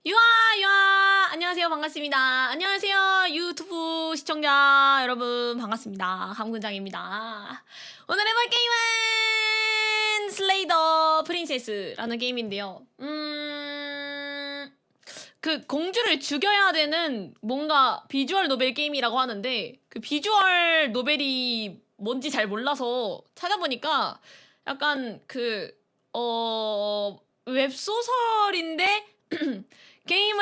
유아 안녕하세요. 반갑습니다. 안녕하세요. 유튜브 시청자 여러분 반갑습니다. 감군장입니다. 오늘 해볼 게임은 슬레이더 프린세스라는 게임인데요. 그 공주를 죽여야 되는 뭔가 비주얼 노벨 게임이라고 하는데 그 비주얼 노벨이 뭔지 잘 몰라서 찾아보니까 약간 웹소설인데 게임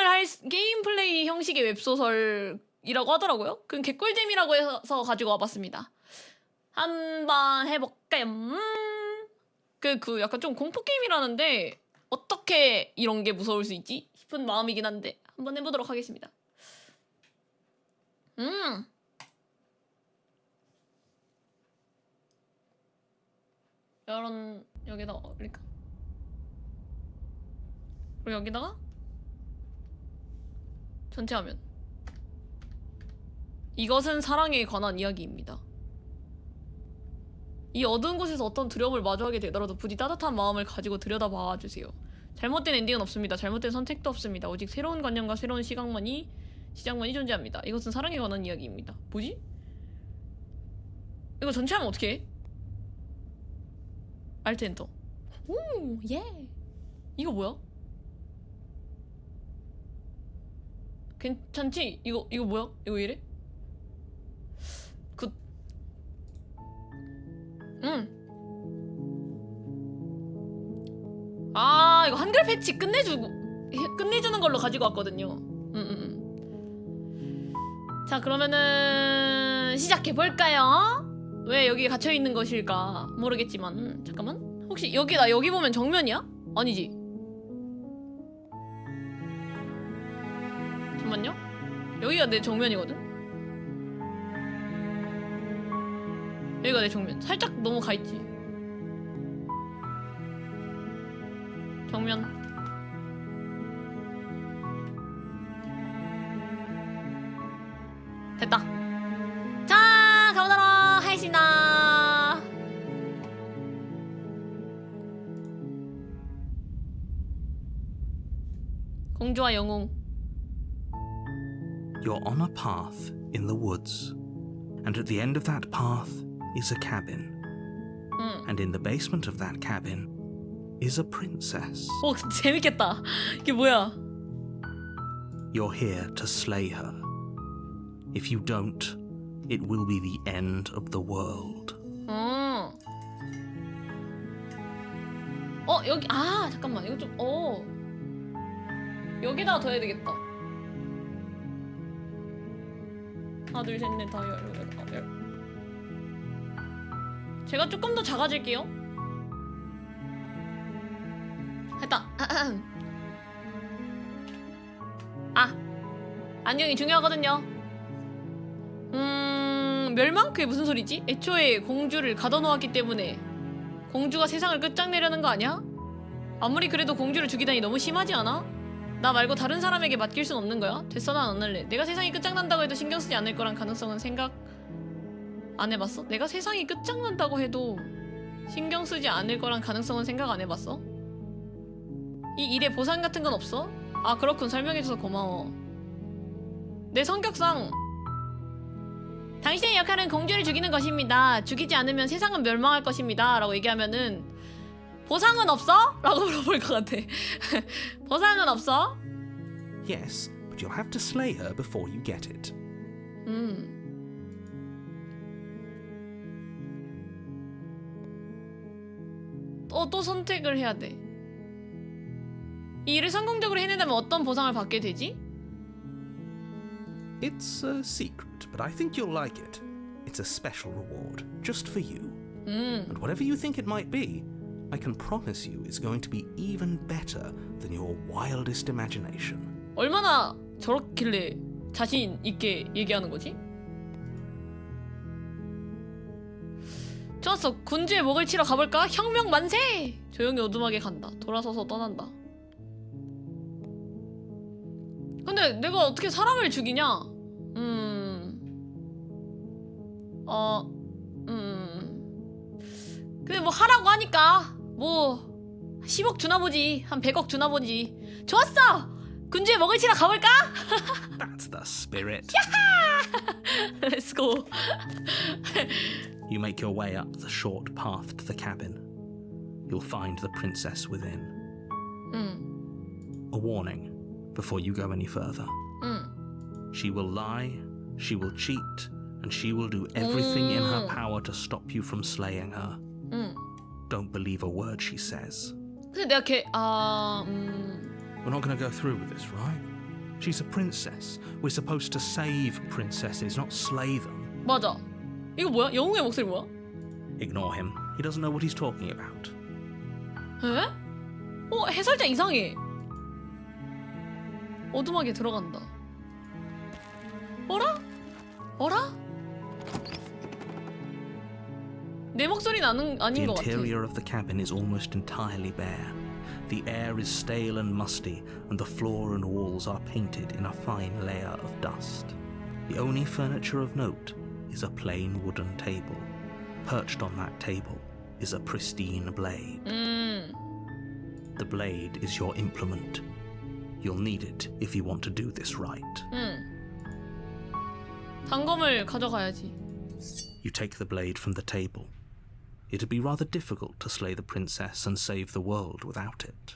플레이 형식의 웹소설이라고 하더라고요. 그럼 개꿀잼이라고 해서 가지고 와봤습니다. 한번 해볼까요? 그 약간 좀 공포 게임이라는데 어떻게 이런 게 무서울 수 있지 싶은 마음이긴 한데 한번 해보도록 하겠습니다. 여기다가 올릴까? 그리고 여기다가 전체 화면. 이것은 사랑에 관한 이야기입니다. 이 어두운 곳에서 어떤 두려움을 마주하게 되더라도 부디 따뜻한 마음을 가지고 들여다봐주세요. 잘못된 엔딩은 없습니다. 잘못된 선택도 없습니다. 오직 새로운 관념과 새로운 시작만이 존재합니다. 이것은 사랑에 관한 이야기입니다. 뭐지? 이거 전체 하면 어떻게 해? 알트 엔터. 오, 예. 이거 뭐야? 괜찮지? 이거 뭐야? 이거 이래? 아, 이거 한글 패치 끝내주는 걸로 가지고 왔거든요. 자, 그러면은 시작해볼까요? 왜 여기 갇혀있는 것일까 모르겠지만 잠깐만. 혹시 여기 보면 정면이야? 아니지? 잠깐만요. 여기가 내 정면이거든? 여기가 내 정면. 살짝 너무 가있지? 정면. 됐다. 자, 가보도록 하겠습니다. 공주와 영웅. You're on a path in the woods, and at the end of that path is a cabin. And in the basement of that cabin is a princess. 오, 재밌겠다. 이게 뭐야? You're here to slay her. If you don't, it will be the end of the world. 여기 잠깐만. 이거 좀 여기다가 더 해야 되겠다. 하나, 둘, 셋, 넷, 다 열. 제가 조금 더 작아질게요. 했다. 안경이 중요하거든요. 멸망? 그게 무슨 소리지? 애초에 공주를 가둬놓았기 때문에 공주가 세상을 끝장내려는 거 아니야? 아무리 그래도 공주를 죽이다니 너무 심하지 않아? 나 말고 다른 사람에게 맡길 순 없는 거야? 됐어, 난 안 할래. 내가 세상이 끝장난다고 해도 신경 쓰지 않을 거란 가능성은 생각 안 해봤어? 내가 세상이 끝장난다고 해도 신경 쓰지 않을 거란 가능성은 생각 안 해봤어? 이 일에 보상 같은 건 없어? 아, 그렇군. 설명해줘서 고마워. 내 성격상 당신의 역할은 공주를 죽이는 것입니다. 죽이지 않으면 세상은 멸망할 것입니다. 라고 얘기하면은 보상은 없어? 라고 물어볼 것 같아. 보상은 없어? Yes, but you'll have to slay her before you get it. 또 선택을 해야 돼. 이 일을 성공적으로 해내다면 어떤 보상을 받게 되지? It's a secret, but I think you'll like it. It's a special reward, just for you. And whatever you think it might be, I can promise you it's going to be even better than your wildest imagination. 얼마나 저렇길래 자신 있게 얘기하는 거지? 좋았어. 군주의 목을 치러 가볼까? 혁명 만세! 조용히 어둠하게 간다. 돌아서서 떠난다. 근데 내가 어떻게 사람을 죽이냐? 근데 뭐 하라고 하니까 뭐 10억 주나 보지. 한 100억 주나 보지. 좋았어! 군주의 먹을 치러 가볼까? That's the spirit. Let's go. You make your way up the short path to the cabin. You'll find the princess within. A warning before you go any further. She will lie, she will cheat, and she will do everything in her power to stop you from slaying her. Don't believe a word she says. 근데 내가 We're not going to go through with this, right? She's a princess. We're supposed to save princesses, not slay them. 맞아. 이거 뭐야? 영웅의 목소리 뭐야? Ignore him. He doesn't know what he's talking about. 에? 해설자 이상해. 어둠하게 들어간다. 어라? 어라? 내 목소리는 아닌 The 것 같아. interior of the cabin is almost entirely bare. The air is stale and musty, and the floor and walls are painted in a fine layer of dust. The only furniture of note is a plain wooden table. Perched on that table is a pristine blade. The blade is your implement. You'll need it if you want to do this right. 단검을 가져가야지. You take the blade from the table. It'd be rather difficult to slay the princess and save the world without it.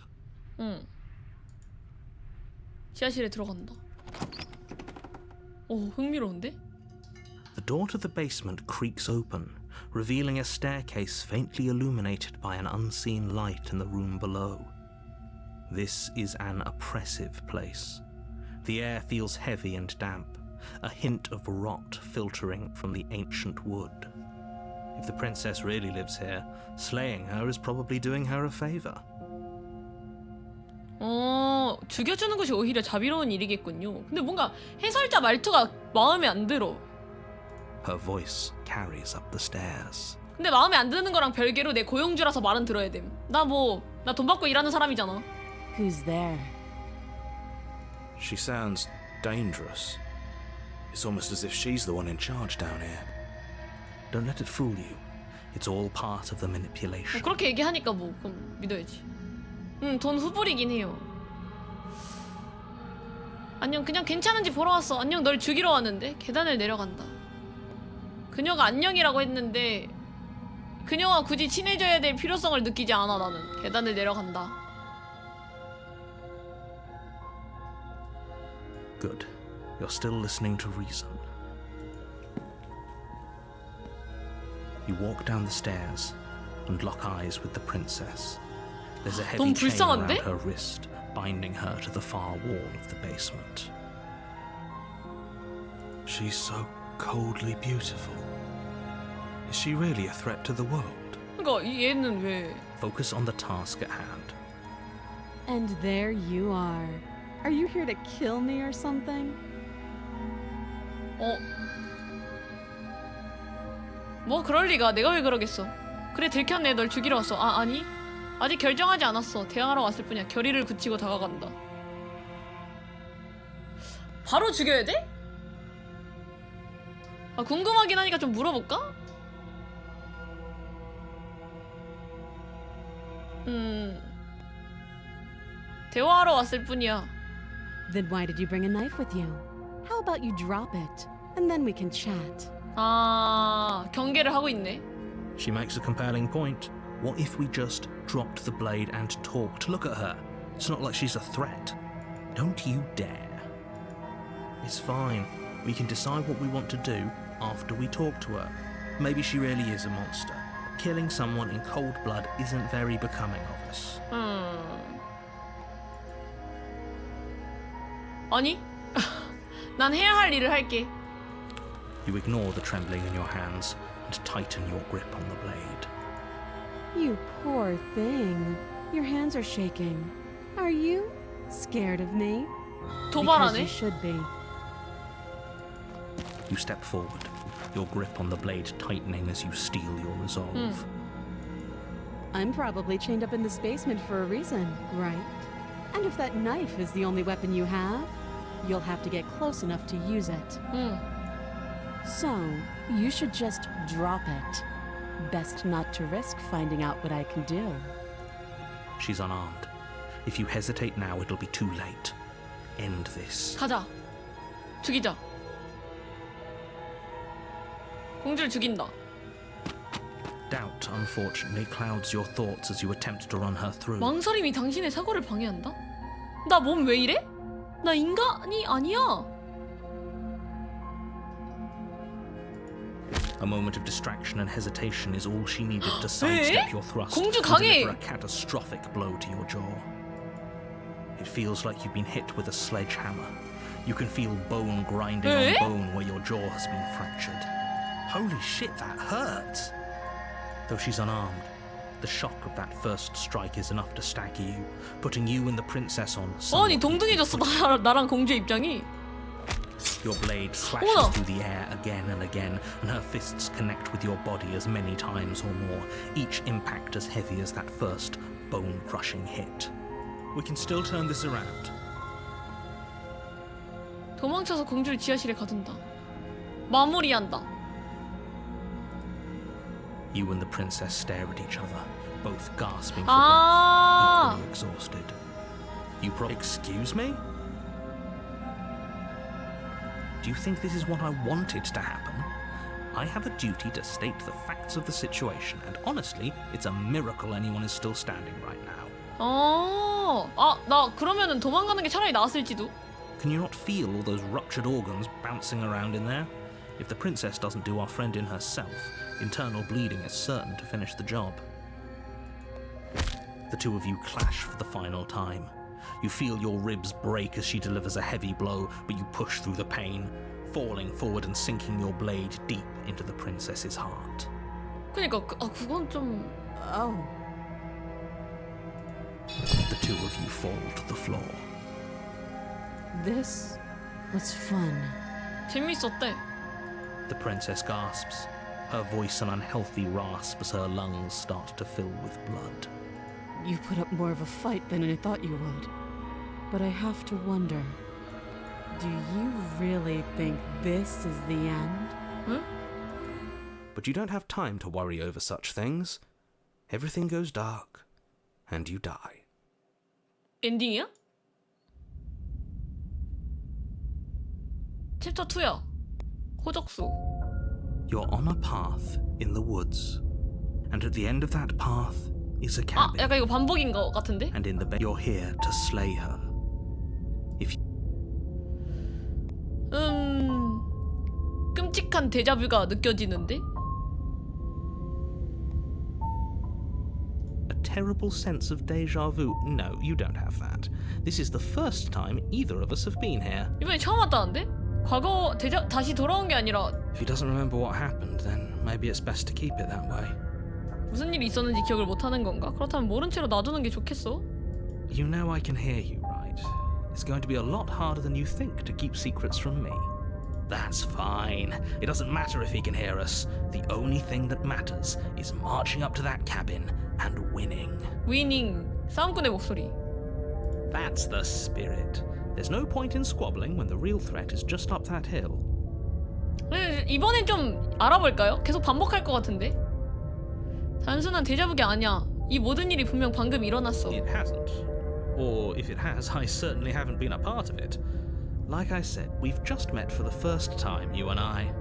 지하실에 들어간다. 오, 흥미로운데? The door to the basement creaks open, revealing a staircase faintly illuminated by an unseen light in the room below. This is an oppressive place. The air feels heavy and damp, a hint of rot filtering from the ancient wood. If the princess really lives here, slaying her is probably doing her a favor. 죽여주는 것이 오히려 자비로운 일이겠군요. 근데 뭔가 해설자 말투가 마음에 안 들어. Her voice carries up the stairs. 근데 마음에 안 드는 거랑 별개로 내 고용주라서 말은 들어야 됨. 나 돈 받고 일하는 사람이잖아. Who's there? She sounds dangerous. It's almost as if she's the one in charge down here. Don't let it fool you. It's all part of the manipulation. 그렇게 얘기하니까 그럼 믿어야지. 돈 후불이긴 해요. 안녕, 그냥 괜찮은지 보러 왔어. 안녕, 널 죽이러 왔는데. 계단을 내려간다. 그녀가 안녕이라고 했는데 그녀와 굳이 친해져야 될 필요성을 느끼지 않아. 나는 계단을 내려간다. Good. You're still listening to reason. You walk down the stairs and lock eyes with the princess. There's a heavy chain around her wrist, binding her to the far wall of the basement. She's so coldly beautiful. Is she really a threat to the world? 그러니까 얘는 왜? Focus on the task at hand. And there you are. Are you here to kill me or something? 뭐 그럴 리가. 내가 왜 그러겠어. 그래, 들켰네. 널 죽이러 왔어. 아니. 아직 결정하지 않았어. 대화하러 왔을 뿐이야. 결의를 굳히고 다가간다. 바로 죽여야 돼? 궁금하긴 하니까 좀 물어볼까? 대화하러 왔을 뿐이야. Then why did you bring a knife with you? How about you drop it, and then we can chat. 경계를 하고 있네. She makes a compelling point. What if we just dropped the blade and talked? Look at her. It's not like she's a threat. Don't you dare. It's fine. We can decide what we want to do after we talk to her. Maybe she really is a monster. Killing someone in cold blood isn't very becoming of us. 아니? 난 해야 할 일을 할게. You ignore the trembling in your hands and tighten your grip on the blade. You poor thing. Your hands are shaking. Are you scared of me? Because 도발하네. you should be. You step forward, your grip on the blade tightening as you steel your resolve. I'm probably chained up in this basement for a reason, right? And if that knife is the only weapon you have, you'll have to get close enough to use it. So, you should just drop it. Best not to risk finding out what I can do. She's unarmed. If you hesitate now, it'll be too late. end this. 가자. 죽이자. 공주를 죽인다. Doubt, unfortunately, clouds your thoughts as you attempt to run her through. 망설임이 당신의 사고를 방해한다? 나 몸 왜 이래? 나 인간이 아니야. A moment of distraction and hesitation is all she needed to sidestep your thrust 공주 and 강해. deliver a catastrophic blow to your jaw. It feels like you've been hit with a sledgehammer. You can feel bone grinding on bone where your jaw has been fractured. Holy shit, that hurts! Though she's unarmed, the shock of that first strike is enough to stagger you, putting you and the princess on 아니 somewhat. 동등해졌어 나랑 공주의 입장이. Your blade slashes through the air again and again, and her fists connect with your body as many times or more, each impact as heavy as that first bone-crushing hit. We can still turn this around. 도망쳐서 공주를 지하실에 가둔다. 마무리한다. You and the princess stare at each other, both gasping for 아. breath, equally exhausted. You excuse me? Do you think this is what I wanted to happen? I have a duty to state the facts of the situation, and honestly, it's a miracle anyone is still standing right now. 나 그러면은 도망가는 게 차라리 나았을지도. Can you not feel all those ruptured organs bouncing around in there? If the princess doesn't do our friend in herself, internal bleeding is certain to finish the job. The two of you clash for the final time. You feel your ribs break as she delivers a heavy blow, but you push through the pain, falling forward and sinking your blade deep into the princess's heart. 그니까 그건 좀. Oh. The two of you fall to the floor. This was fun. 재밌었대. The princess gasps, her voice an unhealthy rasp as her lungs start to fill with blood. You put up more of a fight than I thought you would. But I have to wonder, do you really think this is the end? 응? But you don't have time to worry over such things. Everything goes dark, and you die. 엔딩이야? 챕터 2야. 호적수. You're on a path in the woods, and at the end of that path is a cabin. 약간 이거 반복인 거 같은데? And in the bed, you're here to slay her. If you... 끔찍한 데자뷰가 느껴지는데? A terrible sense of déjà vu. No, you don't have that. This is the first time either of us have been here. 이번에 처음 왔다는데? 과거 다시 돌아온 게 아니라 If he doesn't remember what happened, then maybe it's best to keep it that way. 무슨 일이 있었는지 기억을 못하는 건가? 그렇다면 모른 채로 놔두는 게 좋겠어? You know I can hear you, right? It's going to be a lot harder than you think to keep secrets from me. That's fine. It doesn't matter if he can hear us. The only thing that matters is marching up to that cabin and winning. 위닝 싸움꾼의 목소리. That's the spirit. There's no point in squabbling when the real threat is just up that hill. 이번엔 좀 알아볼까요? 계속 반복할 것 같은데. 단순한 데자뷰가 아니야. 이 모든 일이 분명 방금 일어났어. It hasn't. Or if it has, I certainly haven't been a part of it. Like I said, we've just met for the first time, you and I.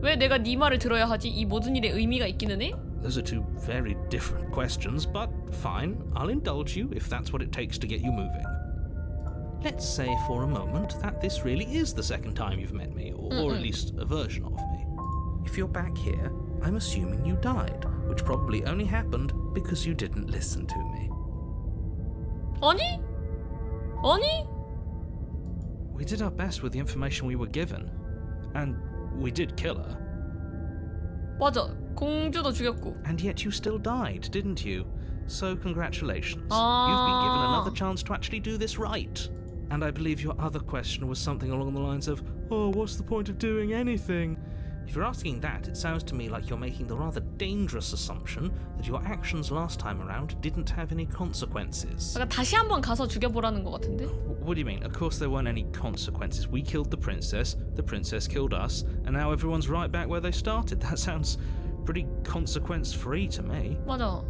왜 내가 네 말을 들어야 하지? 이 모든 일에 의미가 있기는 해? Those are two very different questions, but fine, I'll indulge you if that's what it takes to get you moving. Let's say for a moment that this really is the second time you've met me, or at least a version of me. If you're back here, I'm assuming you died, which probably only happened because you didn't listen to me. 아니? 아니? We did our best with the information we were given, and we did kill her. 맞아. 공주도 죽였고. And yet you still died, didn't you? So congratulations. You've been given another chance to actually do this right. And I believe your other question was something along the lines of, oh, what's the point of doing anything? If you're asking that, it sounds to me like you're making the rather dangerous assumption that your actions last time around didn't have any consequences. 그러니까 다시 한번 가서 죽여보라는 것 같은데? What do you mean? Of course there weren't any consequences. We killed the princess killed us, and now everyone's right back where they started. That sounds pretty consequence-free to me. 맞아.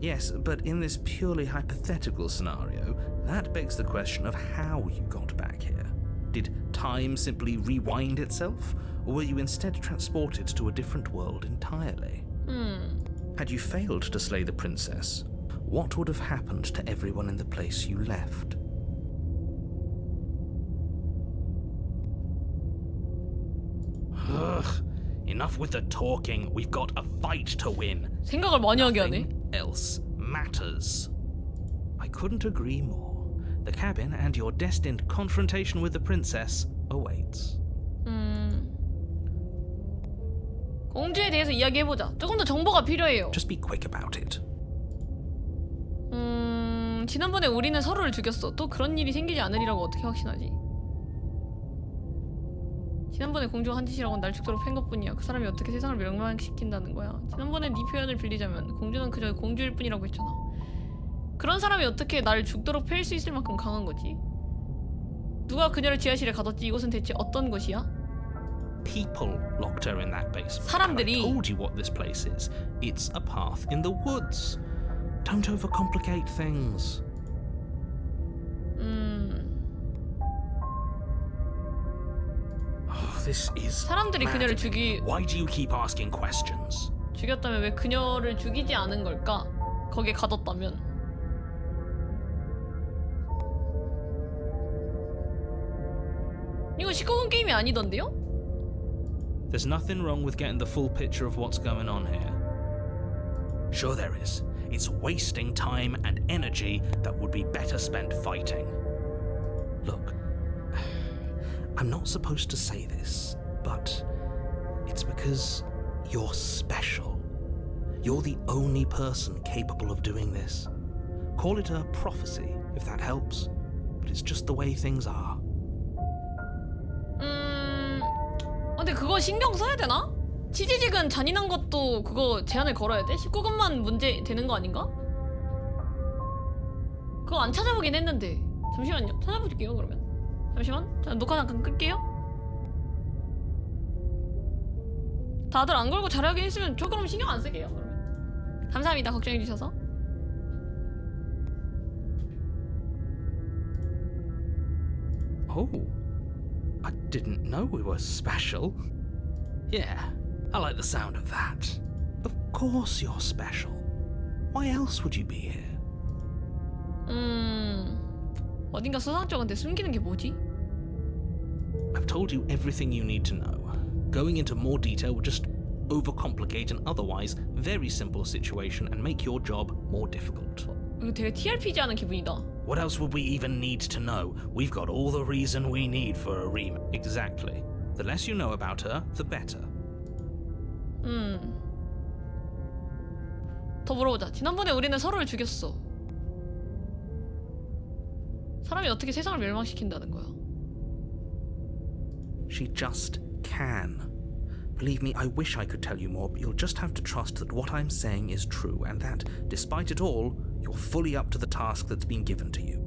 Yes, but in this purely hypothetical scenario, that begs the question of how you got back here. Did time simply rewind itself, or were you instead transported to a different world entirely? Had you failed to slay the princess, what would have happened to everyone in the place you left? Ugh, enough with the talking. We've got a fight to win. 생각을 많이 하게 하네. Nothing else matters. I couldn't agree more. The cabin and your destined confrontation with the princess awaits. 공주에 대해서 이야기해보자. 조금 더 정보가 필요해요. Just be quick about it. 지난번에 우리는 서로를 죽였어. 또 그런 일이 생기지 않으리라고 어떻게 확신하지? 지난번에 공주가 한 짓이라고 날 죽도록 팬 것뿐이야. 그 사람이 어떻게 세상을 멸망시킨다는 거야. 지난번에 네 표현을 빌리자면 공주는 그저 공주일 뿐이라고 했잖아. 그런 사람이 어떻게 날 죽도록 팰 수 있을 만큼 강한 거지? 누가 그녀를 지하실에 가뒀지? 이곳은 대체 어떤 곳이야? People locked her in that basement. 사람들이. I told you what this place is. It's a path in the woods. Don't overcomplicate things. Oh, this is 사람들이 그녀를 maddening. Why do you keep asking questions? 죽였다면 왜 그녀를 죽이지 않은 걸까? 거기에 가뒀다면. 이거 19금 게임이 아니던데요? There's nothing wrong with getting the full picture of what's going on here. Sure there is. It's wasting time and energy that would be better spent fighting. Look, I'm not supposed to say this, but it's because you're special. You're the only person capable of doing this. Call it a prophecy, if that helps, but it's just the way things are. 근데 그거 신경 써야 되나? 치지직은 잔인한 것도 그거 제한을 걸어야 돼? 19금만 문제 되는 거 아닌가? 그거 안 찾아보긴 했는데. 잠시만요. 찾아볼게요 그러면. 잠시만. 자, 녹화 잠깐 끌게요. 다들 안 걸고 잘하긴 했으면 저 그럼 신경 안 쓸게요 그러면. 감사합니다. 걱정해주셔서. Oh, I didn't know we were special. Yeah, I like the sound of that. Of course you're special. Why else would you be here? 어딘가 수상쩍은데 숨기는 게 뭐지? I've told you everything you need to know. Going into more detail would just overcomplicate an otherwise very simple situation and make your job more difficult. 이거 되게 TRPG 하는 기분이다. What else would we even need to know? We've got all the reason we need for a remake. Exactly. The less you know about her, the better. 더 물어보자. 지난번에 우리는 서로를 죽였어. 사람이 어떻게 세상을 멸망시킨다는 거야? She just can. Believe me, I wish I could tell you more, but you'll just have to trust that what I'm saying is true, and that, despite it all, you're fully up to the task that's been given to you.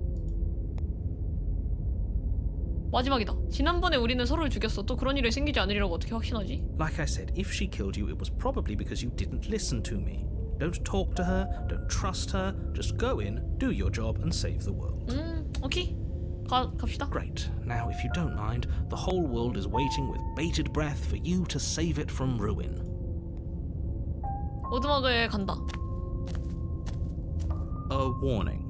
마지막이다. 지난번에 우리는 서로를 죽였어. 또 그런 일이 생기지 않으리라고 어떻게 확신하지? Like I said, if she killed you, it was probably because you didn't listen to me. Don't talk to her, don't trust her, just go in, do your job, and save the world. 오케이. 갑시다. Great. Now, if you don't mind, the whole world is waiting with bated breath for you to save it from ruin. 오두막에 간다. A warning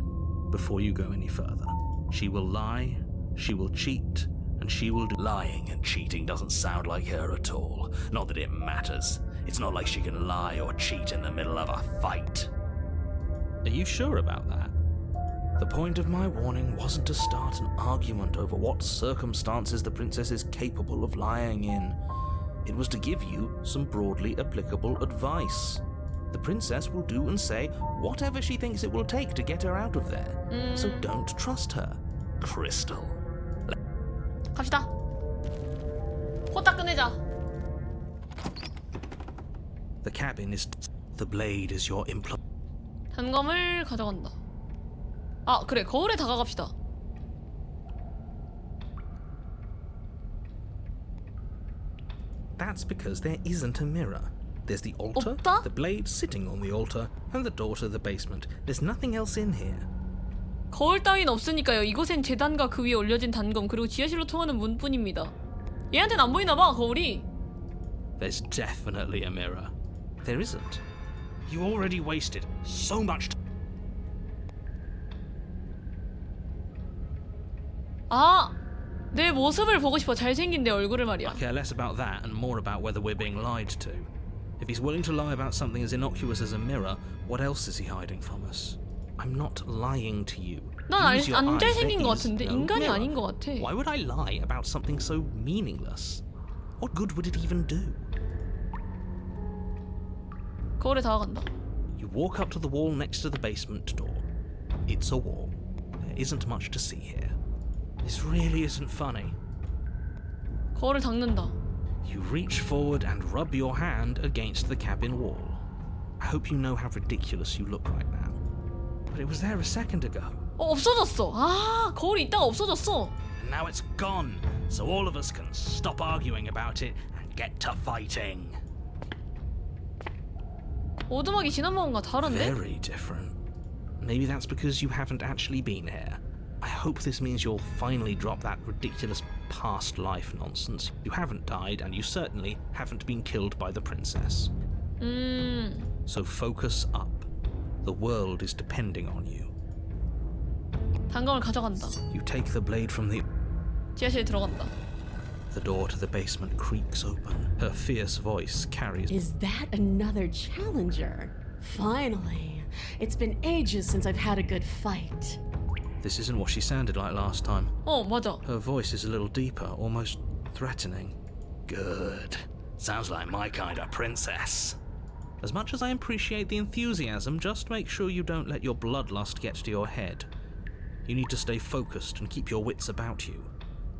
before you go any further. She will lie, she will cheat, and she will do... Lying and cheating doesn't sound like her at all. Not that it matters. It's not like she can lie or cheat in the middle of a fight. Are you sure about that? The point of my warning wasn't to start an argument over what circumstances the princess is capable of lying in. It was to give you some broadly applicable advice. The princess will do and say whatever she thinks it will take to get her out of there. So don't trust her, Crystal. 갑시다. 호딱 끝내자. The cabin is... The blade is your implement. 단검을 가져간다. 아 그래 거울에 다가갑시다. That's because there isn't a mirror. There's the altar, 없다? the blade sitting on the altar, and the door to the basement. There's nothing else in here. 거울 따윈 없으니까요. 이곳엔 재단과 그 위에 올려진 단검 그리고 지하실로 통하는 문뿐입니다. 얘한텐 안 보이나봐 거울이. There's definitely a mirror. There isn't. You already wasted so much time. 아! 내 모습을 보고 싶어. 잘생긴 내 얼굴을 말이야. I care less about that and more about whether we're being lied to. If he's willing to lie about something as innocuous as a mirror, what else is he hiding from us? I'm not lying to you. 난 Use your 안 eyes. 잘생긴 There 것 is 같은데 no 인간이 mirror. 아닌 것 같아. Why would I lie about something so meaningless? What good would it even do? 거울에 다가간다. You walk up to the wall next to the basement door. It's a wall. There isn't much to see here. This really isn't funny. 거울을 닦는다. You reach forward and rub your hand against the cabin wall. I hope you know how ridiculous you look right now. But it was there a second ago. 없어졌어. 아, 거울이 있다가 없어졌어. And now it's gone. So all of us can stop arguing about it and get to fighting. 오두막이 지난번과 다른데? Very different. Maybe that's because you haven't actually been here. I hope this means you'll finally drop that ridiculous past life nonsense. You haven't died, and you certainly haven't been killed by the princess. So focus up. The world is depending on you. 단검을 가져간다. You take the blade from the... 지하실에 들어간다. The door to the basement creaks open. Her fierce voice carries... Is that another challenger? Finally. It's been ages since I've had a good fight. This isn't what she sounded like last time. 맞아. Her voice is a little deeper, almost threatening. Good. Sounds like my kind of princess. As much as I appreciate the enthusiasm, just make sure you don't let your bloodlust get to your head. You need to stay focused and keep your wits about you.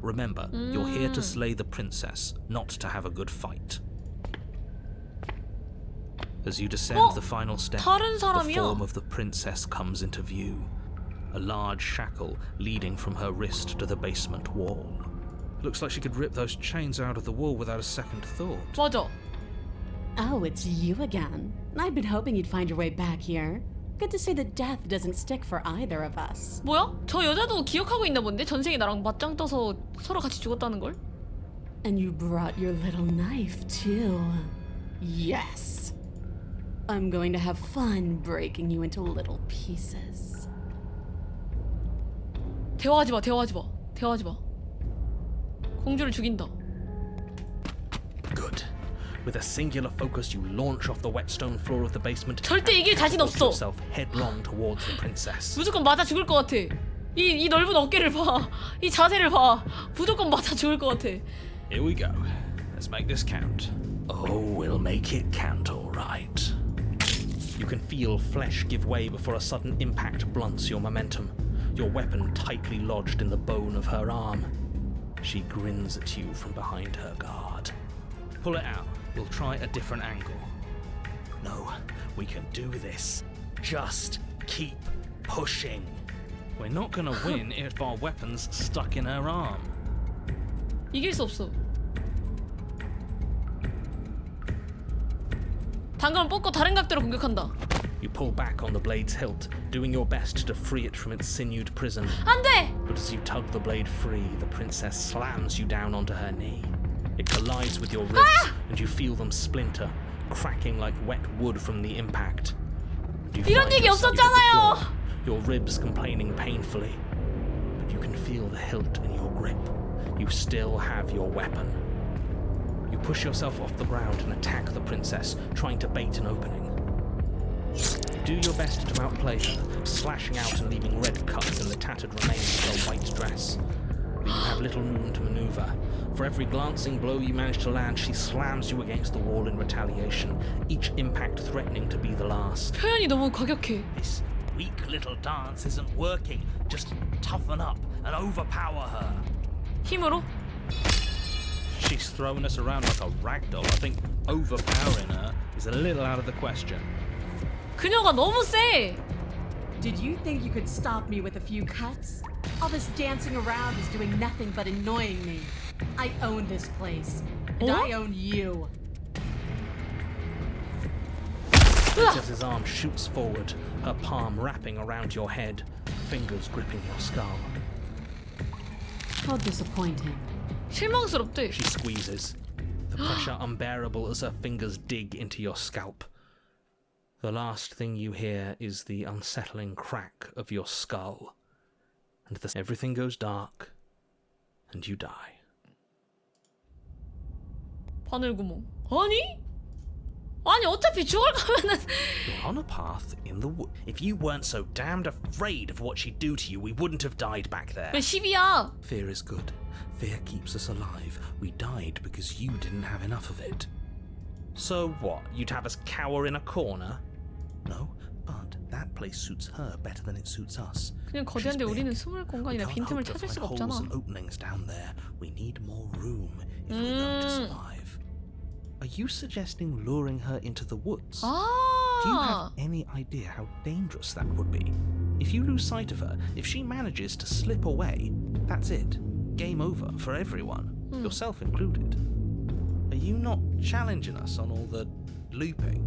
Remember, you're here to slay the princess, not to have a good fight. As you descend the final step, 다른 the 사람이야. form of the princess comes into view. A large shackle leading from her wrist to the basement wall. Looks like she could rip those chains out of the wall without a second thought. 맞아. Oh, it's you again. I've been hoping you'd find your way back here. Good to see that death doesn't stick for either of us. 뭐야? 저 여자도 기억하고 있나 본데? 전생에 나랑 맞짱 떠서 서로 같이 죽었다는 걸? And you brought your little knife, too. Yes. I'm going to have fun breaking you into little pieces. 대화하지 마. 대화하지 마. 공주를 죽인다. Good. With a singular focus, you launch off the whetstone floor of the basement. 절대 이길 자신 Catapult 없어. yourself headlong towards the princess. 무조건 맞아 죽을 것 같아. 이 넓은 어깨를 봐. 이 자세를 봐. 무조건 맞아 죽을 것 같아. Here we go. Let's make this count. Oh, we'll make it count, all right. You can feel flesh give way before a sudden impact blunts your momentum. Your weapon tightly lodged in the bone of her arm. She grins at you from behind her guard. Pull it out. We'll try a different angle. No, we can do this. Just keep pushing. We're not gonna win if our weapon's stuck in her arm. 이길 수 없어. 단검을 뽑고 다른 각도로 공격한다. You pull back on the blade's hilt, doing your best to free it from its sinewed prison. 안 돼! But as you tug the blade free, the princess slams you down onto her knee. It collides with your ribs, and you feel them splinter, cracking like wet wood from the impact. You 이런 find 얘기 yourself 없었잖아요. on the floor, your ribs complaining painfully. But you can feel the hilt in your grip. You still have your weapon. You push yourself off the ground and attack the princess, trying to bait an opening. You do your best to outplay her, slashing out and leaving red cuts in the tattered remains of her white dress. But you have little room to maneuver. For every glancing blow you manage to land, she slams you against the wall in retaliation, each impact threatening to be the last. 표현이 너무 과격해. This weak little dance isn't working. Just toughen up and overpower her. 힘으로? She's throwing us around like a ragdoll. I think overpowering her is a little out of the question. 그녀가 너무 세. Did you think you could stop me with a few cuts? All this dancing around is doing nothing but annoying me. I own this place, and 어? I own you. Princess's arm shoots forward, her palm wrapping around your head, fingers gripping your skull. How disappointing. 실망스럽대. She squeezes, the pressure unbearable as her fingers dig into your scalp. The last thing you hear is the unsettling crack of your skull, and everything goes dark, and you die. 바늘구멍. 아니 어차피 죽을 거면은. You're on a path in the wood. If you weren't so damned afraid of what she'd do to you, we wouldn't have died back there. 왜 10이야? Fear is good. Fear keeps us alive. We died because you didn't have enough of it. So what? You'd have us cower in a corner? No, but that place suits her better than it suits us. 그냥 거대한데 우리는 숨을 공간이나 We can't 빈틈을 hope to 찾을 find 수가 holes 없잖아. and openings down there. We need more room if we're going to survive. Are you suggesting luring her into the woods? Do you have any idea how dangerous that would be? If you lose sight of her, if she manages to slip away, that's it. Game over for everyone, yourself included. Are you not challenging us on all the looping?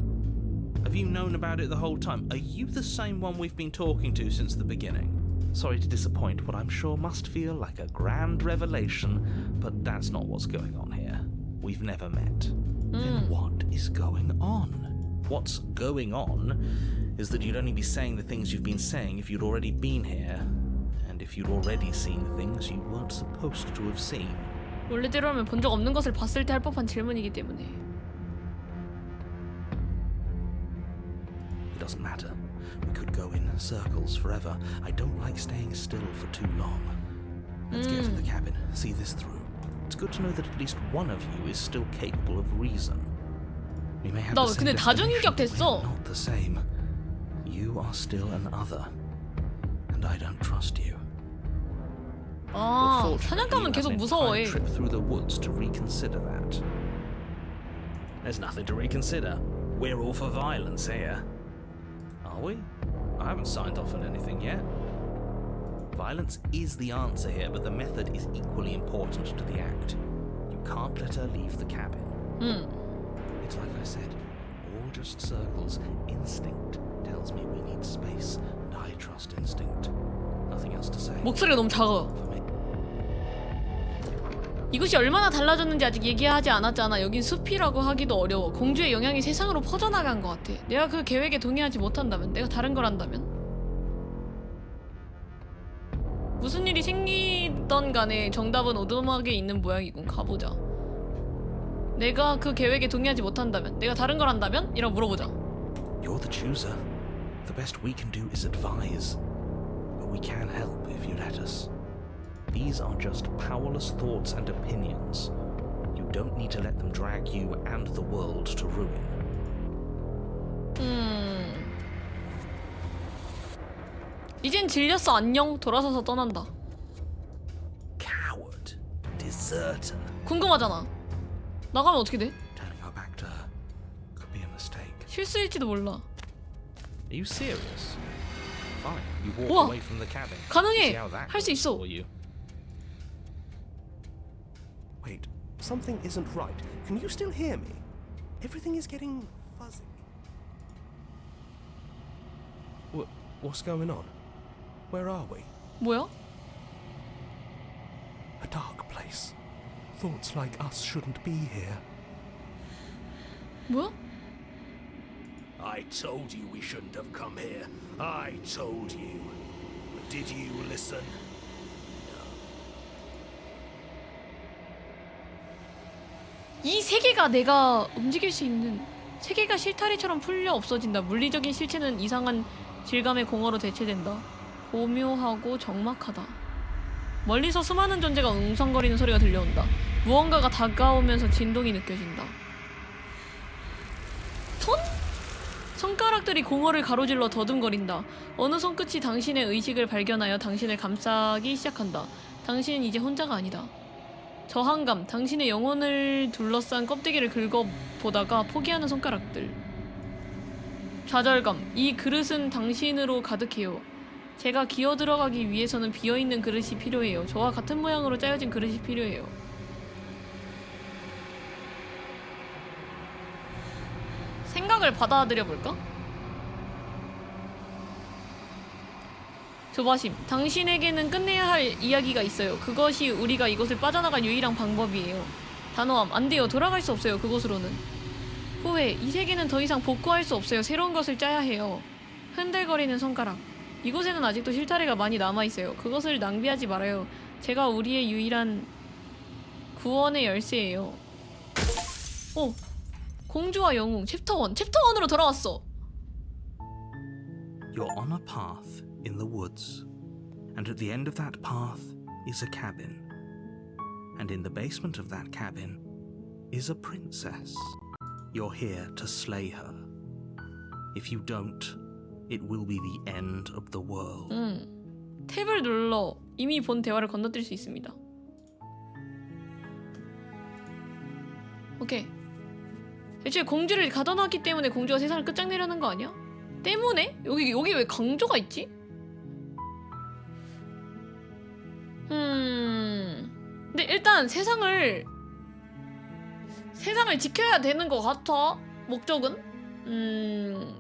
Have you known about it the whole time? Are you the same one we've been talking to since the beginning? Sorry to disappoint what I'm sure must feel like a grand revelation, but that's not what's going on here. We've never met. Then what is going on? What's going on is that you'd only be saying the things you've been saying if you'd already been here, and if you'd already seen things you weren't supposed to have seen. 원래대로라면 본 적 없는 것을 봤을 때 할 법한 질문이기 때문에. It doesn't matter. We could go in circles forever. I don't like staying still for too long. Let's get to the cabin, see this through. It's good to know that at least one of you is still capable of reason. We may have 나 the same 근데 다중인격 destination, but 됐어. we're not the same. You are still an other, and I don't trust you. 아, 사냥감은 계속 무서워해. Trip through the woods to reconsider that. There's nothing to reconsider. We're all for violence here. Are we? I haven't signed off on anything yet. Violence is the answer here, but the method is equally important to the act. You can't let her leave the cabin. It's like I said, all just circles. Instinct tells me we need space, and I trust instinct. Nothing else to say. 목소리가 너무 작아. For me. 이곳이 얼마나 달라졌는지 아직 얘기하지 않았잖아. 여긴 숲이라고 하기도 어려워. 공주의 영향이 세상으로 퍼져나간 것 같아. 내가 그 계획에 동의하지 못한다면, 내가 다른 걸 한다면? 무슨 일이 생기던 간에 정답은 오두막에 있는 모양이군. 가보자. 내가 그 계획에 동의하지 못한다면, 내가 다른 걸 한다면? 이라고 물어보자. You're the chooser. The best we can do is advise. But we can help if you let us. These are just powerless thoughts and opinions. You don't need to let them drag you and the world to ruin. 이젠 질렸어. 안녕. 돌아서서 떠난다. Coward. Deserter. 궁금하잖아. 나가면 어떻게 돼? Turning our back to her could be a mistake. 실수일지도 몰라. Are you serious? Fine. You walk 우와. away from the cabin. 가능해. See how that 할 수 goes 있어. for you. Wait, something isn't right. Can you still hear me? Everything is getting fuzzy. What's going on? Where are we? 뭐야? A dark place. Thoughts like us shouldn't be here. 뭐야? I told you we shouldn't have come here. I told you. But did you listen? 이 세계가 내가 움직일 수 있는, 세계가 실타래처럼 풀려 없어진다. 물리적인 실체는 이상한 질감의 공허로 대체된다. 고묘하고 적막하다. 멀리서 수많은 존재가 웅성거리는 소리가 들려온다. 무언가가 다가오면서 진동이 느껴진다. 손? 손가락들이 공허를 가로질러 더듬거린다. 어느 손끝이 당신의 의식을 발견하여 당신을 감싸기 시작한다. 당신은 이제 혼자가 아니다. 저항감, 당신의 영혼을 둘러싼 껍데기를 긁어보다가 포기하는 손가락들. 좌절감, 이 그릇은 당신으로 가득해요. 제가 기어 들어가기 위해서는 비어있는 그릇이 필요해요. 저와 같은 모양으로 짜여진 그릇이 필요해요. 생각을 받아들여 볼까? 조바심. 당신에게는 끝내야 할 이야기가 있어요. 그것이 우리가 이곳을 빠져나갈 유일한 방법이에요. 단호함. 안 돼요. 돌아갈 수 없어요. 그곳으로는. 후회. 이 세계는 더 이상 복구할 수 없어요. 새로운 것을 짜야 해요. 흔들거리는 손가락. 이곳에는 아직도 실타래가 많이 남아있어요. 그것을 낭비하지 말아요. 제가 우리의 유일한 구원의 열쇠예요. 오! 공주와 영웅 챕터 1. 챕터 1으로 돌아왔어. You're on a path in the woods, and at the end of that path is a cabin. And in the basement of that cabin is a princess. You're here to slay her. If you don't, it will be the end of the world. 탭을 눌러 이미 본 대화를 건너뛸 수 있습니다. 오케이. 애초에 공주를 가둬놨기 때문에 공주가 세상을 끝장내려는 거 아니야? 때문에? 여기 왜 강조가 있지? 근데 일단 세상을 지켜야 되는 것 같아. 목적은?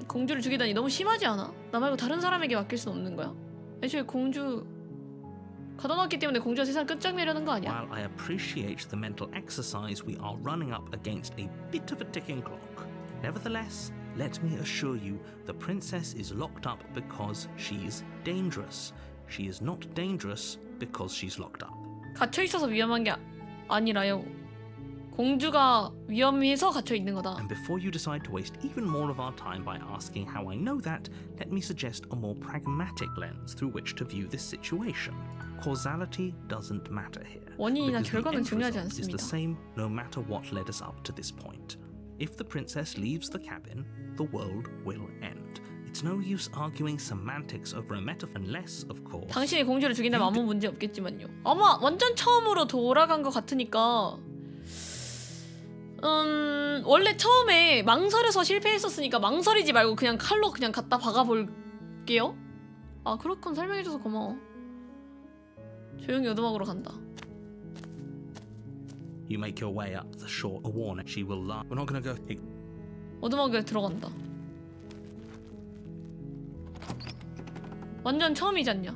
공주를 죽이다니 너무 심하지 않아? 나 말고 다른 사람에게 맡길 순 없는 거야? 애초에 공주 가둬놨기 때문에 공주가 세상을 끝장내려는 거 아니야? While I appreciate the mental exercise, we are running up against a bit of a ticking clock. Nevertheless, let me assure you, the princess is locked up because she's dangerous. She is not dangerous because she's locked up. 갇혀 있어서 위험한 게 아니라요. 공주가 위험해서 갇혀 있는 거다. And before you decide to waste even more of our time by asking how I know that, let me suggest a more pragmatic lens through which to view this situation. Causality doesn't matter here. 원인이나 because the 결과는 end 중요하지 result is the 않습니다. same no matter what led us up to this point. If the princess leaves the cabin, the world will end. It's no use arguing semantics over a metaphor unless, of course. 당신이 공주를 죽인다면 아무 문제 없겠지만요. 아마 완전 처음으로 돌아간 것 같으니까 원래 처음에 망설여서 실패했었으니까 망설이지 말고 그냥 칼로 그냥 갖다 박아볼게요. 아 그렇군. 설명해줘서 고마워. 조용히 오두막으로 간다. You make your way up the shore. A warning. She will lie. We're not gonna go. 오두막에 들어간다. 완전 처음이지 않냐?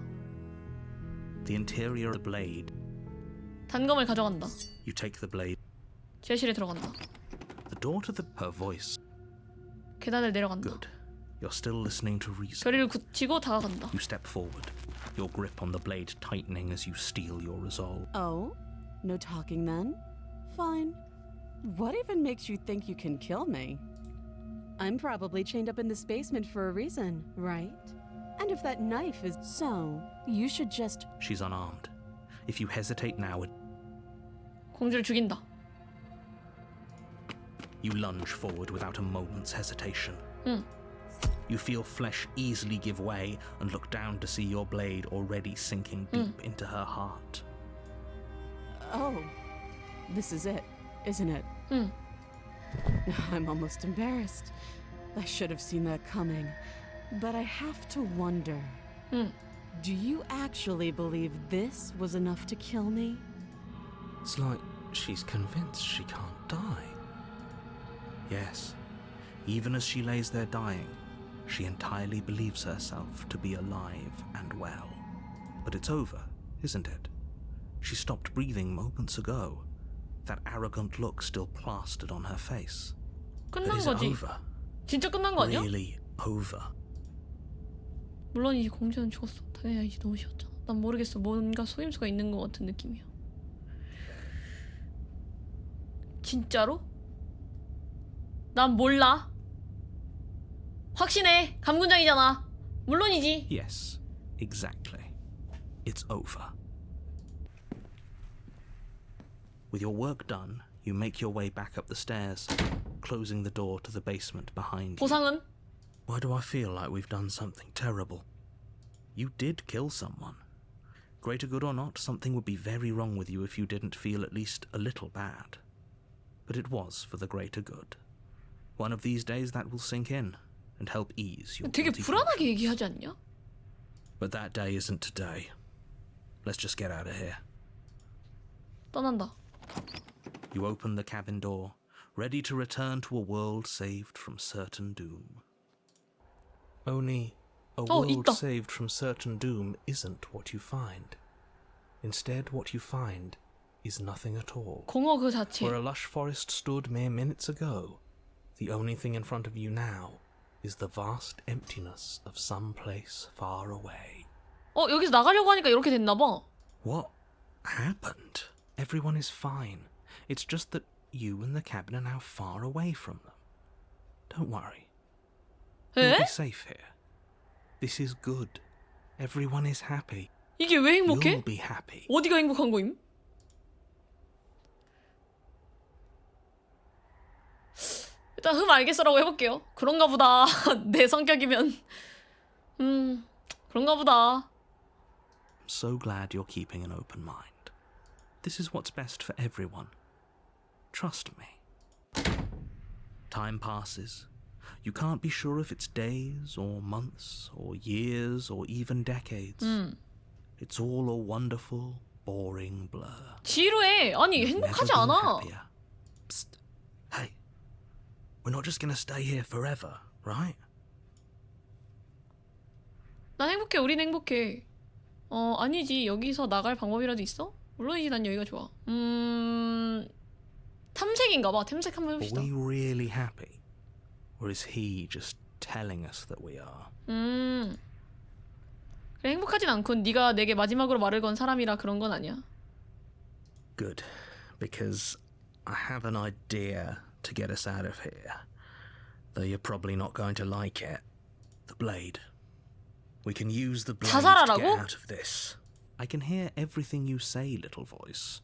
The interior of the blade. 단검을 가져간다. You take the blade. 지하실에 들어간다. The door to her voice. 계단을 내려간다. Good. You're still listening to reason. 결의를 굳히고 다가간다. You step forward. Your grip on the blade tightening as you steel your resolve. Oh? No talking then? Fine. What even makes you think you can kill me? I'm probably chained up in this basement for a reason, right? And if that knife is so, you should just... She's unarmed. If you hesitate now, 공주를 죽인다. you lunge forward without a moment's hesitation. 응. You feel flesh easily give way and look down to see your blade already sinking deep into her heart. Oh, this is it, isn't it? 응. I'm almost embarrassed. I should have seen that coming. But I have to wonder. 응. Do you actually believe this was enough to kill me? It's like she's convinced she can't die. Yes, even as she lays there dying, she entirely believes herself to be alive and well. But it's over, isn't it? She stopped breathing moments ago. That arrogant look still plastered on her face. But 끝난 is it 거지. over? 진짜 끝난 거 아니야? Really over? 물론 이제 공주는 죽었어. 당연히 이제 너무 쉬웠잖아. 난 모르겠어. 뭔가 속임수가 있는 것 같은 느낌이야. 진짜로? 난 몰라. 확신해. 감군장이잖아. 물론이지. Yes, exactly. It's over. With your work done, you make your way back up the stairs, closing the door to the basement behind you. 보상은? Why do I feel like we've done something terrible? You did kill someone. Greater good or not, something would be very wrong with you if you didn't feel at least a little bad. But it was for the greater good. One of these days that will sink in and help ease your 되게 guilty 불안하게 conscience. 얘기하지 않냐? But that day isn't today. Let's just get out of here. 떠난다. You open the cabin door, ready to return to a world saved from certain doom. Only, A Oh, world 있다. saved from certain doom isn't what you find. Instead, what you find is nothing at all. 공허 그 자체. Where a lush forest stood mere minutes ago, the only thing in front of you now is the vast emptiness of some place far away. 여기서 나가려고 하니까 이렇게 됐나 봐. What happened? Everyone is fine. It's just that you and the cabin are now far away from them. Don't worry. You'll 에? be safe here. This is good. Everyone is happy. 이게 왜 You'll 행복해? be happy. 어디가 행복한 거임? 일단 알겠어라고 해볼게요. 그런가 보다. 내 성격이면 그런가 보다. I'm so glad you're keeping an open mind. This is what's best for everyone. Trust me. Time passes. You can't be sure if it's days or months or years or even decades. It's all a wonderful, boring blur. 지루해. 아니 Never 행복하지 been 않아. happier. Psst. Hey, we're not just gonna stay here forever, right? 난 행복해. 우린 행복해. 아니지. 여기서 나갈 방법이라도 있어? 물론이지. 난 여기가 좋아. 탐색인가 봐. 탐색 한번 Are 해봅시다. we really happy? Or is he just telling us that we are? 그래 행복하진 않군. 네가 내게 마지막으로 말을 건 사람이라 그런 건 아니야. Good, because I have an idea to get us out of here. Though you're probably not going to like it. The blade. We can use the blade to 자살하라고? get out of this. I can hear everything you say, little voice.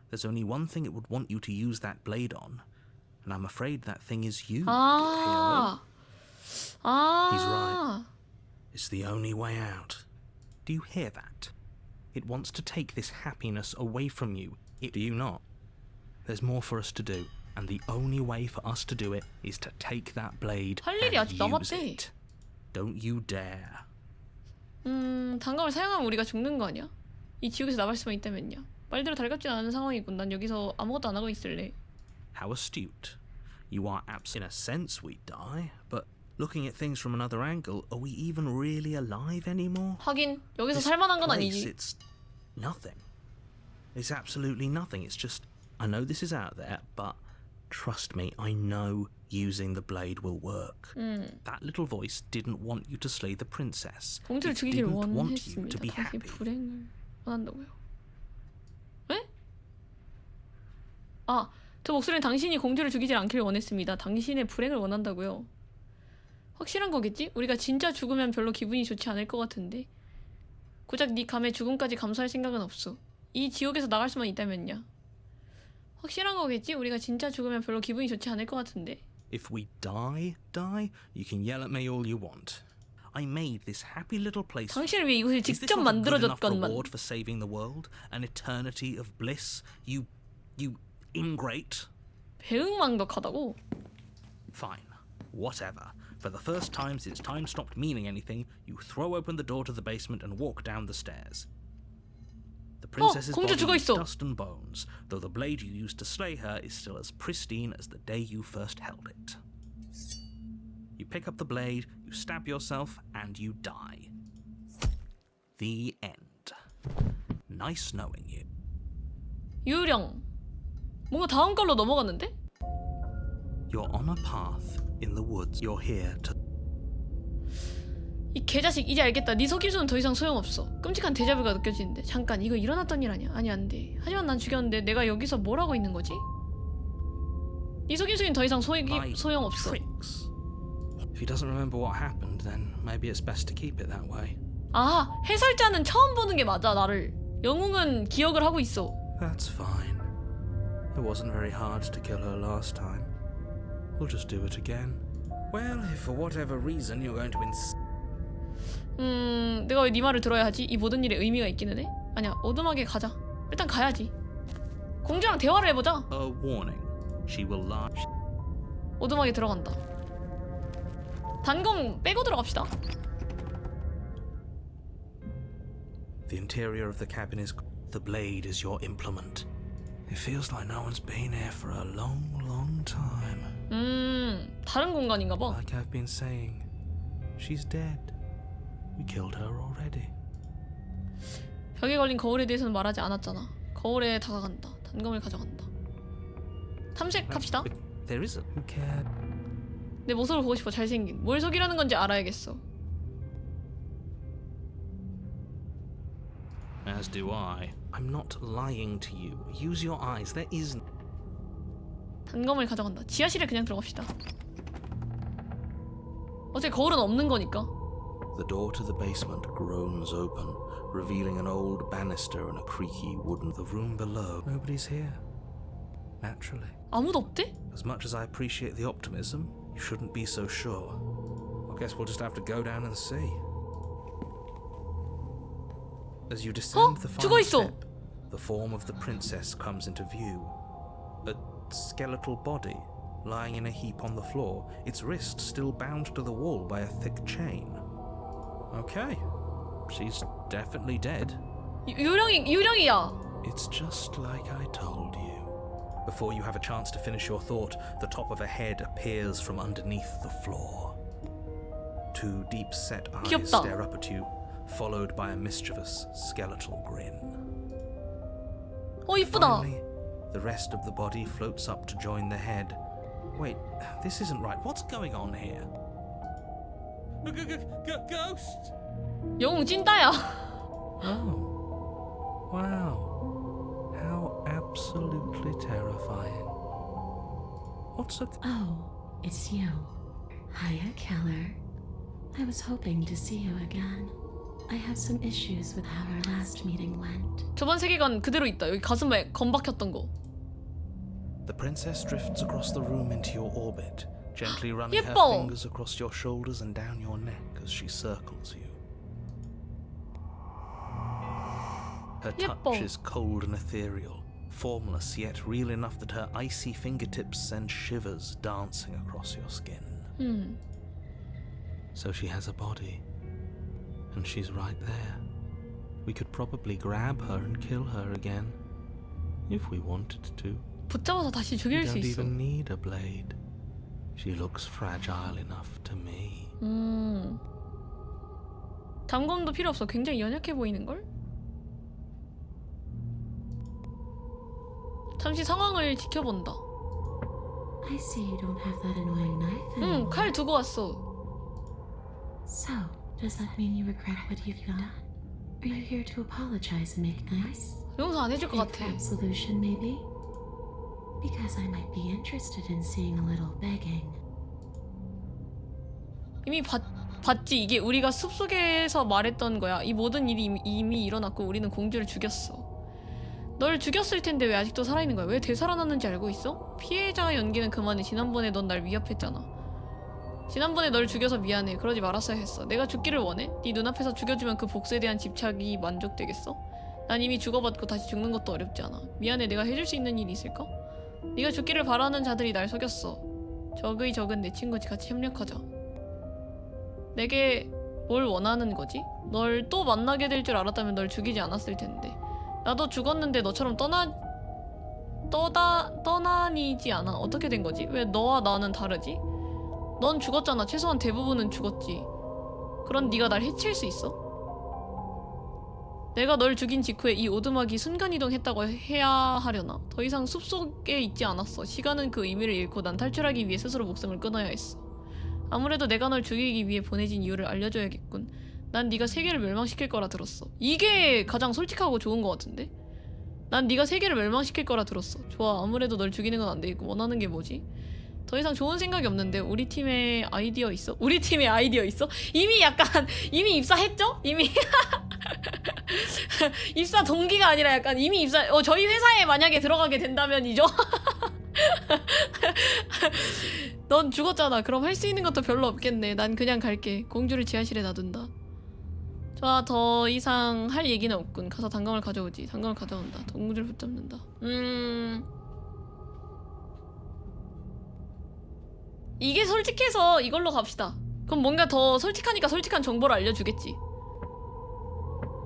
There's only one thing it would want you to use that blade on, and I'm afraid that thing is you, 아, He's right. It's the only way out. Do you hear that? It wants to take this happiness away from you. Do you not? There's more for us to do, and the only way for us to do it is to take that blade 할 일이 and 아직 use 남았대. it. Don't you dare. 단검을 사용하면 우리가 죽는 거 아니야? 이 지옥에서 나갈 수만 있다면요. 말대로 달갑지 않은 상황이군. 난 여기서 아무것도 안 하고 있을래. How astute. You are in a sense we die, but looking at things from another angle, are we even really alive anymore? 하긴 여기서 This 살만한 건 place, 아니지. it's nothing. It's absolutely nothing. It's just, I know this is out there, but trust me, I know using the blade will work. That little voice didn't want you to slay the princess. 공주를 It 죽이기를 didn't want you to 원했습니다. be 당신의 happy. 불행을 원한다고요. 에? 저 목소리는 당신이 공주를 죽이질 않기를 원했습니다. 당신의 불행을 원한다고요. 확실한 거겠지? 우리가 진짜 죽으면 별로 기분이 좋지 않을 것 같은데. 고작 네 감에 죽음까지 감수할 생각은 없어. 이 지옥에서 나갈 수만 있다면요. 확실한 거겠지? 우리가 진짜 죽으면 별로 기분이 좋지 않을 것 같은데. If we die, you can yell at me all you want. I made this happy little place. 당신을 위해 이곳을 Is this 직접 not a good enough 만들어줬건만. reward for saving the world? An eternity of bliss? You ingrate. 배응망덕하다고? Fine. Whatever. For the first time since time stopped meaning anything, you throw open the door to the basement and walk down the stairs. The princess's 공주 body is 죽어있어. dust and bones, though the blade you used to slay her is still as pristine as the day you first held it. You pick up the blade, you stab yourself, and you die. The end. Nice knowing you. 유령. 뭔가 다음 걸로 넘어갔는데? You're on a path in the woods. You're here to... 이 개자식 이제 알겠다. 네 속임수는 더 이상 소용없어. 끔찍한 데자뷰가 느껴지는데. 잠깐 이거 일어났던 일 아니야? 아니 안 돼. 하지만 난 죽였는데 내가 여기서 뭘 하고 있는 거지? 네 속임수는 더 이상 소용없어. Tricks. If he doesn't remember what happened, then maybe it's best to keep it that way. 아, 해설자는 처음 보는 게 맞아 나를. 영웅은 기억을 하고 있어. That's fine. It wasn't very hard to kill her last time. We'll just do it again. Well, if for whatever reason you're going to 내가 왜 네 말을 들어야 하지? 이 모든 일에 의미가 있기는 해? 아니야, 어둠하게 가자. 일단 가야지. 공주랑 대화를 해보자. A warning. She will lie. 어둠하게 들어간다. 단검 빼고 들어갑시다. The interior of the cabin is... The blade is your implement. It feels like no one's been here for a long, long time. 다른 공간인가 봐. Like I've been saying, she's dead. We killed her already. 벽에 걸린 거울에 대해서는 말하지 않았잖아. 거울에 다가간다. 단검을 가져간다. 탐색합시다. There isn't. Who cared? 내 모습을 보고 싶어. 잘생긴. 뭘 속이라는 건지 알아야겠어. As do I. I'm not lying to you. Use your eyes. There isn't. 단검을 가져간다. 지하실에 그냥 들어갑시다. 어차피 거울은 없는 거니까. The door to the basement groans open, revealing an old banister and a creaky wooden. The room below. Nobody's here. Naturally. 아무도 없대? As much as I appreciate the optimism, you shouldn't be so sure. I guess we'll just have to go down and see. As you descend the final 죽어있어. step, the form of the princess comes into view. A skeletal body lying in a heap on the floor, its wrist still bound to the wall by a thick chain. Okay, she's definitely dead. 유령이야. It's just like I told you. Before you have a chance to finish your thought, the top of a head appears from underneath the floor. Two deep-set eyes 귀엽다. stare up at you, followed by a mischievous skeletal grin. 이쁘다. Finally, the rest of the body floats up to join the head. Wait, this isn't right. What's going on here? Ghost! 영웅 찐따야. Oh. Wow. How absolutely terrifying. What's a... Oh, it's you. Hiya, Keller. I was hoping to see you again. I have some issues with how our last meeting went. 저번 세계관 그대로 있다. 여기 가슴에 검 박혔던 거. The princess drifts across the room into your orbit, gently running her 예뻐. fingers across your shoulders and down your neck as she circles you. Her touch 예뻐. is cold and ethereal, formless yet real enough that her icy fingertips send shivers dancing across your skin. So she has a body, and she's right there. We could probably grab her and kill her again, if we wanted to. 붙잡아서 다시 You 죽일 수 don't 있어. even need a blade. She looks fragile enough to me. 단검도 필요 없어. 굉장히 연약해 보이는 걸? 잠시 상황을 지켜본다. I see you don't have that annoying knife anymore. 칼 두고 왔어. So, does that mean you regret what you've done? Are you here to apologize and make nice? 용서 안 해줄 것 Think 같아. for absolution, maybe? Because I might be interested in seeing a little begging. 이미 봤지. 이게 우리가 숲속에서 말했던 거야. 이 모든 일이 이미 일어났고 우리는 공주를 죽였어. 널 죽였을 텐데 왜 아직도 살아있는 거야? 왜 되살아났는지 알고 있어? 피해자 연기는 그만해. 지난번에 넌 날 위협했잖아. 지난번에 널 죽여서 미안해. 그러지 말았어야 했어. 내가 죽기를 원해? 네 눈앞에서 죽여주면 그 복수에 대한 집착이 만족되겠어? 난 이미 죽어봤고 다시 죽는 것도 어렵지 않아. 미안해. 내가 해줄 수 있는 일이 있을까? 네가 죽기를 바라는 자들이 날 속였어. 적은 내 친구지. 같이 협력하자. 내게 뭘 원하는 거지? 널 또 만나게 될 줄 알았다면 널 죽이지 않았을 텐데. 나도 죽었는데 너처럼 떠다니지 않아. 어떻게 된 거지? 왜 너와 나는 다르지? 넌 죽었잖아. 최소한 대부분은 죽었지. 그런 네가 날 해칠 수 있어? 내가 널 죽인 직후에 이 오두막이 순간이동했다고 해야 하려나? 더 이상 숲속에 있지 않았어. 시간은 그 의미를 잃고 난 탈출하기 위해 스스로 목숨을 끊어야 했어. 아무래도 내가 널 죽이기 위해 보내진 이유를 알려줘야겠군. 난 네가 세계를 멸망시킬 거라 들었어. 이게 가장 솔직하고 좋은 것 같은데? 난 네가 세계를 멸망시킬 거라 들었어. 좋아. 아무래도 널 죽이는 건 안 되겠고 원하는 게 뭐지? 더 이상 좋은 생각이 없는데 우리 팀에 아이디어 있어? 우리 팀에 아이디어 있어? 이미 입사했죠? 이미 입사 동기가 아니라 약간 이미 저희 회사에 만약에 들어가게 된다면이죠? 넌 죽었잖아. 그럼 할 수 있는 것도 별로 없겠네. 난 그냥 갈게. 공주를 지하실에 놔둔다. 좋아. 더 이상 할 얘기는 없군. 가서 단검을 가져오지. 단검을 가져온다. 공주를 붙잡는다. 이게 솔직해서 이걸로 갑시다. 그럼 뭔가 더 솔직하니까 솔직한 정보를 알려주겠지.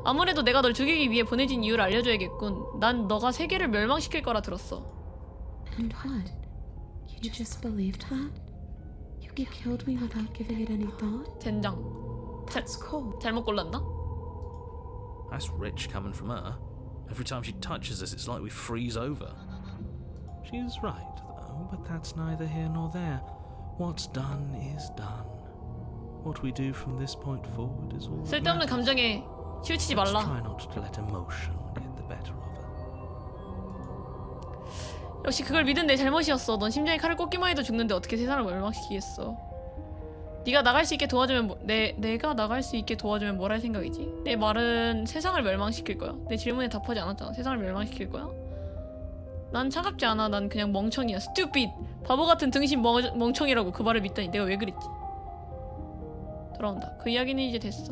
아무래도 내가 널 죽이기 위해 보내진 이유를 알려줘야겠군. 난 너가 세계를 멸망시킬 거라 들었어. And what? You just believed that? You killed me without giving it any thought? 젠장. That's cold. 잘못 골랐나? That's rich coming from her. Every time she touches us, it's like we freeze over. She's right, though, but that's neither here nor there. What's done is done. What we do from this point forward is all that 쓸데없는 matters. 감정에 치우치지 Let's 말라. try not to let emotion get the better of her. 역시 그걸 믿은 내 잘못이었어. 넌 심장에 칼을 꽂기만 해도 죽는데 어떻게 세상을 멸망시키겠어. 네가 나갈 수 있게 도와주면 내가 나갈 수 있게 도와주면 뭘 할 생각이지? 내 말은 세상을 멸망시킬 거야. 내 질문에 답하지 않았잖아. 세상을 멸망시킬 거야? 난 차갑지 않아. 난 그냥 멍청이야. stupid. 바보 같은 등신 멍청이라고 그 말을 믿다니 내가 왜 그랬지? 돌아온다. 그 이야기는 이제 됐어.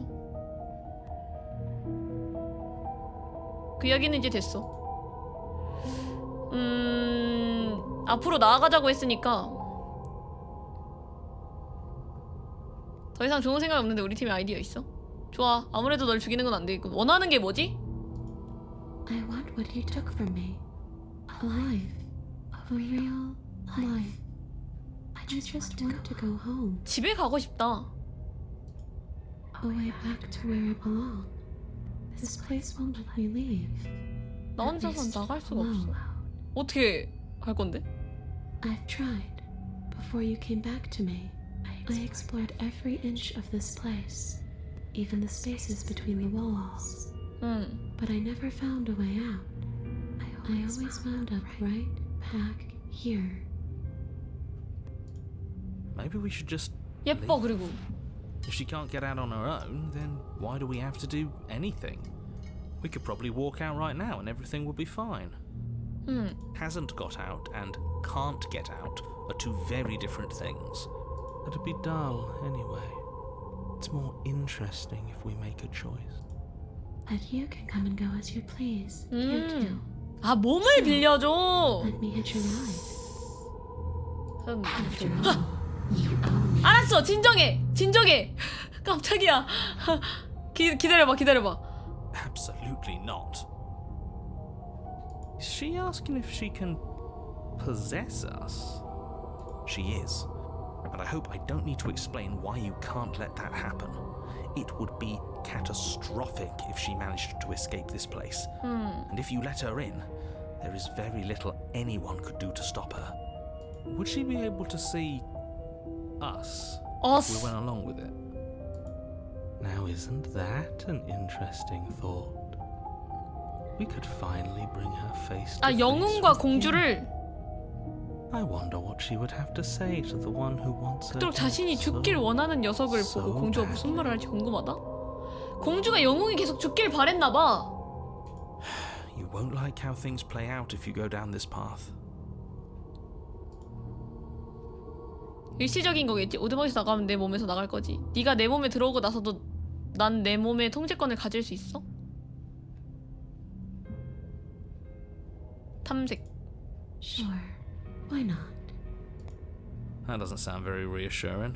그 이야기는 이제 됐어. 앞으로 나아가자고 했으니까 더 이상 좋은 생각 없는데 우리 팀에 아이디어 있어? 좋아. 아무래도 널 죽이는 건 안 되겠군. 원하는 게 뭐지? I want what you took from me. A life. A real life. I just want to go home. 집에 가고 싶다. Away back to where I belong. This place won't let me leave. 나 혼자서 나갈 수가 없어. 어떻게 할 건데? I've tried. Before you came back to me, I explored every inch of this place, even the spaces between the walls. But I never found a way out. I always wound up right back here. Maybe we should just 예뻐. leave. 그리고 If she can't get out on her own, then why do we have to do anything? We could probably walk out right now and everything will be fine. Hasn't got out and can't get out are two very different things. It'd be dull anyway. It's more interesting if we make a choice. But you can come and go as you please, can't you? 아 몸을 빌려줘. Let me hitch a ride. After 음. all, you own me. 알았어. 진정해. 진정해. 깜짝이야. 기다려봐. Absolutely not. Is she asking if she can possess us? She is. But I hope I don't need to explain why you can't let that happen. It would be catastrophic if she managed to escape this place. And if you let her in, there is very little anyone could do to stop her. Would she be able to see us if we went along with it? Now isn't that an interesting thought? We could finally bring her face to 아 face 영웅과 with 공주를 him. I wonder what she would have to say to the one who wants her 그토록 dead 자신이 so, 죽길 원하는 녀석을 so 보고 공주가 badly. 무슨 말을 할지 궁금하다. 공주가 영웅이 계속 죽길 바랬나봐. You won't like how things play out if you go down this path. 일시적인 거겠지. 오두막에서 나가면 내 몸에서 나갈 거지. 네가 내 몸에 들어오고 나서도 난 내 몸의 통제권을 가질 수 있어? 탐색. Sure, why not? That doesn't sound very reassuring.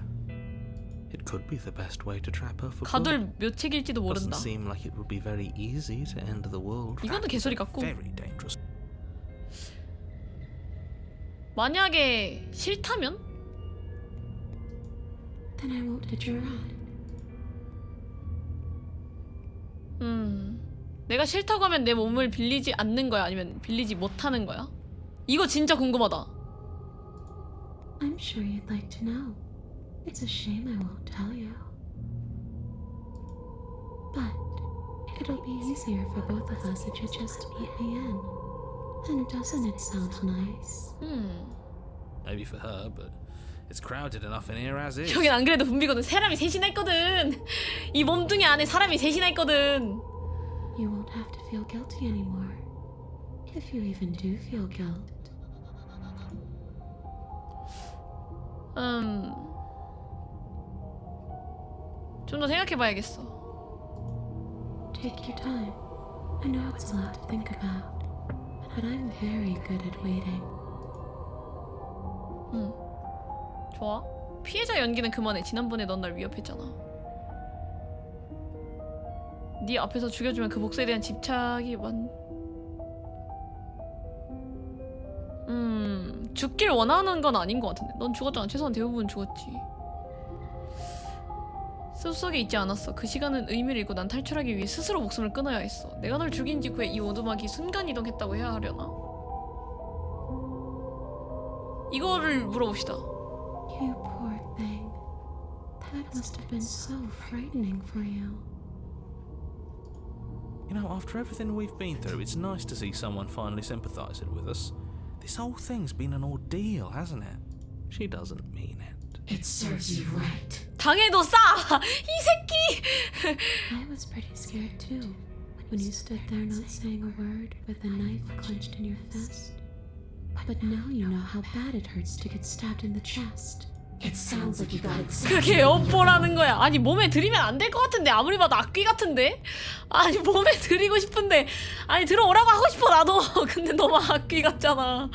It could be the best way to trap her for good. 가들 몇 책일지도 Doesn't 모른다. seem like it would be very easy to end the world. 이것도 개소리 같고. Very dangerous. 만약에 싫다면? Then I won't hitch a ride. 내가 싫다고 하면 내 몸을 빌리지 않는 거야? 아니면 빌리지 못하는 거야? 이거 진짜 궁금하다. I'm sure you'd like to know. It's a shame I won't tell you. But it'll be easier for both of us if you just let me in. And doesn't it sound nice? Maybe for her, but it's crowded enough in here as is. 여긴 안 그래도 붐비거든. 사람이 셋이나 있거든. 이 몸뚱이 안에 사람이 셋이나 있거든. You won't have to feel guilty anymore. If you even do feel guilt. 좀 더 생각해봐야겠어. Take your time. I know it's a lot to think about. But I'm very good at waiting. 좋아. 피해자 연기는 그만해. 지난번에 넌 날 위협했잖아. 네 앞에서 죽여주면 그 복수에 대한 집착이 죽길 원하는 건 아닌 것 같은데. 넌 죽었잖아. 최소한 대부분 죽었지. 숲속에 있지 않았어. 그 시간은 의미를 잃고 난 탈출하기 위해 스스로 목숨을 끊어야 했어. 내가 널 죽인 직후에 이 오두막이 순간이동했다고 해야 하려나? 이거를 물어봅시다. You poor thing. That must have been so frightening for you. You know, after everything we've been through, it's nice to see someone finally sympathising with us. This whole thing's been an ordeal, hasn't it? She doesn't mean it. It serves you right. 당해도 싸! 이 새끼! I was pretty scared too when you stood there not saying a word with a knife clenched in your fist. But now you know how bad it hurts to get stabbed in the chest. It sounds like you got exactly. 그게 업보라는 거야. 아니 몸에 들이면 안 될 것 같은데 아무리 봐도 악귀 같은데? 아니 몸에 들이고 싶은데 아니 들어오라고 하고 싶어 나도. 근데 너무 악귀 같잖아.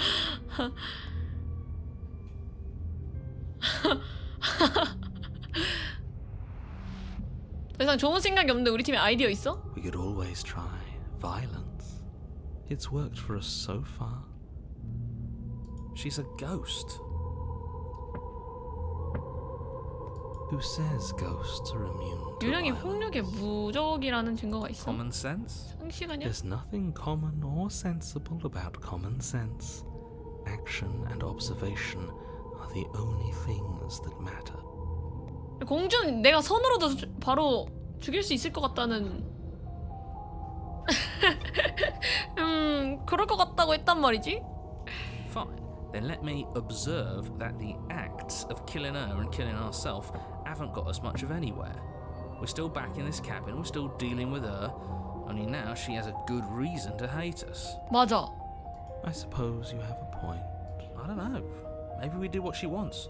더 이상 좋은 생각이 없는데 우리 팀에 아이디어 있어? We could always try violence. It's worked for us so far. She's a ghost. Who says ghosts are immune to 유령이 violence? 폭력의 무적이라는 증거가 있어? Common sense? 상식 아니야? There's nothing common or sensible about common sense. Action and observation are the only things that matter. 공주는 내가 손으로도 바로 죽일 수 있을 것 같다는 그럴 것 같다고 했단 말이지? Fine. Then let me observe that the acts of killing her and killing ourselves haven't got us much of anywhere. We're still back in this cabin, we're still dealing with her, only now she has a good reason to hate us. 맞아. I suppose you have a point. I don't know. Maybe we do what she wants.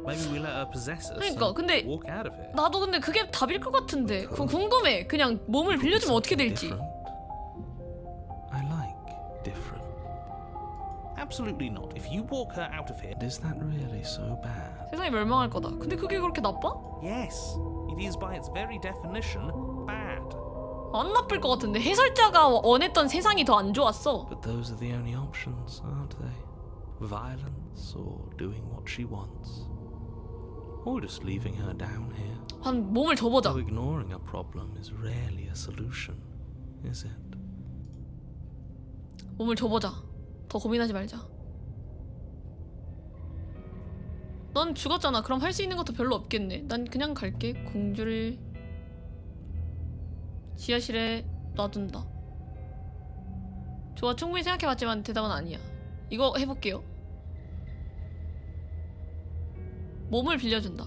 Maybe we let her possess us 그러니까 and 근데 walk out of here. 나도 근데 그게 답일 것 같은데 그건 궁금해. 그냥 몸을 빌려주면 어떻게 될지. Different. I like different. Absolutely not. If you walk her out of here, is that really so bad? 세상이 멸망할 거다. 근데 그게 그렇게 나빠? Yes. It is by its very definition bad. 안 나쁠 것 같은데 해설자가 원했던 세상이 더 안 좋았어. But those are the only options, aren't they? Violence or doing what she wants. Or just leaving her down here. 한 몸을 접어자. So ignoring a problem is rarely a solution, is it? 몸을 접어자. 더 고민하지 말자. 넌 죽었잖아. 그럼 할 수 있는 것도 별로 없겠네. 난 그냥 갈게. 공주를 지하실에 놔둔다. 좋아, 충분히 생각해봤지만 대답은 아니야. 이거 해볼게요. 몸을 빌려준다.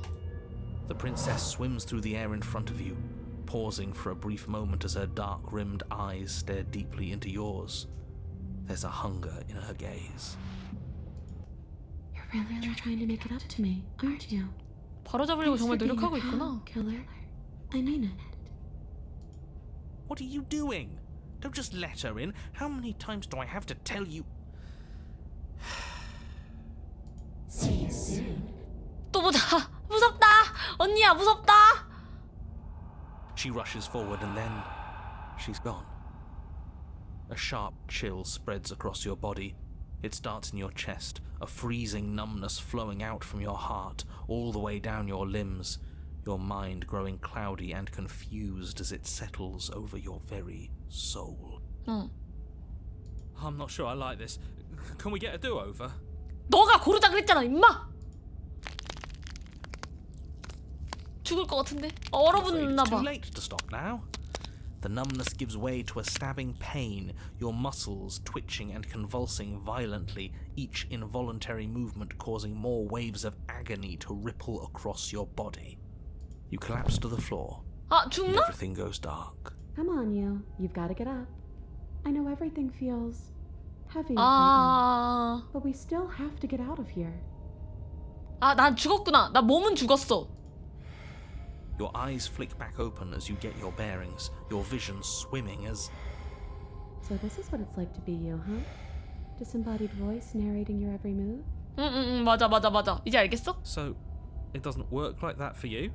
The princess swims through the air in front of you, pausing for a brief moment as her dark-rimmed eyes stare deeply into yours. There's a hunger in her gaze. You're really trying to make it up to me, aren't you? 바로 잡으려고 정말 Thanks for 노력하고 being a 있구나. pal, killer. I mean it. What are you doing? Don't just let her in. How many times do I have to tell you? See you soon. 또 보자. 무섭다. 언니야 무섭다. She rushes forward and then she's gone. A sharp chill spreads across your body. It starts in your chest, a freezing numbness flowing out from your heart, all the way down your limbs, your mind growing cloudy and confused as it settles over your very soul. 응. I'm not sure I like this. Can we get a do-over? 너가 고르자 그랬잖아 임마. 죽을 것 같은데? 얼어붙나 It's too 봐. late to stop now. The numbness gives way to a stabbing pain, your muscles twitching and convulsing violently, each involuntary movement causing more waves of agony to ripple across your body. You collapse to the floor. 아 And 죽나? everything goes dark. Come on, you. You've got to get up. I know everything feels heavy right 아, now, but we still have to get out of here. 난 죽었구나. 나 몸은 죽었어. Your eyes flick back open as you get your bearings, your vision swimming as... So this is what it's like to be you, huh? Disembodied voice narrating your every move? 응, 맞아. 이제 알겠어? So, it doesn't work like that for you?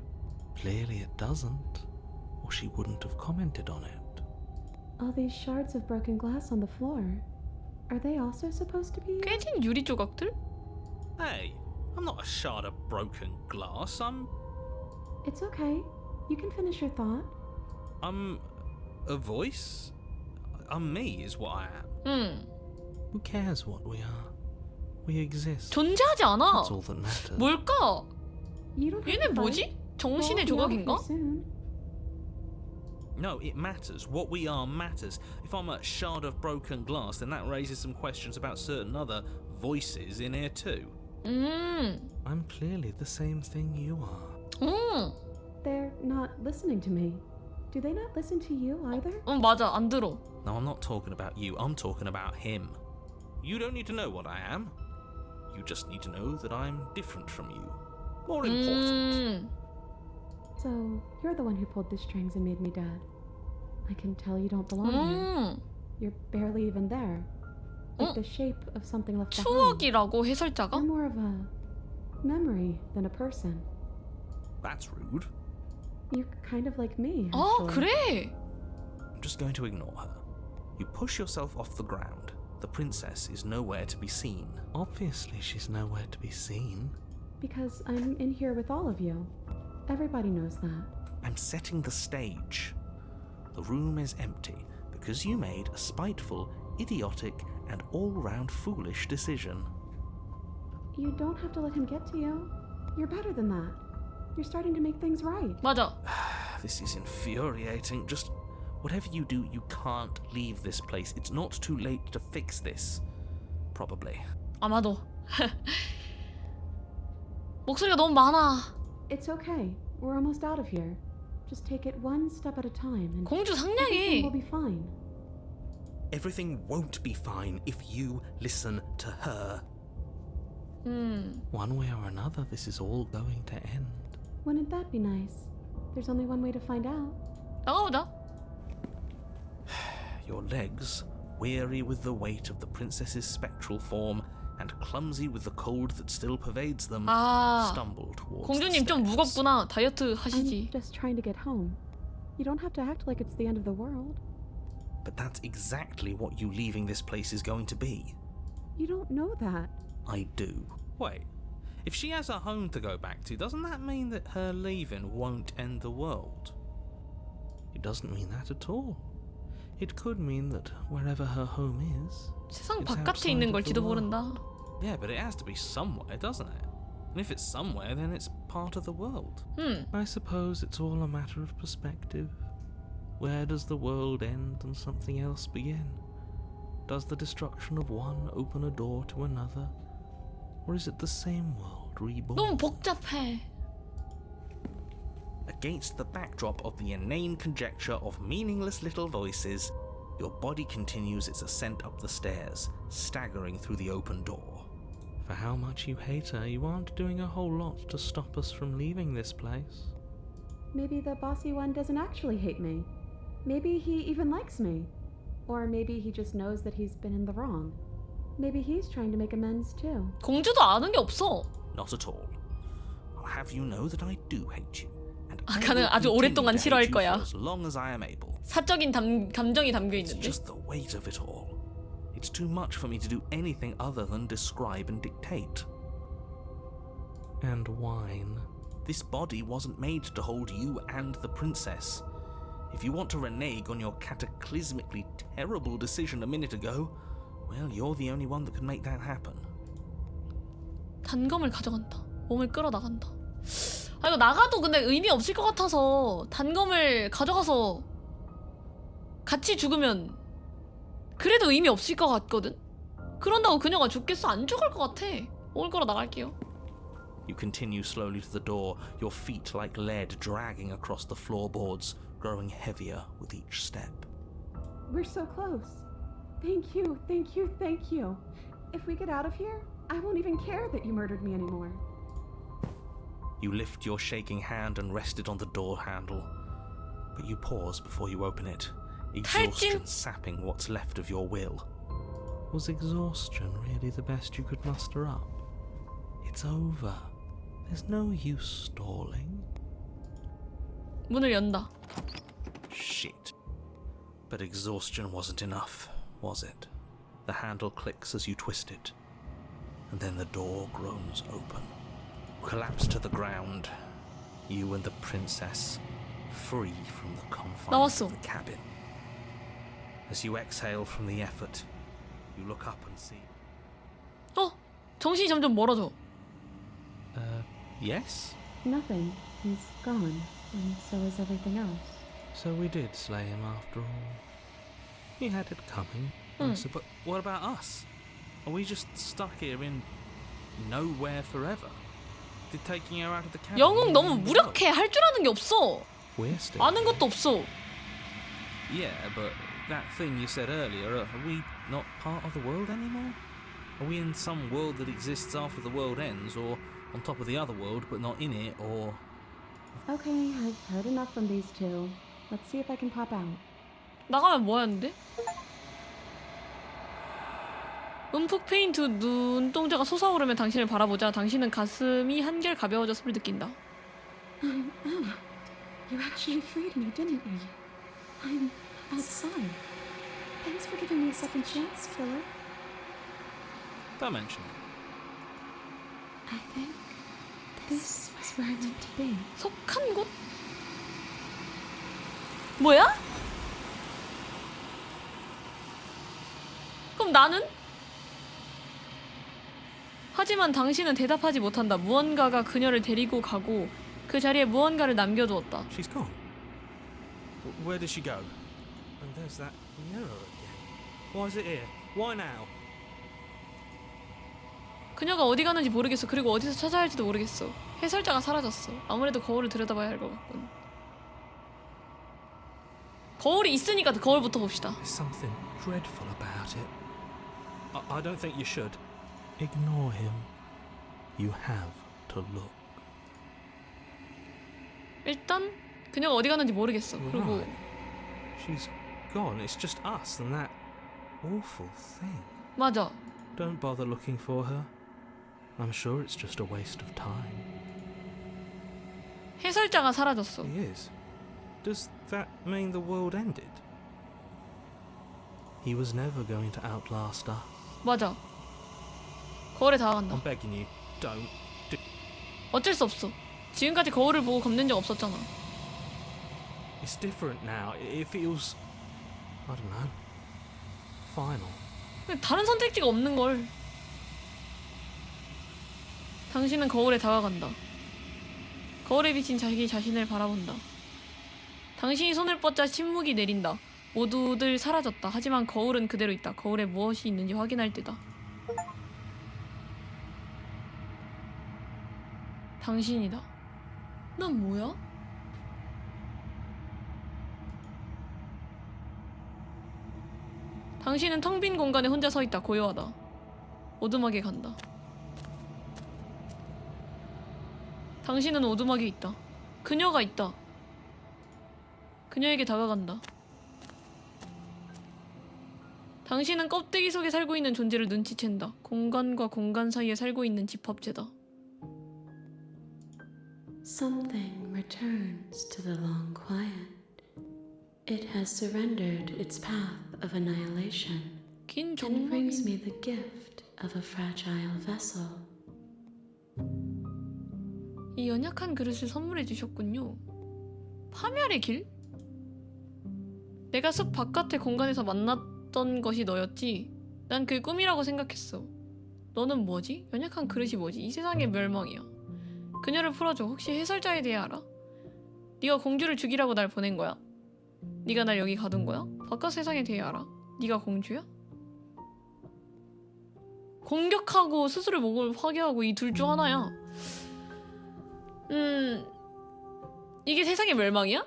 Clearly it doesn't, or she wouldn't have commented on it. All these shards of broken glass on the floor. Are they also supposed to be you? 깨진 유리 조각들? Hey, I'm not a shard of broken glass, I'm... It's okay. You can finish your thought. I'm a voice? I'm me is what I am. Who cares what we are? We exist. 존재하지 않아. That's all that matters. 뭘까? You don't have 얘네 to 뭐지? fight. 정신의 We'll be out of 조각인가? here soon. No, it matters. What we are matters. If I'm a shard of broken glass, then that raises some questions about certain other voices in here too. I'm clearly the same thing you are. They're not listening to me. Do they not listen to you either? 맞아. 안 들어. No, I'm not talking about you. I'm talking about him. You don't need to know what I am. You just need to know that I'm different from you. More important. So, you're the one who pulled the strings and made me dead. I can tell you don't belong here. You're barely even there. Like the shape of something left behind. 추억이라고 해설자가? You're more of a memory than a person. That's rude. You're kind of like me, 아, actually. 그래? I'm just going to ignore her. You push yourself off the ground. The princess is nowhere to be seen. Obviously, she's nowhere to be seen. Because I'm in here with all of you. Everybody knows that. I'm setting the stage. The room is empty because you made a spiteful, idiotic, and all-round foolish decision. You don't have to let him get to you. You're better than that. You're starting to make things right. 맞아. This is infuriating. Just whatever you do, you can't leave this place. It's not too late to fix this. Probably. 아마도. 목소리가 너무 많아. It's okay. We're almost out of here. Just take it one step at a time and 공주 everything will 상냥해. be fine. Everything won't be fine if you listen to her. One way or another, this is all going to end. Wouldn't that be nice? There's only one way to find out. 나가보자. Your legs, weary with the weight of the princess's spectral form and clumsy with the cold that still pervades them, 아, stumble towards 공주님 the 좀 stairs. 무겁구나. 다이어트 I'm 하시지. just trying to get home. You don't have to act like it's the end of the world. But that's exactly what you leaving this place is going to be. You don't know that. I do. Wait, if she has a home to go back to, doesn't that mean that her leaving won't end the world? It doesn't mean that at all. It could mean that wherever her home is, 세상 it's 바깥에 outside 있는 of 걸지도 the world. 모른다. Yeah, but it has to be somewhere, doesn't it? And if it's somewhere, then it's part of the world. I suppose it's all a matter of perspective. Where does the world end and something else begin? Does the destruction of one open a door to another? Or is it the same world reborn? 너무 복잡해. Against the backdrop of the inane conjecture of meaningless little voices, your body continues its ascent up the stairs, staggering through the open door. For how much you hate her, you aren't doing a whole lot to stop us from leaving this place. Maybe the bossy one doesn't actually hate me. Maybe he even likes me. Or maybe he just knows that he's been in the wrong. Maybe he's trying to make amends too. 공주도 아는 게 없어. Not at all. I'll have you know that I do hate you. And I 아까는 will 아주 continue 오랫동안 to hate 싫어할 you 거야. for as long as I am able. 사적인 감정이 담겨 It's 있는데. just the weight of it all. It's too much for me to do anything other than describe and dictate. And whine. This body wasn't made to hold you and the princess. If you want to renege on your cataclysmically terrible decision a minute ago, well, you're the only one that can make that happen. 단검을 가져간다. 몸을 끌어나간다. 아 이거 나가도 근데 의미 없을 것 같아서 단검을 가져가서 같이 죽으면 그래도 의미 없을 것 같거든? 그런다고 그녀가 죽겠어? 안 죽을 것 같아. 몸을 끌어나갈게요. You continue slowly to the door, your feet like lead dragging across the floorboards, growing heavier with each step. We're so close. Thank you, thank you, thank you. If we get out of here, I won't even care that you murdered me anymore. You lift your shaking hand and rest it on the door handle, but you pause before you open it, exhaustion sapping what's left of your will. Was exhaustion really the best you could muster up? It's over. There's no use stalling. 문을 연다. Shit. But exhaustion wasn't enough, was it? The handle clicks as you twist it, and then the door groans open. Collapse to the ground, you and the princess, free from the confines 나왔어. of the cabin. As you exhale from the effort, you look up and see. 정신이 점점 멀어져. Yes? Nothing. He's gone, and so is everything else. So we did slay him after all. He had it coming. But what about us? Are we just stuck here in nowhere forever? Did taking her out of the cabin? 영웅 너무 mean the 무력해. 할 줄 아는 게 없어. We're still 아는 here. 것도 없어. Yeah, but that thing you said earlier, are we not part of the world anymore? Are we in some world that exists after the world ends, or on top of the other world but not in it, or... Okay, I've heard enough from these two. Let's see if I can pop out. 나가면 뭐 하는데? 움푹 패인 두 눈동자가 솟아오르며 당신을 바라보자 당신은 가슴이 한결 가벼워졌음을 느낀다. I'm out. You actually freed me, didn't you? I'm outside. Thanks for giving me a second chance, killer. Don't mention it. I think this was where I meant to be. 속한 곳? 뭐야? 그럼 나는? 하지만 당신은 대답하지 못한다. 무언가가 그녀를 데리고 가고 그 자리에 무언가를 남겨두었다. She's gone. Where did she go? And there's that mirror again. Why is it here? Why now? 그녀가 어디 가는지 모르겠어. 그리고 어디서 찾아야 할지도 모르겠어. 해설자가 사라졌어. 아무래도 거울을 들여다봐야 할 것 같군. 거울이 있으니까 거울부터 봅시다. There's something dreadful about it. I don't think you should. Ignore him. You have to look. 일단 그녀가 어디 가는지 모르겠어. 그리고 Right. She's gone. It's just us and that awful thing. 맞아. Don't bother looking for her. I'm sure it's just a waste of time. 해설자가 사라졌어. He is. Does that mean the world ended? He was never going to outlast us. 맞아. 거울에 다가간다. I'm begging you, don't. 어쩔 수 없어. 지금까지 거울을 보고 겁낸 적 없었잖아. It's different now. It feels, I don't know, final. 근데 다른 선택지가 없는 걸. 당신은 거울에 다가간다. 거울에 비친 자기 자신을 바라본다. 당신이 손을 뻗자 침묵이 내린다. 모두들 사라졌다. 하지만 거울은 그대로 있다. 거울에 무엇이 있는지 확인할 때다. 당신이다. 난 뭐야? 당신은 텅 빈 공간에 혼자 서 있다. 고요하다. 오두막에 간다. 당신은 오두막에 있다. 그녀가 있다. 그녀에게 다가간다. 당신은 껍데기 속에 살고 있는 존재를 눈치챈다. 공간과 공간 사이에 살고 있는 집합체다. Something returns to the long quiet. It has surrendered its path of annihilation 긴 and brings 종목이 me the gift of a fragile vessel. 이 연약한 그릇을 선물해 주셨군요. 파멸의 길? 내가 숲 바깥의 공간에서 만났던 것이 너였지. 난 그게 꿈이라고 생각했어. 너는 뭐지? 연약한 그릇이 뭐지? 이 세상의 멸망이야. 그녀를 풀어줘. 혹시 해설자에 대해 알아? 네가 공주를 죽이라고 날 보낸 거야? 네가 날 여기 가둔 거야? 바깥 세상에 대해 알아? 네가 공주야? 공격하고 스스로 목을 파괴하고 이 둘 중 하나야. 이게 세상의 멸망이야?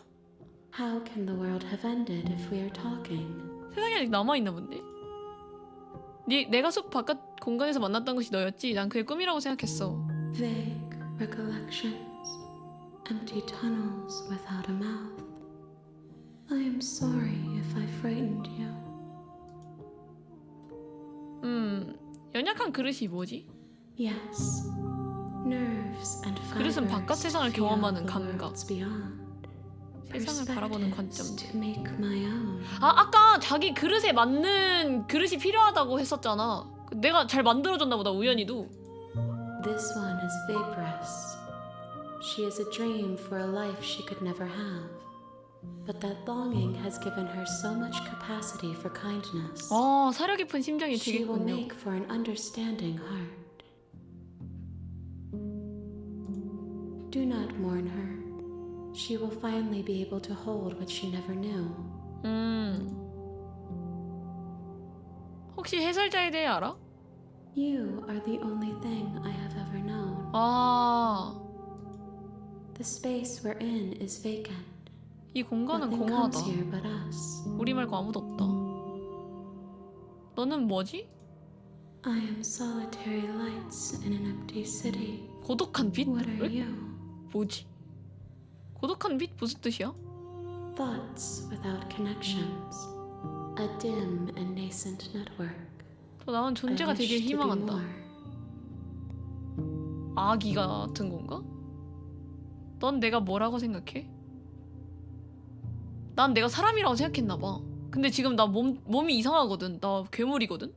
How can the world have ended if we are talking? 세상에 아직 남아있나 본데? 내가 숲 바깥 공간에서 만났던 것이 너였지. 난 그게 꿈이라고 생각했어. Vague recollections, empty tunnels without a mouth. I am sorry if I frightened you. 연약한 그릇이 뭐지? Yes, nerves and 그릇은 fibers 바깥 세상을 feel 경험하는 the 감각. worlds beyond. 세상을 바라보는 관점. Perspectives to make my own. 아까 자기 그릇에 맞는 그릇이 필요하다고 했었잖아. 내가 잘 만들어줬나 보다, 우연히도. This one is vaporous. She is a dream for a life she could never have. But that longing has given her so much capacity for kindness. 사려 깊은 심장이 She will 되겠군요. make for an understanding heart. Do not mourn her. She will finally be able to hold what she never knew. 혹시 해설자에 대해 알아? You are the only thing I have ever known. The space we're in is vacant. 이 공간은 Nothing 공허하다. comes here but us. 우리 말고 아무도 없다. 너는 뭐지? I am solitary lights in an empty city. 고독한 빛? What are you? 뭐지? 고독한 빛? 무슨 뜻이야? Thoughts without connections. A dim and nascent network. 더 나은 존재가 I 되길 wish to be 희망한다. more. 아기 같은 건가? 넌 내가 뭐라고 생각해? 난 내가 사람이라고 생각했나봐. 근데 지금 나 몸이 이상하거든. 나 괴물이거든?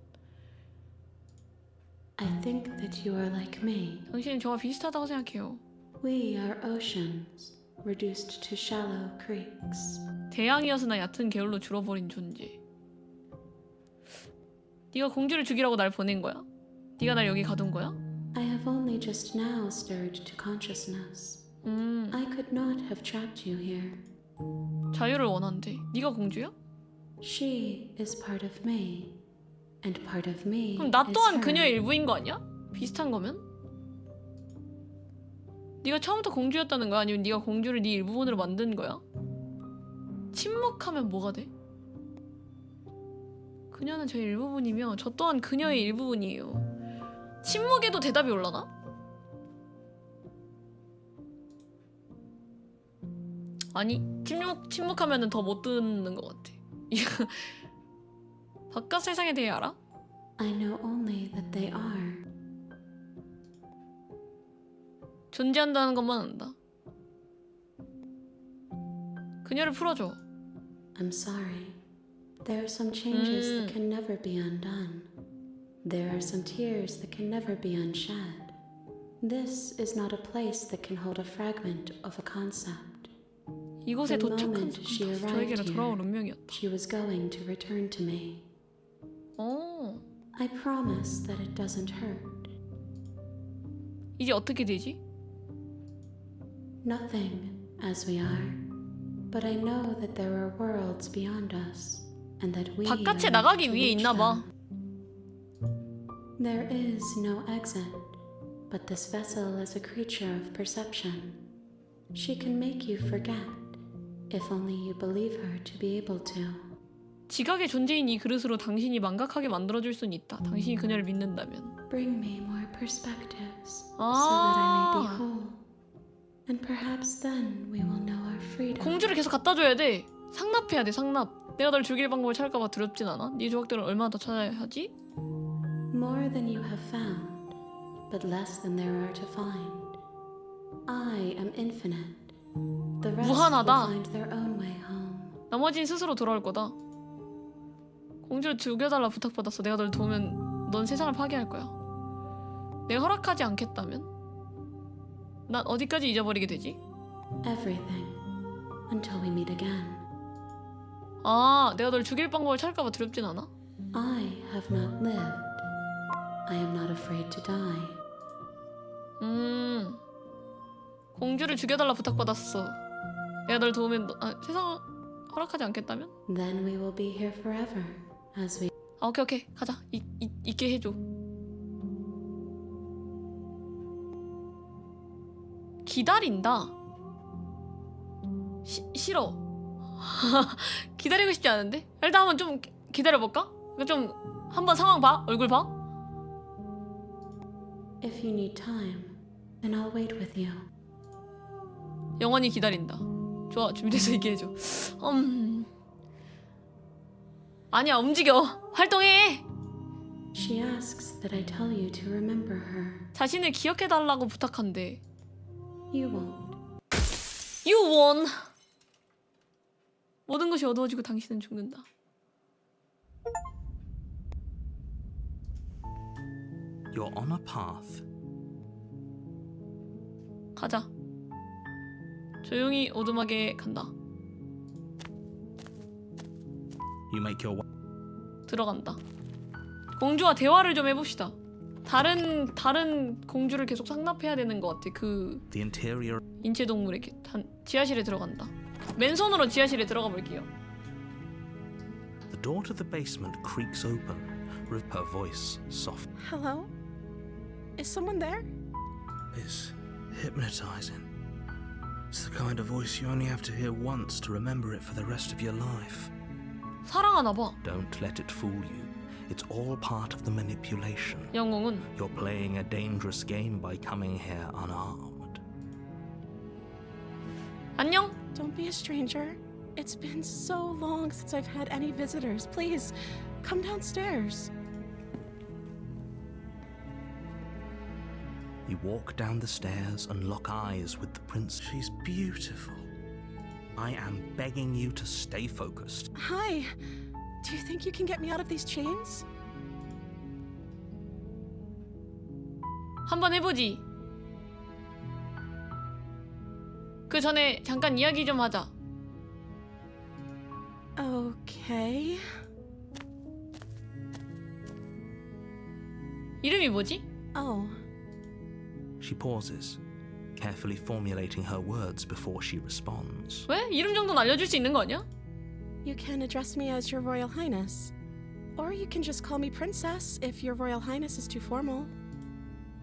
I think that you are like me. 당신은 저와 비슷하다고 생각해요. We are oceans, reduced to shallow creeks. 대양이었으나 얕은 게을로 줄어버린 존재. 네가 공주를 죽이라고 날 보낸 거야? 네가 날 여기 가둔 거야? I have only just now stirred to consciousness. I could not have trapped you here. 자유를 원한대. 네가 공주야? She is part of me, and part of me 그럼 나 is 또한 her. 그녀의 일부인 거 아니야? 비슷한 거면? 네가 처음부터 공주였다는 거야? 아니면 네가 공주를 네 일부분으로 만든 거야? 침묵하면 뭐가 돼? 그녀는 저의 일부분이며 저 또한 그녀의 일부분이에요. 침묵에도 대답이 올라나? 아니 침묵하면은 더 못 듣는 것 같아. 바깥 세상에 대해 알아? I know only that they are. 존재한다는 것만 안다. 그녀를 풀어줘. I'm sorry. There are some changes that can never be undone. There are some tears that can never be unshed. This is not a place that can hold a fragment of a concept. 이곳에 The 도착한 moment she 순간 arrived 저에게로 돌아올 here, 운명이었다. she was going to return to me. 어, I promise that it doesn't hurt. 이제 어떻게 되지? Nothing, as we are. But I know that there are worlds beyond us, and that we 바깥에 are 나가기 to 위해 reach 있나 봐. them. There is no exit, but this vessel is a creature of perception. She can make you forget, if only you believe her to be able to. 지각의 존재인 이 그릇으로 당신이 망각하게 만들어줄 수는 있다. 당신이 그녀를 믿는다면. Bring me more perspectives, so that I may be 아, whole. And perhaps then we will know our freedom. 공주를 계속 갖다 줘야 돼. 상납해야 돼. 상납. 내가 널 죽일 방법을 찾을까봐 두렵진 않아? 네 조각들은 얼마나 더 찾아야 하지? More than you have found, but less than there are to find. I am infinite. The rest 무한하다. will find their own way home. 나머지는 스스로 돌아올 거다. 공주를 죽여달라 부탁받았어. 내가 널 도우면 넌 세상을 파괴할 거야. 내가 허락하지 않겠다면? 난 어디까지 잊어버리게 되지? Everything, until we meet again. 아, 내가 널 죽일 방법을 찾을까봐 두렵진 않아? I have not lived. I am not afraid to die. 공주를 죽여달라 부탁받았어. 내가 널 도우면 세상을 허락하지 않겠다면? Then we will be here forever, as we. 아, 오케이 가자. 있게 해줘. 기다린다. 싫어. 기다리고 싶지 않은데? 일단 한번 좀 기다려볼까? 좀 한번 상황 봐? 얼굴 봐? If you need time, then I'll wait with you. 영원히 기다린다. 좋아, 준비돼서 얘기해줘. 아니야, 움직여. 활동해. She asks that I tell you to remember her. 자신을 기억해달라고 부탁한대. You won't. You won. 모든 것이 어두워지고 당신은 죽는다. You're on a path. 가자. 조용히 오두막에 간다. You make your 들어간다. 공주와 대화를 좀 해봅시다. 다른 공주를 계속 상납해야 되는 것 같아. 그 the interior. 인체 동물에게 지하실에 들어간다. 맨손으로 지하실에 들어가 볼게요. The door to the basement creaks open, with her voice soft. Hello? Is someone there? It's hypnotizing. It's the kind of voice you only have to hear once to remember it for the rest of your life. 사랑하나 봐. Don't let it fool you. It's all part of the manipulation. 영웅은 You're playing a dangerous game by coming here unarmed. 안녕. Don't be a stranger. It's been so long since I've had any visitors. Please, come downstairs. You walk down the stairs and lock eyes with the prince. She's beautiful. I am begging you to stay focused. Hi. Do you think you can get me out of these chains? 한번 해보지. 그 전에 잠깐 이야기 좀 하자. Okay. 이름이 뭐지? Oh. She pauses, carefully formulating her words before she responds. 왜? 이름 정도는 알려줄 수 있는 거 아니야? You can address me as Your Royal Highness. Or you can just call me Princess if Your Royal Highness is too formal.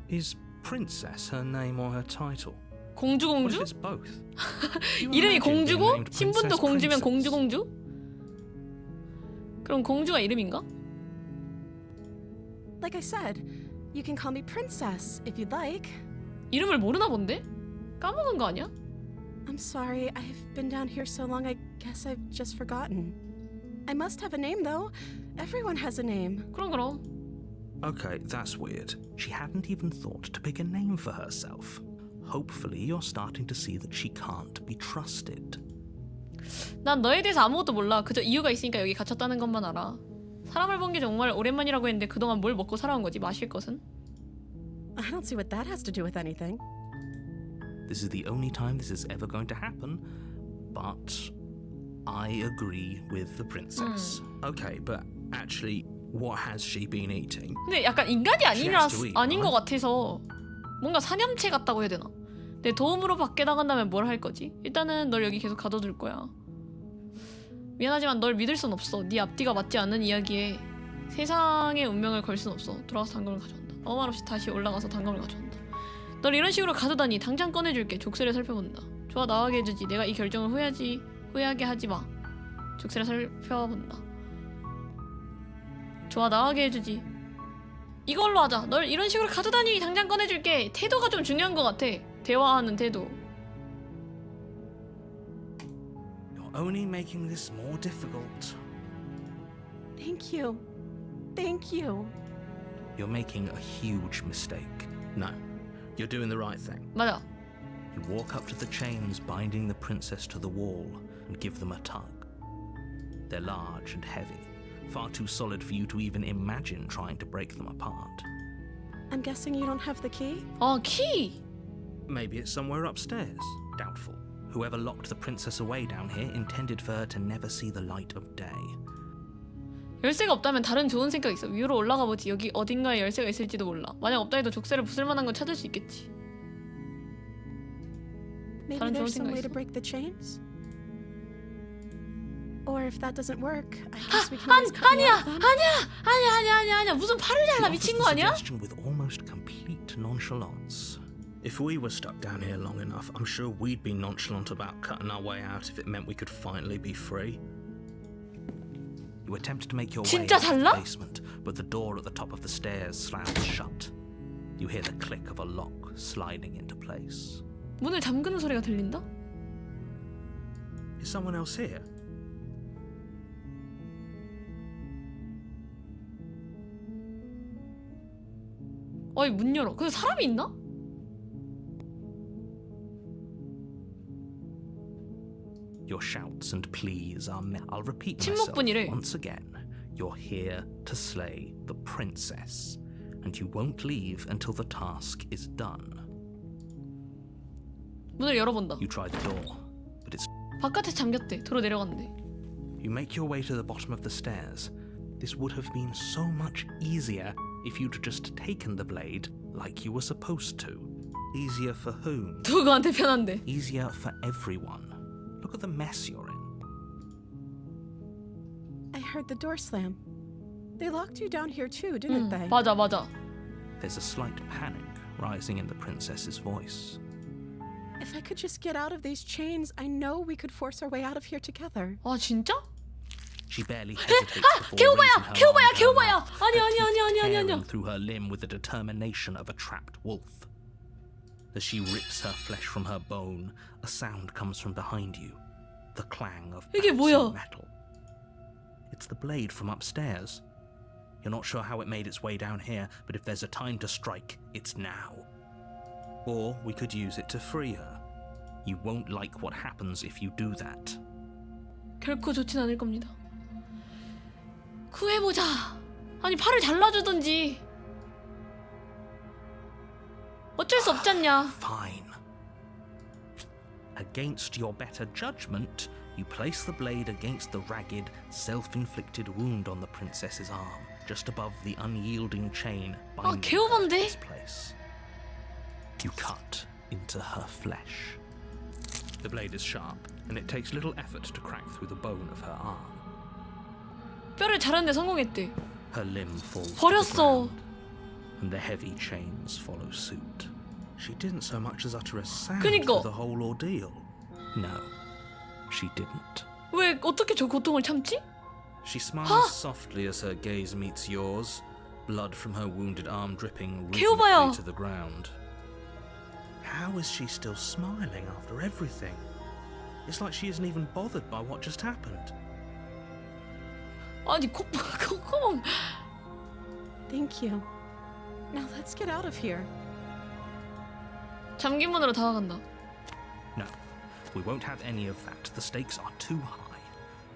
Is Princess her name or her title? 공주 What if 공주? it's both? Do you 이름이 imagine being 공주고 named 신분도 Princess 공주면 Princess? 공주 공주? 그럼 공주가 이름인가? Like I said, you can call me Princess if you'd like. 이름을 모르나 본데? 까먹은 거 아니야? I'm sorry, I've been down here so long I guess I've just forgotten. I must have a name though. Everyone has a name. 그럼. Okay, that's weird. She hadn't even thought to pick a name for herself. Hopefully you're starting to see that she can't be trusted. 난 너에 대해서 아무것도 몰라. 그저 이유가 있으니까 여기 갇혔다는 것만 알아. 사람을 본 게 정말 오랜만이라고 했는데 그동안 뭘 먹고 살아온 거지? 마실 것은? I don't see what that has to do with anything. This is the only time this is ever going to happen, but I agree with the princess. Okay, but actually, what has she been eating? 근데 약간 인간이 has to eat, 아닌 것 right? 같아서 뭔가 사념체 같다고 해야 되나? 내 도움으로 밖에 나간다면 뭘 할 거지? 일단은 널 여기 계속 가둬둘 거야. 미안하지만 널 믿을 순 없어. 네 앞뒤가 맞지 않는 이야기에 세상의 운명을 걸 순 없어. 돌아가서 단검을 가져온다. 아무 말 없이 다시 올라가서 단검을 가져온다. 널 이런 식으로 가두다니 당장 꺼내줄게. 족쇄를 살펴본다. 좋아, 나가게 해주지. 내가 이 결정을 후회하게 하지 마. 족쇄를 살펴본다. 좋아, 나가게 해주지. 이걸로 하자. 널 이런 식으로 가두다니 당장 꺼내줄게. 태도가 좀 중요한 것 같아. 대화하는 태도. You're only making this more difficult. Thank you. Thank you. You're making a huge mistake. No, you're doing the right thing. 맞아. You walk up to the chains binding the princess to the wall and give them a tug. They're large and heavy, far too solid for you to even imagine trying to break them apart. I'm guessing you don't have the key? 키! Maybe it's somewhere upstairs. Doubtful. Whoever locked the princess away down here intended for her to never see the light of day. 열쇠가 없다면 다른 좋은 생각 있어. 위로 올라가 보지. 여기 어딘가에 열쇠가 있을지도 몰라. 만약 없다 해도 족쇄를 부술 만한 건 찾을 수 있겠지. Maybe 다른 좋은 there's some 생각 way to 있어? break the chains? Or if that doesn't work, I guess we can always cut me 아니야! out of them. 아니야! 무슨 팔을 잘라 She 미친 offers 거 the 아니야? suggestion with almost complete nonchalance. If we were stuck down here long enough, I'm sure we'd be nonchalant about cutting our way out if it meant we could finally be free. You attempt to make your way 진짜 out of the 달라? basement, but the door at the top of the stairs slams shut. You hear the click of a lock sliding into place. 문을 잠그는 소리가 들린다? Is someone else here? 어이, 문 열어. 그 사람이 있나? Your shouts and pleas are met. I'll repeat myself 침묵분이래. once again. You're here to slay the princess, and you won't leave until the task is done. 문을 열어본다. You try the door, but it's 바깥에 잠겼대. 들어 내려갔는데. You make your way to the bottom of the stairs. This would have been so much easier if you'd just taken the blade like you were supposed to. Easier for whom? 누구한테 편한데? Easier for everyone. Look at the mess you're in. I heard the door slam. They locked you down here too, didn't they? 맞아 맞아. There's a slight panic rising in the princess's voice. If I could just get out of these chains, I know we could force our way out of here together. 아 진짜? She barely hesitates before 개오바야! raising her 개오바야! arm 개오바야! down, 아니 her 아니 아니 teeth 아니 아니 아니. tearing through her limb with the determination of a trapped wolf. As she rips her flesh from her bone, a sound comes from behind you. The clang of 이게 bouncing 뭐야? metal. It's the blade from upstairs. You're not sure how it made its way down here, but if there's a time to strike, it's now. Or we could use it to free her. You won't like what happens if you do that. 결코 좋진 않을 겁니다. 구해보자. 아니 팔을 잘라주던지. 어쩔 수 없지 않냐. Fine. Against your better judgment, you place the blade against the ragged, self-inflicted wound on the princess's arm, just above the unyielding chain 아 binding 개오반데? this place. You cut into her flesh. The blade is sharp, and it takes little effort to crack through the bone of her arm. 뼈를 자르는데 성공했대. Her limb falls to the 버렸어. ground, and the heavy chains follow suit. She didn't so much as utter a sound 그니까. through the whole ordeal. No, she didn't. 왜 어떻게 저 고통을 참지? She smiles softly as her gaze meets yours, blood from her wounded arm dripping 개오바야. rhythmically to the ground. How is she still smiling after everything? It's like she isn't even bothered by what just happened. 아니 콧구멍. Thank you. Now let's get out of here. 잠긴 문으로 다가간다. No, we won't have any of that. The stakes are too high.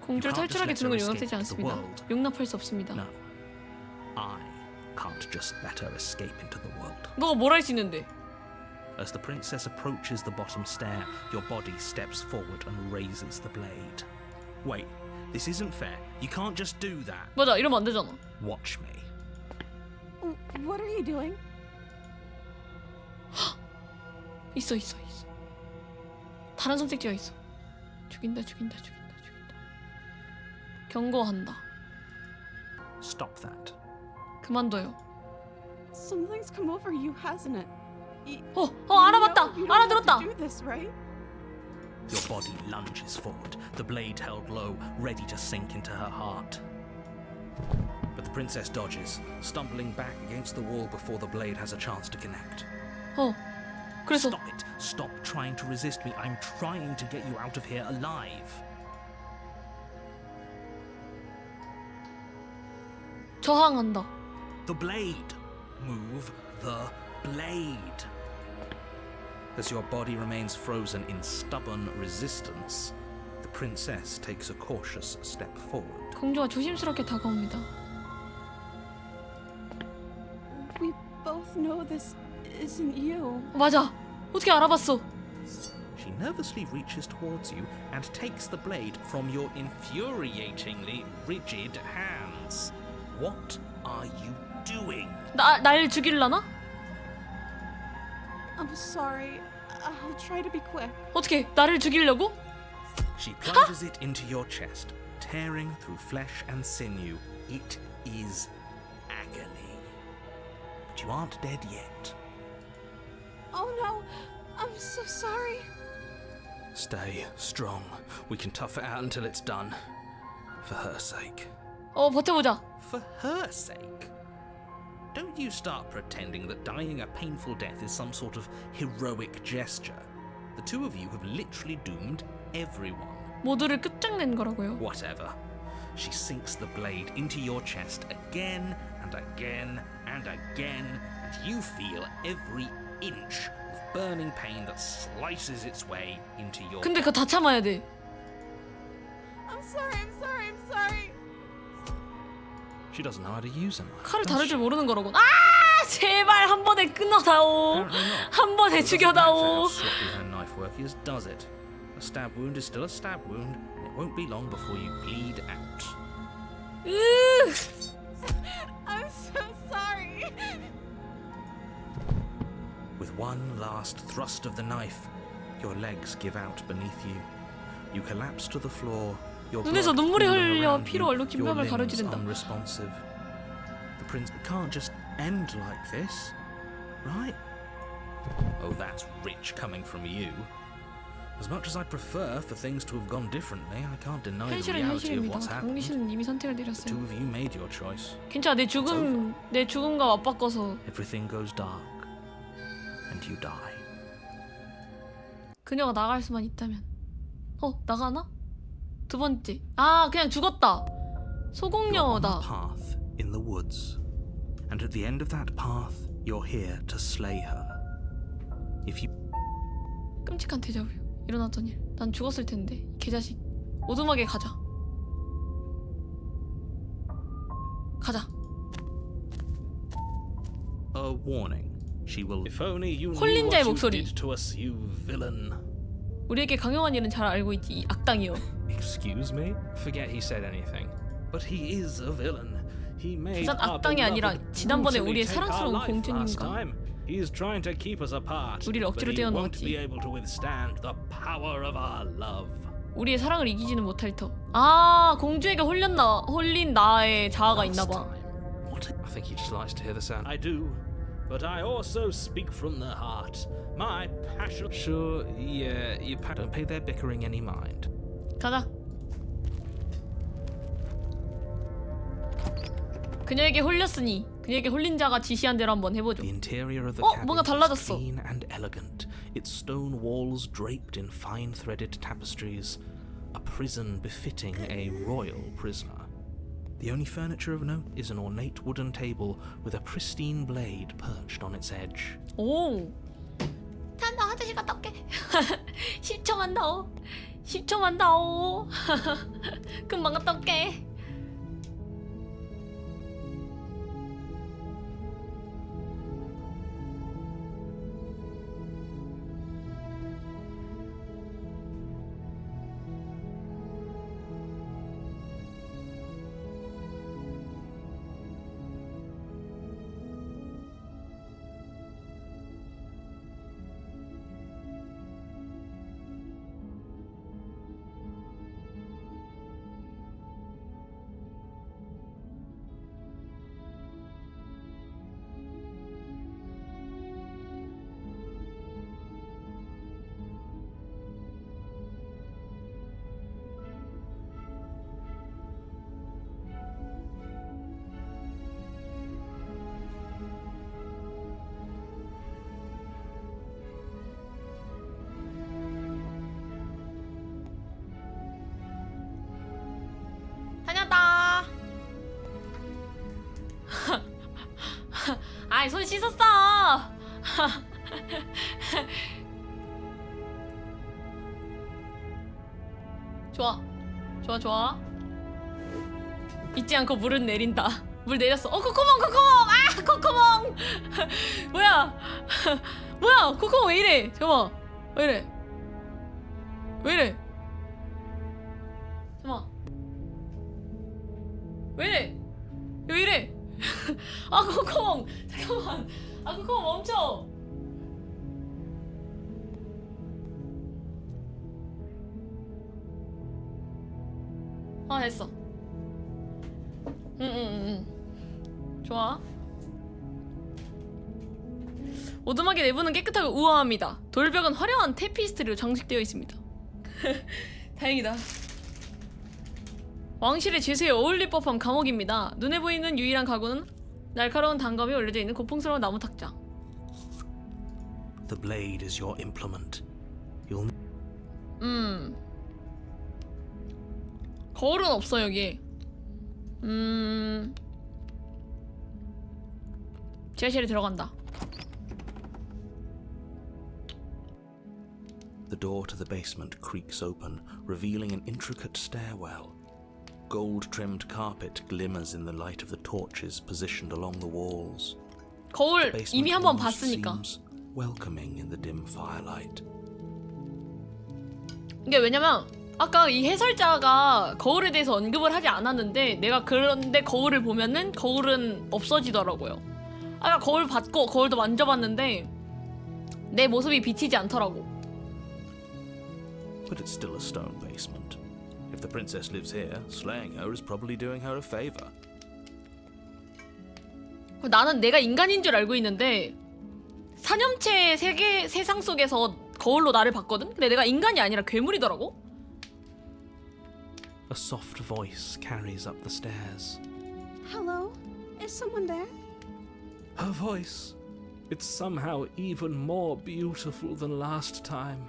공주를 You can't just 탈출하게 let 두는 건 her 용납되지 escape to the 않습니다. world. 용납할 수 없습니다. No, I can't just let her escape into the world. 너가 뭘 할 수 있는데? As the princess approaches the bottom stair, your body steps forward and raises the blade. Wait, this isn't fair. You can't just do that. 맞아 이러면 안 되잖아. Watch me. What are you doing? 있어. 다른 선택지가 있어. 죽인다. 경고한다. Stop that. 그만둬요. Something's come over you, hasn't it? 알아봤다. You don't 알아들었다. have to do this, right? Your body lunges forward, the blade held low, ready to sink into her heart. But the princess dodges, stumbling back against the wall before the blade has a chance to connect. 그래서 Stop it! Stop trying to resist me. I'm trying to get you out of here alive. 저항한다. The blade! Move the blade! As your body remains frozen in stubborn resistance, the princess takes a cautious step forward. 공주가 조심스럽게 다가옵니다. We both know this isn't you. 맞아. 어떻게 알아봤어? She nervously reaches towards you and takes the blade from your infuriatingly rigid hands. What are you doing? 날 죽일라나? I'm sorry. I'll try to be quick. 어떻게 나를 죽이려고? She plunges it into your chest, tearing through flesh and sinew. It is agony. But you aren't dead yet. Oh no, I'm so sorry. Stay strong. We can tough it out until it's done. For her sake. 버텨보자. For her sake? Don't you start pretending that dying a painful death is some sort of heroic gesture. The two of you have literally doomed everyone. 모두를 끝장낸 거라고요. Whatever. She sinks the blade into your chest again and again and again, and you feel every inch of burning pain that slices its way into your 근데 그거 다 참아야 돼. I'm sorry. She doesn't know how to use a knife. 칼을 does 다룰 she? 줄 모르는 거라고. 제발 한 번에 끊어다오. Apparently not. 한 번에 It doesn't matter how 죽여다오. sloppy her knife work is, does it? A stab wound is still a stab wound. It won't be long before you bleed out. I'm so sorry. With one last thrust of the knife, your legs give out beneath you. You collapse to the floor. Your 눈에서 blood 눈물이 pooling 흘려 around 피로 you, 얼룩진 your 뼈를 limbs 가려지른다. unresponsive. The prince can't just end like this, right? Oh, that's rich coming from you. As much as I prefer for things to have gone differently, I can't deny the 현실은 reality of 현실입니다. what's happened. 강리 씨는 이미 선택을 The 내렸어요. two of you made your choice. 괜찮아, 내 죽음과 맞바꿔서 Everything goes dark, and you die. 그녀가 나갈 수만 있다면. 나가나? 두 번째. 아, 그냥 죽었다. You're on a 소공녀다. path in the woods, and at the end of that path, you're here to slay her. If you 끔찍한 데자뷰. 일어났던 일. 난 죽었을 텐데. 개자식. 오두막에 가자. 가자. a warning, she will. If only you knew 홀린 자의 what you 목소리. did to us, you villain. 우리에게 강요한 일은 잘 알고 있지. 이 악당이요. Excuse me? Forget he said anything. But he is a villain. He made 부산 our 악당이 아니라 beloved 지난번에 brutally 우리의 take our 사랑스러운 life last 공주님과 time. He's trying to keep us apart. 우리를 억지로 but he won't 떼어놓았지. be able to withstand the power of our love. 우리의 사랑을 이기지는 못할 터. 아, 공주에게 홀린 나의 자아가 있나봐. What? I think he just likes to hear the sound. I do, but I also speak from the heart. My passion. Sure, yeah, don't pay their bickering any mind. 가자. 그녀에게 홀렸으니 그녀에게 홀린 자가 지시한 대로 한번 해보죠. The interior of the 뭔가 cabin is 달라졌어. clean and elegant. Its stone walls draped in fine threaded tapestries. A prison befitting a royal prisoner. The only furniture of note is an ornate wooden table with a pristine blade perched on its edge. 오. 자, 나 화장실 갔다 올게. 10초만 더. 10초만 더. 금방 갔다 올게. 다녔다. 아이, 손 씻었어. 좋아. 좋아, 좋아. 잊지 않고 물은 내린다. 물 내렸어. 코코몽, 코코몽. 아, 코코몽. 뭐야? 뭐야? 코코몽 왜 이래? 잠깐만. 왜 이래? 왜 이래? 잠깐만. 왜 이래? 왜 이래? 아, 코코몽. 잠깐만. 아, 코코몽 멈춰. 아, 됐어. 좋아. 오두막의 내부는 깨끗하고 우아합니다. 돌벽은 화려한 테피스트리로 장식되어 있습니다. 다행이다. 왕실의 제세에 어울릴 법한 감옥입니다. 눈에 보이는 유일한 가구는 날카로운 단검이 올려져 있는 고풍스러운 나무 탁자. The blade is your implement. You'll 거울은 없어 여기. 지하실에 들어간다. The door to the basement creaks open, revealing an intricate stairwell. Gold-trimmed carpet glimmers in the light of the torches positioned along the walls. 거울 The 이미 basement 한번 almost 봤으니까. seems welcoming in the dim firelight. 이게 왜냐면 아까 이 해설자가 거울에 대해서 언급을 하지 않았는데 내가 그런데 거울을 보면은 거울은 없어지더라고요. 아까 거울 봤고 거울도 만져봤는데 내 모습이 비치지 않더라고. But it's still a stone basement. If the princess lives here, slaying her is probably doing her a favor. 나는 내가 인간인 줄 알고 있는데 사념체 세상 속에서 거울로 나를 봤거든? 근데 내가 인간이 아니라 괴물이더라고? A soft voice carries up the stairs. Hello? Is someone there? Her voice. It's somehow even more beautiful than last time.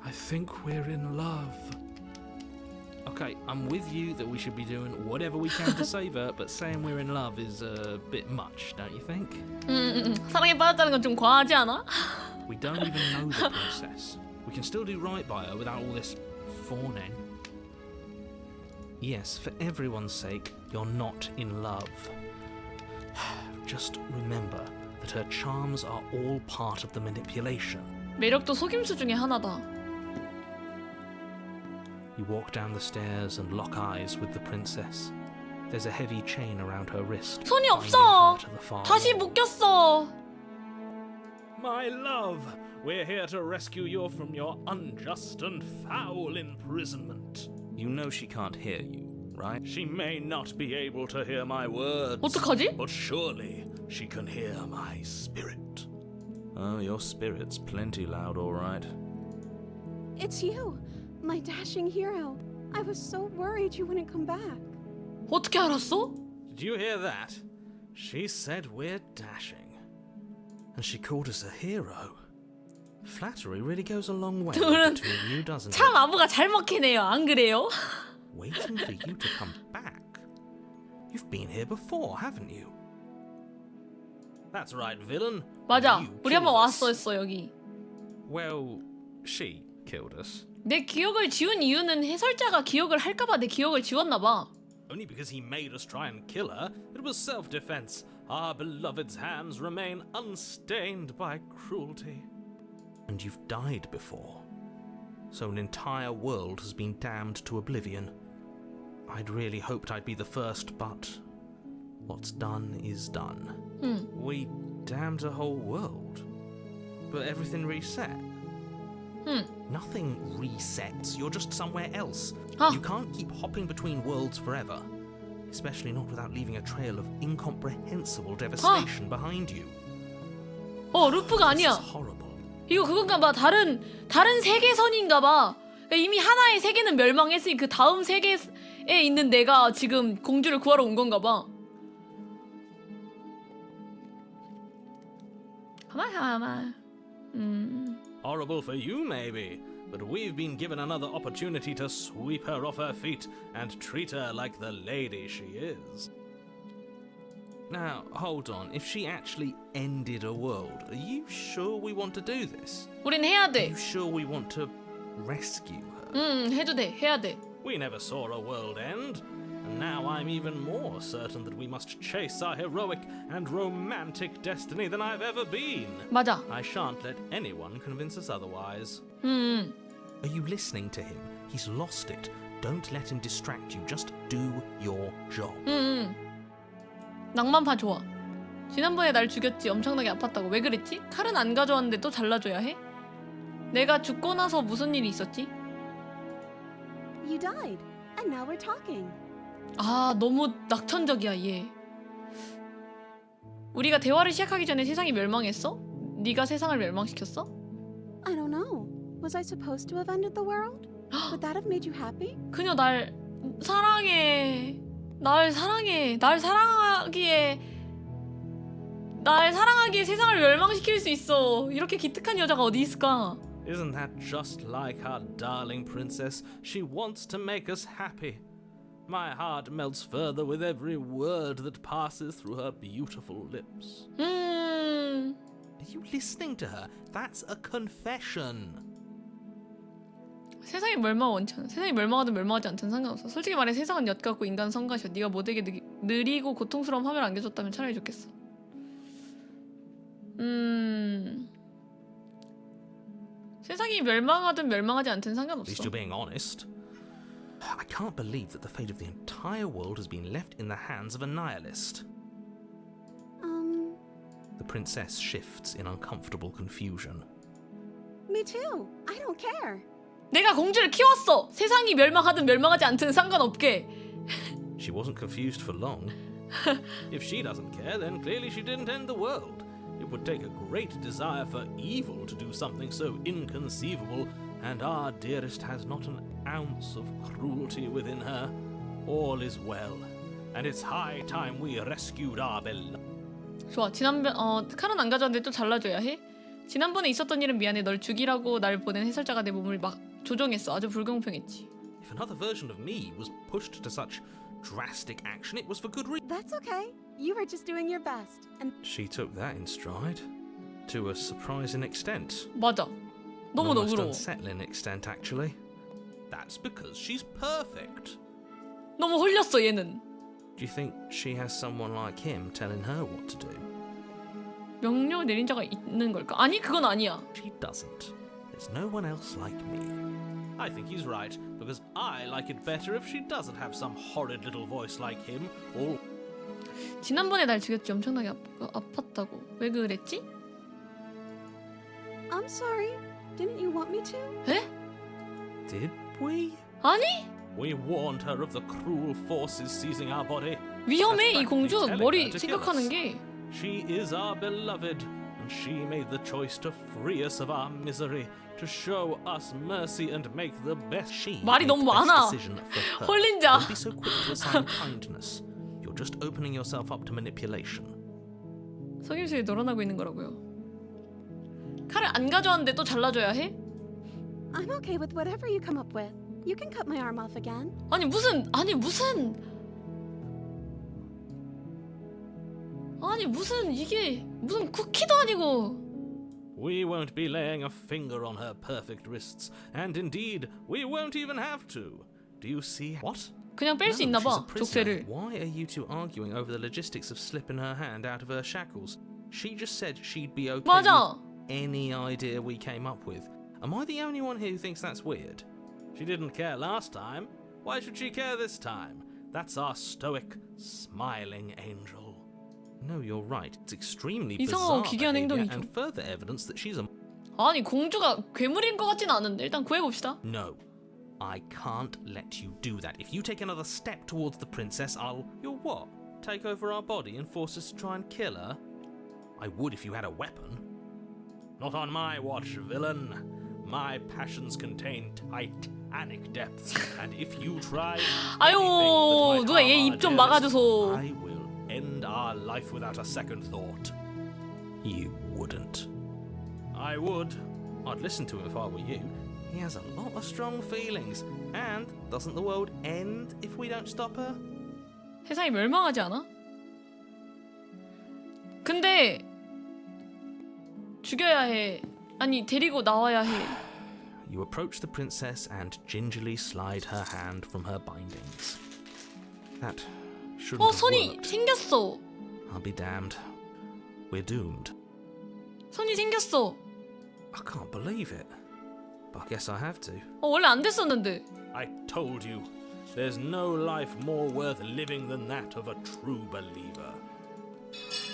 I think we're in love. Okay, I'm with you that we should be doing whatever we can to save her, but saying we're in love is a bit much, don't you think? 사랑에 빠졌다는 건 좀 과하지 않아? We don't even know the princess. We can still do right by her without all this fawning. Yes, for everyone's sake, you're not in love. Just remember that her charms are all part of the manipulation. 매력도 속임수 중에 하나다. You walk down the stairs and lock eyes with the princess. There's a heavy chain around her wrist. 손이 binding 없어. her to the far 다시 wall. 묶였어. My love, we're here to rescue you from your unjust and foul imprisonment. You know she can't hear you, right? She may not be able to hear my words, 어떡하지? but surely she can hear my spirit. Oh, your spirit's plenty loud, all right. It's you, my dashing hero. I was so worried you wouldn't come back. 어떻게 알았어? Did you hear that? She said we're dashing. And she called us a hero. Flattery really goes a long way 둘은 between you, doesn't 참 it? 아부가 잘 먹히네요. 안 그래요? Waiting for you to come back. You've been here before, haven't you? That's right, villain. 맞아. You 우리 한번 killed us. 왔었어 여기. Well, she killed us. 내 기억을 지운 이유는 해설자가 기억을 할까봐 내 기억을 지웠나봐. Only because he made us try and kill her. It was self-defense. Our beloved's hands remain unstained by cruelty. And you've died before. So an entire world has been damned to oblivion. I'd really hoped I'd be the first, but what's done is done. We damned a whole world. But everything reset. Nothing resets. You're just somewhere else. Huh. You can't keep hopping between worlds forever. Especially not without leaving a trail of incomprehensible devastation behind you. 루프가 This 아니야. is horrible. 이거 그건가 봐. 다른 세계선인가 봐. 그러니까 이미 하나의 세계는 멸망했으니 그 다음 세계에 있는 내가 지금 공주를 구하러 온 건가 봐. 가만. Horrible for you, maybe, but we've been given another opportunity to sweep her off her feet and treat her like the lady she is. Now, hold on. If she actually ended a world, are you sure we want to do this? 우린 해야 Are 돼. you sure we want to rescue her? 해도 돼. 해야 돼. We never saw a world end, and now I'm even more certain that we must chase our heroic and romantic destiny than I've ever been. 맞아. I shan't let anyone convince us otherwise. Are you listening to him? He's lost it. Don't let him distract you. Just do your job. 낭만파 좋아. 지난번에 날 죽였지. 엄청나게 아팠다고. 왜 그랬지? 칼은 안 가져왔는데 또 잘라줘야 해? 내가 죽고 나서 무슨 일이 있었지? You died, and now we're talking. 아, 너무 낙천적이야 얘. 우리가 대화를 시작하기 전에 세상이 멸망했어? 네가 세상을 멸망시켰어? I don't know. Was I supposed to have ended the world? Would that have made you happy? 그녀 날 사랑해. 날 사랑하기에 세상을 멸망시킬 수 있어. 이렇게 기특한 여자가 어디 있을까? Isn't that just like our darling princess? She wants to make us happy. My heart melts further with every word that passes through her beautiful lips. Are you listening to her? That's a confession. 세상이 멸망 원치 않아. 세상이 멸망하든 멸망하지 않든 상관없어. 솔직히 말해 세상은 엿같고 인간은 성가셔. 네가 모두에게 느리고 고통스러운 화면을 안겨줬다면 차라리 좋겠어. 세상이 멸망하든 멸망하지 않든 At least 상관없어. you're being honest. I can't believe that the fate of the entire world has been left in the hands of a nihilist. The princess shifts in uncomfortable confusion. Me too. I don't care. 내가 공주를 키웠어. 세상이 멸망하든 멸망하지 않든 상관없게. She wasn't confused for long. If she doesn't care, then clearly she didn't end the world. It would take a great desire for evil to do something so inconceivable, and our dearest has not an ounce of cruelty within her. All is well, and it's high time we rescued our beloved. 좋아. 칼은 안 가져왔는데 또 잘라줘야 해? 지난번에 있었던 일은 미안해. 널 죽이라고 날 보낸 해설자가 내 몸을 막 조종했어. 아주 불공평했지. If another version of me was pushed to such drastic action, it was for good reason. That's okay. You were just doing your best. And She took that in stride, to a surprising extent. 맞아. 너무 Almost 너그러워. unsettling extent, actually. That's because she's perfect. 너무 홀렸어 얘는. Do you think she has someone like him telling her what to do? 명령 내린 자가 있는 걸까? 아니 그건 아니야. She doesn't. There's no one else like me. I think he's right, because I like it better if she doesn't have some horrid little voice like him, or... 지난번에 날 죽였지. 엄청나게 아팠다고. 왜 그랬지? I'm sorry. Didn't you want me to? 에? Did we? 아니? We warned her of the cruel forces seizing our body. 위험해 이 공주. Telling her 머리 to kill 생각하는 us. 게. She is our beloved, and she made the choice to free us of our misery, to show us mercy and make the best. She 말이 made 너무 the best 많아. decision for her. 홀린 자. Don't be so quick to assign kindness. You're just opening yourself up to manipulation. 속임수에 놀아나고 있는 거라고요. 칼을 안 가져왔는데 또 잘라줘야 해? I'm okay with whatever you come up with. You can cut my arm off again. 아니 무슨 이게 무슨 쿠키도 아니고. We won't be laying a finger on her perfect wrists, and indeed, we won't even have to. Do you see? What? 그냥 뺄 수 No, 있나 she's 봐. a prisoner. 족쇄를. Why are you two arguing over the logistics of slipping her hand out of her shackles? She just said she'd be okay 맞아. with any idea we came up with. Am I the only one who thinks that's weird? She didn't care last time. Why should she care this time? That's our stoic, smiling angel. No, you're right. It's extremely 이상하고 bizarre 기괴한 behavior 행동이죠. and further evidence that she's a... 아니 공주가 괴물인 것 같진 않은데 일단 구해봅시다. No. I can't let you do that. If you take another step towards the princess, I'll... You'll what? Take over our body and force us to try and kill her? I would if you had a weapon. Not on my watch, villain. My passions contain titanic depths, and if you try 아유, anything that 누가 might 얘 harm 입 좀 our 막아줘서. dearest, I will end our life without a second thought. You wouldn't. I would. I'd listen to him if I were you. He has a lot of strong feelings. And doesn't the world end if we don't stop her? 세상이 멸망하지 않아? 근데 죽여야 해. 아니 데리고 나와야 해. You approach the princess and gingerly slide her hand from her bindings. That shouldn't have 손이 worked. 생겼어. I'll be damned. We're doomed. 손이 생겼어. I can't believe it. But I guess I have to. 원래 안 됐었는데. I told you, there's no life more worth living than that of a true believer.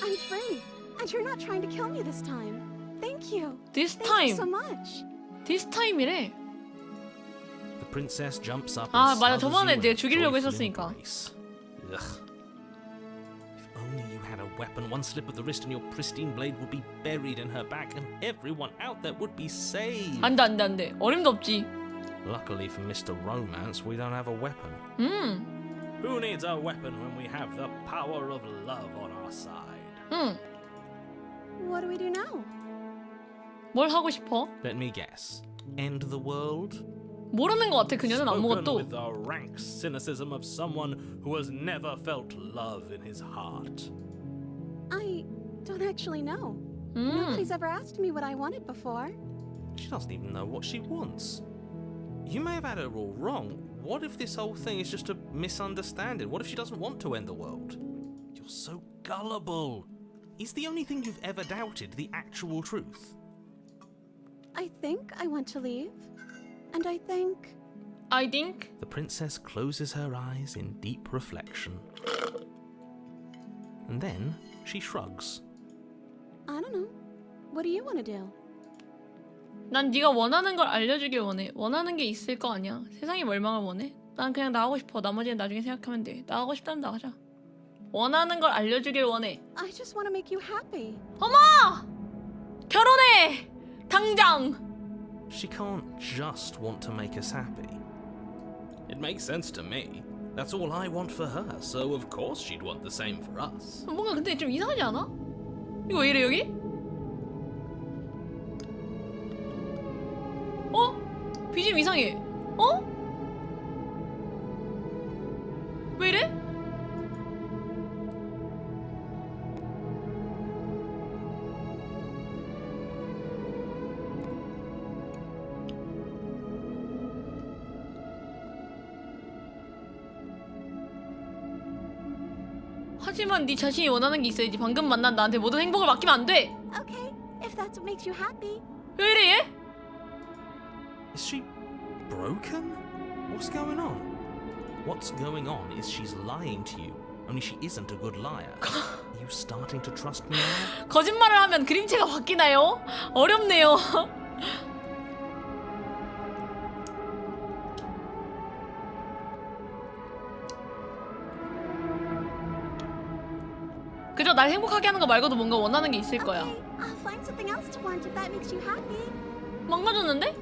I'm free. And you're not trying to kill me this time. Thank you. This Thank you so time. much. This time이래. The princess jumps up 아, and 맞아. smothers 저번에 you 내가 in a 죽이려고 joyful 했었으니까. embrace. Ugh. If only you had a weapon, one slip of the wrist and your pristine blade would be buried in her back and everyone out there would be saved. 안돼. 어림도 없지. Luckily for Mr. Romance, we don't have a weapon. Who needs a weapon when we have the power of love on our side? What do we do now? 뭘 하고 싶어? Let me guess. End the world? 모르는 것 같아. 그녀는 Spoken 아무것도. with the rank cynicism of someone who has never felt love in his heart. I don't actually know. Nobody's ever asked me what I wanted before. She doesn't even know what she wants. You may have had her all wrong. What if this whole thing is just a misunderstanding? What if she doesn't want to end the world? You're so gullible. Is the only thing you've ever doubted the actual truth? I think I want to leave. And I think... I think. The princess closes her eyes in deep reflection. And then she shrugs. I don't know. What do you want to do? 난 네가 원하는 걸 알려주길 원해. 원하는 게 있을 거 아니야. 세상이 멸망을 원해? 난 그냥 나가고 싶어. 나머지는 나중에 생각하면 돼. 나가고 싶다면 나가자. 원하는 걸 알려주길 원해. I just want to make you happy. 어머! 결혼해! 당장! She can't just want to make us happy. It makes sense to me. That's all I want for her, so of course she'd want the same for us. 뭔가 근데 좀 이상하지 않아? 이거 왜 이래 여기? 어? BGM 이상해. 어? 왜 이래? 하지만 네 자신이 원하는 게 있어야지. 방금 만난 나한테 모든 행복을 맡기면 안 돼. Okay, if that's what makes you happy. 왜 이래 얘? Is she broken? What's going on? What's going on is she's lying to you. Only she isn't a good liar. Are you starting to trust me now? 거짓말을 하면 그림체가 바뀌나요? 어렵네요. 그저 날 행복하게 하는 거 말고도 뭔가 원하는 게 있을 거야. Okay, I'll find something else to want if that makes you happy. 망가졌는데?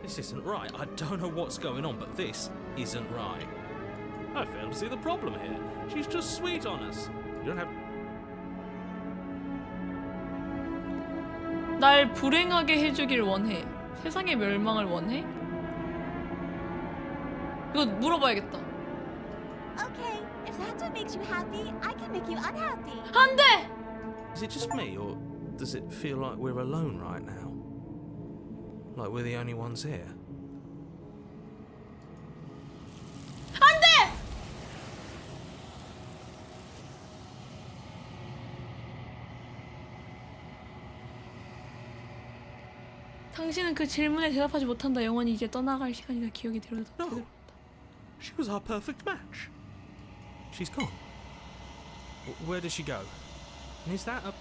This isn't right. I don't know what's going on, but this isn't right. I fail to see the problem here. She's just sweet on us. You don't have... 날 불행하게 해주길 원해. 세상의 멸망을 원해? 이거 물어봐야겠다. Okay, if that's what makes you happy, I can make you unhappy. 안 돼! Is it just me, or does it feel like we're alone right now? Like we're the only ones here? 안 돼! 당신은 그 질문에 대답하지 못한다. 영원히 이제 떠나갈 시간이다. 기억이 들어도. No. She was our perfect match. She's gone. Where did she go? And is that a...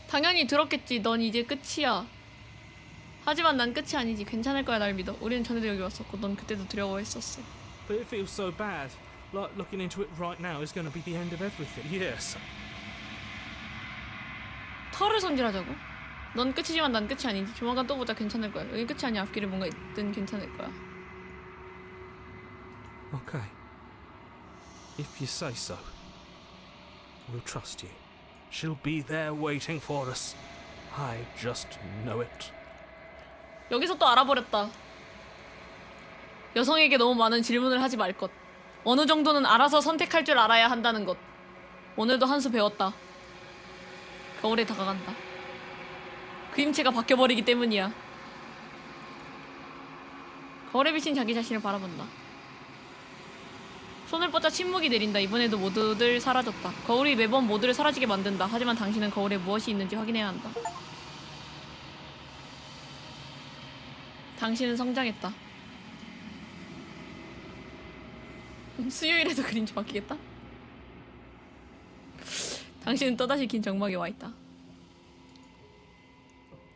당연히 들었겠지. 넌 이제 끝이야. 하지만 난 끝이 아니지. 괜찮을 거야. 날 믿어. 우리는 전에도 여기 왔었고 넌 그때도 두려워했었어. But it feels so bad. Like looking into it right now is going to be the end of everything. Yes. 털을 손질하자고? 넌 끝이지만 난 끝이 아니지. 조만간 또 보자. 괜찮을 거야. 여기 끝이 아니야. 앞길에 뭔가 있든 괜찮을 거야. Okay. If you say so. We'll trust you. She'll be there waiting for us. I just know it. 여기서 또 알아버렸다. 여성에게 너무 많은 질문을 하지 말 것. 어느 정도는 알아서 선택할 줄 알아야 한다는 것. 오늘도 한 수 배웠다. 겨울에 다가간다. 그림체가 바뀌어버리기 때문이야. 거울에 비친 자기 자신을 바라본다. 손을 뻗자 침묵이 내린다. 이번에도 모두들 사라졌다. 거울이 매번 모두를 사라지게 만든다. 하지만 당신은 거울에 무엇이 있는지 확인해야 한다. 당신은 성장했다. 수요일에도 그림체 바뀌겠다? 당신은 또다시 긴 정막에 와있다.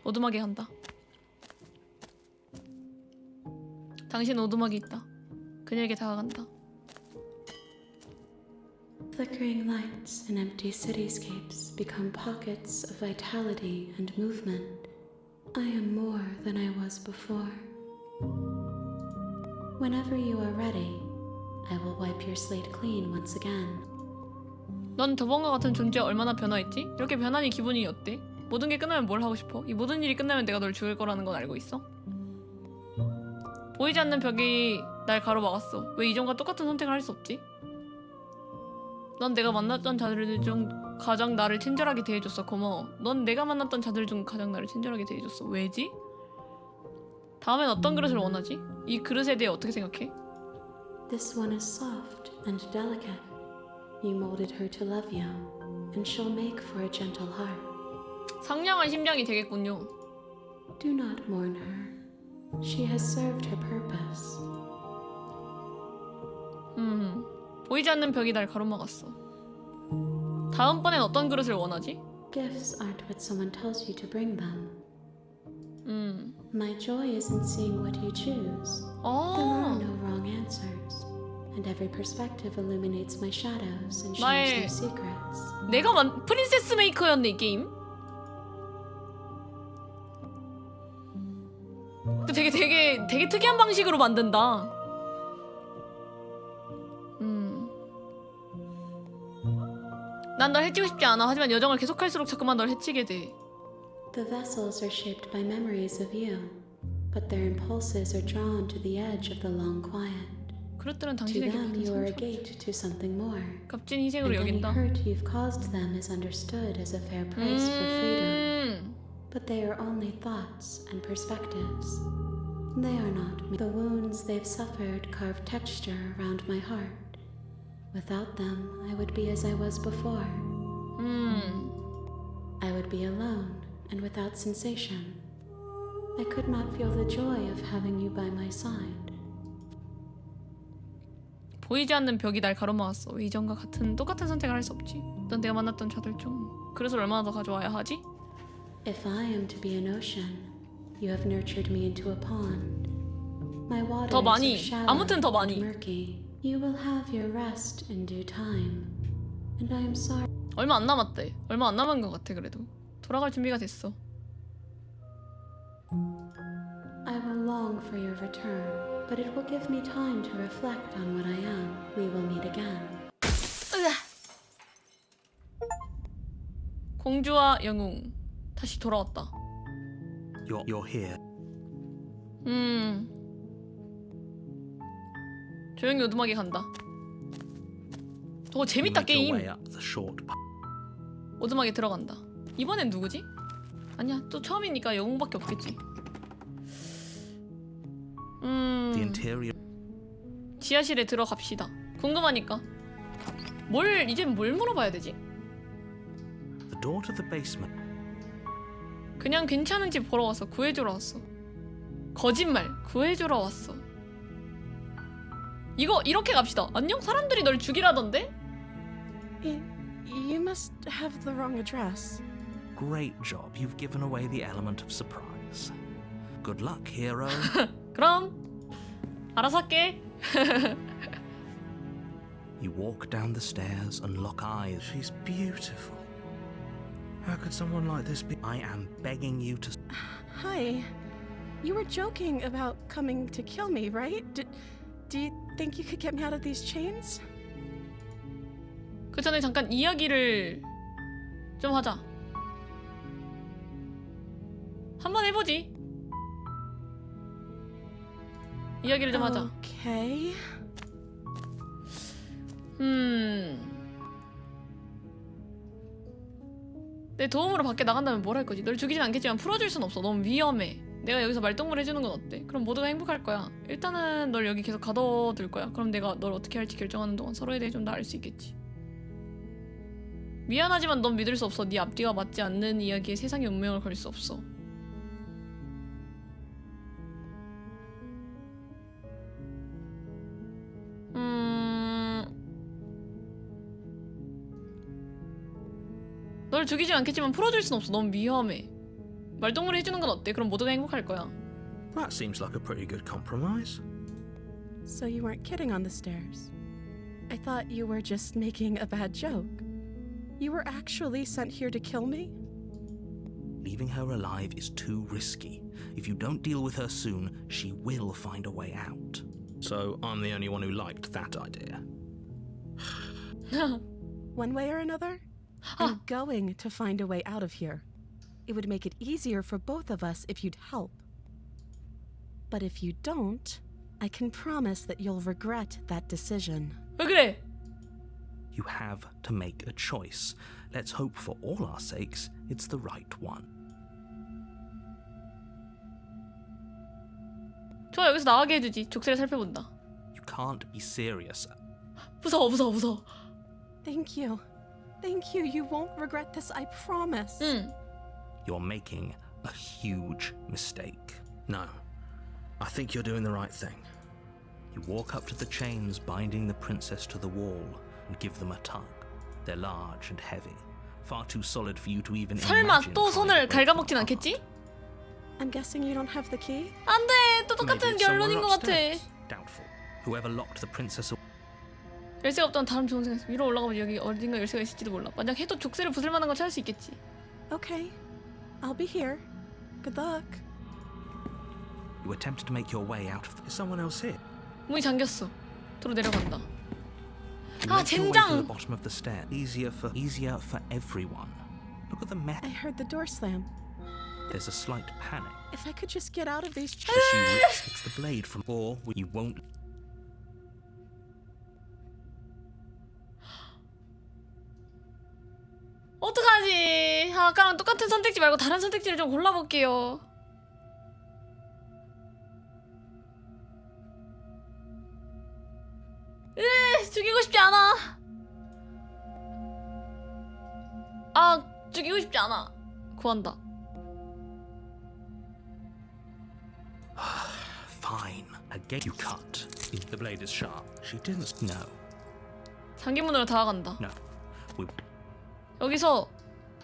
오두막에 간다. 당신은 오두막에 있다. 그녀에게 다가간다. Flickering lights in empty cityscapes become pockets of vitality and movement. I am more than I was before. Whenever you are ready, I will wipe your slate clean once again. 넌 저번과 같은 존재에 얼마나 변화했지? 이렇게 변하니 기분이 어때? 모든 게 끝나면 뭘 하고 싶어? 이 모든 일이 끝나면 내가 널 죽일 거라는 건 알고 있어? 보이지 않는 벽이 날 가로막았어. 왜 이전과 똑같은 선택을 할 수 없지? 넌 내가 만났던 자들 중 가장 나를 친절하게 대해줬어. 고마워. 넌 내가 만났던 자들 중 가장 나를 친절하게 대해줬어. 왜지? 다음엔 어떤 그릇을 원하지? 이 그릇에 대해 어떻게 생각해? This one is soft and delicate. You molded her to love you, and she'll make for a gentle heart. 상냥한 심장이 되겠군요. Do not mourn her. She has served her purpose. 보이지 않는 벽이 날 가로막았어. 다음번엔 어떤 그릇을 원하지? Gifts aren't what someone tells you to bring them. My joy isn't seeing what you choose. There are no wrong answers. And every perspective illuminates my shadows and shares their secrets. 내가 프린세스 메이커였네 이 게임. 근데 되게 특이한 방식으로 만든다. 난 널 해치고 싶지 않아. 하지만 여정을 계속할수록 자꾸만 널 해치게 돼. The vessels are shaped by memories of you, but their impulses are drawn to the edge of the long quiet. 그릇들은 To 당신에게 them, you are a 상처. gate to something more. 값진 희생으로 And any 여긴다. hurt you've caused them is understood as a fair price for freedom. But they are only thoughts and perspectives. They are not me. The wounds they've suffered carve texture around my heart. Without them, I would be as I was before. I would be alone and without sensation. I could not feel the joy of having you by my side. 보이지 않는 벽이 날 가로막았어. 왜 이전과 똑같은 선택을 할 수 없지? 넌 내가 만났던 자들 중 그릇을 얼마나 더 가져와야 하지? If I am to be an ocean, you have nurtured me into a pond. My waters 더 많이. are shallow 아무튼 더 많이. and murky. You will have your rest in due time. And I am sorry. 얼마 안 남았대. 얼마 안 남은 것 같아 그래도. 돌아갈 준비가 됐어. I will long for your return, but it will give me time to reflect on what I am. We will meet again. 공주와 영웅 다시 돌아왔다. You're here. 조용히 오두막에 간다. 저거 재밌다 Make your 게임. way up the short path. 오두막에 들어간다. 이번엔 누구지? 아니야 또 처음이니까 영웅밖에 없겠지. The interior. 지하실에 들어갑시다. 궁금하니까. 이젠 뭘 물어봐야 되지? The door to the basement. 그냥 괜찮은 집 보러 왔어. 구해주러 왔어. 거짓말. 구해주러 왔어. 이렇게 갑시다. 안녕? 사람들이 널 죽이라던데? You must have the wrong address. Great job. You've given away the element of surprise. Good luck, hero. 그럼 알아서 할게. You walk down the stairs and lock eyes. She's beautiful. How could someone like this be? I am begging you to. Hi. You were joking about coming to kill me, right? Do you think you could get me out of these chains? 그 전에 잠깐 이야기를 좀 하자. 한번 해보지. 이야기를 좀 하자. Okay. 내 도움으로 밖에 나간다면 뭘 할 거지? 널 죽이진 않겠지만 풀어줄 순 없어. 너무 위험해. 내가 여기서 말동무를 해주는 건 어때? 그럼 모두가 행복할 거야. 일단은 널 여기 계속 가둬둘 거야. 그럼 내가 널 어떻게 할지 결정하는 동안 서로에 대해 좀 더 알 수 있겠지. 미안하지만 넌 믿을 수 없어. 네 앞뒤가 맞지 않는 이야기에 세상의 운명을 걸 수 없어. 널 죽이진 않겠지만 풀어줄 순 없어. 너무 위험해. 말동무를 해주는 건 어때? 그럼 모두가 행복할 거야. That seems like a pretty good compromise. So you weren't kidding on the stairs. I thought you were just making a bad joke. You were actually sent here to kill me? Leaving her alive is too risky. If you don't deal with her soon, she will find a way out. So I'm the only one who liked that idea. One way or another, I'm going to find a way out of here. It would make it easier for both of us if you'd help. But if you don't, I can promise that you'll regret that decision. 왜 그래? You have to make a choice. Let's hope for all our sakes it's the right one. 좋아, 여기서 나가게 해주지. 족쇄를 살펴본다. You can't be serious. 무서워. Thank you. Thank you. You won't regret this, I promise. 응. you're making a huge mistake. No, I think you're doing the right thing. You walk up to the chains binding the princess to the wall and give them a tug. They're large and heavy, far too solid for you to even 설마 imagine. 또 손을 갉아먹진 않겠지? I'm guessing you don't have the key? 안 돼! 또 똑같은 결론인 것 같아. Doubtful. Whoever locked the princess. 열쇠가 없다면 다른 좋은 생각. 위로 올라가면 여기 어딘가 열쇠가 있을지도 몰라. 만약 해도 족쇄를 부술 만한 건 찾을 수 있겠지. Okay. I'll be here. Good luck. You attempted to make your way out of. Is someone else here? 문이 잠겼어. 도로 내려간다. You 아, make your way to the 젠장! bottom of the stair. Easier for everyone. Look at the mess. I heard the door slam. There's a slight panic. If I could just get out of these But she rips the blade from, or you won't. 어떡하지? 아까랑 똑같은 선택지 말고 다른 선택지를 좀 골라볼게요. 죽이고 싶지 않아. 아, 죽이고 싶지 않아. 구한다. Fine. Again, you cut. The blade is sharp. She didn't. No. 잠긴 문으로 다가간다. No. We.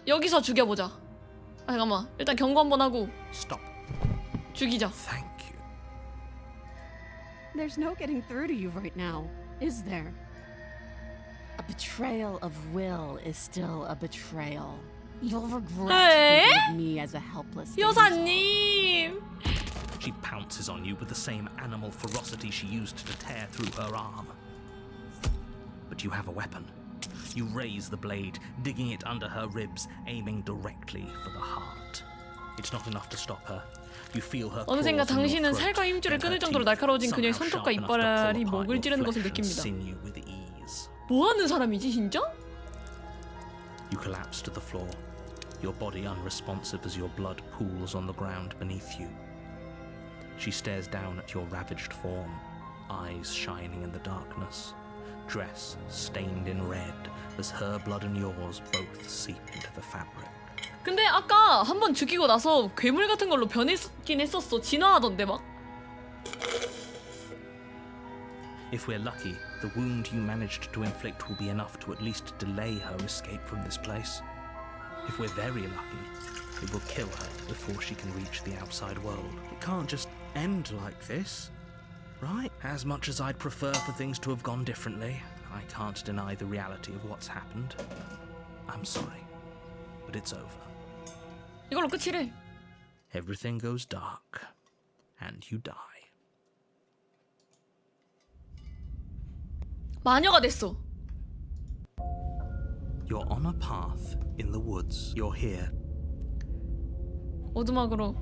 여기서 죽여보자. 아, 잠깐만. 일단 경고 한번 하고 Stop. 죽이자. Thank you. There's no getting through to you right now, is there? A betrayal of will is still a betrayal. You'll regret thinking of me as a helpless damsel. 여사님! She pounces on you with the same animal ferocity she used to tear through her arm. But you have a weapon. You raise the blade, digging it under her ribs, aiming directly for the heart. It's not enough to stop her. You feel her 어느샌가 claws in your 당신은 throat, 살과 힘줄을 and her 끊을 정도로 teeth 날카로워진 그녀의 somehow 손톱과 sharp enough to pull 이빨이 apart 목을 your 찌르는 것을 flesh and 느낍니다. sinew with ease. 뭐하는 사람이지 진짜? You collapse to the floor, your body unresponsive as your blood pools on the ground beneath you. She stares down at your ravaged form, eyes shining in the darkness, dress stained in red as her blood and yours both seep into the fabric. 근데 아까 한 번 죽이고 나서 괴물 같은 걸로 변했긴 했었어. 진화하던데 막. If we're lucky, the wound you managed to inflict will be enough to at least delay her escape from this place. If we're very lucky, it will kill her before she can reach the outside world. It can't just end like this, right? As much as I'd prefer for things to have gone differently, I can't deny the reality of what's happened. I'm sorry, but it's over. 이걸로 끝이래. Everything goes dark, and you die. 마녀가 됐어. You're on a path in the woods. You're here. 오두막으로.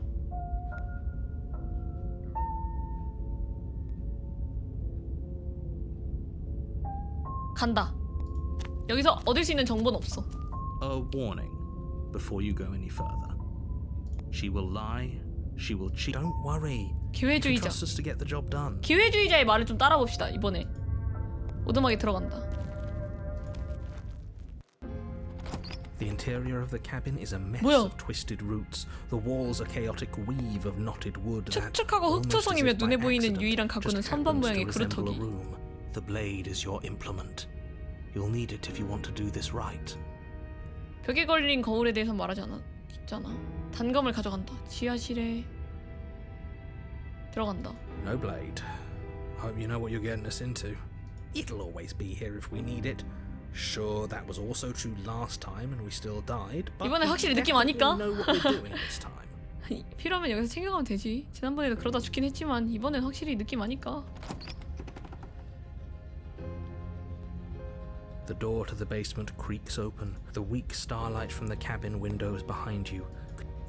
간다. 여기서 얻을 수 있는 정보는 없어. A warning before you go any further. She will lie. She will cheat. Don't worry. You can 기회주의자. trust us to get the job done. 기회주의자의 말을 좀 따라봅시다. 이번에 오두막에 들어간다. The interior of the cabin is a mess 뭐야? of twisted roots. The walls a chaotic weave of knotted wood. that, 촉촉하고 almost as 흑투성이며 if by 눈에 보이는 accident, 유일한 가구는 just 선반 happens 모양의 to resemble a 그루터기. room. The blade is your implement. You'll need it if you want to do this right. 벽에 걸린 거울에 대해서 말하지 않았잖아. 단검을 가져간다. 지하실에 들어간다. No blade. Hope you know what you're getting us into. It'll always be here if we need it. Sure, that was also true last time and we still died. But 이번에 we 확실히 느낌 definitely 아니까? know what we're doing this time. 필요하면 여기서 챙겨가면 되지. 지난번에도 그러다 죽긴 했지만 이번엔 확실히 느낌 아니까. The door to the basement creaks open. The weak starlight from the cabin windows behind you.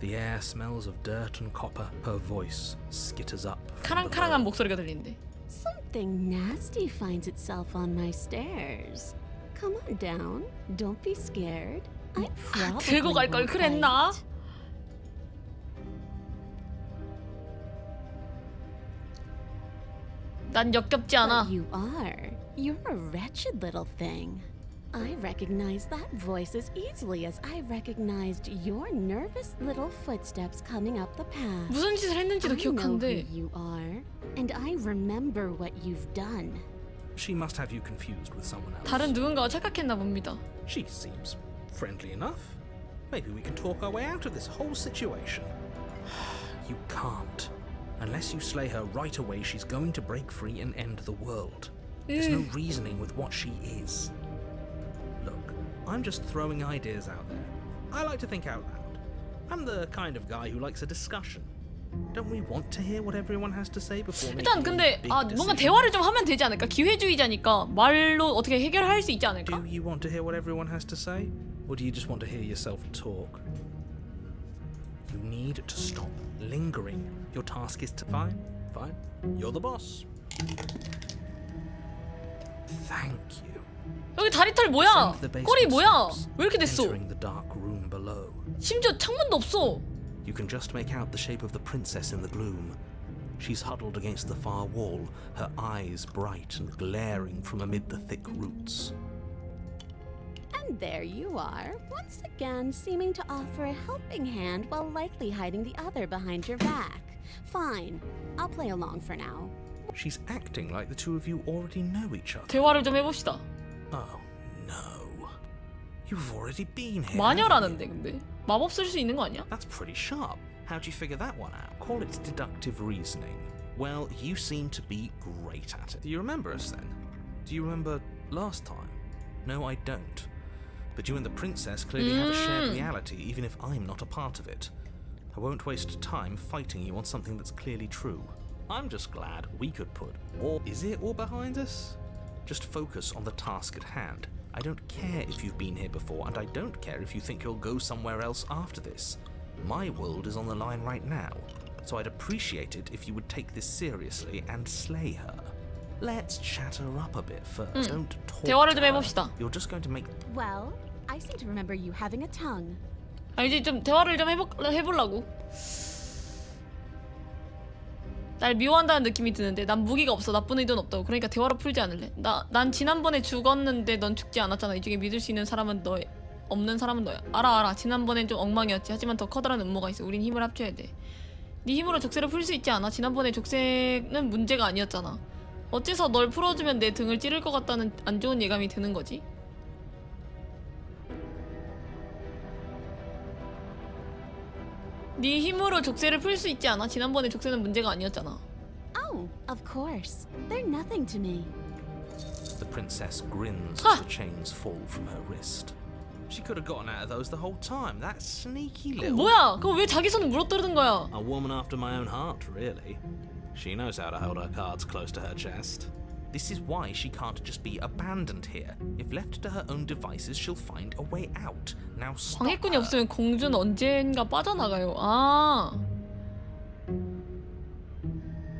The air smells of dirt and copper. Her voice skitters up. from 카랑카랑한 below. 목소리가 들리는데. Something nasty finds itself on my stairs. Come on down. Don't be scared. I probably 들고 갈 걸 won't 그랬나? bite. 난 역겹지 않아. But you are. You're a wretched little thing. I recognize that voice as easily as I recognized your nervous little footsteps coming up the path. 무슨 짓을 했는지도 I know who 기억하는데. you are, and I remember what you've done. She must have you confused with someone else. 다른 누군가가 착각했나 봅니다. She seems friendly enough. Maybe we can talk our way out of this whole situation. You can't. Unless you slay her right away, she's going to break free and end the world. There's no reasoning with what she is. Look, I'm just throwing ideas out there. I like to think out loud. I'm the kind of guy who likes a discussion. Don't we want to hear what everyone has to say before making 일단 a 근데 big 뭔가 decision? 대화를 좀 하면 되지 않을까? 기회주의자니까 말로 어떻게 해결할 수 있지 않을까? Do you want to hear what everyone has to say? Or do you just want to hear yourself talk? You need to stop lingering. Your task is to... Fine. You're the boss. Thank you. 여기 다리털 뭐야? Descend the 꼬리 basement 뭐야? steps, 왜 이렇게 됐어? entering the dark room below. 심지어 창문도 없어. You can just make out the shape of the princess in the gloom. She's huddled against the far wall, her eyes bright and glaring from amid the thick roots. And there you are, once again seeming to offer a helping hand while likely hiding the other behind your back. Fine, I'll play along for now. She's acting like the two of you already know each other. 대화를 좀 해봅시다. Oh, no. You've already been here. 마녀라는데 근데 마법 쓸 수 있는 거 아니야? That's pretty sharp. How'd you figure that one out? Call it deductive reasoning. Well, you seem to be great at it. Do you remember us then? Do you remember last time? No, I don't. But you and the princess clearly have a shared reality, even if I'm not a part of it. I won't waste time fighting you on something that's clearly true. I'm just glad we could put all... Is it all behind us? Just focus on the task at hand. I don't care if you've been here before, and I don't care if you think you'll go somewhere else after this. My world is on the line right now, so I'd appreciate it if you would take this seriously and slay her. Let's chat her up a bit first. Don't talk 대화를 to 좀 her. 해봅시다. You're just going to make... Well, I seem to remember you having a tongue. 아 이제 좀 대화를 좀 해보려고. 날 미워한다는 느낌이 드는데 난 무기가 없어. 나쁜 의도는 없다고. 그러니까 대화로 풀지 않을래. 난 지난번에 죽었는데 넌 죽지 않았잖아. 이 중에 믿을 수 있는 사람은 너 없는 사람은 너야. 알아. 지난번엔 좀 엉망이었지. 하지만 더 커다란 음모가 있어. 우린 힘을 합쳐야 돼. 네 힘으로 족쇄를 풀 수 있지 않아? 지난번에 족쇄는 문제가 아니었잖아. 어째서 널 풀어주면 내 등을 찌를 것 같다는 안 좋은 예감이 드는 거지? 네 힘으로 족쇄를 풀 수 있지 않아? 지난번에 족쇄는 문제가 아니었잖아. Oh, of course. They're nothing to me. The princess grins Huh. as the chains fall from her wrist. She could have gotten out of those the whole time. That sneaky little... 뭐야? 그럼 왜 자기 손을 물어뜯는 거야? A woman after my own heart, really. She knows how to hold her cards close to her chest. This is why she can't just be abandoned here. If left to her own devices, she'll find a way out. Now stop 광해꾼이 her. 없으면 공주는 언젠가 빠져나가요. 아.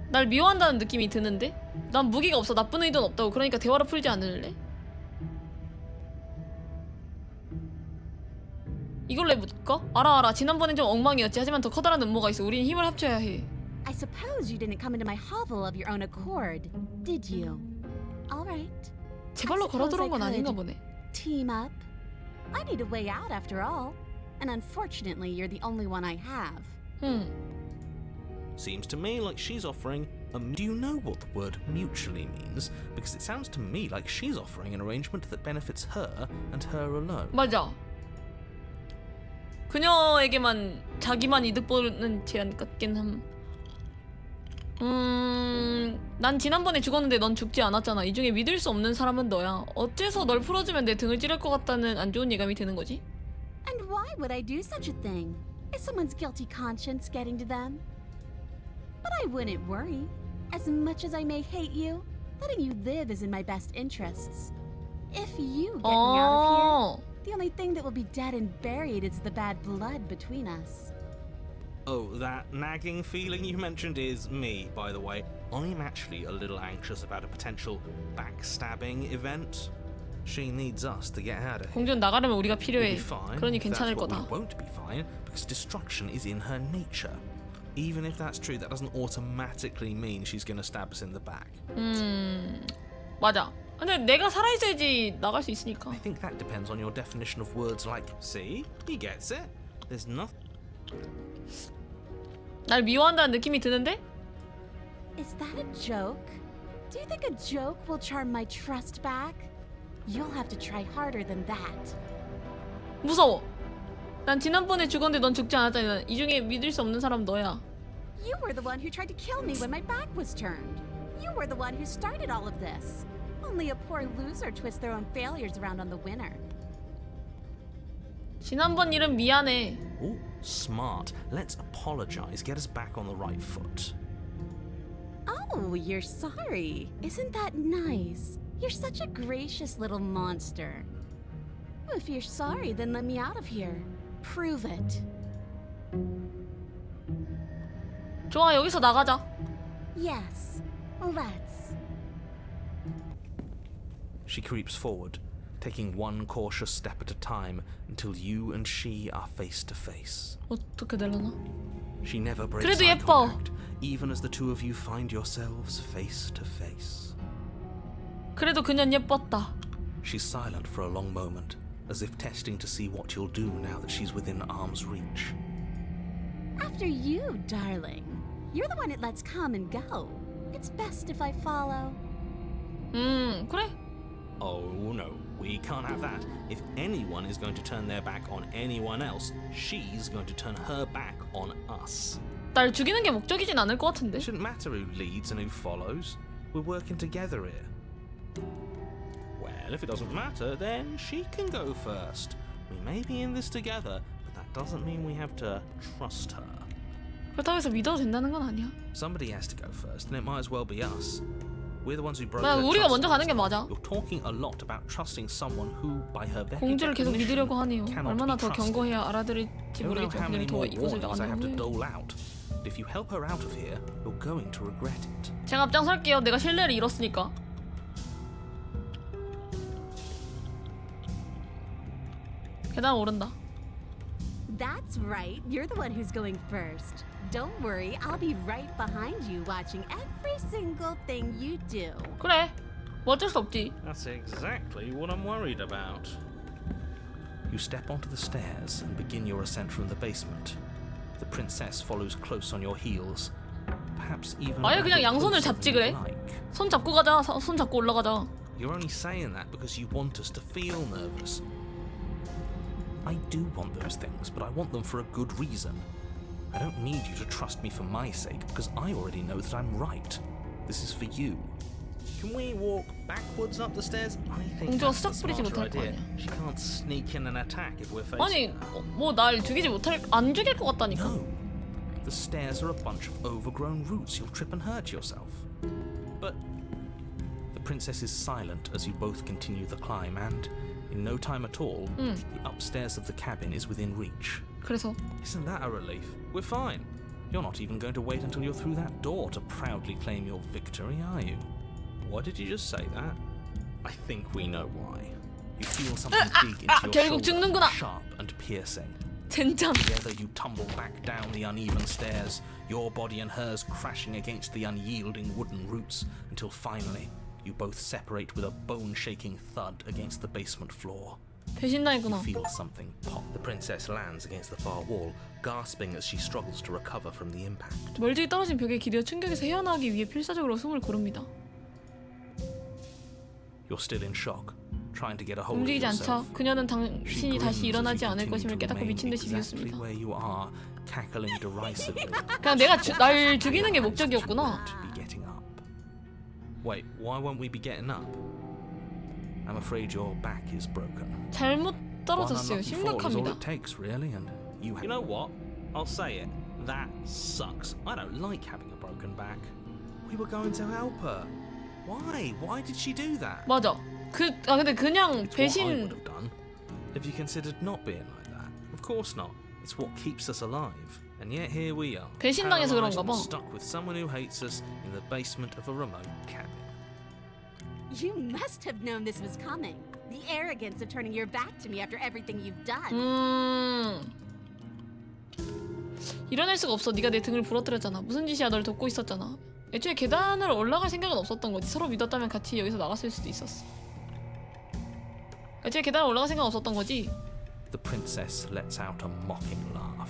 날 미워한다는 느낌이 드는데? 난 무기가 없어. 나쁜 의도는 없다고. 그러니까 대화로 풀지 않을래? 이걸로 해볼까? 알아. 지난번엔 좀 엉망이었지. 하지만 더 커다란 음모가 있어. 우린 힘을 합쳐야 해. I suppose you didn't come into my hovel of your own accord, did you? All right. 제 발로 걸어 들어온 건 아닌가 보네. Team up. I need a way out after all. And unfortunately, you're the only one I have. Seems to me like she's offering do you know what the word mutually means? Because it sounds to me like she's offering an arrangement that benefits her and her alone. 맞아. 그녀에게만 자기만 이득 보는 제안 같긴 함. 난 지난번에 죽었는데 넌 죽지 않았잖아. 이 중에 믿을 수 없는 사람은 너야. 어째서 널 풀어주면 내 등을 찌를 것 같다는 안 좋은 예감이 드는 거지? And why would I do such a thing? Is someone's guilty conscience getting to them? But I wouldn't worry. As much as I may hate you, letting you live is in my best interests. If you get me out of here, the only thing that will be dead and buried is the bad blood between us. Oh, that nagging feeling you mentioned is me, by the way. I'm actually a little anxious about a potential backstabbing event. She needs us to get out of here. 공주는 나가려면 우리가 We'll 필요해. be fine. 그러니 If that's 괜찮을 what we 거다. won't be fine because destruction is in her nature. Even if that's true, that doesn't automatically mean she's going to stab us in the back. 맞아. 근데 내가 살아있어야지 나갈 수 있으니까. I think that depends on your definition of words like see, he gets it. There's nothing. 날 미워한다는 느낌이 드는데? Is that a joke? Do you think a joke will charm my trust back? You'll have to try harder than that. 무서워. 난 지난번에 죽었는데 넌 죽지 않았잖아. 이 중에 믿을 수 없는 사람 너야. You were the one who tried to kill me when my back was turned. You were the one who started all of this. Only a poor loser twists their own failures around on the winner. 지난번 일은 미안해. Oh, smart. Let's apologize. Get us back on the right foot. Oh, you're sorry. Isn't that nice? You're such a gracious little monster. If you're sorry, then let me out of here. Prove it. 좋아, 여기서 나가자. Yes, let's. She creeps forward, taking one cautious step at a time until you and she are face to face. 어떻게 되려나? She never breaks 그래도 eye 예뻐. contact, even as the two of you find yourselves face to face. 그래도 그년 예뻤다. She's silent for a long moment, as if testing to see what you'll do now that she's within arm's reach. After you, darling. You're the one it lets come and go. It's best if I follow. 그래? Oh no, we can't have that. If anyone is going to turn their back on anyone else, she's going to turn her back on us. 날 죽이는 게 목적이진 않을 것 같은데. It shouldn't matter who leads and who follows. We're working together here. Well, if it doesn't matter, then she can go first. We may be in this together, but that doesn't mean we have to trust her. 그렇다고 해서 믿어도 된다는 건 아니야. Somebody has to go first, and it might as well be us. We're the ones who broke 난 her 우리가 trust 먼저 가는 게 last 맞아. time. You're talking a lot about trusting someone who, by her very 공주를 계속 definition, 믿으려고 하네요. cannot 얼마나 be 더 trusted. 경고해야 알아들을지 I don't know 모르겠지만 how many 그냥 더 more 이곳을 warnings I have to 나간다고 dole out. But if you help her out of here, you're going to regret it. 제가 앞장설게요. 내가 신뢰를 잃었으니까. 계단 오른다. That's right. You're the one who's going first. Don't worry, I'll be right behind you watching every single thing you do. 그래. 뭐 어쩔 수 없지. That's exactly what I'm worried about. You step onto the stairs and begin your ascent from the basement. The princess follows close on your heels. Perhaps even 아예 a 그냥 bit 양손을 closer 잡지 than 그래. you'd like. 손 잡고 가자. 손 잡고 올라가자. You're only saying that because you want us to feel nervous. I do want those things, but I want them for a good reason. I don't need you to trust me for my sake, because I already know that I'm right. This is for you. Can we walk backwards up the stairs? I think 공주가 that's the 수작 부리지 smarter 못할 거 idea. 아니야. She can't sneak in and attack if we're facing 아니 her. 뭐 날 죽이지 못할 안 죽일 것 같다니까. No. The stairs are a bunch of overgrown roots. You'll trip and hurt yourself. But the princess is silent as you both continue the climb, and in no time at all, the upstairs of the cabin is within reach. 그래서 Isn't that a relief? We're fine. You're not even going to wait until you're through that door to proudly claim your victory, are you? Why did you just say that? I think we know why. You feel something dig into your 결국 shoulder, 죽는구나. sharp and piercing. 젠장. Together you tumble back down the uneven stairs, your body and hers crashing against the unyielding wooden roots, until finally you both separate with a bone-shaking thud against the basement floor. You 배신당했구나. feel something pop. The princess lands against the far wall, gasping as she struggles to recover from the impact. 멀찍이 떨어진 벽에 기대어 충격에서 헤어나오기 위해 필사적으로 숨을 고릅니다. You're still in shock, trying to get a hold of 움직이지 yourself. 않자. 그녀는 She 당신이 grins 다시 as 일어나지 you 않을 continue 것임을 to 깨닫고 remain 미친 듯이 exactly 비웃습니다. where you are, cackling derisively. 그냥 날 죽이는 게 목적이었구나. To be getting up. Wait, why won't we be getting up? I'm afraid your back is broken. 잘못 One 떨어졌어요. unlucky fall is all 심각합니다. it takes, really, and you know what? I'll say it. That sucks. I don't like having a broken back. We were going to help her. Why? Why did she do that? 맞아. 근데 그냥 It's what I would 배신 have done. Have you considered not being like that? Of course not. It's what keeps us alive. And yet here we are. 배신당해서 paralyzed 그런가 and 봐. stuck with someone who hates us in the basement of a remote cabin. You must have known this was coming. The arrogance of turning your back to me after everything you've done. 일어날 수가 없어. 네가 내 등을 부러뜨렸잖아. 무슨 짓이야? 널 돕고 있었잖아. 애초에 계단을 올라갈 생각은 없었던 거지. 서로 믿었다면 같이 여기서 나갔을 수도 있었어. 애초에 계단을 올라갈 생각 없었던 거지. The princess lets out a mocking laugh.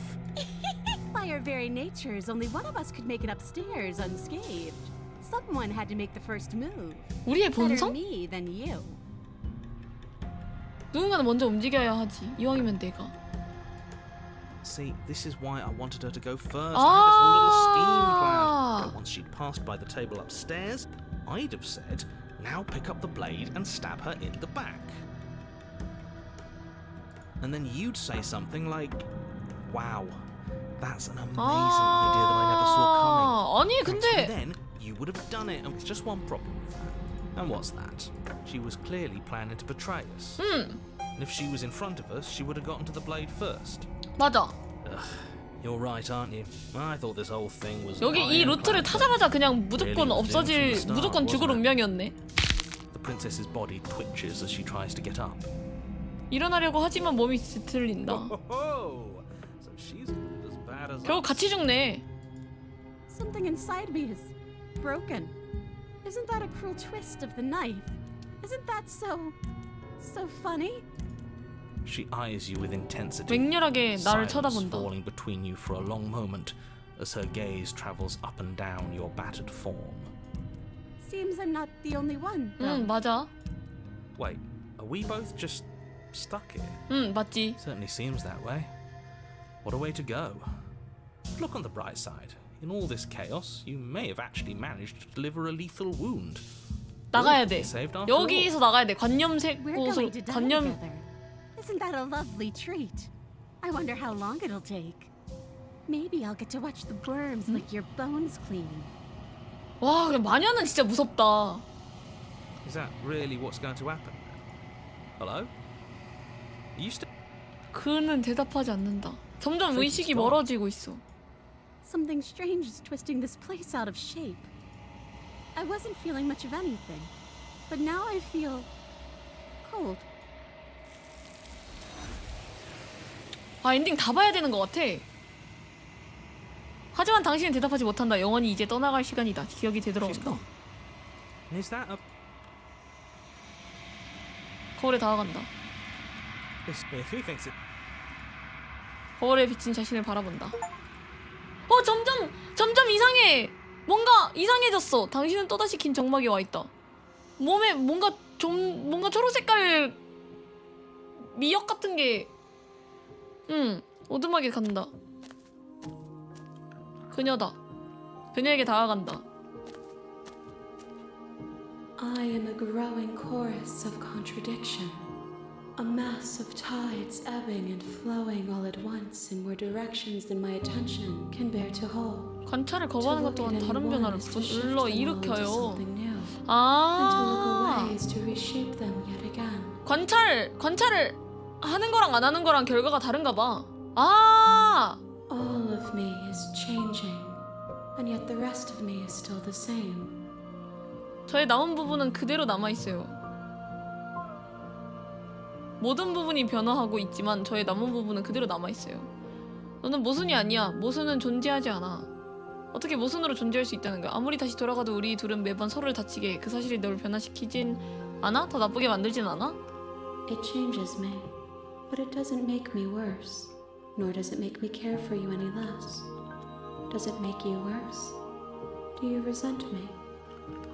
By our very natures, only one of us could make it upstairs unscathed. Someone had to make the first move. 우리의 Better 본성? me than you. 누군가는 먼저 움직여야 하지. 이왕이면 내가. See, this is why I wanted her to go first. I had this whole little scheme planned. But once she'd passed by the table upstairs, I'd have said, now pick up the blade and stab her in the back. And then you'd say something like, wow, that's an amazing idea that I never saw coming. 아니 And 근데 then you would have done it, and it's just one problem with that. And what's that? She was clearly planning to betray us. And if she was in front of us, she would have gotten to the blade first. 맞아. Ugh, you're right, aren't you? I thought this whole thing was. 여기 이 루트를 타자마자 그냥 무조건 없어질, 무조건 죽을 운명이었네. The princess's body twitches as she tries to get up. 일어나려고 하지만 몸이 뒤틀린다. So she's as bad as 결국 같이 죽네. Something inside me is broken. Isn't that a cruel twist of the knife? Isn't that so funny? She eyes you with intensity. 맹렬하게 나를 Silence 쳐다본다. falling between you for a long moment as her gaze travels up and down your battered form. Seems I'm not the only one. though. 맞아. Wait, are we both just stuck here? 맞지. Certainly seems that way. What a way to go. Look on the bright side. In all this chaos, you may have actually managed to deliver a lethal wound. 나가야 돼. Saved after all. 여기서 나가야 돼. 관념 We're 곳으로 going to die 관념. together. Isn't that a lovely treat? I wonder how long it'll take. Maybe I'll get to watch the worms lick your bones clean. 와, 근데 마녀는 진짜 무섭다. Is that really what's going to happen? Hello? Are you still? 그는 대답하지 않는다. 점점 의식이 멀어지고 있어. Something strange is twisting this place out of shape. I wasn't feeling much of anything, but now I feel cold. 아, 엔딩 다 봐야 되는 것 같아. 하지만 당신은 대답하지 못한다. 영원히 이제 떠나갈 시간이다. 기억이 She's 되돌아온다. gone. And is that a? 거울에 다가간다. If he thinks it. 거울에 비친 자신을 바라본다. 점점 이상해. 뭔가 이상해졌어. 당신은 또다시 긴 정막에 와 있다. 몸에 뭔가 초록 색깔 미역 같은 게, 오두막에 간다. 그녀다. 그녀에게 다가간다. I am a growing chorus of contradiction. A mass of tides ebbing and flowing all at once in more directions than my attention can bear to hold. 관찰을 To 거부하는 것 look at 또한 다른 any one 변화를 is to shift 불러 them all into 일으켜요. something new. And to look 아, away is to reshape them yet again. 관찰을 하는 거랑 안 하는 거랑 결과가 다른가 봐. 아, All of me is changing, and yet the rest of me is still the same. 저의 남은 부분은 그대로 남아 있어요. 모든 부분이 변화하고 있지만 저의 남은 부분은 그대로 남아 있어요. 너는 모순이 아니야. 모순은 존재하지 않아. 어떻게 모순으로 존재할 수 있다는 거야? 아무리 다시 돌아가도 우리 둘은 매번 서로를 다치게 해. 그 사실이 널 변화시키진 않아? 더 나쁘게 만들진 않아? It changes me, but it doesn't make me worse, nor does it make me care for you any less. Does it make you worse? Do you resent me?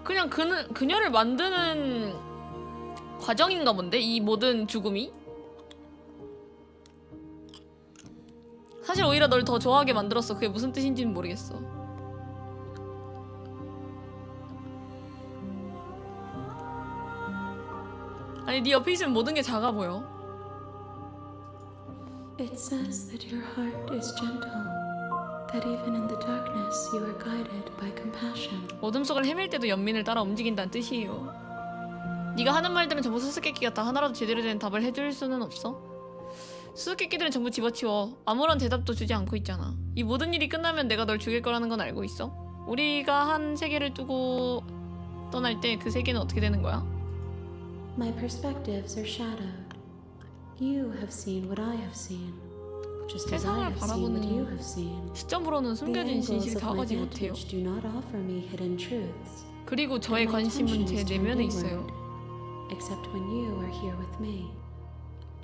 그냥 그녀를 만드는 과정인가 본데? 이 모든 죽음이? 사실 오히려 널 더 좋아하게 만들었어. 그게 무슨 뜻인지는 모르겠어. 아니, 네 옆에 있으면 모든 게 작아 보여. It says that your heart is gentle, that even in the darkness you are guided by compassion. 어둠 속을 헤맬 때도 연민을 따라 움직인다는 뜻이에요. 네가 하는 말들은 전부 수수께끼 같아. 하나라도 제대로 된 답을 해줄 수는 없어? 수수께끼들은 전부 집어치워. 아무런 대답도 주지 않고 있잖아. 이 모든 일이 끝나면 내가 널 죽일 거라는 건 알고 있어? 우리가 한 세계를 두고 떠날 때 그 세계는 어떻게 되는 거야? My perspectives are shadowed. You have seen what I have seen. just as I 세상을 have seen what you have 바라보는 seen. 시점으로는 The 숨겨진 angles 진실이 of my 다가지 못해요. vantage do not offer me hidden truths. 그리고 저의 And my 관심은 attention 제 is turned 내면에 inward, 있어요. except when you are here with me.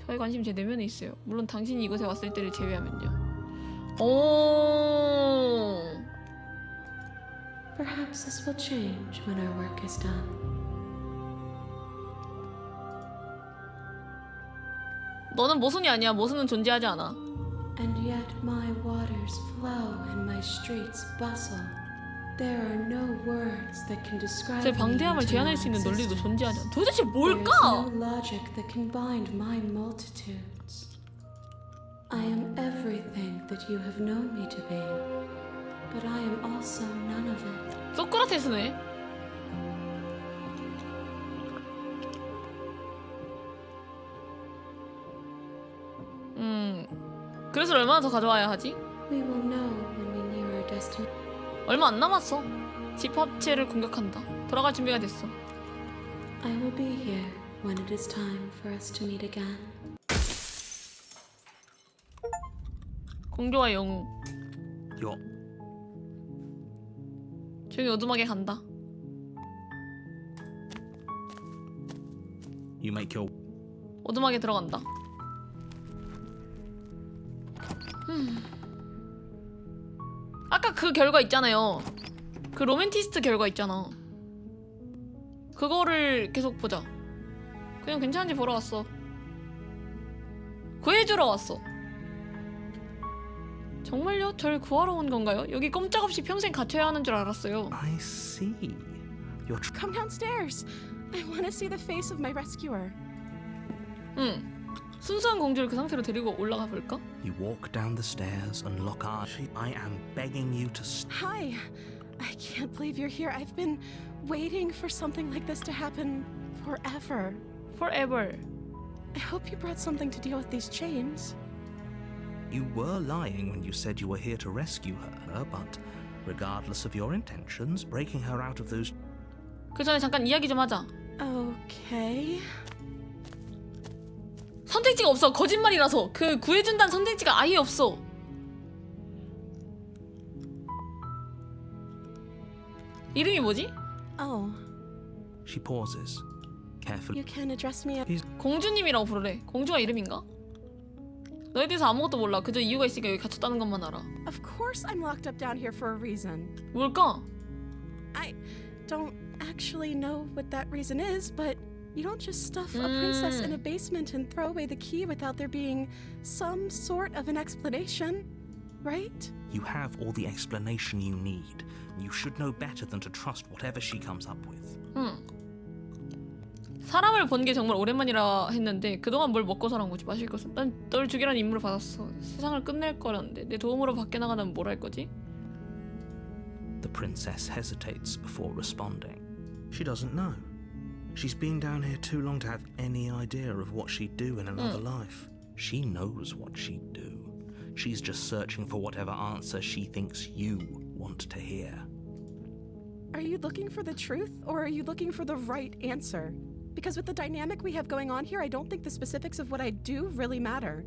저의 관심 제 내면에 있어요. 물론 당신이 이곳에 왔을 때를 제외하면요. 오. Perhaps this will change when our work is done. 너는 모순이 아니야. 모순은 존재하지 않아. And yet my waters flow and my streets bustle. There are no words that can describe 제 me 방대함을 into 제한할 수 있는 논리도 non-existence. 존재하지 않아. 도대체 There is 뭘까? no logic that can bind my multitudes. I am everything that you have known me to be, but I am also none of it. 소크라테스네. 그래서 얼마나 더 가져와야 하지? We will know when we near our destination. 얼마 안 남았어. 집 합체를 공격한다. 돌아갈 준비가 됐어. I will be here when it is time for us to meet again. 공조와 영웅. You're 조용히 어둠하게 간다. you make your 어둠하게 들어간다. 아까 그 결과 있잖아요. 그 로맨티스트 결과 있잖아. 그거를 계속 보자. 그냥 괜찮은지 보러 왔어. 구해주러 왔어. 정말요? 절 구하러 온 건가요? 여기 꼼짝없이 평생 갇혀야 하는 줄 알았어요. I see. You're Come downstairs. I want to see the face of my rescuer. 응. 순수한 공주를 그 상태로 데리고 올라가 볼까? You walk down the stairs and lock eyes. I am begging you to Hi. I can't believe you're here. I've been waiting for something like this to happen forever. Forever. I hope you brought something to deal with these chains. You were lying when you said you were here to rescue her, but regardless of your intentions, breaking her out of those 그 전에 잠깐 이야기 좀 하자. Okay. 선택지가 없어. 거짓말이라서. 그 구해준다는 선택지가 아예 없어. 이름이 뭐지? Oh, She pauses, carefully. you can address me. 공주님이라고 부르래. 공주가 이름인가? 너에 대해서 아무것도 몰라. 그저 이유가 있으니까 여기 갇혔다는 것만 알아. Of course I'm locked up down here for a reason. 뭘까? I don't actually know what that reason is, but you don't just stuff a princess in a basement and throw away the key without there being some sort of an explanation, right? You have all the explanation you need. You should know better than to trust whatever she comes up with. 사람을 본 게 정말 오랜만이라 했는데 그동안 뭘 먹고 살아온 거지? 마실 것은? 난 널 죽이라는 임무를 받았어. 세상을 끝낼 거라는데 내 도움으로 밖에 나가면 뭘 할 거지? The princess hesitates before responding. She doesn't know. She's been down here too long to have any idea of what she'd do in another life. She knows what she'd do. She's just searching for whatever answer she thinks you want to hear. Are you looking for the truth, or are you looking for the right answer? Because with the dynamic we have going on here, I don't think the specifics of what I do really matter.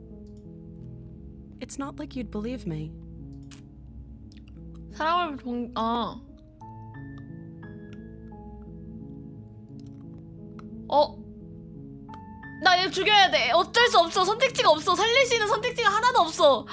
It's not like you'd believe me. 사람을 본... 아... 나 얘 죽여야 돼. 어쩔 수 없어. 선택지가 없어. 살릴 수 있는 선택지가 하나도 없어.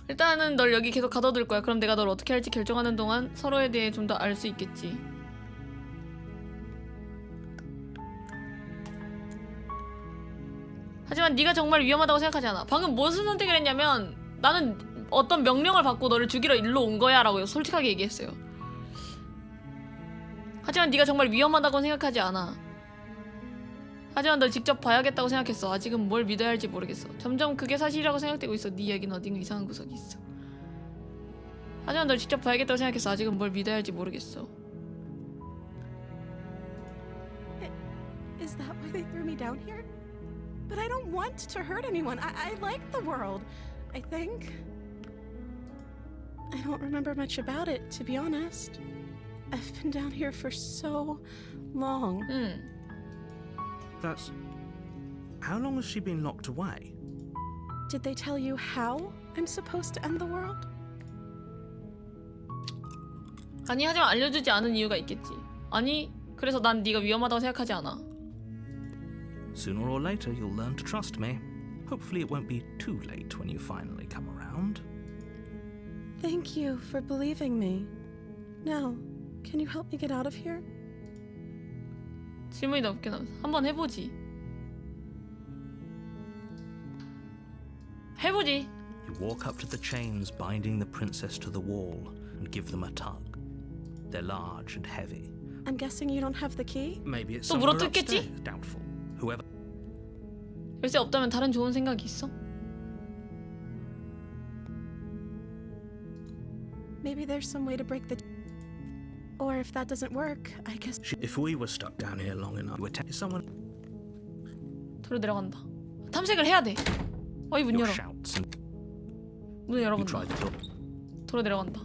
일단은 널 여기 계속 가둬둘 거야. 그럼 내가 널 어떻게 할지 결정하는 동안 서로에 대해 좀 더 알 수 있겠지. 하지만 네가 정말 위험하다고 생각하지 않아. 방금 무슨 선택을 했냐면 나는 어떤 명령을 받고 너를 죽이러 일로 온 거야 라고 솔직하게 얘기했어요. 하지만 네가 정말 위험하다고 생각하지 않아. 하지만 널 직접 봐야겠다고 생각했어. 아직은 뭘 믿어야 할지 모르겠어. 점점 그게 사실이라고 생각되고 있어. 네 이야기는 어딘가 이상한 구석이 있어. 하지만 널 직접 봐야겠다고 생각했어. 아직은 뭘 믿어야 할지 모르겠어. Is that why they threw me down here? But I don't want to hurt anyone. I like the world, I think. I don't remember much about it, to be honest. I've been down here for so long. That's... How long has she been locked away? Did they tell you how I'm supposed to end the world? 아니 하지만 알려주지 않은 이유가 있겠지. 아니 그래서 난 네가 위험하다고 생각하지 않아. Sooner or later, you'll learn to trust me. Hopefully it won't be too late when you finally come around. Thank you for believing me. Now, can you help me get out of here? 질문이 넘게 남았어. 한번 해보지. 해보지. You walk up to the chains binding the princess to the wall and give them a tug. They're large and heavy. I'm guessing you don't have the key? Maybe it's 또 somewhere 물어뜯겠지? upstairs. Doubtful. Whoever... 열쇠 없다면 다른 좋은 생각이 있어? Maybe there's some way to break the... Or if that doesn't work, I guess... If we were stuck down here long enough, is someone... 도로 내려간다. 탐색을 해야 돼. 어이 문 Your 열어. shouts and 문 you 열어본다. try the door. 도로 내려간다.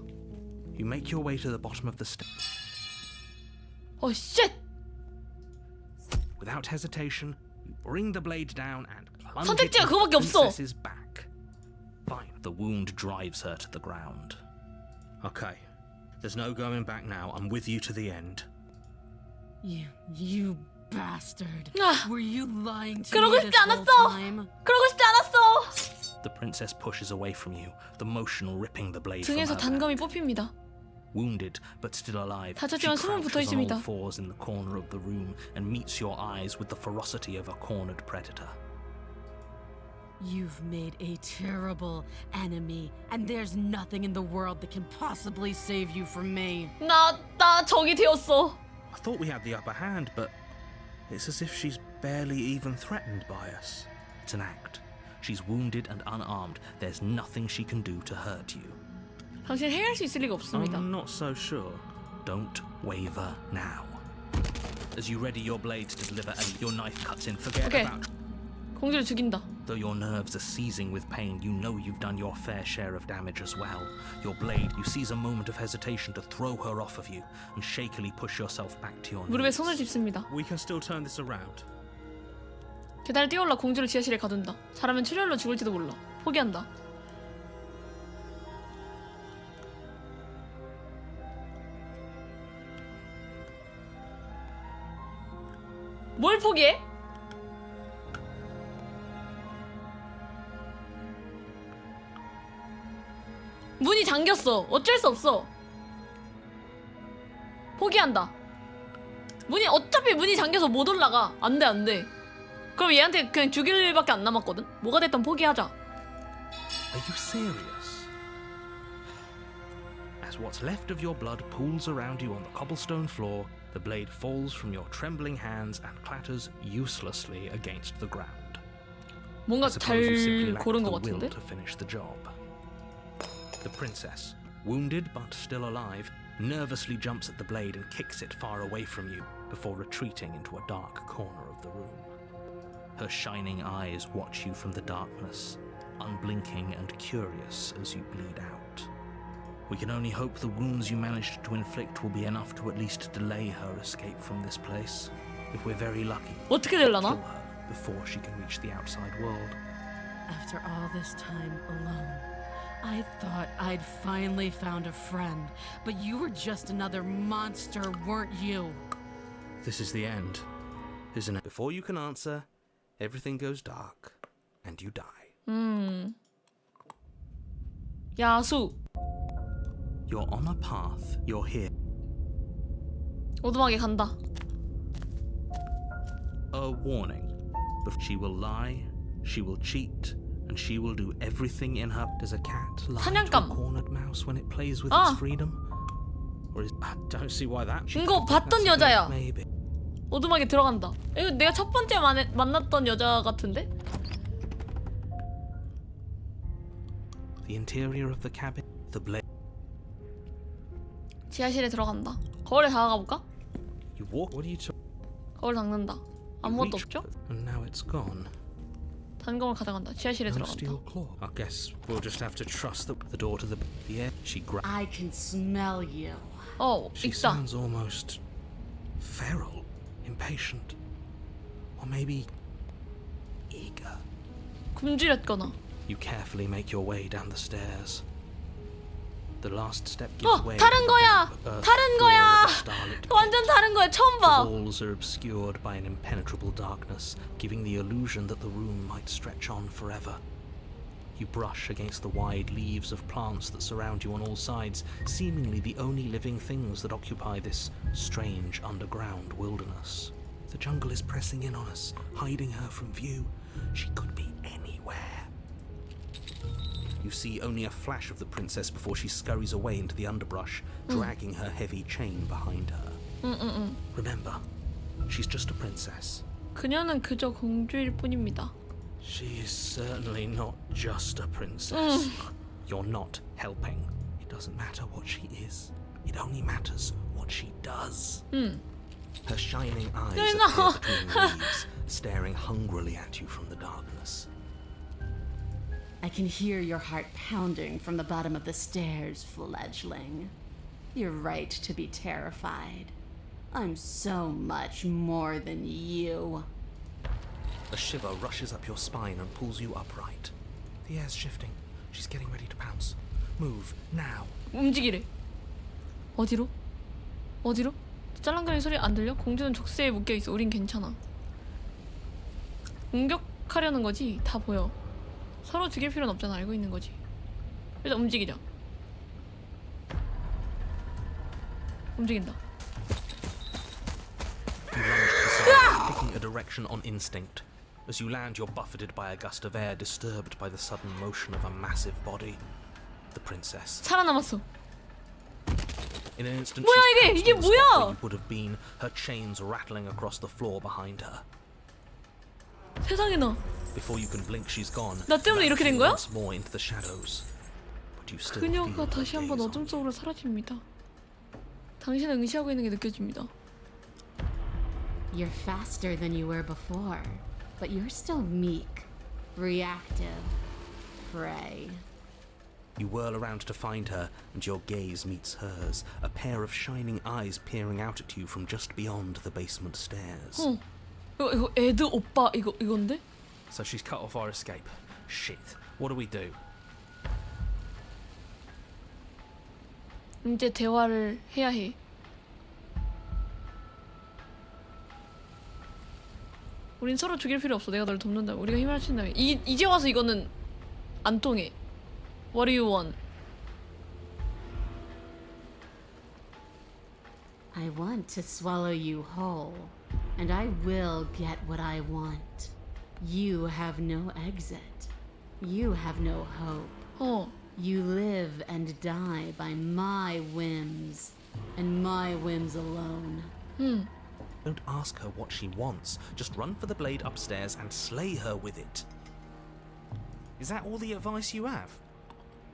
You make your way to the bottom of the stairs. 어 쉣! Without hesitation, you bring the blade down and plunge 선택지가 it into 그거밖에 the 없어. princess's back. Fine. The wound drives her to the ground. Okay. There's no going back now. I'm with you to the end. You bastard. 아, Were you lying to 그러고 me 싶지 this whole 않았어. time? 그러고 싶지 않았어. The princess pushes away from you, the motion ripping the blade from 등에서 her back. 단검이 뽑힙니다. Wounded but still alive, she 다쳤지만 숨은 붙어 crouches on 있습니다. all fours in the corner of the room and meets your eyes with the ferocity of a cornered predator. You've made a terrible enemy, and there's nothing in the world that can possibly save you from me. 나 적이 되었어. I thought we had the upper hand, but it's as if she's barely even threatened by us. It's an act. She's wounded and unarmed. There's nothing she can do to hurt you. 당신 해결할 수 있을 리가 없습니다. I'm not so sure. Don't waver now. As you ready your blade to deliver, and your knife cuts in. Forget Okay. about... 공주를 죽인다. Though your nerves are seizing with pain, you know you've done your fair share of damage as well. Your blade, you seize a moment of hesitation to throw her off of you and shakily push yourself back to your 무릎에 knees. 손을 짚습니다. We can still turn this around. 계단을 뛰어올라 공주를 지하실에 가둔다. 잘하면 출혈로 죽을지도 몰라. 포기한다. 뭘 포기해? 문이 잠겼어. 어쩔 수 없어. 포기한다. 어차피 문이 잠겨서 못 올라가. 안 돼, 안 돼. 그럼 얘한테 그냥 죽일 일밖에 안 남았거든? 뭐가 됐든 포기하자. Are you serious? As what's left of your blood pools around you on the cobblestone floor, the blade falls from your trembling hands and clatters uselessly against the ground. 뭔가 I suppose you simply 잘 lacked 고른 the 것 will 같은데? to finish the job. The princess, wounded but still alive, nervously jumps at the blade and kicks it far away from you before retreating into a dark corner of the room. Her shining eyes watch you from the darkness, unblinking and curious as you bleed out. We can only hope the wounds you managed to inflict will be enough to at least delay her escape from this place. If we're very lucky, 어떻게 kill 되려나? her before she can reach the outside world. After all this time alone, I thought I'd finally found a friend, but you were just another monster, weren't you? This is the end, isn't it? Before you can answer, everything goes dark and you die. 야수. You're on a path, you're here. 오두막에 간다. A warning. But she will lie, she will cheat, and she will do everything in her. Does a cat lie to a 사냥감. cornered mouse when it plays with 아. its freedom? Or is... I don't see why that should... 이거 봤던 That's a bit, 여자야. Maybe. 오두막에 들어간다. 이거 내가 첫 번째 만났던 여자 같은데? The interior of the cabin, the blade. 지하실에 들어간다. 거울에 다가가 볼까? You walk. What are you talking? 거울 닦는다. 아무것도 없죠? And now it's gone. 단검을 가져간다. 지하실에 No 들어간다. steel claw. I guess we'll just have to trust the door to the air. She grabs. I can smell you. She 있다. sounds almost feral, impatient, or maybe eager. 굶주렸거나. You carefully make your way down the stairs. The last step gives way. 다른 거야. 다른 거야. 완전 다른 거야. 처음 The 봐. walls are obscured by an impenetrable darkness, giving the illusion that the room might stretch on forever. You brush against the wide leaves of plants that surround you on all sides, seemingly the only living things that occupy this strange underground wilderness. The jungle is pressing in on us, hiding her from view. She could be anywhere. You see only a flash of the princess before she scurries away into the underbrush, dragging her heavy chain behind her. Remember, she's just a princess. 그녀는 그저 공주일 뿐입니다. She is certainly not just a princess. You're not helping. It doesn't matter what she is. It only matters what she does. Her shining eyes appear between the leaves, staring hungrily at you from the darkness. I can hear your heart pounding from the bottom of the stairs, fledgling. You're right to be terrified. I'm so much more than you. A shiver rushes up your spine and pulls you upright. The air's shifting. She's getting ready to pounce. Move, now. 움직이래. 어디로? 어디로? 짤랑거리는 소리 안 들려? 공주는 족쇄에 묶여있어. 우린 괜찮아. 공격하려는 거지? 다 보여. 서로 죽일 필요는 없잖아. 알고 있는 거지. 일단 움직이자. 움직인다. You lunge to the side, picking a direction on instinct. As you land, you're buffeted by a gust of air, disturbed by the sudden motion of a massive body. The princess. 살아남았어. In an instant, 뭐야, she's 이게? pounced 이게 on the spot where 뭐야? you would have been, her chains rattling across the floor behind her. 세상에나. Before you can blink, she's gone. 나 때문에 이렇게 된 거야? Once more into the shadows. But you still feel 그녀가 her 다시 한번 gaze on 어둠 you. 속으로 사라집니다. 당신을 응시하고 있는 게 느껴집니다. You're faster than you were before, but you're still meek, reactive, prey. You whirl around to find her, and your gaze meets hers, a pair of shining eyes peering out at you from just beyond the basement stairs. 이거 에드 오빠 이건데? So she's cut off our escape. Shit. What do we do? 이제 대화를 해야 해. 우린 서로 죽일 필요 없어. 내가 널 돕는다. 우리가 힘을 합친다면. 이제 와서 이거는 안 통해. What do you want? I want to swallow you whole, and I will get what I want. You have no exit. You have no hope. You live and die by my whims, and my whims alone. Don't ask her what she wants. Just run for the blade upstairs and slay her with it. Is that all the advice you have?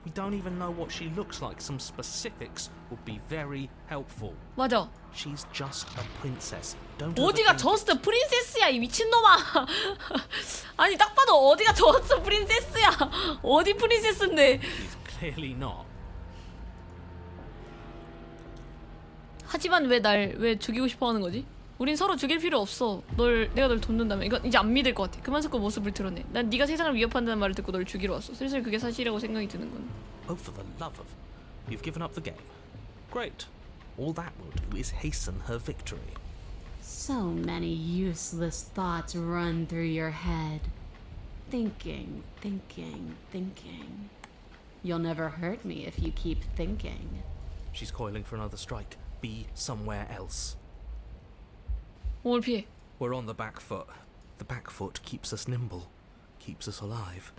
We don't even know what she looks like. Some specifics would be very helpful. 맞아. She's just a princess. Don't 어디가 overthink 저스트 프린세스야 이 미친놈아. 아니 딱 봐도 어디가 저스트 프린세스야. 어디 프린세스인데. She's clearly not. 하지만 왜 죽이고 싶어 하는 거지? 우린 서로 죽일 필요 없어. 내가 널 돕는다면. 이건 이제 안 믿을 것 같아. 그만 섞고 모습을 드러내. 난 네가 세상을 위협한다는 말을 듣고 널 죽이러 왔어. 슬슬 그게 사실이라고 생각이 드는군. Oh, for the love of... You've given up the game. Great. All that will do is hasten her victory. So many useless thoughts run through your head. Thinking, thinking, thinking. You'll never hurt me if you keep thinking. She's coiling for another strike. Be somewhere else. 몸을 피해. We're on the back foot. The back foot keeps us nimble, keeps us alive.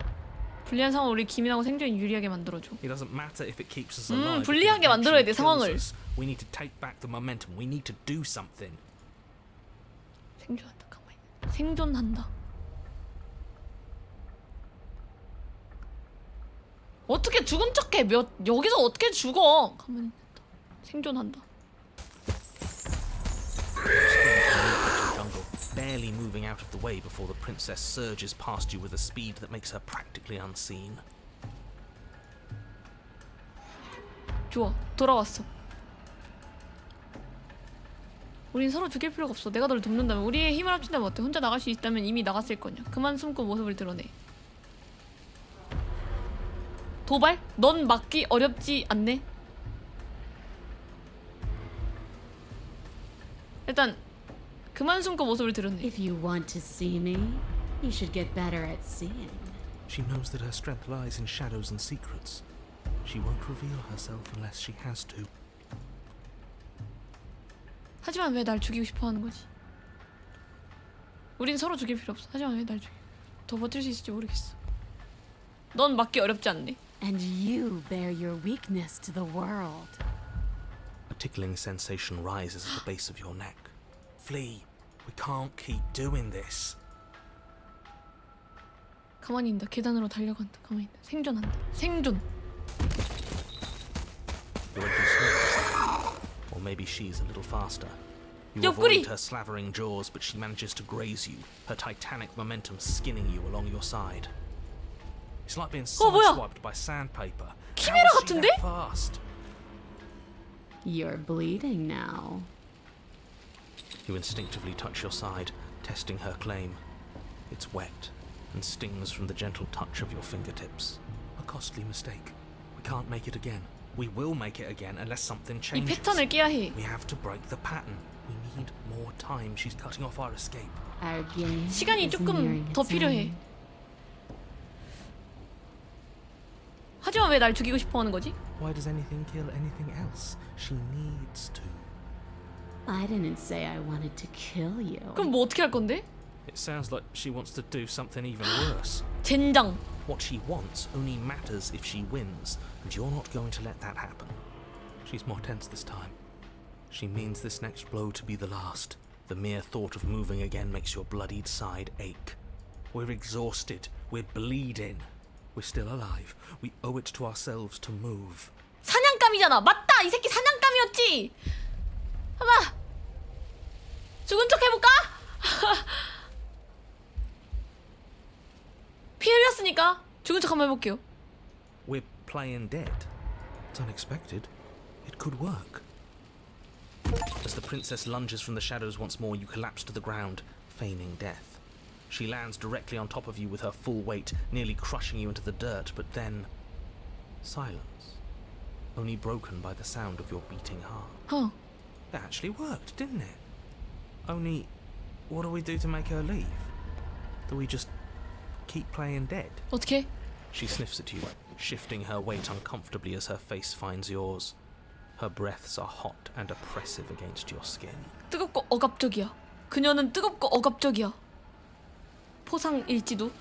불리한 상황을 우리 기민하고 생존이 유리하게 만들어줘. It doesn't matter if it keeps us alive. 불리하게 만들어야 돼, 상황을. We need to take back the momentum. We need to do something. 생존한다. 가만히. 생존한다. 어떻게 죽은 척해? 여기서 어떻게 죽어? 가만히 있다. 생존한다. Jungle, barely moving out of the way before the princess surges past you with a speed that makes her practically unseen. 좋아. 돌아왔어. 우린 서로 죽일 필요가 없어. 내가 널 돕는다면, 우리의 힘을 합친다면 어때? 혼자 나갈 수 있다면 이미 나갔을 거냐. 그만 숨고 모습을 드러내. 도발? 넌 막기 어렵지 않네? 일단 그만 숨고 모습을 드러내. If you want to see me, you should get better at seeing. She knows that her strength lies in shadows and secrets. She won't reveal herself unless she has to. 하지만 왜 날 죽이고 싶어 하는 거지? 우린 서로 죽일 필요 없어. 하지만 왜 날 죽여? 더 버틸 수 있을지 모르겠어. 넌 막기 어렵지 않네. And you bear your weakness to the world. A tickling sensation rises at the base of your neck. Flee. We can't keep doing this. 가만히 있다. 계단으로 달려간다. 가만히 있다. 생존한다. 생존. You're a bit slow. Or maybe she's a little faster. You 옆구리! avoid her slavering jaws, but she manages to graze you, her titanic momentum skinning you along your side. It's like being 뭐야? sideswiped by sandpaper. 키메라 How is she 같은데? that fast? You're bleeding now. You instinctively touch your side, testing her claim. It's wet and stings from the gentle touch of your fingertips. A costly mistake. We can't make it again. We will make it again unless something 이 changes. 패턴을 깨야 해. We have to break the pattern. We need more time. She's cutting off our escape. Our game 시간이 is 조금 nearing 더 its 필요해. end. 하지만 왜 날 죽이고 싶어 하는 거지? Why does anything kill anything else? She needs to. I didn't say I wanted to kill you. 그럼 뭐 어떻게 할 건데? It sounds like she wants to do something even worse. 젠장. What she wants only matters if she wins, and you're not going to let that happen. She's more tense this time. She means this next blow to be the last. The mere thought of moving again makes your bloodied side ache. We're exhausted. We're bleeding. We're still alive. We owe it to ourselves to move. 사냥감이잖아. 맞다. 이 새끼 사냥감이었지. 봐봐. 죽은 척 해볼까? 피 흘렸으니까 죽은 척 한번 해볼게요. We're playing dead. It's unexpected. It could work. As the princess lunges from the shadows once more, you collapse to the ground, feigning death. She lands directly on top of you with her full weight, nearly crushing you into the dirt, but then silence, only broken by the sound of your beating heart. That actually worked, didn't it? Only, what do we do to make her leave? Do we just keep playing dead? 어떻게? She sniffs at you, shifting her weight uncomfortably as her face finds yours. Her breaths are hot and oppressive against your skin. 뜨겁고 억압적이야. 그녀는 뜨겁고 억압적이야. 포상일지도?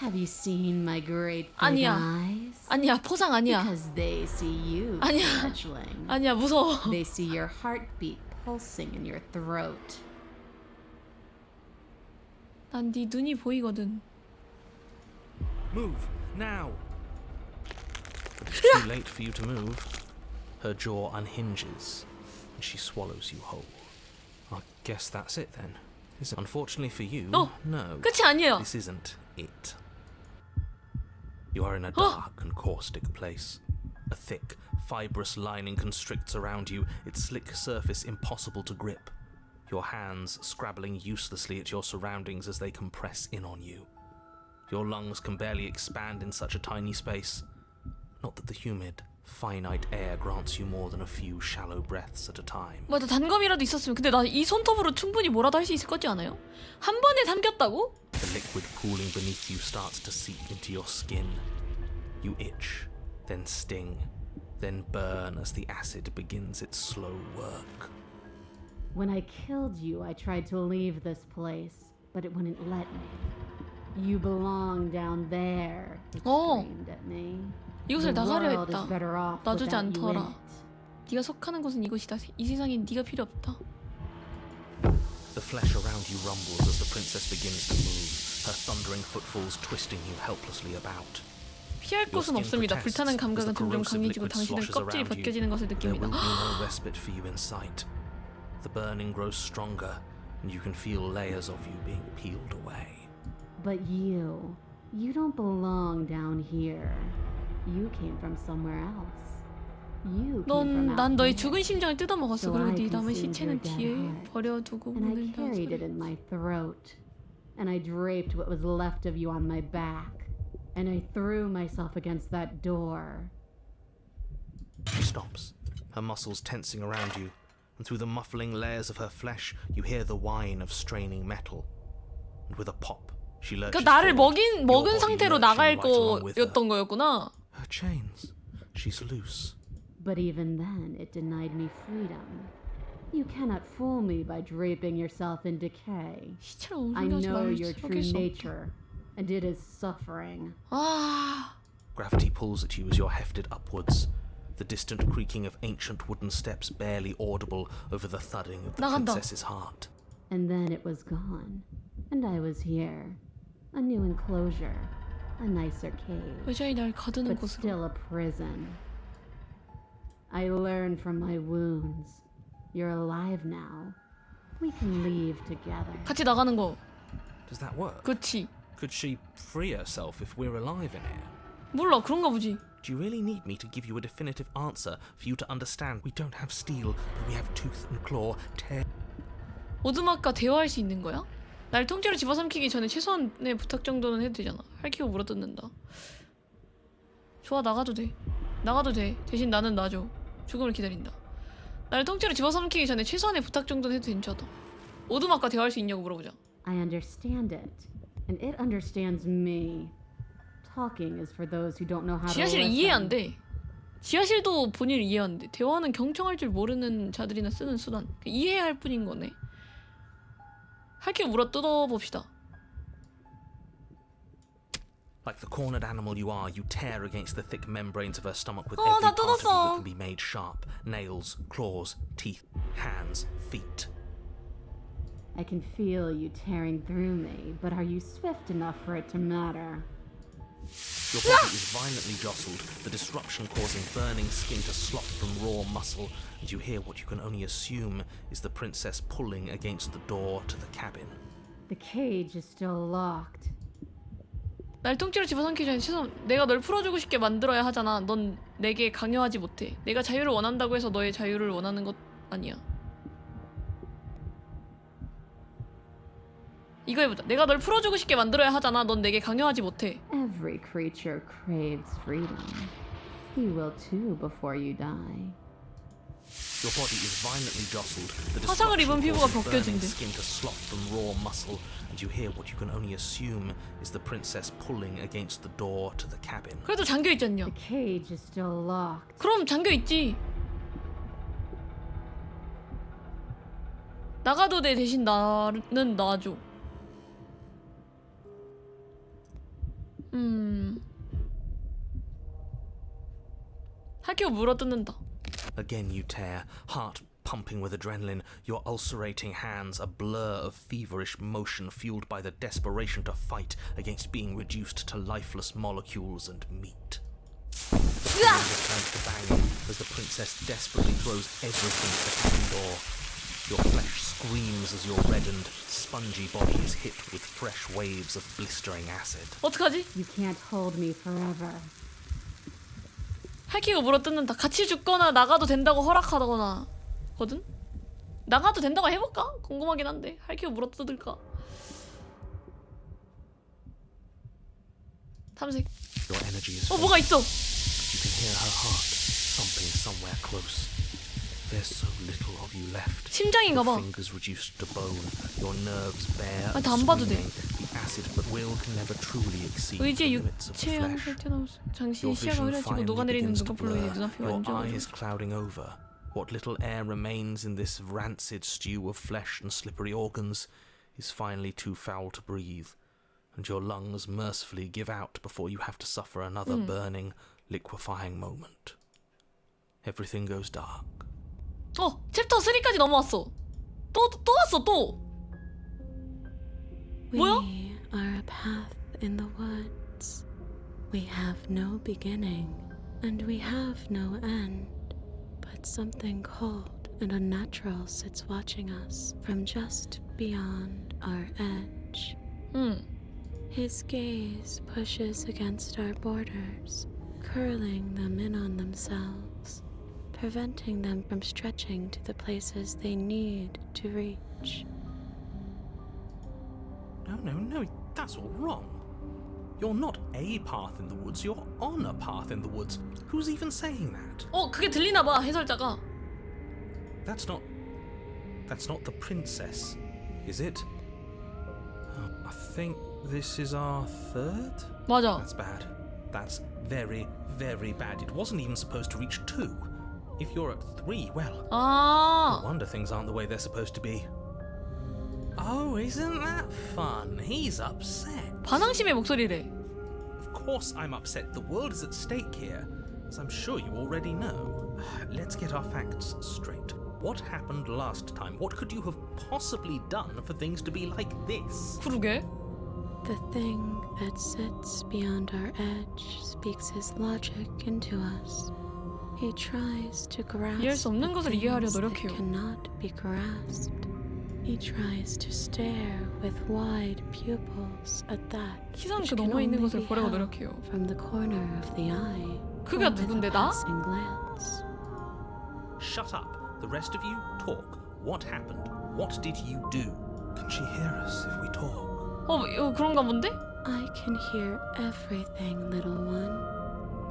Have you seen my great big 아니야. eyes? 아니야. 포상 아니야. Because they see you, 아니야. fledgling. 아니야. 무서워. They see your heartbeat pulsing in your throat. 난 네 눈이 보이거든. Move, now! But it's too late for you to move. Her jaw unhinges, and she swallows you whole. I guess that's it then. Is it? Unfortunately for you, 어, no. 끝이 아니에요. This isn't it. You are in a dark and caustic place. A thick, fibrous lining constricts around you, its slick surface impossible to grip. Your hands scrabbling uselessly at your surroundings as they compress in on you. Your lungs can barely expand in such a tiny space. Not that the humid, finite air grants you more than a few shallow breaths at a time. 맞아. 단검이라도 있었으면. 근데 나 이 손톱으로 충분히 뭐라도 할 수 있을 거지 않아요? 한 번에 삼켰다고? The liquid pooling beneath you starts to seep into your skin. You itch, then sting, then burn as the acid begins its slow work. When I killed you, I tried to leave this place, but it wouldn't let me. You belong down there, it 어. screamed at me. 이곳을 The 나가려 world is 했다. better off 놔주지 without you in 않더라. it. 네가 속하는 곳은 이곳이다. 이 세상엔 네가 필요 없다. The flesh around you rumbles as the princess begins to move, her thundering footfalls twisting you helplessly about. 피할 곳은 없습니다. 불타는 감각은 점점 강해지고 당신은 껍질이 벗겨지는 것을 There 느낍니다. will be no respite for you in sight. The burning grows stronger, and you can feel layers of you being peeled away. But you don't belong down here. You came from somewhere else. You came from 난 out 너의 there, 죽은 심장을 뜯어먹었어. So 그리고 I 네 남은 consumed 시체는 your dead 뒤에 heart, 버려두고 and I 문을 carried it 닫았어. in my throat, and I draped what was left of you on my back, and I threw myself against that door. She stops, her muscles tensing around you, and through the muffling layers of her flesh, you hear the whine of straining metal. And with a pop, she lurches 그러니까 나를 forward, 먹은 your body 상태로 lurching 나갈 right along with her. 거였던 거였구나. Her chains. She's loose. But even then, it denied me freedom. You cannot fool me by draping yourself in decay. 시체를 I 엉뚱하지 know 말고 your true 속일 수 없다. nature, and it is suffering. 아, Gravity pulls at you as you're hefted upwards. The distant creaking of ancient wooden steps barely audible over the thudding of the 나간다. princess's heart. And then it was gone, and I was here. A new enclosure, a nicer cave, 여자이 날 가두는 but 곳으로. still a prison. I learned from my wounds. You're alive now. We can leave together. 같이 나가는 거. Does that work? 그렇지. Could she free herself if we're alive in here? 몰라, 그런가 보지. Do you really need me to give you a definitive answer for you to understand we don't have steel, but we have tooth and claw, tear? 오두막과 대화할 수 있는 거야? 날 통째로 집어삼키기 전에 최소한의 부탁 정도는 해도 되잖아. 할퀴고 물어뜯는다. 좋아, 나가도 돼. 나가도 돼. 대신 나는 놔줘. 죽음을 기다린다. 날 통째로 집어삼키기 전에 최소한의 부탁 정도는 해도 괜찮다. 오두막과 대화할 수 있냐고 물어보자. I understand it, and it understands me. Talking is for those who don't know how to 지하실 listen. 이해 안 돼. 지하실도 본인을 이해 안 돼. 대화는 경청할 줄 모르는 자들이나 쓰는 수단. 이해할 뿐인 거네. 할퀴고 물어 뜯어봅시다. Like the cornered animal you are, you tear against the thick membranes of her stomach with 다 every part of you 뜯었어. that can be made sharp. Nails, claws, teeth, hands, feet. I can feel you tearing through me, but are you swift enough for it to matter? Your body is violently jostled, the disruption causing burning skin to slop from raw muscle, and you hear what you can only assume is the princess pulling against the door to the cabin. The cage is still locked. 날 통째로 집어삼키기 전에 최소한 내가 널 풀어주고 싶게 만들어야 하잖아. 넌 내게 강요하지 못해. 내가 자유를 원한다고 해서 너의 자유를 원하는 것 아니야. 이거 해보자. 내가 널 풀어주고 싶게 만들어야 하잖아. 넌 내게 강요하지 못해. Every creature craves freedom. You will too before you die. Your body is violently jostled, the 화상을 입은 disruption 피부가 causing burning 벗겨진대. skin to slop from raw muscle, and you hear what you can only assume is the princess pulling against the door to the cabin. 그래도 잠겨있지 않냐? The cage is still locked. 그럼 잠겨있지. 나가도 돼. 대신 나는 놔줘. 할퀴고 물어뜯는다. Again you tear, heart pumping with adrenaline, your ulcerating hands a blur of feverish motion fueled by the desperation to fight against being reduced to lifeless molecules and meat. The fingers turn to banging as the princess desperately throws everything at the cabin door. Your flesh screams as your reddened, spongy body is hit with fresh waves of blistering acid. 어떡하지? You can't hold me forever. 할퀴고 물어뜯는다. 같이 죽거나 나가도 된다고 허락하거나 거든? 나가도 된다고 해볼까? 궁금하긴 한데 할퀴고 물어뜯을까? 탐색. Your energy is 뭐가 있어? You can hear her heart thumping somewhere close. There's so little of you left. 심장인가 봐. Your fingers reduced to bone, your nerves bare 아니, and 다안 봐도 돼. screaming. The acid but will can never truly exceed the 의지의 limits of the 육체형 flesh. 상태나 장시 Your 시야가 vision 흐려지고 finally 녹아내리는 begins to 눈꺼풀로 인해 blur, 눈앞이 your 완전 eyes clouding over. What little air remains in this rancid stew of flesh and slippery organs is finally too foul to breathe, and your lungs mercifully give out before you have to suffer another burning, liquefying moment. Everything goes dark. 챕터 3까지 넘어왔어. 또 왔어 또. 뭐야? We are a path in the woods. We have no beginning, and we have no end. But something cold and unnatural sits watching us from just beyond our edge. His gaze pushes against our borders, curling them in on themselves. preventing them from stretching to the places they need to reach. No, that's all wrong. You're not a path in the woods, you're on a path in the woods. Who's even saying that? 그게 들리나 봐, 해설자가. That's not the princess, is it? I think this is our third? 맞아. That's bad. That's very, very bad. It wasn't even supposed to reach 2. If you're at 3, well, no wonder things aren't the way they're supposed to be. Oh, isn't that fun? He's upset. 반항심의 목소리래. Of course I'm upset. The world is at stake here, as I'm sure you already know. Let's get our facts straight. What happened last time? What could you have possibly done for things to be like this? 그러게. The thing that sits beyond our edge speaks his logic into us. He tries to grasp 이해할 수 없는 것을 이해하려 things that 노력해요. cannot be grasped. He tries to stare with wide pupils at that 시선 which 그 can 너머에 있는 only 것을 be 보려고 held 노력해요. from the corner of the eye. 그가 or with a 누군데, 나? passing glance. Shut up. The rest of you, talk. What happened? What did you do? Can she hear us if we talk? 이거 그런가 본데? I can hear everything, little one,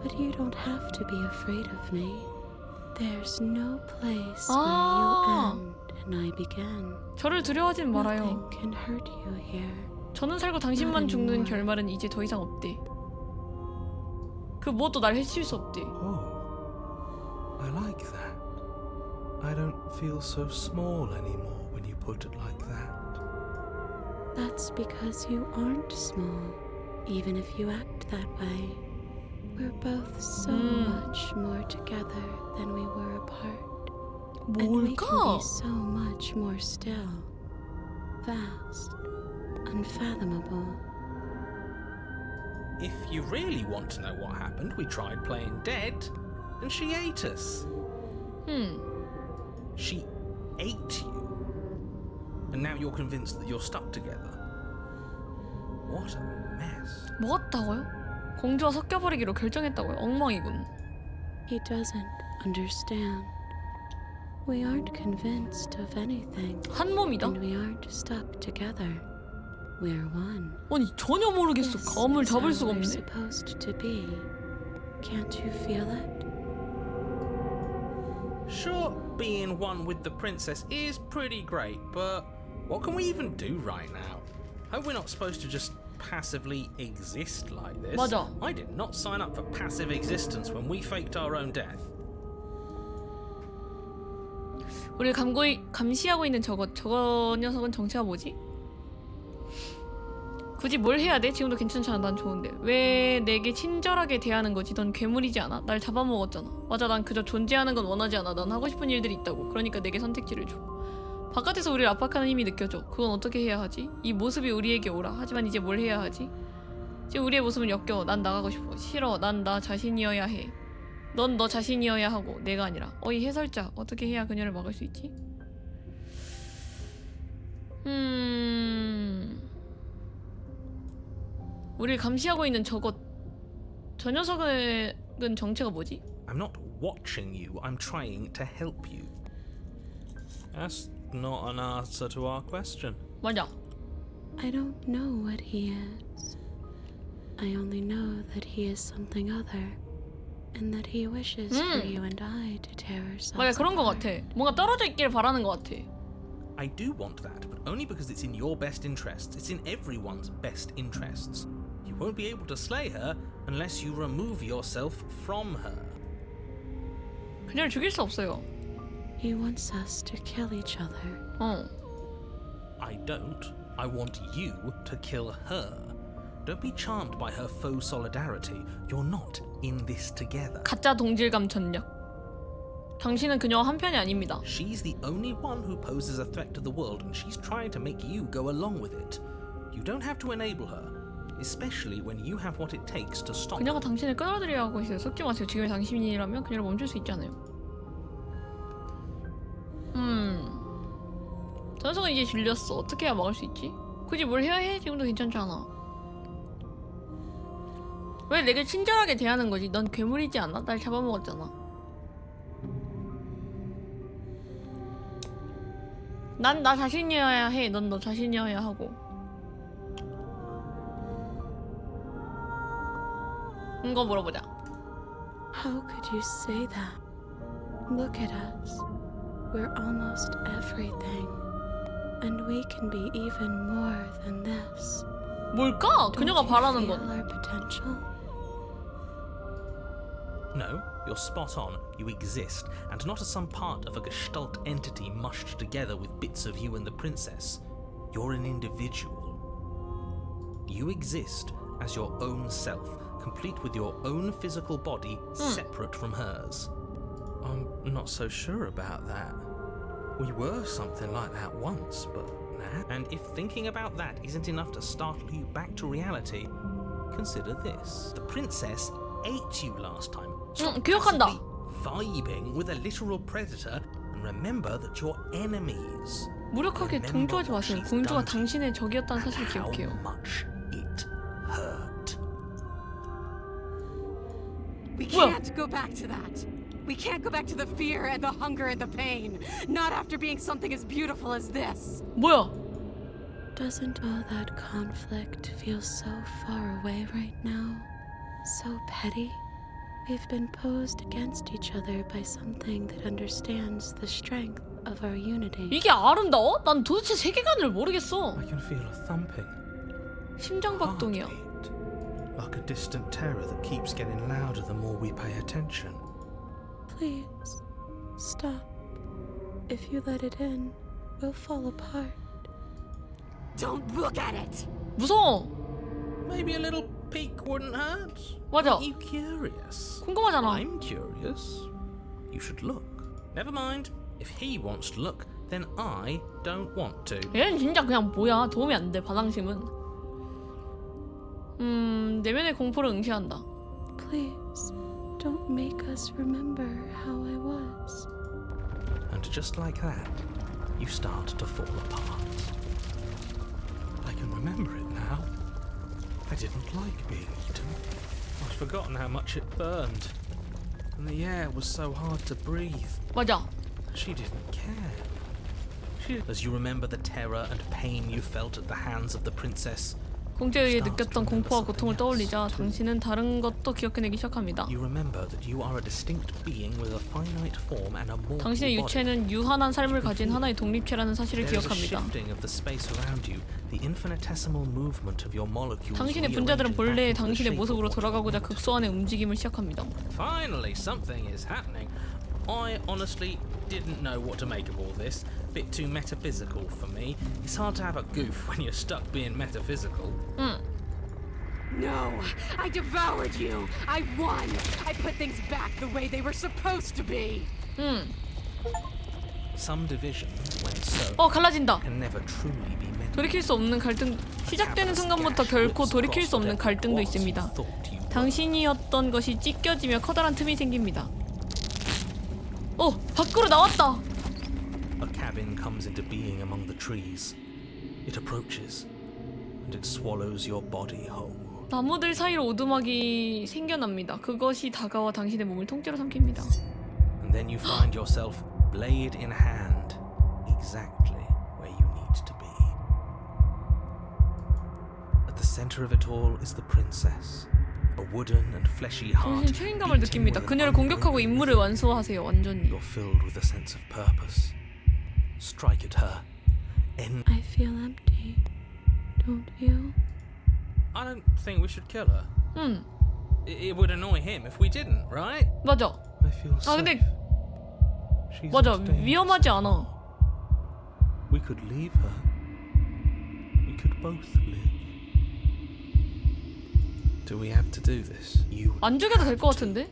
but you don't have to be afraid of me. There's no place where you end and I begin. 저를 두려워하진 말아요. Nothing can hurt you here. 저는 살고 당신만 죽는 결말은 이제 더 이상 없대. 그 무엇도 날 해칠 수 없대. Oh, I like that. I don't feel so small anymore when you put it like that. That's because you aren't small, even if you act that way. We're both so much more together than we were apart. And we can 뭘까? be so much more still. Vast, unfathomable. If you really want to know what happened, we tried playing dead, and she ate us. She ate you. And now you're convinced that you're stuck together. What a mess. 뭐 같다고요? 공주와 섞여버리기로 결정했다고요? 엉망이군. He doesn't understand. We aren't convinced of anything, 한 몸이다? and we aren't stuck together. We're one. 아니 전혀 모르겠어. This 감을 is 잡을 how 수가 we're 없네. supposed to be. Can't you feel it? Sure, being one with the princess is pretty great, but what can we even do right now? Hope we're not supposed to just passively exist like this. 맞아. I did not sign up for passive existence when we faked our own death. 우리를 감시하고 있는 저거 녀석은 정체가 뭐지? 굳이 뭘 해야 돼? 지금도 괜찮잖아. 난 좋은데. 왜 내게 친절하게 대하는 거지? 넌 괴물이지 않아? 날 잡아먹었잖아. 맞아, 난 그저 존재하는 건 원하지 않아. 난 하고 싶은 일들이 있다고. 그러니까 내게 선택지를 줘. 바깥에서 우리를 압박하는 힘이 느껴져. 그건 어떻게 해야 하지? 이 모습이 우리에게 오라. 하지만 이제 뭘 해야 하지? 지금 우리의 모습은 역겨워. 난 나가고 싶어. 싫어. 난 나 자신이어야 해. 넌 너 자신이어야 하고 내가 아니라. 이 해설자. 어떻게 해야 그녀를 막을 수 있지? 우리를 감시하고 있는 저 녀석은 정체가 뭐지? I'm not watching you, I'm trying to help you. That's not an answer to our question. 맞아. I don't know what he is. I only know that he is something other, and that he wishes for you and I to tear ourselves 맞아, 그런 거 apart. 같아. 뭔가 떨어져 있길 바라는 거 같아. I do want that, but only because it's in your best interests. It's in everyone's best interests. You won't be able to slay her unless you remove yourself from her. 그녀를 죽일 수 없어요. He wants us to kill each other. I don't. I want you to kill her. Don't be charmed by her faux solidarity. You're not in this together. 가짜 동질감 전략. 당신은 그녀와 한 편이 아닙니다. She's the only one who poses a threat to the world, and she's trying to make you go along with it. You don't have to enable her, especially when you have what it takes to stop her. 그녀가 당신을 끌어들이려 하고 있어요. 속지 마세요. 지금의 당신이라면 그녀를 멈출 수 있잖아요. 저 녀석은 이제 질렸어. 어떻게 해야 막을 수 있지? 굳이 뭘 해야 해? 지금도 괜찮잖아. 왜 내게 친절하게 대하는 거지? 넌 괴물이지 않아? 날 잡아먹었잖아. 난 나 자신이어야 해. 넌 너 자신이어야 하고. 이거 물어보자. How could you say that? Look at us. We're almost everything. And we can be even more than this. 뭘까? 그녀가 Don't you 바라는 feel 건. our potential? No, you're spot on. You exist, and not as some part of a gestalt entity mushed together with bits of you and the princess. You're an individual. You exist as your own self, complete with your own physical body, separate from hers. I'm not so sure about that. We were something like that once, but now... And if thinking about that isn't enough to startle you back to reality, consider this. The princess ate you last time. Stop 기억한다. passively vibing with a literal predator, and remember that you're enemies. 무력하게 동조하지 마세요. 공주가 당신의 적이었다는 사실을 How 기억해요. much it hurt. We Well- can't go back to that. We can't go back to the fear and the hunger and the pain. Not after being something as beautiful as this. 뭐야? Doesn't all that conflict feel so far away right now? So petty? We've been posed against each other by something that understands the strength of our unity. 이게 아름다워? 난 도대체 세계관을 모르겠어. I can feel a thumping. 심장박동이야. Heartbeat. Like a distant terror that keeps getting louder the more we pay attention. Please, stop. If you let it in, we'll fall apart. Don't look at it. 무서워. Maybe a little peek wouldn't hurt. 맞아. Aren't you curious? 궁금하잖아. I'm curious. You should look. Never mind. If he wants to look, then I don't want to. 얘는 진짜 그냥 뭐야. 도움이 안 돼. 바당심은. 내면의 공포를 응시한다. Please, don't make us remember how I was. And just like that, you start to fall apart. I can remember it now. I didn't like being eaten. I'd forgotten how much it burned. And the air was so hard to breathe. 맞아. She didn't care. As you remember the terror and pain you felt at the hands of the princess, 공주에 의해 느꼈던 공포와 고통을 떠올리자 당신은 다른 것도 기억해내기 시작합니다. you remember that you are a distinct being with a finite form and a mortal 당신의 body. 유체는 유한한 삶을 가진 하나의 독립체라는 사실을 There is a 기억합니다. shifting of the space around you, the infinitesimal movement of your molecules. 당신의 분자들은 rearranging 본래의 back into the 당신의 shape 모습으로 of what you 돌아가고자 want. 극소한의 움직임을 시작합니다. Finally, something is happening. I honestly didn't know what to make of all this. Bit too metaphysical for me. It's hard to have a goof when you're stuck being metaphysical. No, I devoured you. I won. I put things back the way they were supposed to be. Some division, when so, 갈라진다. can never truly be met. 돌이킬 수 없는 갈등. 시작되는 순간부터 결코 돌이킬 수 없는 갈등도 있습니다. 당신이었던 것이 찢겨지며 커다란 틈이 생깁니다. 밖으로 나왔다. A cabin comes into being among the trees. It approaches, and it swallows your body whole. 나무들 사이로 오두막이 생겨납니다. 그것이 다가와 당신의 몸을 통째로 삼킵니다. And then you find yourself blade in hand, exactly where you need to be. At the center of it all is the princess, a wooden and fleshy heart. 당신 책임감을 느낍니다. 그녀를 공격하고 임무를 완수하세요. 완전히. You're filled with a sense of purpose. Strike at her. End. I feel empty, don't you? I don't think we should kill her. It would annoy him if we didn't, right? 맞아. I feel safe. 근데 She's 맞아. in danger. 위험하지 않아. We could leave her. We could both live. Do we have to do this? You 안 죽여도 될 것 같은데?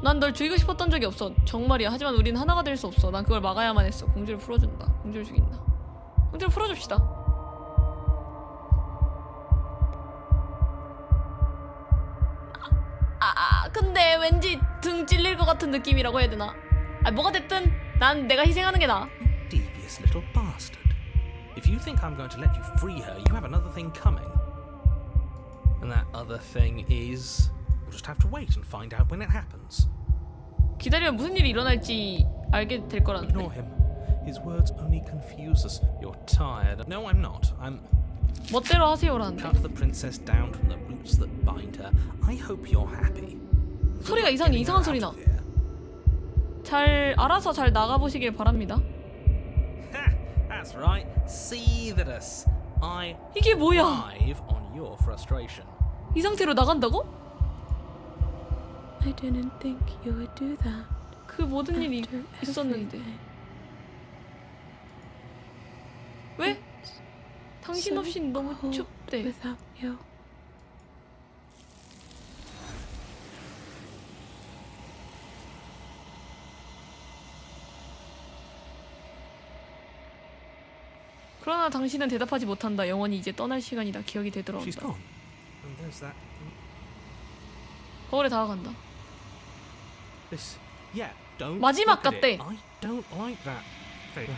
난 널 죽이고 싶었던 적이 없어. 정말이야. 하지만 우린 하나가 될 수 없어. 난 그걸 막아야만 했어. 공주를 풀어준다. 공주를 죽인다. 공주를 풀어줍시다. 근데 왠지 등 찔릴 것 같은 느낌이라고 해야 되나? 뭐가 됐든 난 내가 희생하는 게 나아. devious little bastard. If you think I'm going to let you free her, you have another thing coming. And that other thing is... We'll just have to wait and find out when it happens. 기다리면 무슨 일이 일어날지 알게 될 Ignore 거라는데. him. His words only confuse us. You're tired. No, I'm not. I'm... 멋대로 하세요라는데. Cut the princess down from the roots that bind her. I hope you're happy. 소리가 이상한 소리 나. 잘 알아서 잘 나가보시길 바랍니다. That's right. See us. I 이게 뭐야? thrive on your frustration. 이 상태로 나간다고? I didn't think you would do that. 그 모든 일이 after 있었는데 everything. 왜? 당신 없이 너무 Cold 춥대. without you. 그러나 당신은 대답하지 못한다. 영원히 이제 떠날 시간이다. 기억이 She's 되돌아온다. gone. And there's that. 거울에 다가간다. This. Yeah. Don't. 마지막 look at it. 같대. I don't like that. Okay.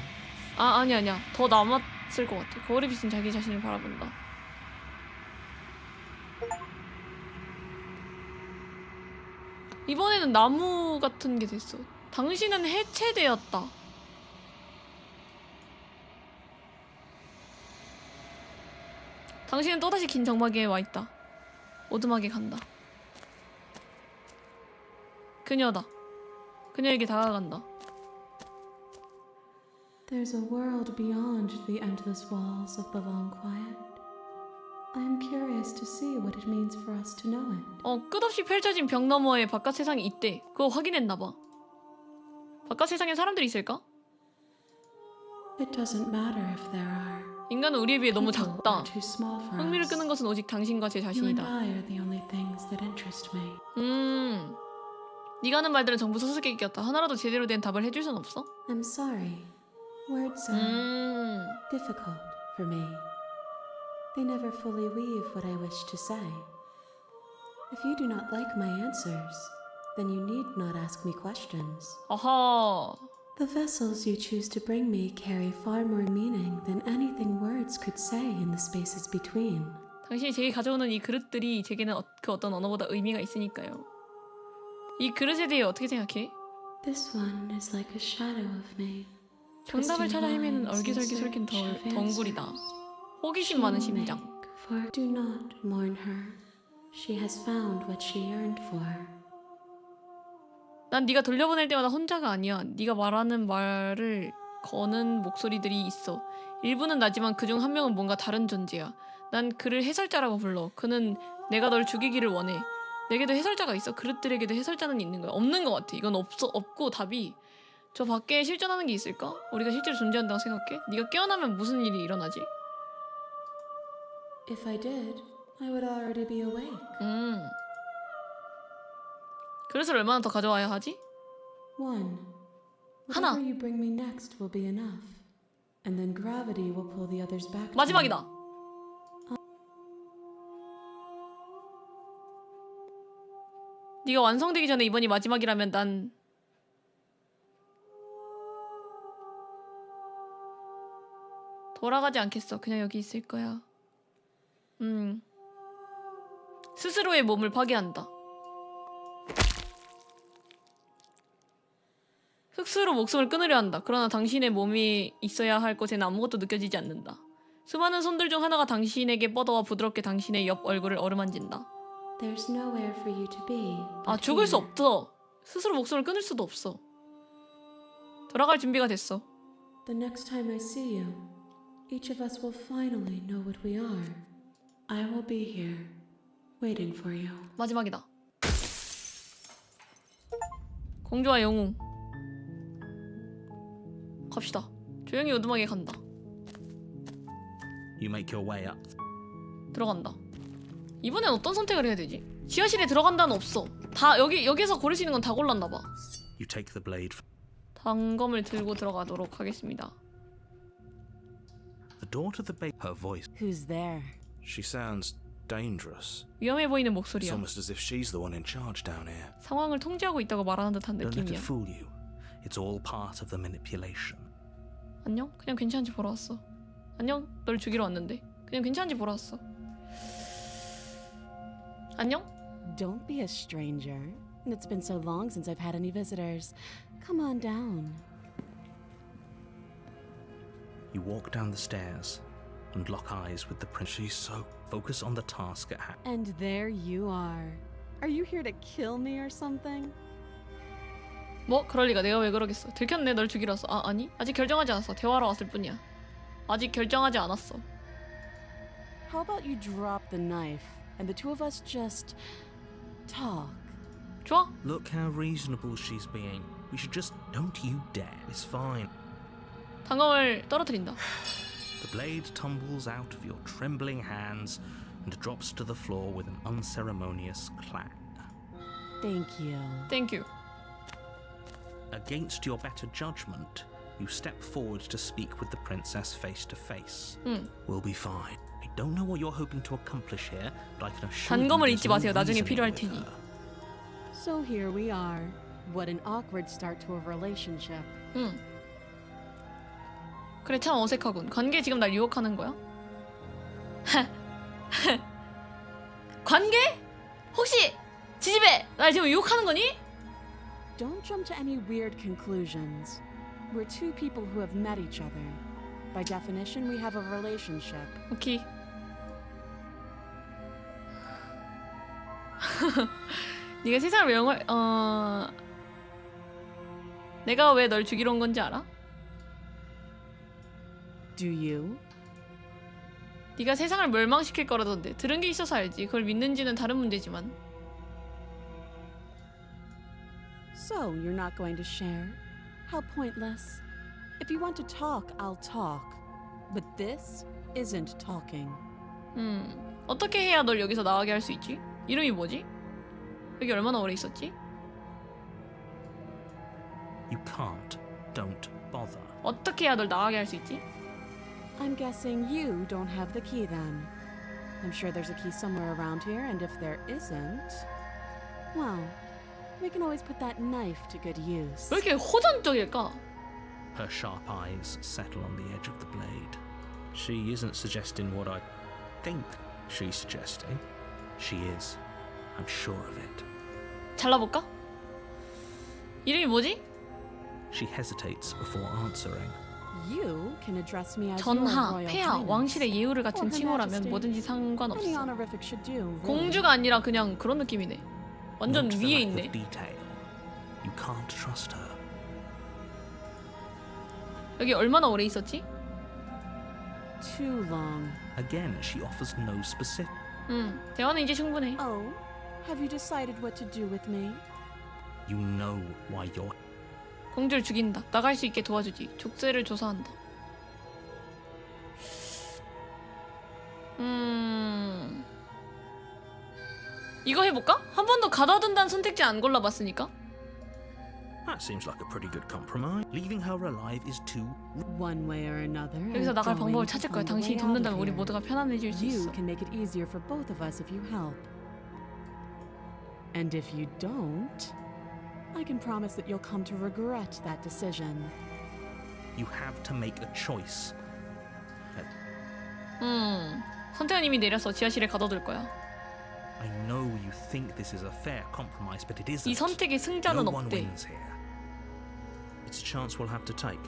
아니야. 더 남았을 것 같아. 거울에 비친 자기 자신을 바라본다. 이번에는 나무 같은 게 됐어. 당신은 해체되었다. 당신은 또다시 긴 정막에 와있다. 오두막에 간다. 그녀다. 그녀에게 다가간다. There's a world beyond the endless walls of the long quiet. I am curious to see what it means for us to know it. 끝없이 펼쳐진 벽 너머에 바깥 세상이 있대. 그거 확인했나봐. 바깥 세상에 사람들이 있을까? It doesn't matter if there are. 인간은 우리에 비해 너무 People 작다. are too small for 흥미를 us. 끄는 것은 오직 당신과 제 You and 자신이다. I are the only things that interest me. 네가 하는 말들은 전부 수수께끼였다. 하나라도 제대로 된 답을 해줄 순 없어? I'm sorry. Words are difficult for me. They never fully weave what I wish to say. If you do not like my answers, then you need not ask me questions. 아하. The vessels you choose to bring me carry far more meaning than anything words could say in the spaces between. 당신이 제게 가져오는 이 그릇들이 제게는 그 어떤 언어보다 의미가 있으니까요. 이 그릇에 대해 어떻게 생각해? This one is like a shadow of me. 정답을 찾아 헤매는 얼기설기 설킨 덩굴이다. 호기심 많은 심장. For do not mourn her. She has found what she yearned for. 난 네가 돌려보낼 때마다 혼자가 아니야. 네가 말하는 말을 거는 목소리들이 있어. 일부는 나지만 그중 한 명은 뭔가 다른 존재야. 난 그를 해설자라고 불러. 그는 내가 널 죽이기를 원해. 내게도 해설자가 있어. 그릇들에게도 해설자는 있는 거야. 없는 것 같아. 이건 없고 답이 저 밖에 실존하는 게 있을까? 우리가 실제로 존재한다고 생각해? 네가 깨어나면 무슨 일이 일어나지? If I did, I would already be awake. 그릇을 얼마나 더 가져와야 하지? One. 하나. Whatever you bring me next will be enough. And then gravity will pull the others back. to me. 마지막이다. 네가 완성되기 전에 이번이 마지막이라면 난 돌아가지 않겠어. 그냥 여기 있을 거야. 스스로의 몸을 파괴한다. 스스로 목숨을 끊으려 한다. 그러나 당신의 몸이 있어야 할 곳에는 아무것도 느껴지지 않는다. 수많은 손들 중 하나가 당신에게 뻗어와 부드럽게 당신의 옆 얼굴을 어루만진다. There's nowhere for you to be. 아, but 죽을 수 here. 없어. 스스로 목숨을 끊을 수도 없어. 돌아갈 준비가 됐어. The next time I see you, each of us will finally know what we are. I will be here, waiting for you. 마지막이다. 공주와 영웅. 갑시다. 조용히 오두막에 간다. You make your way up. 들어간다. 이번엔 어떤 선택을 해야 되지? 지하실에 들어간다는 없어. 다 여기서 고를 수 있는 건 다 골랐나 봐. You take the blade. 단검을 들고 들어가도록 하겠습니다. The door to the base. Her voice. Who's there? She sounds dangerous. 위험해 보이는 It's 목소리야. almost as if she's the one in charge down here. 상황을 통제하고 있다고 말하는 듯한 Don't let it 느낌이야. fool you. It's all part of the manipulation. 안녕? 그냥 괜찮은지 보러 왔어. 안녕? 널 죽이러 왔는데. 그냥 괜찮은지 보러 왔어. 안녕? Don't be a stranger. It's been so long since I've had any visitors. Come on down. You walk down the stairs and lock eyes with the prince. She's so focused on the task at hand. And there you are. Are you here to kill me or something? 뭐? 그럴 리가. 내가 왜 그러겠어. 들켰네. 널 죽이러 왔어. 아니? 아직 결정하지 않았어. 대화하러 왔을 뿐이야. 아직 결정하지 않았어. How about you drop the knife and the two of us just talk? 좋아? Look how reasonable she's being. We should just... Don't you dare. It's fine. 단검을 떨어뜨린다. The blade tumbles out of your trembling hands and drops to the floor with an unceremonious clang. Thank you. Thank you. Against your better judgment, you step forward to speak with the princess face to face. We'll be fine. I don't know what you're hoping to accomplish here, but I can assure you 단검을 there's 잊지 no 마세요. 나중에 reasoning 필요할 with 테니. her. So here we are. What an awkward start to a relationship. 그래 참 어색하군. 관계 지금 날 유혹하는 거야? 관계? 혹시 지지배 날 지금 유혹하는 거니? Don't jump to any weird conclusions. We're two people who have met each other. By definition, we have a relationship. 오케이. 네가 세상을 왜 내가 왜 널 죽이러 온 건지 알아? Do you? 네가 세상을 멸망시킬 거라던데. 들은 게 있어서 알지. 그걸 믿는지는 다른 문제지만. So, you're not going to share? How pointless. If you want to talk, I'll talk. But this isn't talking. 어떻게 해야 널 여기서 나가게 할 수 있지? 이름이 뭐지? 여기 얼마나 오래 있었지? You can't. Don't bother. 어떻게 해야 널 나가게 할 수 있지? I'm guessing you don't have the key then. I'm sure there's a key somewhere around here, and if there isn't, well, we can always put that knife to good use. 왜 이렇게 호전적일까? Her sharp eyes settle on the edge of the blade. She isn't suggesting what I think she's suggesting. She is. I'm sure of it. 잘라볼까? 이름이 뭐지? She hesitates before answering. You can address me as your 전하, royal 폐하, highness. 왕실의 예우를 Or 같은 Her 칭호라면 Majesty. 뭐든지 Any 상관없어. honorific should do. Really. 공주가 아니라 그냥 그런 느낌이네. 완전 Note the 위에 lack 있네. of detail. You can't trust her. 여기 얼마나 오래 있었지? Too long. Again, she offers no specific. 대화는 이제 충분해. Oh, have you decided what to do with me? You know why you're. 공주를 죽인다. 나갈 수 있게 도와주지. 족쇄를 조사한다. 이거 해볼까? 한 번도 가둬둔다는 선택지 안 골라봤으니까. That seems like a pretty good compromise. Leaving her alive is too. One way or another. 여기서 I'm 나갈 going 방법을 to 찾을 거야. find a 당신이 way out 돕는다면 of 우리 here. 모두가 편안해질 수 You 있어. can make it easier for both of us if you help. And if you don't, I can promise that you'll come to regret that decision. You have to make a choice. 선택은 이미 내려서 지하실에 가둬둘 거야. I know you think this is a fair compromise, but it isn't. 이 선택의 No 승자는 one 없대. wins here. It's a chance we'll have to take.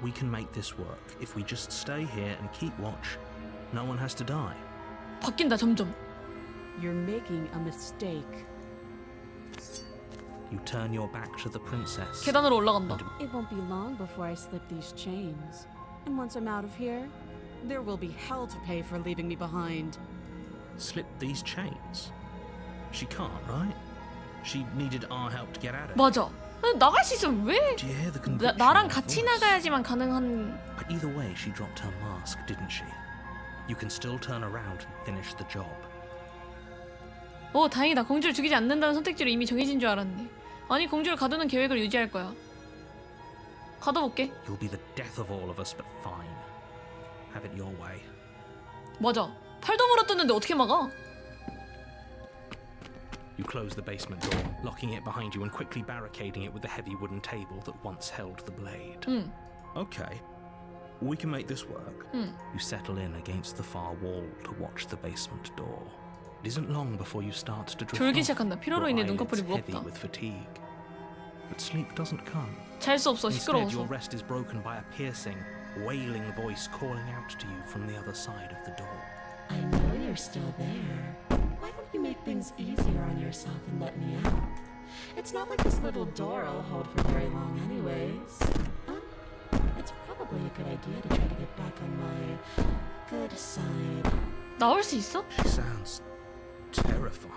We can make this work. If we just stay here and keep watch, no one has to die. 바뀐다 점점. You're making a mistake. You turn your back to the princess. 계단으로 올라간다. It won't be long before I slip these chains. And once I'm out of here, there will be hell to pay for leaving me behind. Slip these chains. She can't, right? She needed our help to get at it. 맞아. 나갈 수 있으면 왜? Do you hear the conviction 나랑 in her 같이 voice? 나가야지만 가능한. But either way, she dropped her mask, didn't she? You can still turn around and finish the job. 오 다행이다. 공주를 죽이지 않는다는 선택지로 이미 정해진 줄 알았네. 아니 공주를 가두는 계획을 유지할 거야. 가둬볼게. You'll be the death of all of us, but fine. Have it your way. 맞아. 팔도 물어뜯는데 어떻게 막아? You close the basement door, locking it behind you and quickly barricading it with the heavy wooden table that once held the blade. Okay, we can make this work. You settle in against the far wall to watch the basement door. It isn't long before you start to drift 졸기 off, 시작한다. 피로로 your 인해 eyelids 눈꺼풀이 heavy 무겁다. with fatigue. but sleep doesn't come. 잘 수 없어. Instead, your 시끄러워서. rest is broken by a piercing, wailing voice calling out to you from the other side of the door. I know you're still there. Why don't you make things easier on yourself and let me out? It's not like this little door I'll hold for very long anyways. It's probably a good idea to try to get back on my good side. 나올 수 있어? She sounds terrifying.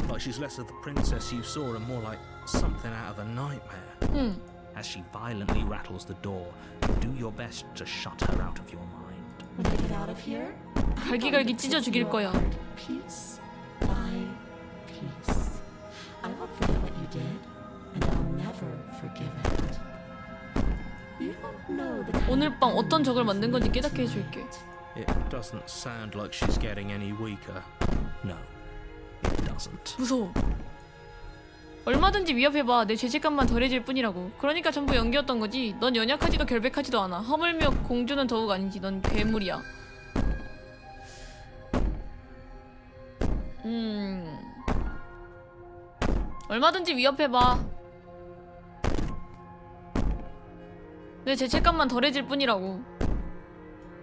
Like she's less of the princess you saw and more like something out of a nightmare. As she violently rattles the door, you do your best to shut her out of your mind. When I get out of here, 갈기갈기 찢어 죽일 거야. piece by piece. I won't forget what you did, and I'll never forgive it. You don't know the kind 오늘 of 밤 어떤 적을 pain 만든 건지 깨닫게 해줄게. It doesn't sound like she's getting any weaker. No, it doesn't. 무서워. 얼마든지 위협해봐. 내 죄책감만 덜해질 뿐이라고. 그러니까 전부 연기였던 거지. 넌 연약하지도 결백하지도 않아. 하물며 공주는 더욱 아니지. 넌 괴물이야. 얼마든지 위협해봐. 내 죄책감만 덜해질 뿐이라고.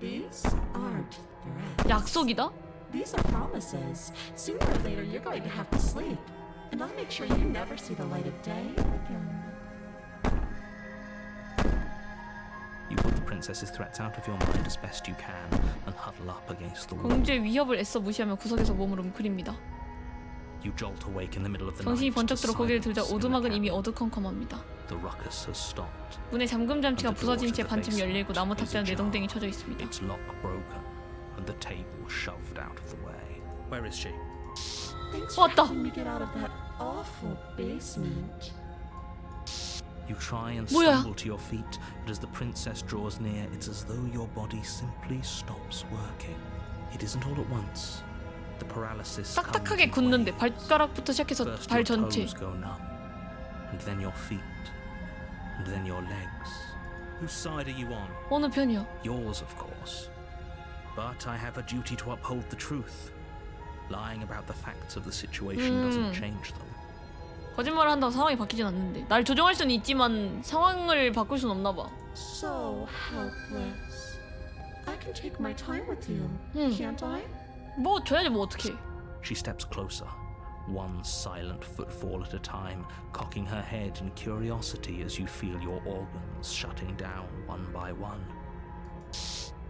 These aren't threats. 약속이다? These are promises. Sooner or later, you're going to have to sleep. And I'll make sure you never see the light of day again. You put the princess's threats out of your mind as best you can and huddle up against the wall. 공주의 위협을 애써 무시하며 구석에서 몸을 웅크립니다. You jolt awake in the middle of the 정신이 night. 번쩍 to 들어 고개를 silence 들자 in the 오두막은 cabin. 이미 어두컴컴합니다. The ruckus has stopped. 문의 잠금 장치가 부서진 채 반쯤 열려있고 나무 탁자는 내동댕이 쳐져 있습니다. Its lock broken and the table shoved out of the way. Where is she? Thanks 왔다. for helping me get out of that awful basement. You try and 뭐야? stumble to your feet, but as the princess draws near, it's as though your body simply stops working. It isn't all at once. The paralysis comes 딱딱하게 in 굳는데 waves. 발가락부터 시작해서 First 발 your 전체. toes go numb, and then your feet, and then your legs. Whose side are you on? 어느 편이야? Yours, of course. But I have a duty to uphold the truth. Lying about the facts of the situation doesn't change them. 거짓말을 한다고 상황이 바뀌진 않는데 날 조종할 수는 있지만 상황을 바꿀 수는 없나 봐. So helpless. I can take my time with you, can't I? 뭐 줘야지 뭐 어떡해. She steps closer, one silent footfall at a time, cocking her head in curiosity as you feel your organs shutting down one by one.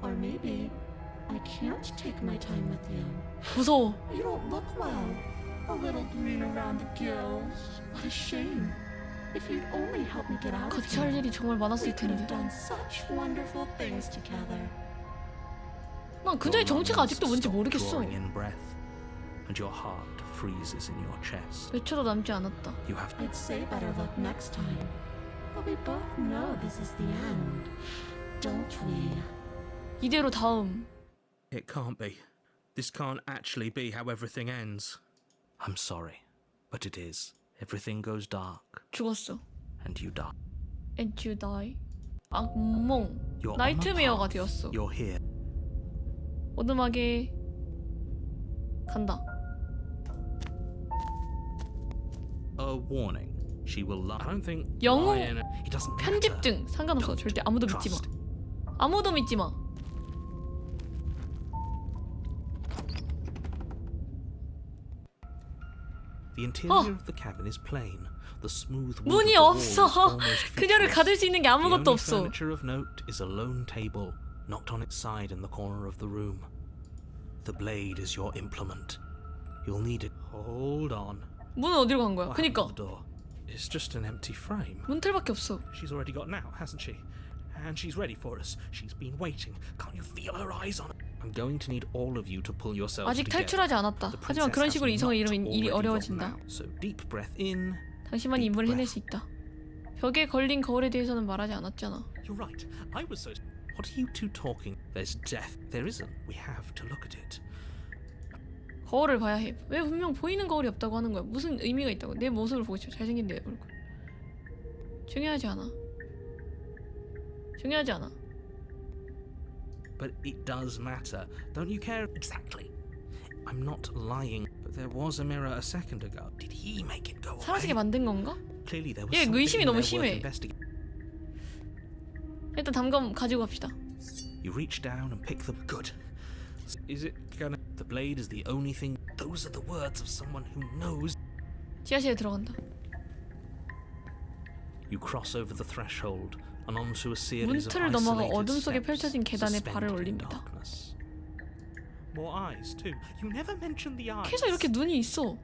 Or maybe I can't take my time with you. 무서워. You don't look well. A little green around the gills. What a shame. If you'd only help me get out of 같이 할 here, 일이 정말 we 많았을 could 텐데. have done such wonderful things together. 난 그녀의 정체가 아직도 뭔지 Stop 모르겠어. drawing in breath, and your heart freezes in your chest. 몇 초도 남지 않았다. You have I'd say better luck next time. But we both know this is the end, don't we? 이대로 다음. It can't be. This can't actually be how everything ends. I'm sorry, but it is. Everything goes dark, 죽었어. and you die. And you die. 악몽. You're on a 나이트메어가 path. 되었어. You're here. 오두막에 간다. A warning. She will lie. I don't think. 영웅 lying- It doesn't matter. 편집증 상관없어. 절대 아무도 믿지 마. Trust. 아무도 믿지 마. The interior of the cabin is plain. The smooth wood 문이 of the wall is 없어. almost 그녀를 featureless. 가둘 수 있는 게 The 아무것도 only 없어. furniture of note is a lone table, knocked on its side in the corner of the room. The blade is your implement. You'll need it. Hold on. 문은 어디로 간 거야? What happened 그니까 to the door? It's just an empty frame. 문틀밖에 없어. She's already gotten out, hasn't she? And she's ready for us. She's been waiting. Can't you feel her eyes on her? I'm going to need all of you to pull yourselves 아직 together. 탈출하지 않았다. The 하지만 princess 그런 has 식으로 이성을 not 잃으면 일이 already 어려워진다. gotten out. So deep breath in. 당신만이 임무를 해낼 수 있다. 벽에 걸린 거울에 대해서는 말하지 않았잖아. You're right. I was so. What are you two talking? There's death. There isn't. We have to look at it. 거울을 봐야 해. 왜 분명 보이는 거울이 없다고 하는 거야? 무슨 의미가 있다고? 내 모습을 보고 싶어. 잘생긴 내 얼굴. 중요하지 않아. 중요하지 않아. But it does matter. Don't you care? Exactly. I'm not lying. But there was a mirror a second ago. Did he make it go 사라지게 away? 만든 건가? Clearly there was 얘 something 의심이 in 너무 there worth 심해. investigating. 일단 담감 가지고 갑시다. You reach down and pick the good. Is it gonna? The blade is the only thing. Those are the words of someone who knows. 지하실에 들어간다. You cross over the threshold and onto a series of 문틀을 넘어가 isolated 어둠 속에 steps 펼쳐진 계단에 발을 suspended in 올립니다. darkness. More eyes too. You never mentioned the eyes. 계속 이렇게 눈이 있어.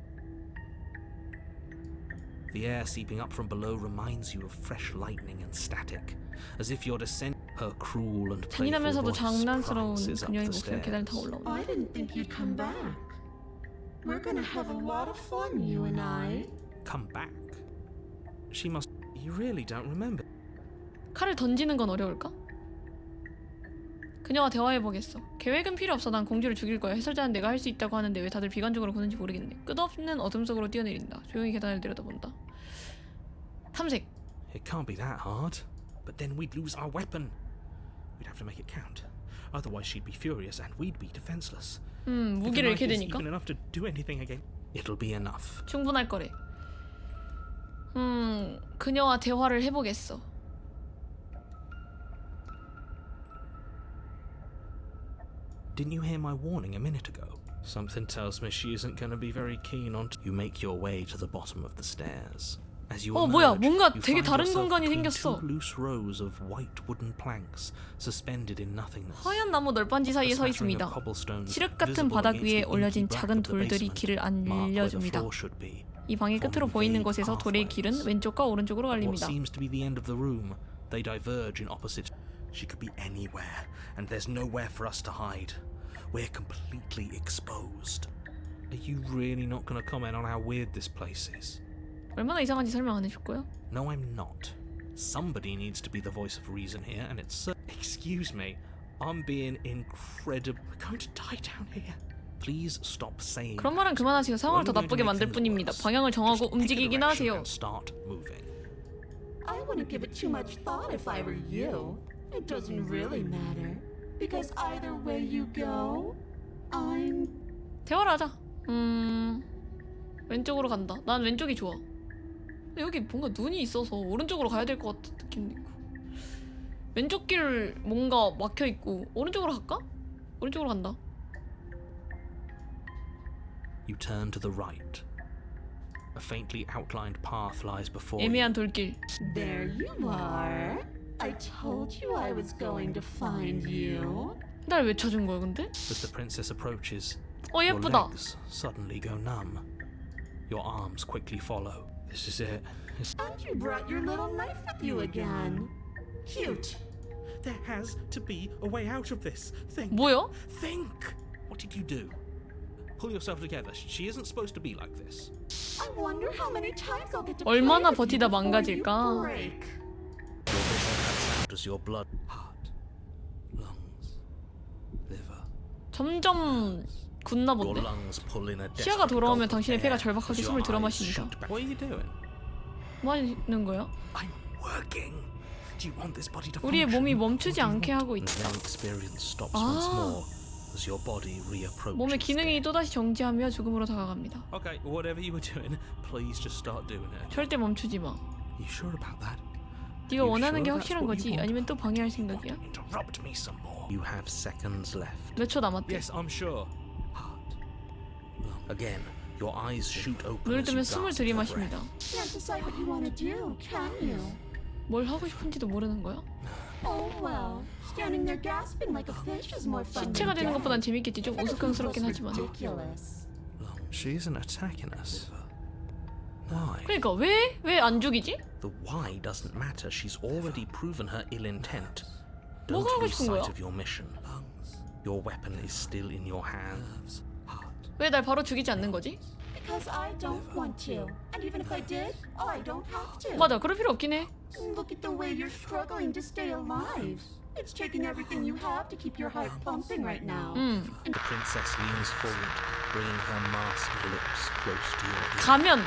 The air seeping up from below reminds you of fresh lightning and static, as if you're descending. Her cruel and playful 잔인하면서도 voice 장난스러운 prances up 그녀의 the 목소리가 계단을 타고 stairs. 올라온다. I didn't think you'd come back. We're gonna have a lot of fun, you and I. Come back. She must. You really don't remember. 칼을 던지는 건 어려울까? 그녀와 대화해보겠어. 계획은 필요 없어. 난 공주를 죽일 거야. 해설자는 내가 할 수 있다고 하는데 왜 다들 비관적으로 보는지 모르겠네. 끝없는 어둠 속으로 뛰어내린다. 조용히 계단을 내려다본다. 탐색. It can't be that hard. But then we'd lose our weapon. We'd have to make it count. Otherwise she'd be furious and we'd be defenseless. 무기를 잃게 If the knife is 되니까 even enough to do anything again, it'll be enough. 충분할 거래. 그녀와 대화를 해보겠어. Didn't you hear my warning a minute ago? Something tells me she isn't going to be very keen on. You make your way to the bottom of the stairs. As you 뭐야, emerge, 뭔가 you 되게 find 다른 yourself 공간이 between 생겼어. two loose rows of white wooden planks suspended in nothingness. 하얀 나무 널빤지 사이에 서 있습니다. 칠흑 같은 바닥 위에 올려진 작은 돌들이 길을 알려줍니다. 이 방의 끝으로 보이는 곳에서 돌의 길은 왼쪽과 오른쪽으로 What 갈립니다. seems to be the end of the room, they diverge in opposite. She could be anywhere, and there's nowhere for us to hide. We're completely exposed. Are you really not gonna comment on how weird this place is? 얼마나 이상한지 설명 안 해줄 거야? No, I'm not. Somebody needs to be the voice of reason here, and it's. Excuse me, I'm being incredible. We're going to die down here. Please stop saying. 그런 말은 그만하세요. 상황을 더 나쁘게 만들 뿐입니다. 방향을 정하고 움직이긴 하세요. Start moving. I wouldn't give it too much thought if I were you. It doesn't really matter. Because either way you go, I'm... 대화를 하자. 왼쪽으로 간다. 난 왼쪽이 좋아. 근데 여기 뭔가 눈이 있어서 오른쪽으로 가야 될 것 같은 느낌도 있고. 왼쪽 길 뭔가 막혀 있고 오른쪽으로 갈까? 오른쪽으로 간다. You turn to the right. A faintly outlined path lies before 애매한 you. 돌길. There you are. I told you I was going to find you. 날 왜 찾은 거야 근데? As the princess approaches, your 예쁘다. legs suddenly go numb. Your arms quickly follow. This is it. And you brought your little knife with you again. Cute. There has to be a way out of this. Think. 뭐야? Think. What did you do? Pull yourself together. She isn't supposed to be like this. I wonder how many times I'll get to 얼마나 play with you 버티다 before you 망가질까? break. Your vision cuts out as your blood, heart, lungs, liver. 점점 굳나 Your 본데? lungs pull in a 시야가 desperate 돌아오면 gulp of 당신의 폐가 air 절박하게 as 숨을 your 들어 eyes 마십니다. shoot back. What are you doing? 뭐 하는 거야? I'm working. Do you want this body to 우리의 function? 몸이 Or 멈추지 do you 않게 want- 하고 And 있다. then experience stops once more as your body reapproaches. 몸의 기능이 또다시 정지하며 죽음으로 다가갑니다. Okay, whatever you were doing, please just start doing it. 절대 멈추지 마. You sure about that? 네가 You 원하는 게 sure 확실한 that's what 거지? you want? 아니면 또 방해할 생각이야? Interrupt me some more. You have seconds left. 몇 초 남았대? Yes, I'm sure. Heart. Again, your eyes shoot open 눈을 as you 뜨면 숨을 gasp for 들이마십니다. breath. Can't decide what you want to do, can you? 뭘 하고 싶은지도 모르는 거야? Oh well, standing there gasping like a fish is more fun 시체가 than 되는 dead. 것보단 재밌겠지. 좀 우스꽝스럽긴 하지만. Ridiculous. She isn't attacking us. Why? 그러니까 왜 안 죽이지? The why doesn't matter. She's already proven her ill intent. Don't 뭐가 하고 lose 싶은 sight 거야? of your mission. Your weapon is still in your hands. 왜 날 바로 죽이지 않는 거지? Because I don't want to. And even if I did, I don't have to. 맞아, 그럴 필요 없긴 해. Look at the way you're struggling to stay alive. It's taking everything you have to keep your heart pumping right now. The princess leans forward, bringing her masked lips close to your ear. 가면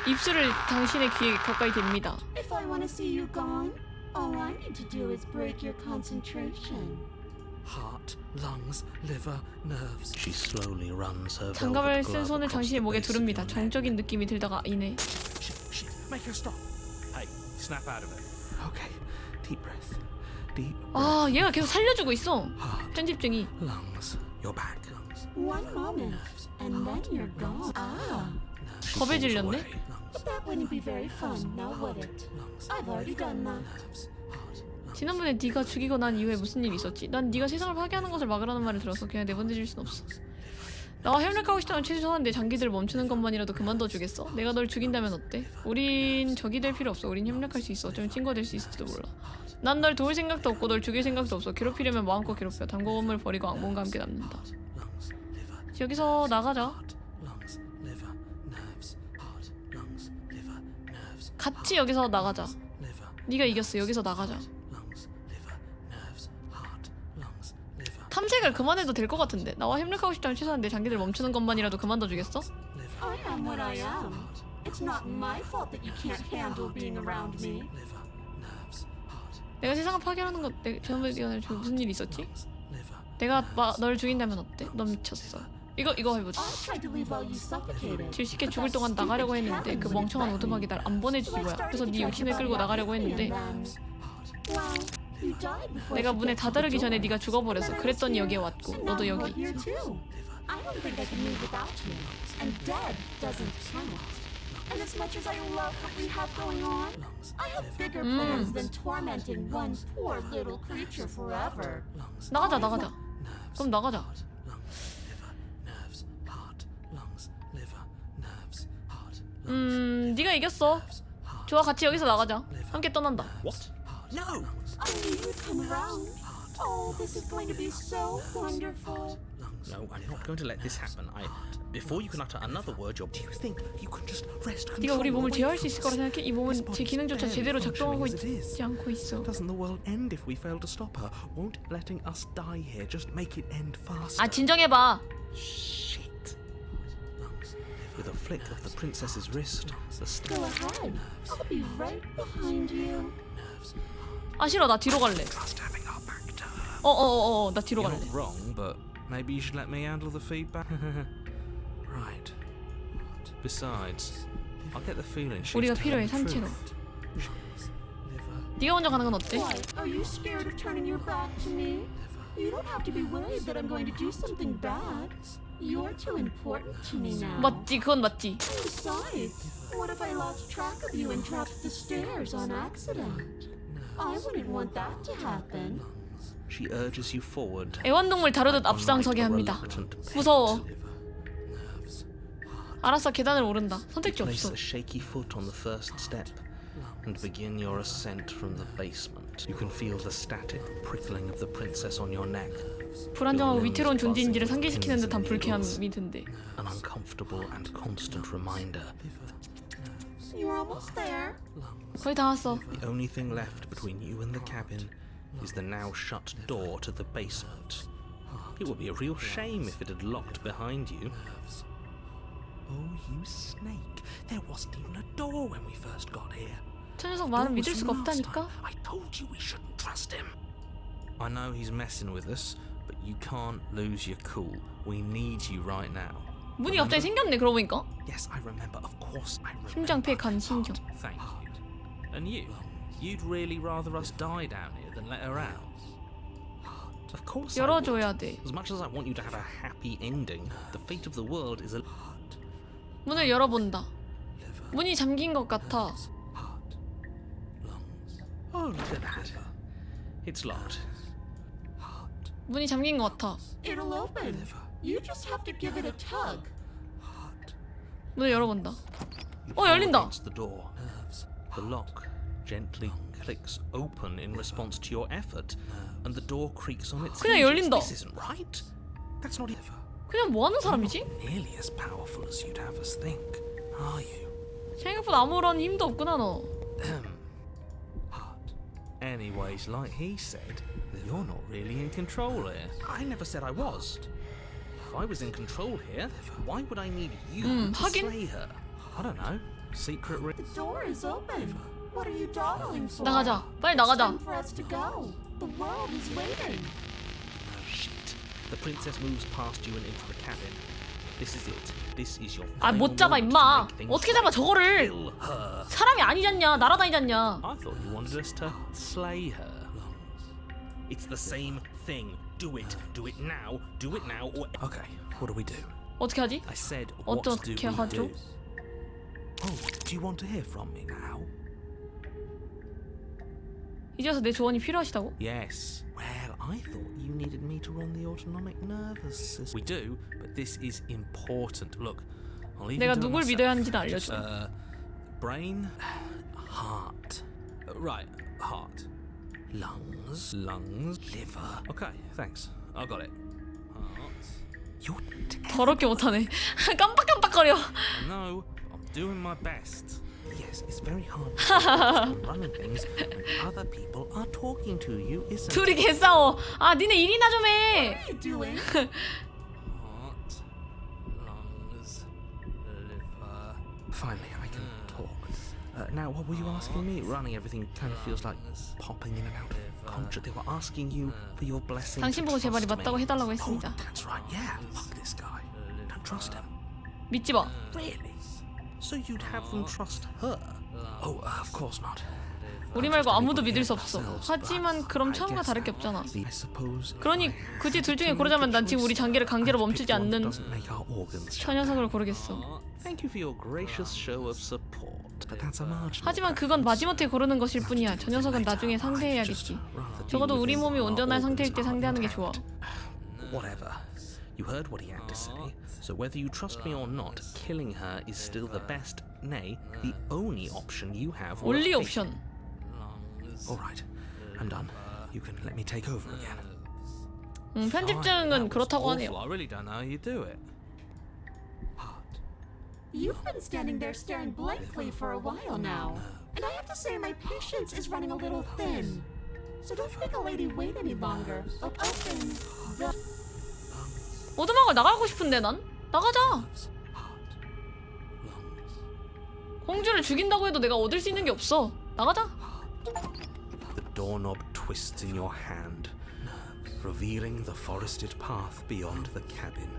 입술을 당신의 귀에 가까이 댑니다. If I want to see you gone, all I need to do is break your concentration. Heart, lungs, liver, nerves. She slowly runs her 장갑을 velvet 쓴 glove 손을 across 당신의 the 목에 base of 두릅니다. your neck. 정적인 느낌이 들다가 이내. Shit, make her stop. Snap out of it. Okay, deep breath. Deep 아, 얘가 계속 살려주고 있어. 편집증이. lungs. Your back. One moment, and then you're gone. Ah, 겁에 질렸네. Away. but that wouldn't be very fun, now would it? I've already done that. 지난번에 네가 죽이고 난 이후에 무슨 일이 있었지? 난 네가 세상을 파괴하는 것을 막으라는 말을 들어서 그냥 내보내줄 순 없어. 나와 협력하고 싶다면 최소한 내 장기들을 멈추는 것만이라도 그만둬 주겠어? 내가 널 죽인다면 어때? 우린 적이 될 필요 없어. 우린 협력할 수 있어. 어쩌면 친구가 될 수 있을지도 몰라. 난 널 도울 생각도 없고 널 죽일 생각도 없어. 괴롭히려면 마음껏 괴롭혀. 단고음을 버리고 악몽과 함께 남는다. 여기서 나가자. 같이 여기서 나가자. 네가 이겼어. 여기서 나가자. 탐색을 그만해도 될 것 같은데. 나와 협력하고 싶다면 최소한 내 장기들 멈추는 것만이라도 그만둬 주겠어? I am what I am. It's not my fault that you can't handle being around me. 내가 세상을 파괴하는 것, 저번에 무슨 일이 있었지? 내가 널 죽인다면 어때? 넌 미쳤어. 이거 해보자. I tried to leave while you suffocated. 질식해 죽을 동안 나가려고 했는데 그 멍청한 오두막이 날 안 보내주지 뭐야. 그래서 네 육신을 끌고 나가려고 했는데 Well, you died before 내가 you 문에 get to the 닫아르기 전에 door. 네가 죽어버렸어. 그랬더니 여기에 왔고 And 너도 now 여기. you're here too. I don't think I can move without you. And dead doesn't count. And as much as I love what we have going on, I have bigger plans than tormenting one poor little creature forever. 나가자. 그럼 나가자. 네가 이겼어. 좋아, 같이 여기서 나가자. 함께 떠난다. What? No! I knew you'd come around. Oh, this is going to be so wonderful. No, I'm not going to let this happen. Before you can utter another word, do you think you can just wrest control? 네가 우리 몸을 away 제어할 수 from 있을 거라 us? 생각해? 이 몸은 제 기능조차 제대로 작동하고 Functioning as it is. 있지 않고 있어. Doesn't the world end if we fail to stop her? Won't letting us die here just make it end faster? 아, 진정해봐. Shit. With a flick of the princess's wrist, the Go ahead. I'll be right behind you. 아, 싫어. 나 뒤로 갈래. Just having our back to her. 나 뒤로 You're 갈래. not wrong, but maybe you should let me handle the feedback. Right. Besides, I get the feeling she's 우리가 telling 필요해, the 산채로. truth. 네가 먼저 가는 건 어때? Why? Are you scared of turning your back to me? You don't have to be worried that I'm going to do something bad. You're too important to me now. 맞지, 그건 맞지. Besides, what if I lost track of you and dropped the stairs on accident? I wouldn't want that to happen. She urges you forward. 애완동물 다루듯 앞장서게 합니다. 무서워. 알았어, 계단을 오른다. 선택지 Place 없어. a shaky foot on the first step and begin your ascent from the basement. You can feel the static prickling of the princess on your neck. 불안정하고 위태로운 존재인지를 상기시키는 듯한 불쾌함이 든대. An uncomfortable and constant reminder. You're almost there. 거의 다 왔어. The only thing left between you and the cabin is the now shut door to the basement. It would be a real shame if it had locked behind you. Oh, you snake. There wasn't even a door when we first got here. 저 녀석 말은 믿을 수가 없다니까? I told you we shouldn't trust him. I know he's messing with us, but you can't lose your cool. We need you right now. 문이 갑자기 생겼네, 그러고 보니까. Yes, I remember. Of course, I remember. 심장폐 간 신경. Thank you. And you'd really rather us die down here than let her out? Of course I would. 열어줘야 돼. As much as I want you to have a happy ending, the fate of the world is a... 문을 열어본다. 문이 잠긴 것 같아. Oh, look at that. It's locked. 문이 잠긴 것 같아. It'll open. You just have to give it a tug. 문을 열어본다. You 열린다. pull against the door. The lock gently clicks open in response to your effort, and the door creaks on its 그냥 hinges. 열린다. This isn't right. That's not even 그냥 뭐 하는 사람이지? nearly as powerful as you'd have us think, are you? 생각보다 아무런 힘도 없구나, 너. Anyways, like he said, you're not really in control here. I never said I was. If I was in control here, why would I need you to 하긴. slay her? I don't know. Secret The door is open. What are you dawdling for? 나가자. 빨리 It's 나가자. time for us to go. The world is waiting. Shit. The princess moves past you and into the cabin. This is it. This is your 아, final 못 잡아 moment to 임마. make things 어떻게 잡아 right. 저거를? Kill her. 사람이 아니잖냐. 날아다니잖냐. I thought you wanted us to slay her. It's the same thing. Do it. Do it now. Do it now. Or Okay, what do we do? 어떻게 하지? I said, what do 어떻게 we 하죠? do? Oh, do you want to hear from me now? 이제 와서 내 조언이 필요하시다고? Yes. Well, I thought you needed me to run the autonomic nervous system. We do, but this is important. Look, I'll even 내가 do it 누굴 myself. 믿어야 하는지는 Just, 알려줘. brain, heart. Right, heart. Lungs, liver. Okay, thanks. I got it. Heart. You're 더럽게 못하네. 깜빡깜빡거려. No, I'm doing my best. Yes, it's very hard to focus on running things when other people are talking to you, isn't it? 둘이 개싸워. 아, 니네 일이나 좀 해. Heart, lungs, liver. Finally, I can talk. Now, what were you asking me? Running everything kind of feels like popping in and out of conscious. They were asking you for your blessing. 당신 보고 제 말이 맞다고 해달라고 Oh, 했습니다. that's right. Yeah, fuck this guy. Don't trust him. 믿지 마. Really? So you'd have them trust her? Oh, of course not. 우리 말고 아무도 믿을 수 없어. 하지만 그럼 처음과 다를 게 없잖아. I suppose. 그러니 굳이 둘 중에 고르자면 난 지금 우리 장기를 강제로 멈추지 않는 Doesn't make our organs. 저 녀석을 고르겠어. Thank you for your gracious show of support. But that's a marginal. 하지만 그건 마지못해 고르는 것일 뿐이야. 저 녀석은 나중에 상대해야겠지. 적어도 우리 몸이 온전한 상태일 때 상대하는 게 좋아. Whatever. You heard what he had to say. So whether you trust me or not, killing her is still the best, nay, the only option you have. worth 올리 taking. 옵션. All right, I'm done. You can let me take over again. 편집증은 그렇다고 하네요. I really don't know how you do it. You've been standing there staring blankly for a while now. And I have to say my patience is running a little thin. So don't make a lady wait any longer. Open the... 오두막을 나가고 싶은데 난? 나가자. 공주를 죽인다고 해도 내가 얻을 수 있는 게 없어. 나가자. The doorknob twists in your hand, revealing the forested path beyond the cabin.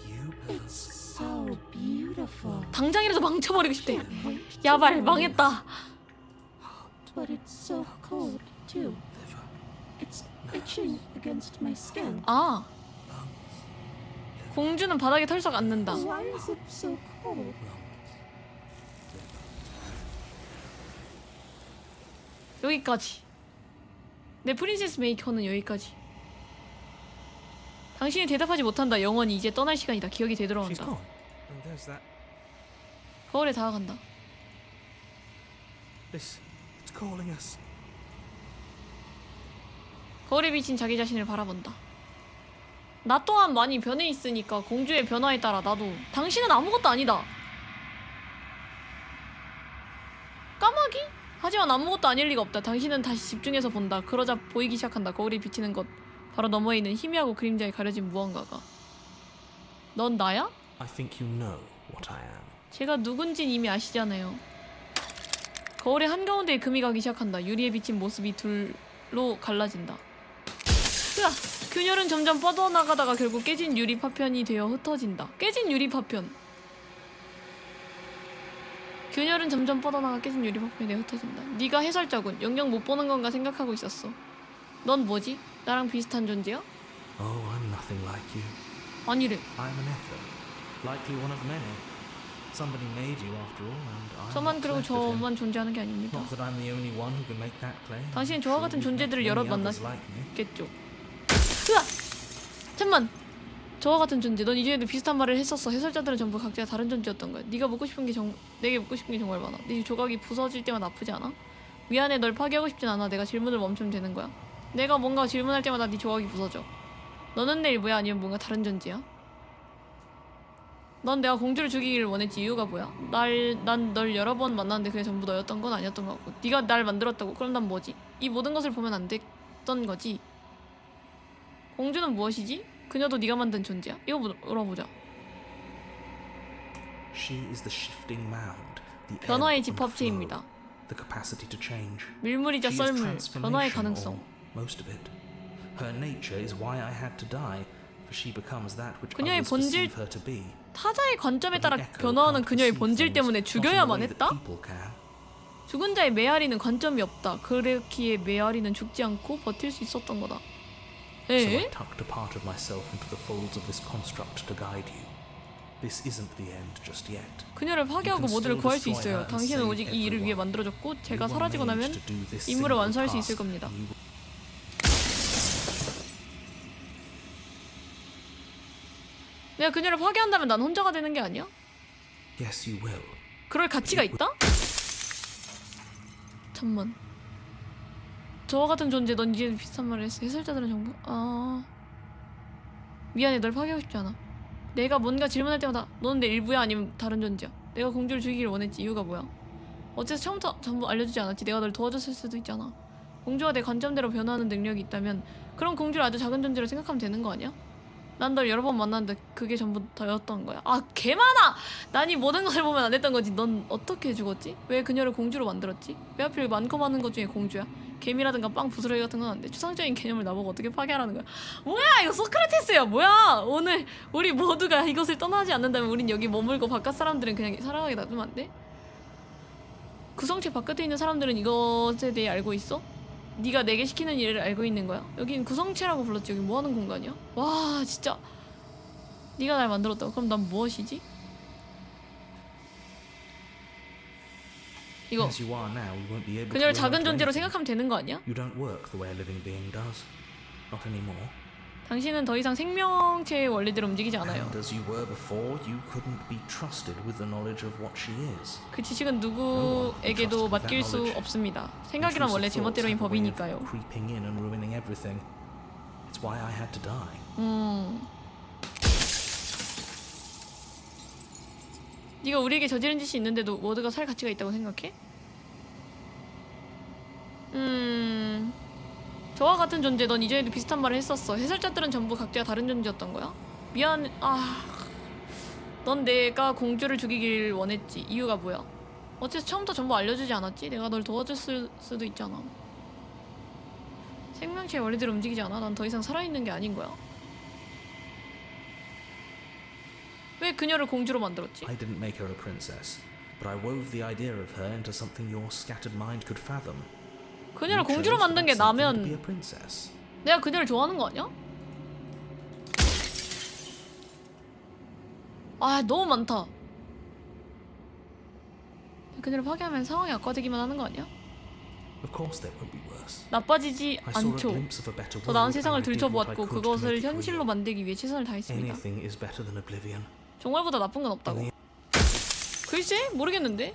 You It's so beautiful. 당장이라도 망쳐버리고 싶대. 야발 망했다. But it's so cold, too. It's itching against my skin. 아. 공주는 바닥에 털썩 앉는다. Why is it so cold? 여기까지. 내 프린세스 메이커는 여기까지. 당신이 대답하지 못한다. 영원히 이제 떠날 시간이다. 기억이 She's 되돌아온다. gone. And there's that. 거울에 다가간다. It's calling us. 거울에 비친 자기 자신을 바라본다. 나 또한 많이 변해 있으니까 공주의 변화에 따라 나도 당신은 아무것도 아니다. 까마귀? 하지만 아무것도 아닐 리가 없다. 당신은 다시 집중해서 본다. 그러자 보이기 시작한다. 거울이 비치는 것 바로 너머에 있는 희미하고 그림자에 가려진 무언가가. 넌 나야? I think you know what I am. 제가 누군진 이미 아시잖아요. 거울의 한가운데에 금이 가기 시작한다. 유리에 비친 모습이 둘로 갈라진다. 으아! 균열은 점점 뻗어나가다가 결국 깨진 유리 파편이 되어 흩어진다. 깨진 유리 파편. 균열은 점점 뻗어나가 깨진 유리 파편이 되어 흩어진다. 네가 해설자군. 영영 못 보는 건가 생각하고 있었어. 넌 뭐지? 나랑 비슷한 존재야? Oh, I'm nothing like you. 아니래. I'm an ether, likely one of many. Somebody made you after all, and I'm 저만 what's 그리고 left of him. 저만 존재하는 게 아닙니다. Not that I'm the only one who can make that claim. 당신은 저와 같은 Sure, you've 존재들을 met 여러 many others like me. 만났겠죠. 으아! 잠만! 저와 같은 존재. 넌 이전에도 비슷한 말을 했었어. 해설자들은 전부 각자 다른 존재였던 거야. 네가 묻고 싶은 게 내게 묻고 싶은 게 정말 많아. 네 조각이 부서질 때만 아프지 않아? 미안해. 널 파괴하고 싶진 않아. 내가 질문을 멈추면 되는 거야. 내가 뭔가 질문할 때마다 네 조각이 부서져. 너는 내일 뭐야? 아니면 뭔가 다른 존재야? 넌 내가 공주를 죽이기를 원했지. 이유가 뭐야? 난 널 여러 번 만났는데 그게 전부 너였던 건 아니었던 것 같고. 네가 날 만들었다고. 그럼 난 뭐지? 이 모든 것을 보면 안 됐던 거지. 공주는 무엇이지? 그녀도 네가 만든 존재야? 이거 물어보자. She is the shifting mound, the 변화의 ebb and flow, 집합체입니다. the capacity to change. 밀물이자 She is 썰물, 변화의 transformation, 가능성. or most of it. Her nature is why I had to die. for she becomes that which 그녀의 others 본질, perceive her to be. 타자의 관점에 따라 But the echo 변화하는 can't 그녀의 perceive 본질 things, 때문에 not in the 죽여야만 way that 했다? people can. 죽은 자의 메아리는 관점이 없다. 그렇기에 메아리는 죽지 않고 버틸 수 있었던 거다. So I 에? tucked a part of myself into the folds of this construct to guide you. This isn't the end just yet. 그녀를 파괴하고 모두를 구할 수 있어요. 당신은 오직 이 일을 위해 만들어졌고 제가 사라지고 나면 임무를 완수할 수 있을 겁니다. 내가 그녀를 파괴한다면 난 혼자가 되는 게 아니야? Yes, you will. 그럴 가치가 있다? 잠만. 저와 같은 존재, 넌 이제 비슷한 말을 했어. 해설자들은 정보. 미안해, 널 파괴하고 싶지 않아. 내가 뭔가 질문할 때마다 너는 내 일부야 아니면 다른 존재야. 내가 공주를 죽이기를 원했지. 이유가 뭐야? 어째서 처음부터 전부 알려주지 않았지. 내가 널 도와줬을 수도 있잖아. 공주가 내 관점대로 변화하는 능력이 있다면 그럼 공주를 아주 작은 존재로 생각하면 되는 거 아니야? 난 널 여러 번 만났는데 그게 전부 다였던 거야. 아, 개 많아! 난 이 모든 것을 보면 안 했던 거지. 넌 어떻게 죽었지? 왜 그녀를 공주로 만들었지? 왜 하필 많고 많은 것 중에 공주야? 개미라든가 빵 부스러기 같은 건 안 돼. 추상적인 개념을 나보고 어떻게 파괴하라는 거야? 뭐야, 이거 소크라테스야. 뭐야? 오늘 우리 모두가 이것을 떠나지 않는다면 우린 여기 머물고 바깥 사람들은 그냥 살아가게 놔두면 안 돼? 구성체 바깥에 있는 사람들은 이것에 대해 알고 있어? 네가 내게 시키는 일을 알고 있는 거야? 여긴 구성체라고 불렀지. 여기 뭐하는 공간이야? 와, 진짜 네가 날 만들었다고? 그럼 난 무엇이지? 이거 As you are now, you won't be able 그녀를 to 작은 learn 존재로 anything. 생각하면 되는 거 아니야? You don't work the way a living being does. Not anymore. 당신은 더 이상 생명체의 원리대로 움직이지 않아요. And as you were before, you couldn't be trusted with the knowledge of what she is. 그 지식은 누구에게도 맡길 수 없습니다. 생각이란 원래 제멋대로인 법이니까요. Creeping in and ruining everything. It's why I had to die. 네가 우리에게 저지른 짓이 있는데도 모두가 살 가치가 있다고 생각해? 저와 같은 존재, 넌 이전에도 비슷한 말을 했었어. 해설자들은 전부 각자 다른 존재였던 거야? 미안, 넌 내가 공주를 죽이길 원했지. 이유가 뭐야? 어째서 처음부터 전부 알려주지 않았지? 내가 널 도와줬을 수도 있잖아. 생명체의 원리대로 움직이지 않아? 난 더 이상 살아있는 게 아닌 거야. 왜 그녀를 공주로 만들었지? I didn't make her a princess, but I wove the idea of her into something your scattered mind could fathom. 그녀를 You 공주로 chose 만든 게 that something to be 나면 a princess. 내가 그녀를 좋아하는 거 아니야? 아, 너무 많다. 그녀를 파괴하면 상황이 악화되기만 하는 거 아니야? Of course there won't be worse. 나빠지지 I saw a 않죠. glimpse of a better 더 나은 world, 세상을 and I did what I 들춰보았고 could to 그것을 make it 현실로 real. 만들기 위해 최선을 다했습니다. Anything is better than oblivion. 정말보다 나쁜 건 없다고. 글쎄? 모르겠는데?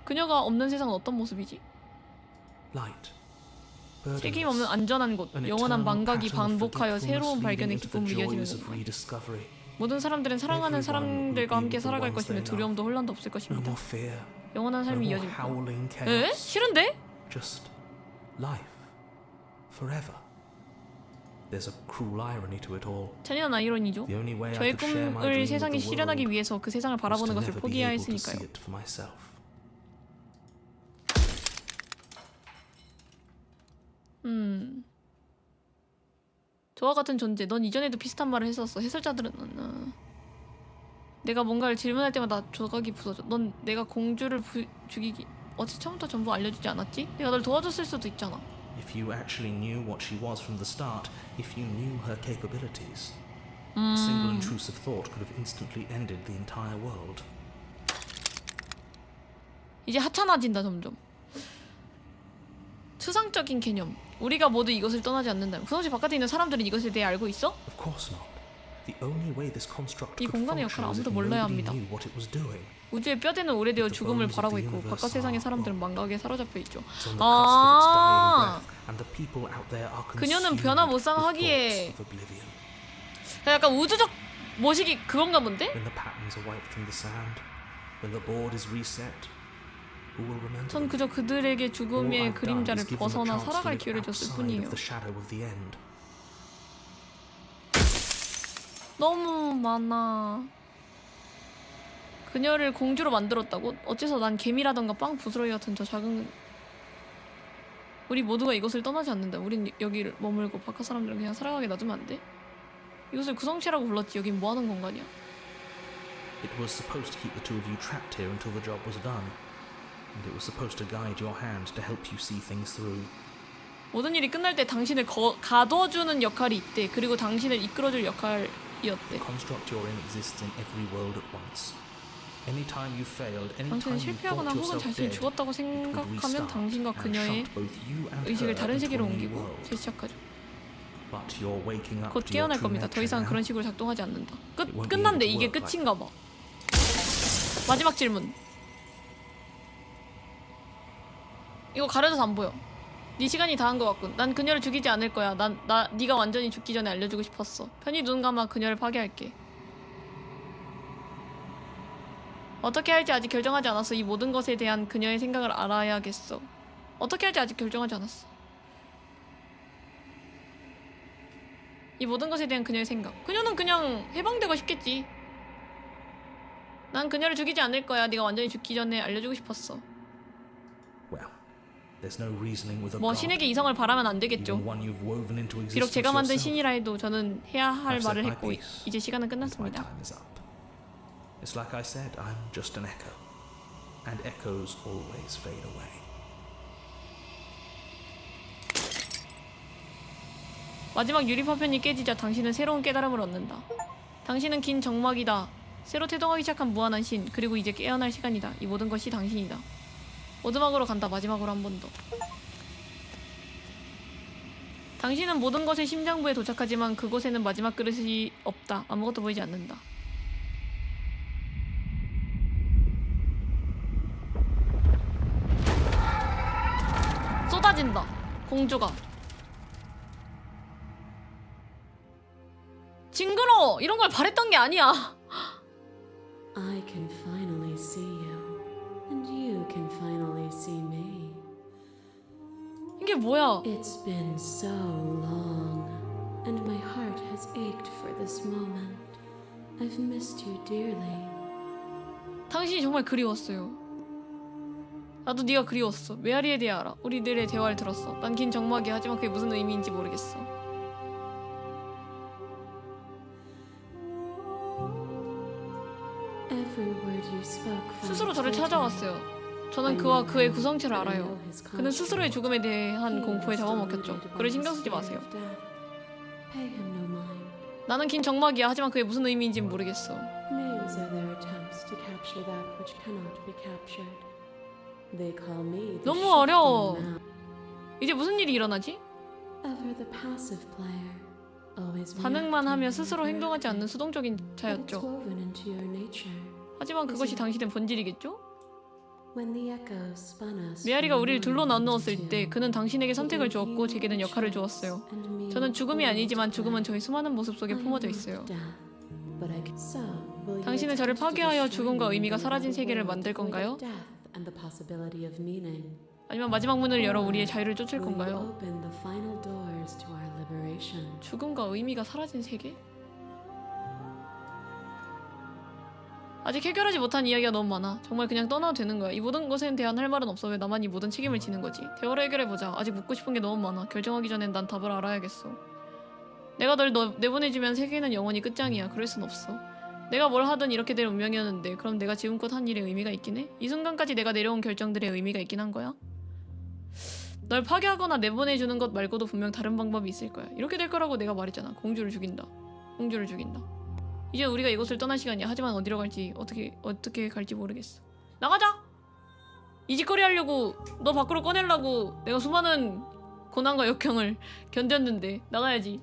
그녀가 없는 세상은 어떤 모습이지? Light. 책임 없는 안전한 곳, 영원한 망각이 반복하여 새로운 발견의 기쁨을 이어지는 곳. rediscovery. 모든 사람들은 사랑하는 사람들과 함께 살아갈 것이며 두려움도 혼란도 없을 No 것입니다. more fear. 영원한 No 삶이 more 이어질 거야. howling 에? chaos. 싫은데? Just life. Forever. There's a cruel irony to it all. 잔인한 아이러니죠. The only way I 저의 could share my 꿈을 dream 세상에 with the 실현하기 world 위해서 그 세상을 was 바라보는 to 것을 never be 포기해야 able to see 했으니까요. it for myself. 저와 같은 존재, 넌 이전에도 비슷한 말을 했었어. 해설자들은 내가 뭔가를 질문할 때마다 조각이 부서져. 넌 내가 공주를 죽이기 어째 처음부터 전부 알려주지 않았지? 내가 널 도와줬을 수도 있잖아. If you actually knew what she was from the start, if you knew her capabilities, a single intrusive thought could have instantly ended the entire world. 이제 하찮아진다 점점. 추상적인 개념. 우리가 모두 이것을 떠나지 않는다면 구성체 바깥에 있는 사람들은 이것에 대해 알고 있어? Of course not. The only way this construct 이 could 공간의 function 역할을 was if 아무도 몰라야 nobody 합니다. knew what it was doing. 우주의 뼈대는 오래되어 죽음을 바라고 있고 바깥 세상의 사람들은 망각에 사로잡혀 있죠. It's on the cusp of its dying 아, breath, and the people out there are 그녀는 consumed 변화무쌍하기에 with thoughts of oblivion. 약간 우주적 모식이 그건가 본데? When the patterns are wiped from the sand, when the board is reset, who will remember 전 them? 그저 그들에게 All 죽음의 I've done 그림자를 is give them a 벗어나 chance to 살아갈 live 기회를 줬을 outside 뿐이에요. of the shadow of the end. 너무 많아. 그녀를 공주로 만들었다고? 어째서 난 개미라던가 빵 부스러기 같은 저 작은... 우리 모두가 이곳을 떠나지 않는다. 우린 여기를 머물고 바깥 사람들은 그냥 살아가게 놔두면 안 돼? 이것을 구성체라고 불렀지. 여긴 뭐하는 공간이야? It was supposed to keep the two of you trapped here until the job was done. And it was supposed to guide your hand to help you see things through. 모든 일이 끝날 때 당신을 가둬주는 역할이 있대. 그리고 당신을 이끌어줄 역할이었대. Construct your own existence in every world at once. Anytime you failed, 당신은 anytime you 실패하거나 thought 혹은 yourself 자신이 dead, 죽었다고 it would 생각하면 restart 당신과 and 그녀의 shunt both you and 의식을 her 다른 into 세계로 a new 옮기고 world. 재시작하죠. But you're waking up 곧 to your 깨어날 true 겁니다. 더 nature 이상 now. 그런 식으로 작동하지 않는다. It won't be 끝난데 able to 이게 work like 끝인가 봐. 마지막 질문. 이거 가려져서 안 보여. 네 시간이 다 한 것 같군. 난 그녀를 죽이지 않을 거야. 네가 완전히 죽기 전에 알려주고 싶었어. 편히 눈 감아 그녀를 파괴할게. 어떻게 할지 아직 결정하지 않았어. 이 모든 것에 대한 그녀의 생각을 알아야겠어. 어떻게 할지 아직 결정하지 않았어. 이 모든 것에 대한 그녀의 생각. 그녀는 그냥 해방되고 싶겠지. 난 그녀를 죽이지 않을 거야. 네가 완전히 죽기 전에 알려주고 싶었어. Well, there's no reasoning with a 뭐 god. 신에게 이성을 바라면 안 되겠죠. Even one you've woven into 비록 existence 제가 만든 yourself. 신이라 해도 저는 해야 할 I've 말을 said my 했고 piece. 이제 시간은 My 끝났습니다. time is up. It's like I said, I'm just an echo. And echoes always fade away. 마지막 유리파편이 깨지자 당신은 새로운 깨달음을 얻는다. 당신은 긴 정막이다. 새로 태동하기 시작한 무한한 신. 그리고 이제 깨어날 시간이다. 이 모든 것이 당신이다. 오두막으로 간다. 마지막으로 한 번 더. 당신은 모든 것의 심장부에 도착하지만 그곳에는 마지막 그릇이 없다. 아무것도 보이지 않는다. 쏟아진다. 공주가. 징그러워. 이런 걸 바랬던 게 아니야. I can finally see you, and you can finally see me. 이게 뭐야? It's been so long, and my heart has ached for this moment. I've missed you dearly. 당신이 정말 그리웠어요. 나도 네가 그리웠어. 메아리에 대해 알아. 우리들의 대화를 들었어. 난 긴 정막이야. 하지만 그게 무슨 의미인지 모르겠어. Every word you spoke found 스스로 저를 its way to me. 찾아왔어요. 저는 그와 그의 구성체를 알아요. 그는 스스로의 죽음에 대한 공포에 잡아먹혔죠. 그를 신경 쓰지 마세요. Pay him no mind. 나는 긴 정막이야. 하지만 그게 무슨 의미인지 모르겠어. Names are their attempts to capture that which cannot be captured. They call me the 너무 shifting 어려워. map. 이제 무슨 일이 일어나지? Ever the passive player, always 반응만 하며 reacting 스스로 and 행동하지 않는 reacting. 수동적인 But it's 자였죠. woven into your nature. 하지만 그것이 당신의 본질이겠죠? When the echoes spun us 메아리가 from 우리를 둘로 one 나누었을 into 때 two, 그는 당신에게 he 선택을 gave 주었고 you 제게는 a 역할을 choice 주었어요. and me 저는 죽음이 a 아니지만 role to 죽음은 play. 저의 수많은 모습 속에 I am 품어져 not 있어요. death, but I can- So, will you 당신은 저를 attempt to 파괴하여 destroy 죽음과 me 의미가 and 사라진 another 세계를 world 만들 devoid of 건가요? death and the possibility of meaning? 아니면 마지막 문을 열어 우리의 자유를 쫓을 Will you 건가요? open the final doors to our liberation? 죽음과 의미가 사라진 세계? 아직 해결하지 못한 이야기가 너무 많아. 정말 그냥 떠나도 되는 거야. 이 모든 것에 대한 할 말은 없어. 왜 나만 이 모든 책임을 지는 거지? 대화로 해결해보자. 아직 묻고 싶은 게 너무 많아. 결정하기 전엔 난 답을 알아야겠어. 내가 널 내보내주면 세계는 영원히 끝장이야. 그럴 순 없어. 내가 뭘 하든 이렇게 될 운명이었는데 그럼 내가 지금껏 한 일에 의미가 있긴 해? 이 순간까지 내가 내려온 결정들의 의미가 있긴 한 거야? 널 파괴하거나 내보내주는 것 말고도 분명 다른 방법이 있을 거야. 이렇게 될 거라고 내가 말했잖아. 공주를 죽인다. 공주를 죽인다. 이제 우리가 이곳을 떠날 시간이야. 하지만 어디로 갈지 어떻게 갈지 모르겠어. 나가자. 이 짓거리 하려고 너 밖으로 꺼내려고 내가 수많은 고난과 역경을 견뎠는데 나가야지.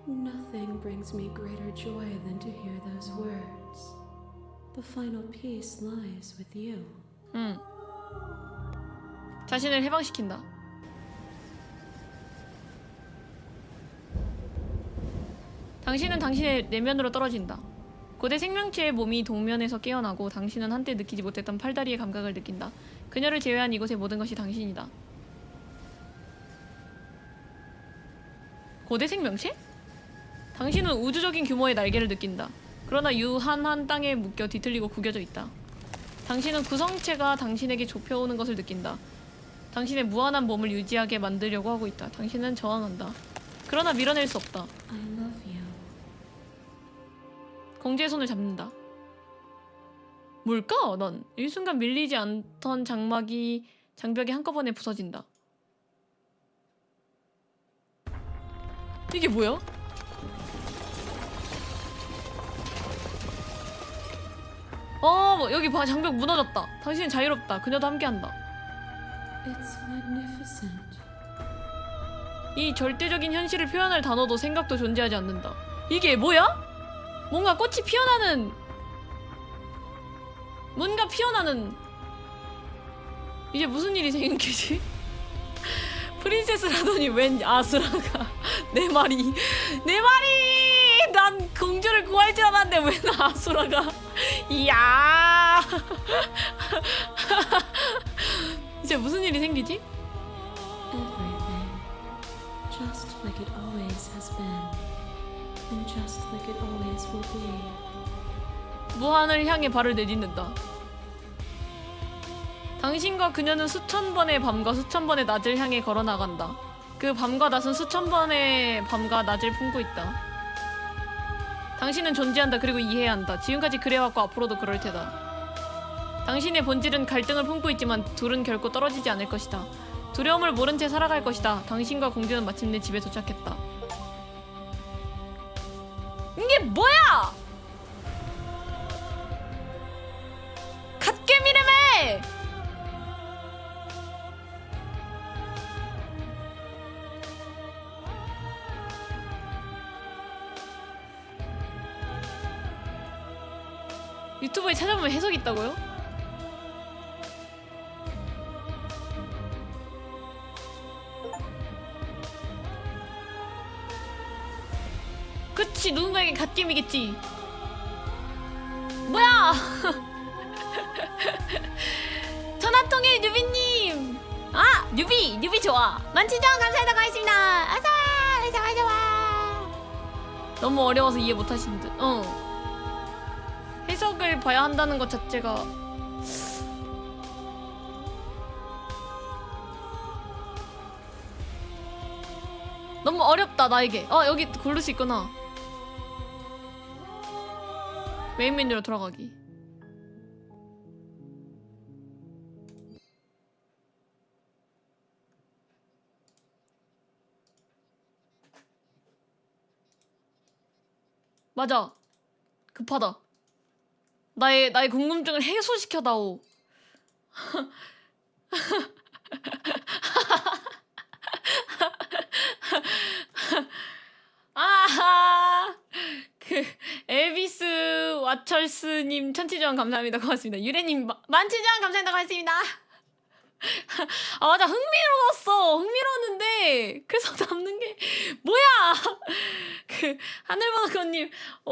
Nothing brings me greater joy than to hear those words. The final peace lies with you. 자신을 해방시킨다. 당신은 당신의 내면으로 떨어진다. 고대 생명체의 몸이 동면에서 깨어나고 당신은 한때 느끼지 못했던 팔다리의 감각을 느낀다. 그녀를 제외한 이곳의 모든 것이 당신이다. 고대 생명체? 당신은 우주적인 규모의 날개를 느낀다. 그러나 유한한 땅에 묶여 뒤틀리고 구겨져 있다. 당신은 구성체가 당신에게 좁혀오는 것을 느낀다. 당신의 무한한 몸을 유지하게 만들려고 하고 있다. 당신은 저항한다. 그러나 밀어낼 수 없다. I love you. 공주의 손을 잡는다. 뭘까? 넌 일순간 밀리지 않던 장벽이 한꺼번에 부서진다. 이게 뭐야? 여기 봐. 장벽 무너졌다. 당신은 자유롭다. 그녀도 함께한다. It's magnificent. 이 절대적인 현실을 표현할 단어도 생각도 존재하지 않는다. 이게 뭐야? 뭔가 꽃이 피어나는 이제 무슨 일이 생기지? 프린세스라더니 웬 아수라가 내 말이 난 공주를 구할 줄 알았는데 웬 아수라가 이야 이제 무슨 일이 생기지? Everything. Just like it always has been. And just like it always will be. 무한을 향해 발을 내딛는다. 당신과 그녀는 수천 번의 밤과 수천 번의 낮을 향해 걸어나간다. 그 밤과 낮은 수천 번의 밤과 낮을 품고 있다. 당신은 존재한다. 그리고 이해해야 한다. 지금까지 그래왔고 앞으로도 그럴 테다. 당신의 본질은 갈등을 품고 있지만 둘은 결코 떨어지지 않을 것이다. 두려움을 모른 채 살아갈 것이다. 당신과 공주는 마침내 집에 도착했다. 이게 뭐야! 갓겜이라며! 유튜브에 찾아보면 해석이 있다고요? 그치, 누군가에게 갓겜이겠지. 뭐야! 전화통일 뉴비님! 아! 뉴비 좋아. 만취정 감사합니다. 고맙습니다. 어서와! 너무 어려워서 이해 못하신 듯. 해석을 봐야 한다는 것 자체가 너무 어렵다 나에게. 여기 고를 수 있구나. 메인 메뉴로 돌아가기. 맞아. 급하다. 나의 궁금증을 해소시켜다오. 엘비스 와철스님 천치조항 감사합니다. 고맙습니다. 유래님 만치조항 감사합니다. 고맙습니다. 맞아. 흥미로웠는데 그래서 남는 게 뭐야? 하늘보노코님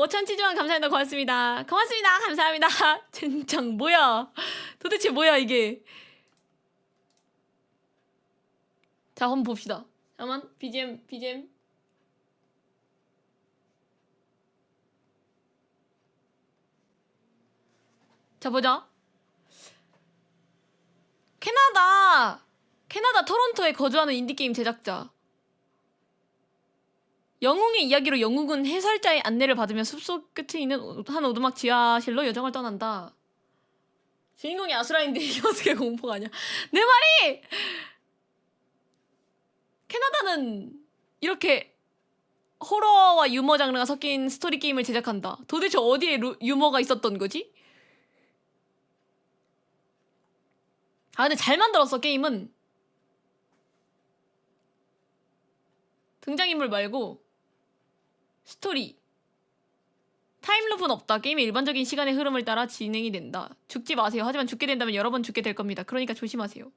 천치조항 감사합니다. 고맙습니다. 감사합니다. 젠장 뭐야? 도대체 뭐야 이게? 자, 한번 봅시다. 잠깐만. BGM. 자, 보자. 캐나다 토론토에 거주하는 인디게임 제작자. 영웅의 이야기로 영웅은 해설자의 안내를 받으며 숲속 끝에 있는 한 오두막 지하실로 여정을 떠난다. 주인공이 아수라인데 이게 어떻게 공포가 아니야? 내 말이! 캐나다는 이렇게 호러와 유머 장르가 섞인 스토리 게임을 제작한다. 도대체 어디에 유머가 있었던 거지? 근데 잘 만들었어. 게임은 등장인물 말고 스토리 타임루프는 없다. 게임의 일반적인 시간의 흐름을 따라 진행이 된다. 죽지 마세요. 하지만 죽게 된다면 여러 번 죽게 될 겁니다. 그러니까 조심하세요.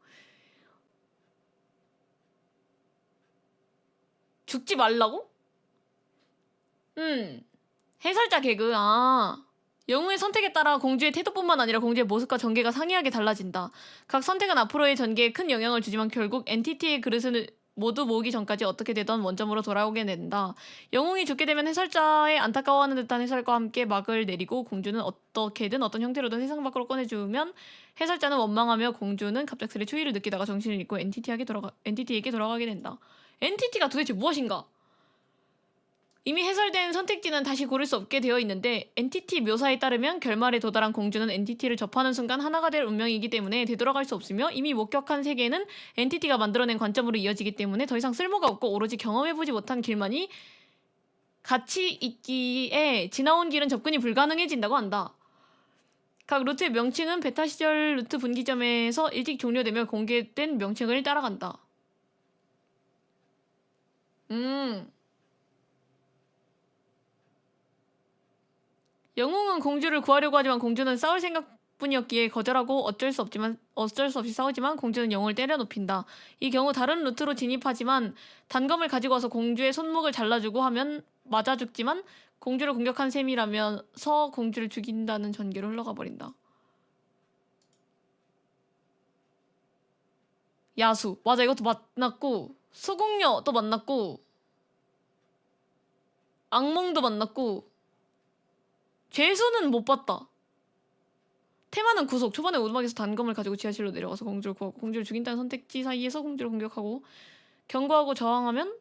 죽지 말라고? 해설자 개그. 영웅의 선택에 따라 공주의 태도뿐만 아니라 공주의 모습과 전개가 상이하게 달라진다. 각 선택은 앞으로의 전개에 큰 영향을 주지만 결국 엔티티의 그릇을 모두 모으기 전까지 어떻게 되던 원점으로 돌아오게 된다. 영웅이 죽게 되면 해설자의 안타까워하는 듯한 해설과 함께 막을 내리고 공주는 어떻게든 어떤 형태로든 세상 밖으로 꺼내주면 해설자는 원망하며 공주는 갑작스레 추위를 느끼다가 정신을 잃고 엔티티에게 돌아가게 된다. 엔티티가 도대체 무엇인가? 이미 해설된 선택지는 다시 고를 수 없게 되어 있는데 엔티티 묘사에 따르면 결말에 도달한 공주는 엔티티를 접하는 순간 하나가 될 운명이기 때문에 되돌아갈 수 없으며 이미 목격한 세계는 엔티티가 만들어낸 관점으로 이어지기 때문에 더 이상 쓸모가 없고 오로지 경험해보지 못한 길만이 가치 있기에 지나온 길은 접근이 불가능해진다고 한다. 각 루트의 명칭은 베타 시절 루트 분기점에서 일찍 종료되며 공개된 명칭을 따라간다. 영웅은 공주를 구하려고 하지만 공주는 싸울 생각뿐이었기에 거절하고 어쩔 수 없이 싸우지만 공주는 영웅을 때려눕힌다. 이 경우 다른 루트로 진입하지만 단검을 가지고 와서 공주의 손목을 잘라주고 하면 맞아 죽지만 공주를 공격한 셈이라면서 공주를 죽인다는 전개로 흘러가 버린다. 야수. 맞아, 이것도 만났고 수공녀도 만났고 악몽도 만났고 죄수는 못 봤다. 테마는 구속. 초반에 오두막에서 단검을 가지고 지하실로 내려가서 공주를 구하고 공주를 죽인다는 선택지 사이에서 공주를 공격하고 경고하고 저항하면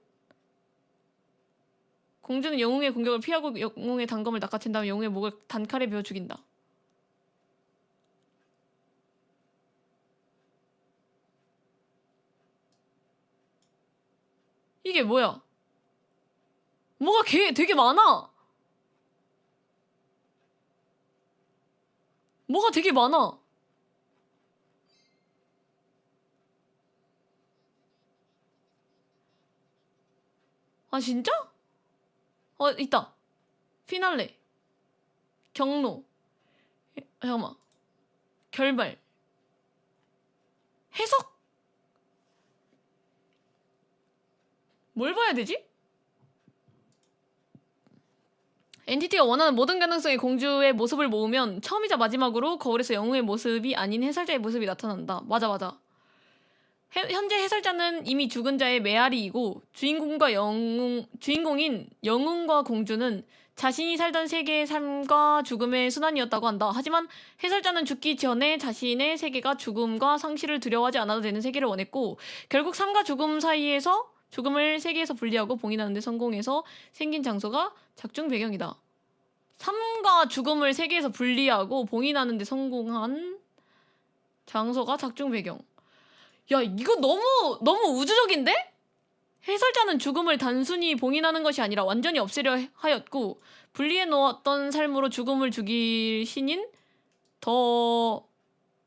공주는 영웅의 공격을 피하고 영웅의 단검을 낚아챈 다음에 영웅의 목을 단칼에 베어 죽인다. 이게 뭐야? 뭐가 되게 많아. 뭐가 되게 많아. 아 진짜? 있다. 피날레. 경로. 잠깐만. 결말. 해석? 뭘 봐야 되지? 엔티티가 원하는 모든 가능성의 공주의 모습을 모으면 처음이자 마지막으로 거울에서 영웅의 모습이 아닌 해설자의 모습이 나타난다. 맞아. 현재 해설자는 이미 죽은 자의 메아리이고 주인공인 영웅과 공주는 자신이 살던 세계의 삶과 죽음의 순환이었다고 한다. 하지만 해설자는 죽기 전에 자신의 세계가 죽음과 상실을 두려워하지 않아도 되는 세계를 원했고 결국 삶과 죽음 사이에서 죽음을 세계에서 분리하고 봉인하는 데 성공해서 생긴 장소가 작중 배경이다. 삶과 죽음을 세계에서 분리하고 봉인하는 데 성공한 장소가 작중 배경. 야, 이거 너무 우주적인데? 해설자는 죽음을 단순히 봉인하는 것이 아니라 완전히 없애려 하였고 분리해 놓았던 삶으로 죽음을 죽일 신인 더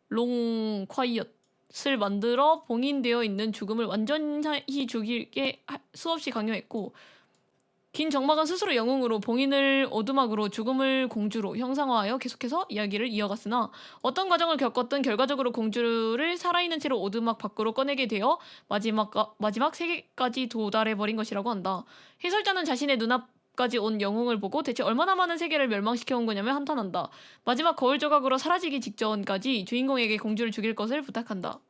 롱콰이엇을 만들어 봉인되어 있는 죽음을 완전히 죽이게 수없이 강요했고 긴 정막은 스스로 영웅으로 봉인을 오두막으로 죽음을 공주로 형상화하여 계속해서 이야기를 이어갔으나 어떤 과정을 겪었든 결과적으로 공주를 살아있는 채로 오두막 밖으로 꺼내게 되어 마지막 세계까지 도달해버린 것이라고 한다. 해설자는 자신의 눈앞까지 온 영웅을 보고 대체 얼마나 많은 세계를 멸망시켜온 거냐며 한탄한다. 마지막 거울 조각으로 사라지기 직전까지 주인공에게 공주를 죽일 것을 부탁한다.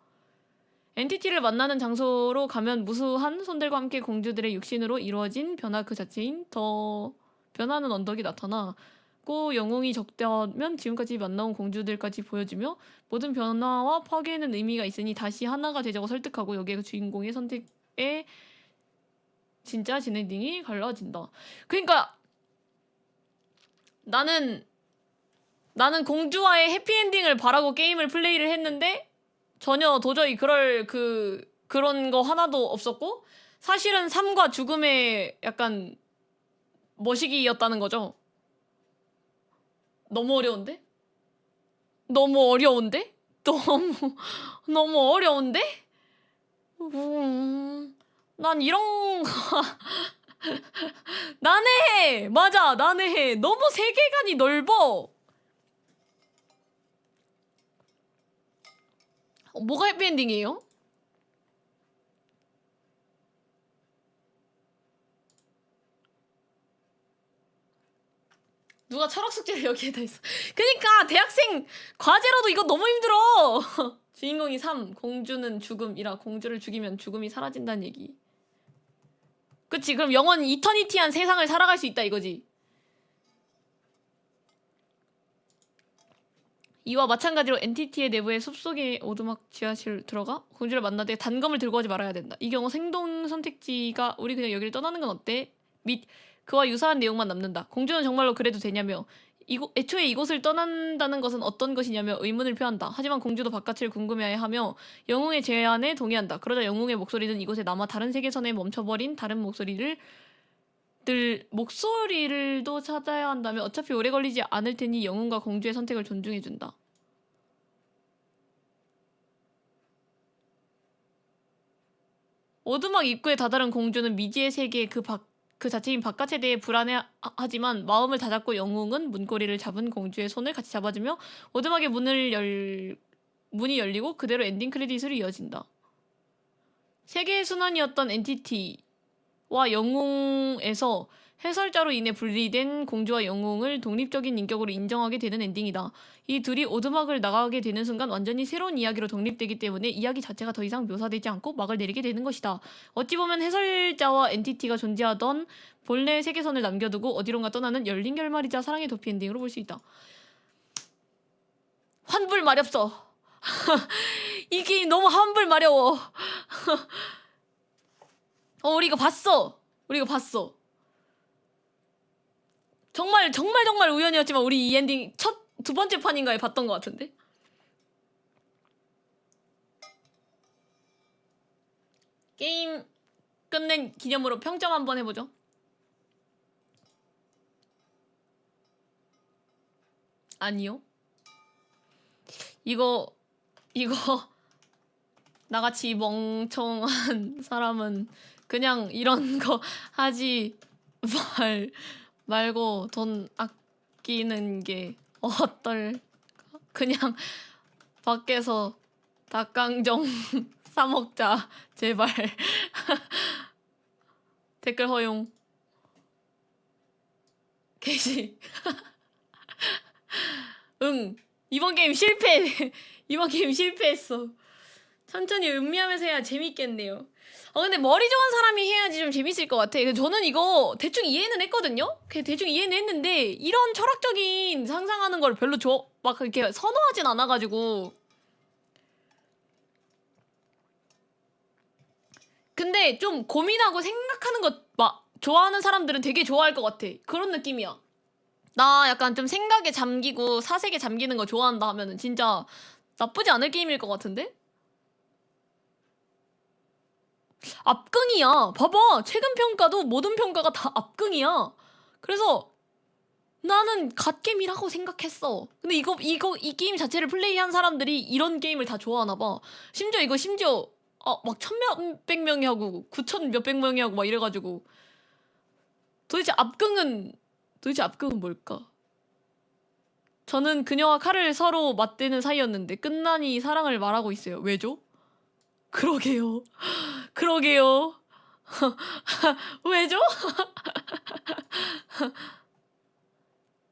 엔티티를 만나는 장소로 가면 무수한 손들과 함께 공주들의 육신으로 이루어진 변화 그 자체인 더 변하는 언덕이 나타나고 영웅이 적다면 지금까지 만나온 공주들까지 보여주며 모든 변화와 파괴에는 의미가 있으니 다시 하나가 되자고 설득하고 여기에 주인공의 선택에 진짜 진행이 갈라진다. 그러니까 나는 공주와의 해피엔딩을 바라고 게임을 플레이를 했는데 전혀 도저히 그런 거 하나도 없었고 사실은 삶과 죽음의 약간 머시기였다는 거죠. 너무 어려운데? 너무 어려운데? 너무 어려운데? 난 이런 거 난해! 맞아, 난해. 너무 세계관이 넓어. 뭐가 해피엔딩이에요? 누가 철학 숙제를 여기에다 했어. 그니까 대학생 과제로도 이거 너무 힘들어. 주인공이 삶, 공주는 죽음이라 공주를 죽이면 죽음이 사라진다는 얘기. 그치? 그럼 영원히 이터니티한 세상을 살아갈 수 있다 이거지. 이와 마찬가지로 엔티티의 내부의 숲속의 오두막 지하실 들어가 공주를 만나되 단검을 들고 가지 말아야 된다. 이 경우 생동 선택지가 우리 그냥 여기를 떠나는 건 어때? 및 그와 유사한 내용만 남는다. 공주는 정말로 그래도 되냐며 애초에 이곳을 떠난다는 것은 어떤 것이냐며 의문을 표한다. 하지만 공주도 바깥을 궁금해하며 영웅의 제안에 동의한다. 그러자 영웅의 목소리는 이곳에 남아 다른 세계선에 멈춰버린 다른 목소리를도 찾아야 한다며 어차피 오래 걸리지 않을 테니 영웅과 공주의 선택을 존중해준다. 오두막 입구에 다다른 공주는 미지의 세계 그 자체인 바깥에 대해 불안해하지만 마음을 다잡고 영웅은 문고리를 잡은 공주의 손을 같이 잡아주며 오두막의 문이 열리고 그대로 엔딩 크레딧으로 이어진다. 세계의 순환이었던 엔티티와 영웅에서 해설자로 인해 분리된 공주와 영웅을 독립적인 인격으로 인정하게 되는 엔딩이다. 이 둘이 오두막을 나가게 되는 순간 완전히 새로운 이야기로 독립되기 때문에 이야기 자체가 더 이상 묘사되지 않고 막을 내리게 되는 것이다. 어찌 보면 해설자와 엔티티가 존재하던 본래의 세계선을 남겨두고 어디론가 떠나는 열린 결말이자 사랑의 도피 엔딩으로 볼 수 있다. 환불 마렵소. 이 게임 너무 환불 마려워. 우리 이거 봤어. 정말 우연이었지만 우리 이 엔딩 두 번째 판인가에 봤던 것 같은데? 게임 끝낸 기념으로 평점 한번 해보죠. 아니요. 이거 나같이 멍청한 사람은 그냥 이런 거 하지 말고 돈 아끼는 게 어떨까? 그냥 밖에서 닭강정 사 먹자 제발. 댓글 허용. 게시. 응. 이번 게임 실패했어. 천천히 음미하면서 해야 재밌겠네요. 근데 머리 좋은 사람이 해야지 좀 재밌을 것 같아. 저는 이거 대충 이해는 했거든요? 대충 이해는 했는데 이런 철학적인 상상하는 걸 별로 막 이렇게 선호하진 않아가지고. 근데 좀 고민하고 생각하는 거 막 좋아하는 사람들은 되게 좋아할 것 같아. 그런 느낌이야. 나 약간 좀 생각에 잠기고 사색에 잠기는 거 좋아한다 하면은 진짜 나쁘지 않을 게임일 것 같은데? 압승이야. 봐봐. 최근 평가도 모든 평가가 다 압승이야. 그래서 나는 갓게임이라고 생각했어. 근데 이 게임 자체를 플레이한 사람들이 이런 게임을 다 좋아하나 봐. 심지어 막 1,000몇백 명이 하고 9,000 몇백 명이 하고 막 이래가지고 도대체 압승은 뭘까? 저는 그녀와 칼을 서로 맞대는 사이였는데 끝나니 사랑을 말하고 있어요. 왜죠? 그러게요. 왜죠?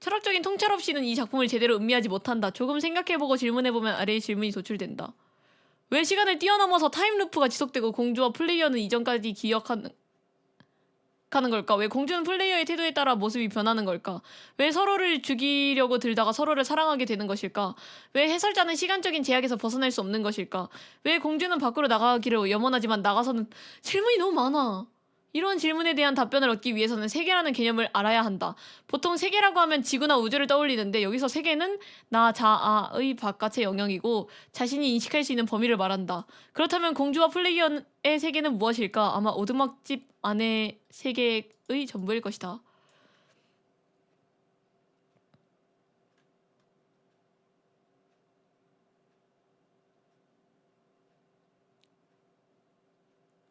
철학적인 통찰 없이는 이 작품을 제대로 음미하지 못한다. 조금 생각해보고 질문해보면 아래의 질문이 도출된다. 왜 시간을 뛰어넘어서 타임루프가 지속되고 공주와 플레이어는 이전까지 기억하는 걸까? 왜 공주는 플레이어의 태도에 따라 모습이 변하는 걸까? 왜 서로를 죽이려고 들다가 서로를 사랑하게 되는 것일까? 왜 해설자는 시간적인 제약에서 벗어날 수 없는 것일까? 왜 공주는 밖으로 나가기를 염원하지만 나가서는 질문이 너무 많아. 이런 질문에 대한 답변을 얻기 위해서는 세계라는 개념을 알아야 한다. 보통 세계라고 하면 지구나 우주를 떠올리는데 여기서 세계는 나 자아의 바깥의 영역이고 자신이 인식할 수 있는 범위를 말한다. 그렇다면 공주와 플레이어의 세계는 무엇일까? 아마 오두막집 안의 세계의 전부일 것이다.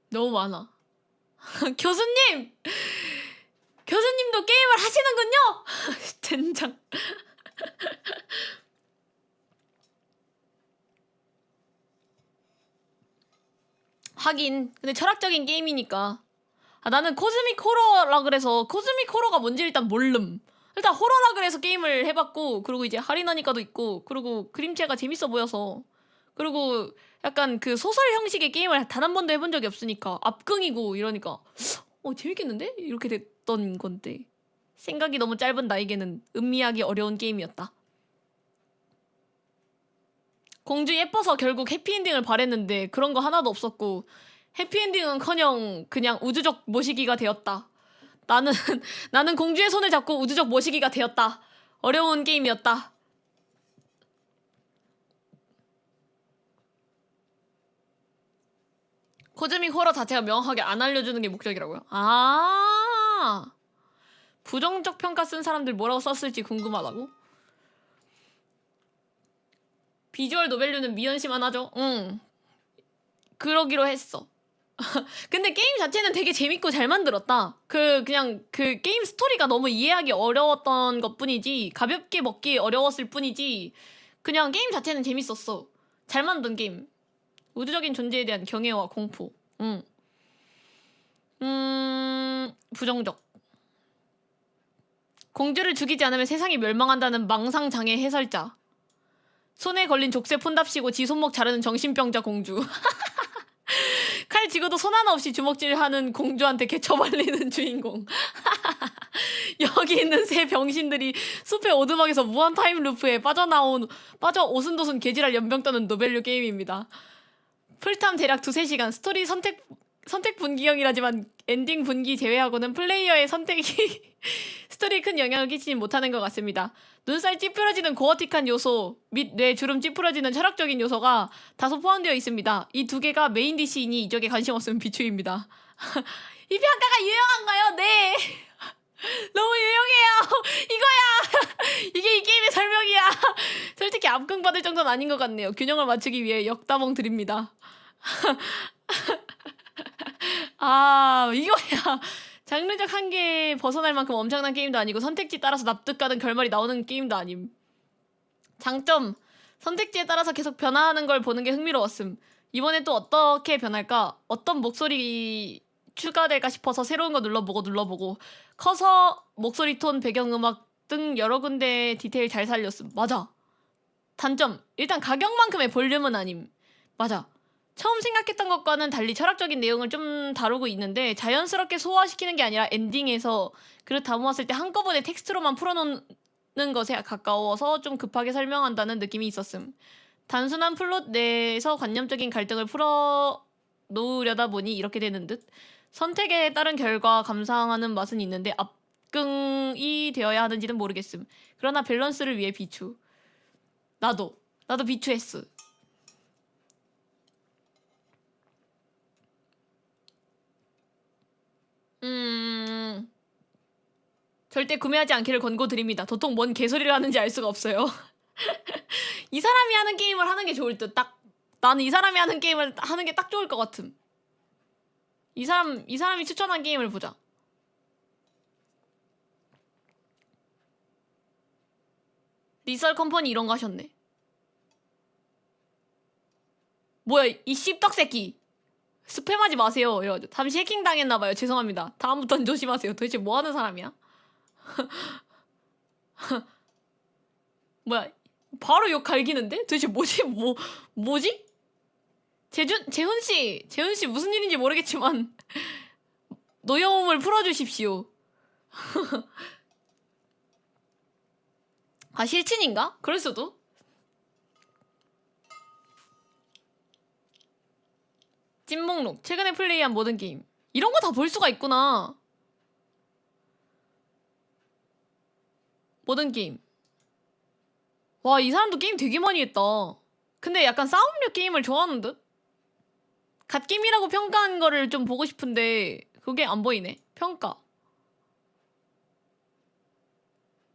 너무 많아. 교수님도 게임을 하시는군요. 젠장. 하긴 근데 철학적인 게임이니까. 나는 코스믹 호러라 그래서 코스믹 호러가 뭔지 일단 모름. 일단 호러라 그래서 게임을 해봤고 그리고 이제 할인하니까도 있고 그리고 그림체가 재밌어 보여서 그리고 약간 그 소설 형식의 게임을 단 한 번도 해본 적이 없으니까 압승이고 이러니까 재밌겠는데? 이렇게 됐던 건데 생각이 너무 짧은 나에게는 음미하기 어려운 게임이었다. 공주 예뻐서 결국 해피엔딩을 바랬는데 그런 거 하나도 없었고 해피엔딩은커녕 그냥 우주적 모시기가 되었다. 나는 나는 공주의 손을 잡고 우주적 모시기가 되었다. 어려운 게임이었다. 코즈믹 호러 자체가 명확하게 안 알려주는 게 목적이라고요? 아, 부정적 평가 쓴 사람들 뭐라고 썼을지 궁금하다고? 비주얼 노벨류는 미연씨만 하죠? 응. 그러기로 했어. 근데 게임 자체는 되게 재밌고 잘 만들었다. 그냥 그 게임 스토리가 너무 이해하기 어려웠던 것 뿐이지, 가볍게 먹기 어려웠을 뿐이지, 그냥 게임 자체는 재밌었어. 잘 만든 게임. 우주적인 존재에 대한 경애와 공포. 부정적. 공주를 죽이지 않으면 세상이 멸망한다는 망상장애 해설자. 손에 걸린 족쇄 폰답시고 지 손목 자르는 정신병자 공주. 칼 쥐고도 손 하나 없이 주먹질하는 공주한테 개처발리는 주인공. 여기 있는 새 병신들이 숲의 오두막에서 무한 타임루프에 빠져 오순도순 개지랄 연병 떠는 노벨류 게임입니다. 풀탐 대략 2-3시간, 스토리 선택 분기형이라지만 엔딩 분기 제외하고는 플레이어의 선택이 스토리에 큰 영향을 끼치지 못하는 것 같습니다. 눈살 찌푸러지는 고어틱한 요소 및 뇌 주름 찌푸러지는 철학적인 요소가 다소 포함되어 있습니다. 이 두 개가 메인 DC이니 이쪽에 관심 없으면 비추입니다. 이 평가가 유용한가요? 네. 너무 유용해요. 이거야. 이게 이 게임의 설명이야. 솔직히 압승 받을 정도는 아닌 것 같네요. 균형을 맞추기 위해 역다봉 드립니다. 아, 이거야. 장르적 한계에 벗어날 만큼 엄청난 게임도 아니고 선택지에 따라서 납득 가는 결말이 나오는 게임도 아님. 장점, 선택지에 따라서 계속 변화하는 걸 보는 게 흥미로웠음. 이번에 또 어떻게 변할까? 어떤 목소리 추가될까 싶어서 새로운 거 눌러보고 커서 목소리 톤, 배경음악 등 여러 군데 디테일 잘 살렸음. 맞아. 단점, 일단 가격만큼의 볼륨은 아님. 맞아. 처음 생각했던 것과는 달리 철학적인 내용을 좀 다루고 있는데 자연스럽게 소화시키는 게 아니라 엔딩에서 그릇 다 모았을 때 한꺼번에 텍스트로만 풀어놓는 것에 가까워서 좀 급하게 설명한다는 느낌이 있었음. 단순한 플롯 내에서 관념적인 갈등을 풀어놓으려다 보니 이렇게 되는 듯. 선택에 따른 결과 감상하는 맛은 있는데 압승이 되어야 하는지는 모르겠음. 그러나 밸런스를 위해 비추. 나도 비추했어. 절대 구매하지 않기를 권고드립니다. 도통 뭔 개소리를 하는지 알 수가 없어요. 이 사람이 하는 게임을 하는 게 좋을 듯. 딱 나는 이 사람이 하는 게임을 하는 게 딱 좋을 것 같음. 이 사람이 추천한 게임을 보자. 리썰 컴퍼니 이런 거 하셨네. 뭐야 이 씹떡 새끼. 스팸하지 마세요. 이래가지고 잠시 해킹 당했나봐요. 죄송합니다. 다음부터는 조심하세요. 도대체 뭐 하는 사람이야? 뭐야 바로 욕 갈기는데? 도대체 뭐지? 재훈씨 무슨 일인지 모르겠지만 노여움을 풀어주십시오. 아 실친인가? 그럴 수도. 찐목록 최근에 플레이한 모든 게임. 이런 거 다 볼 수가 있구나. 모든 게임. 와, 이 사람도 게임 되게 많이 했다. 근데 약간 싸움류 게임을 좋아하는 듯? 갓게임이라고 평가한 거를 좀 보고 싶은데 그게 안 보이네. 평가.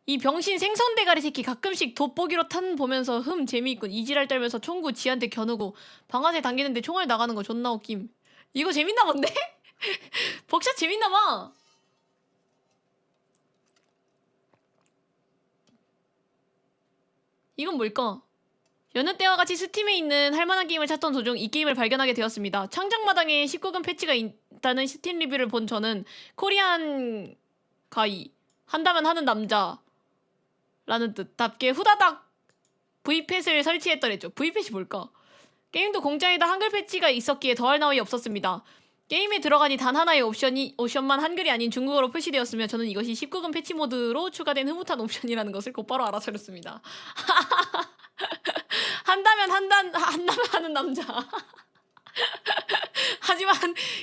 이 병신 생선대가리 새끼 가끔씩 돋보기로 탄 보면서 재미있군. 이지랄 떨면서 총구 지한테 겨누고 방아쇠 당기는데 총알 나가는 거 존나 웃김. 이거 재밌나 본데? 벅샷 재밌나 봐. 이건 뭘까? 여느 때와 같이 스팀에 있는 할만한 게임을 찾던 도중 이 게임을 발견하게 되었습니다. 창작마당에 19금 패치가 있다는 스팀 리뷰를 본 저는 코리안 가이 한다면 하는 남자 라는 뜻답게 후다닥 V팻을 설치했더랬죠. V팻이 뭘까? 게임도 공짜이다 한글 패치가 있었기에 더할 나위 없었습니다. 게임에 들어가니 단 하나의 옵션만 한글이 아닌 중국어로 표시되었으며 저는 이것이 19금 패치 모드로 추가된 흐뭇한 옵션이라는 것을 곧바로 알아차렸습니다. 한다면 하는 남자. 하지만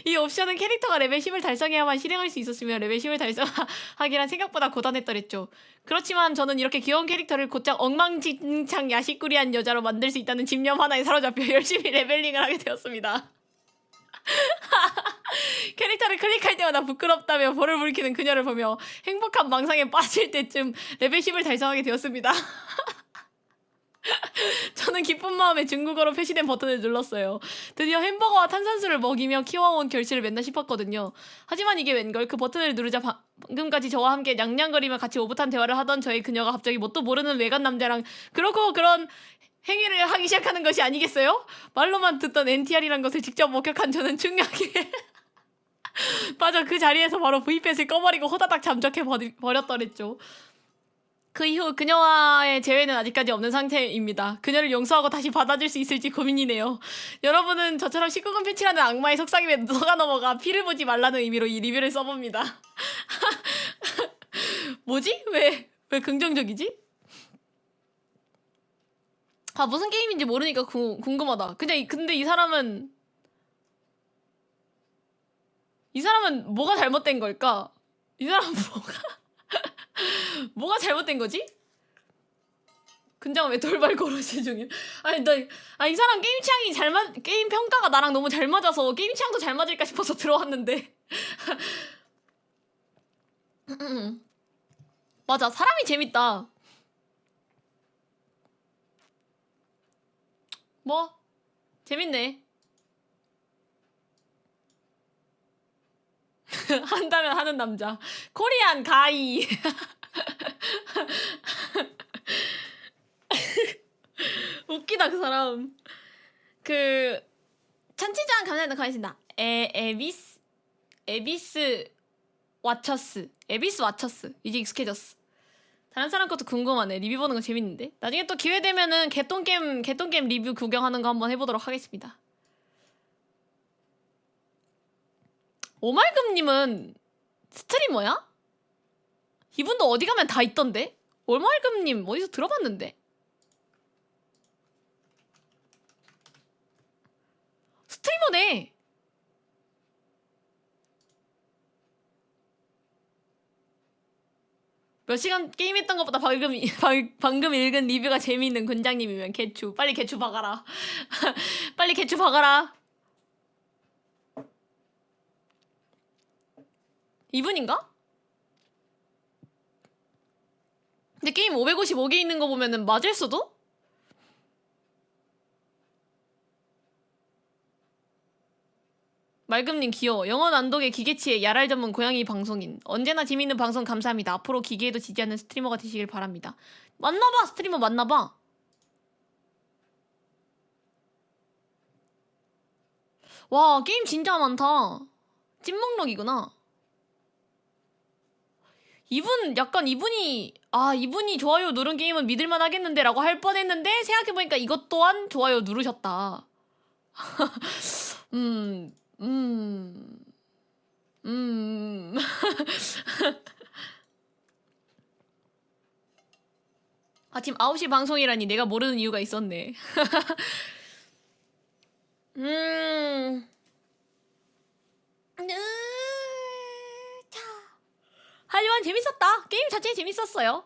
이 옵션은 캐릭터가 레벨 10을 달성해야만 실행할 수 있었으며 레벨 10을 달성하기란 생각보다 고단했더랬죠. 그렇지만 저는 이렇게 귀여운 캐릭터를 곧장 엉망진창 야식꾸리한 여자로 만들 수 있다는 집념 하나에 사로잡혀 열심히 레벨링을 하게 되었습니다. 캐릭터를 클릭할 때마다 부끄럽다며 벌을 불키는 그녀를 보며 행복한 망상에 빠질 때쯤 레벨 10을 달성하게 되었습니다. 저는 기쁜 마음에 중국어로 표시된 버튼을 눌렀어요. 드디어 햄버거와 탄산수를 먹이며 키워온 결실을 맺나 싶었거든요. 하지만 이게 웬걸? 그 버튼을 누르자 방금까지 저와 함께 냥냥거리며 같이 오붓한 대화를 하던 저의 그녀가 갑자기 뭣도 모르는 외간 남자랑 그런 행위를 하기 시작하는 것이 아니겠어요? 말로만 듣던 NTR이란 것을 직접 목격한 저는 충격에 빠져 그 자리에서 바로 V팻을 꺼버리고 호다닥 잠적해 버렸더랬죠. 그 이후 그녀와의 재회는 아직까지 없는 상태입니다. 그녀를 용서하고 다시 받아줄 수 있을지 고민이네요. 여러분은 저처럼 19금 패치라는 악마의 속삭임에 넘어가 피를 보지 말라는 의미로 이 리뷰를 써봅니다. 뭐지? 왜 긍정적이지? 아, 무슨 게임인지 모르니까 궁금하다. 근데 이 사람은 뭐가 잘못된 걸까? 이 사람은 뭐가 잘못된 거지? 근장은 왜 돌발 고로시 중이야? 이 사람 게임 취향이 게임 평가가 나랑 너무 잘 맞아서 게임 취향도 잘 맞을까 싶어서 들어왔는데. 맞아, 사람이 재밌다. 뭐 재밌네. 한다면 하는 남자. 코리안 가이. 웃기다 그 사람. 그 천치장 감사합니다. 가만있습니다. 에비스 와처스 이제 익숙해졌어. 다른 사람 것도 궁금하네. 리뷰 보는 거 재밌는데. 나중에 또 기회 되면은 개똥게임 리뷰 구경하는 거 한번 해보도록 하겠습니다. 오말금님은 스트리머야? 이분도 어디 가면 다 있던데? 오말금님 어디서 들어봤는데? 스트리머네. 몇 시간 게임했던 것보다 방금 읽은 리뷰가 재미있는 군장님이면 개추. 빨리 개추 박아라. 빨리 개추 박아라. 이분인가? 근데 게임 555개 있는 거 보면은 맞을 수도? 말금님 귀여워. 영원 안독의 기계치의 야랄 전문 고양이 방송인. 언제나 재미있는 방송 감사합니다. 앞으로 기계에도 지지 않는 스트리머가 되시길 바랍니다. 맞나봐. 스트리머 맞나봐. 와, 게임 진짜 많다. 찐목록이구나. 이분이 좋아요 누른 게임은 믿을만 하겠는데 라고 할 뻔했는데 생각해보니까 이것 또한 좋아요 누르셨다. 아침 9시 방송이라니 내가 모르는 이유가 있었네. 하지만 재밌었다. 게임 자체 재밌었어요.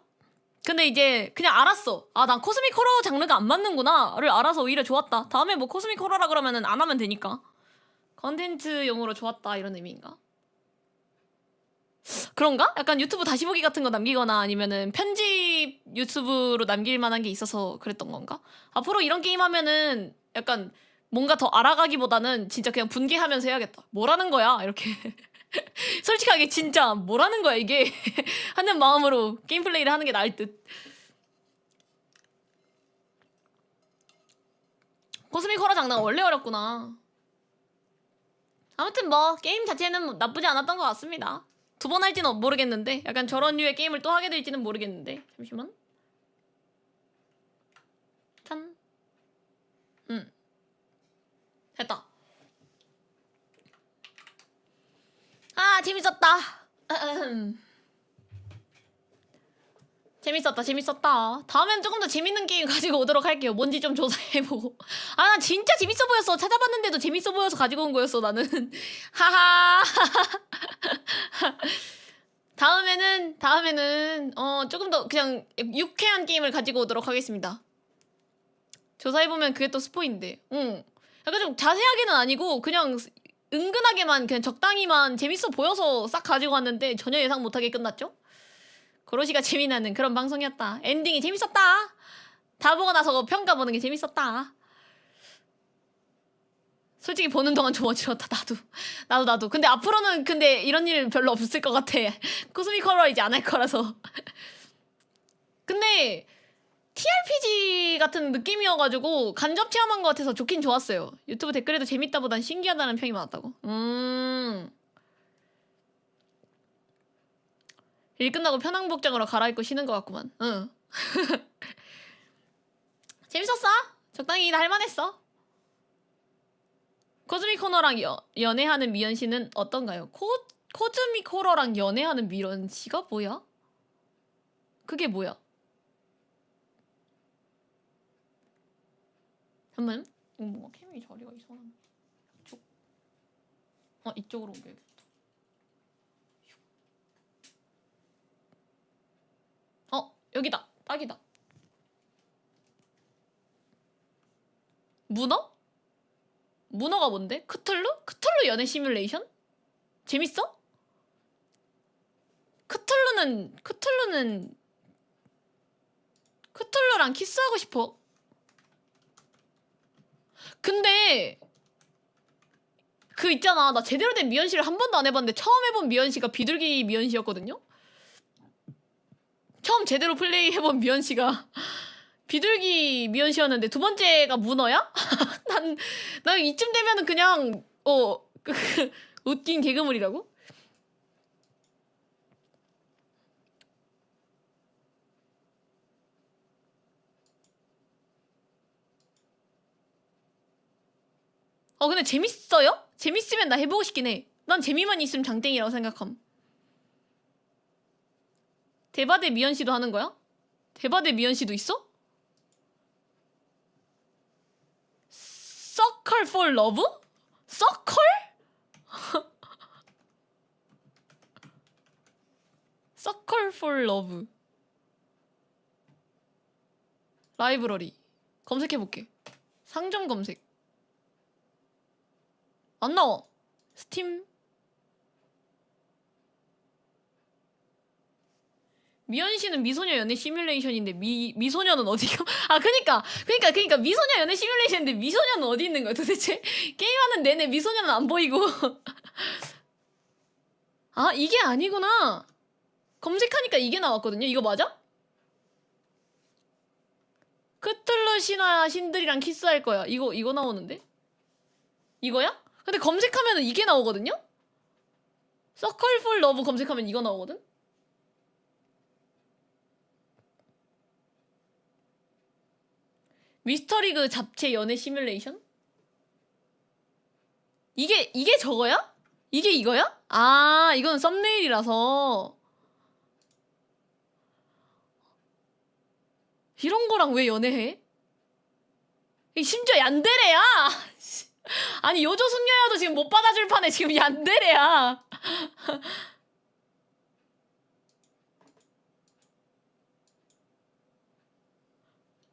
근데 이제 그냥 알았어. 아, 난 코스믹 호러 장르가 안 맞는구나를 알아서 오히려 좋았다. 다음에 뭐 코스믹 호러라 그러면은 안 하면 되니까. 컨텐츠용으로 좋았다 이런 의미인가? 그런가? 약간 유튜브 다시보기 같은 거 남기거나 아니면은 편집 유튜브로 남길 만한 게 있어서 그랬던 건가? 앞으로 이런 게임 하면은 약간 뭔가 더 알아가기보다는 진짜 그냥 분개하면서 해야겠다. 뭐라는 거야? 이렇게. 솔직하게 진짜 뭐라는 거야 이게. 하는 마음으로 게임 플레이를 하는 게 나을 듯. 코스믹 호러 장르가 원래 어렵구나. 아무튼 뭐 게임 자체는 나쁘지 않았던 것 같습니다. 두 번 할지는 모르겠는데 약간 저런 류의 게임을 또 하게 될지는 모르겠는데 잠시만. 짠. 됐다. 아, 재밌었다. 재밌었다 재밌었다. 다음엔 조금 더 재밌는 게임 가지고 오도록 할게요. 뭔지 좀 조사해보고. 아 난 진짜 재밌어 보였어. 찾아봤는데도 재밌어 보여서 가지고 온 거였어 나는. 하하. 다음에는 조금 더 그냥 유쾌한 게임을 가지고 오도록 하겠습니다. 조사해보면 그게 또 스포인데. 약간 좀 자세하게는 아니고 그냥 은근하게만 그냥 적당히만 재밌어 보여서 싹 가지고 왔는데 전혀 예상 못하게 끝났죠? 고로시가 재미나는 그런 방송이었다. 엔딩이 재밌었다. 다 보고 나서 평가 보는 게 재밌었다. 솔직히 보는 동안 좀 어지러웠다. 나도. 근데 앞으로는 이런 일 별로 없을 것 같아. 코스믹 컬러 이제 안 할 거라서. 근데 TRPG 같은 느낌이어가지고 간접 체험한 것 같아서 좋긴 좋았어요. 유튜브 댓글에도 재밌다보단 신기하다는 평이 많았다고. 일 끝나고 편한 복장으로 갈아입고 쉬는 것 같구만. 응. 재밌었어? 적당히 할만했어. 코즈믹 호러랑 연애하는 미연 씨는 어떤가요? 코즈믹 호러랑 연애하는 미연 씨가 뭐야? 그게 뭐야? 잠깐만. 이거 뭔가 캠이 자리가 이상한. 이쪽. 이쪽으로 옮겨야겠다. 여기다. 딱이다. 문어가 뭔데? 크툴루 연애 시뮬레이션? 재밌어? 크툴루랑 키스하고 싶어. 근데 그 있잖아. 나 제대로 된 미연씨를 한 번도 안 해봤는데 처음 해본 미연씨가 비둘기 미연씨였거든요? 처음 제대로 플레이해본 미연씨가 비둘기 미연씨였는데 두 번째가 문어야? 난 이쯤 되면은 그냥 웃긴 개그물이라고? 근데 재밌어요? 재밌으면 나 해보고 싶긴 해. 난 재미만 있으면 장땡이라고 생각함. 대바대 미연씨도 하는 거야? 대바대 미연씨도 있어? 서클 for love? 서클? 서클 for love. 라이브러리 검색해볼게. 상점 검색. 안 나와. 스팀. 미연 씨는 미소녀 연애 시뮬레이션인데 미소녀는 어디가? 그니까 미소녀 연애 시뮬레이션인데 미소녀는 어디 있는 거야 도대체? 게임하는 내내 미소녀는 안 보이고. 이게 아니구나. 검색하니까 이게 나왔거든요. 이거 맞아? 크툴루 신들이랑 키스할 거야. 이거 나오는데? 이거야? 근데 검색하면은 이게 나오거든요? 서클 폴 러브 검색하면 이거 나오거든? 미스터리그 잡채 연애 시뮬레이션? 이게 저거야? 이게 이거야? 이건 썸네일이라서. 이런 거랑 왜 연애해? 심지어 얀데레야! 아니 요조 숙녀여도 지금 못 받아줄 판에 지금 얀데레야.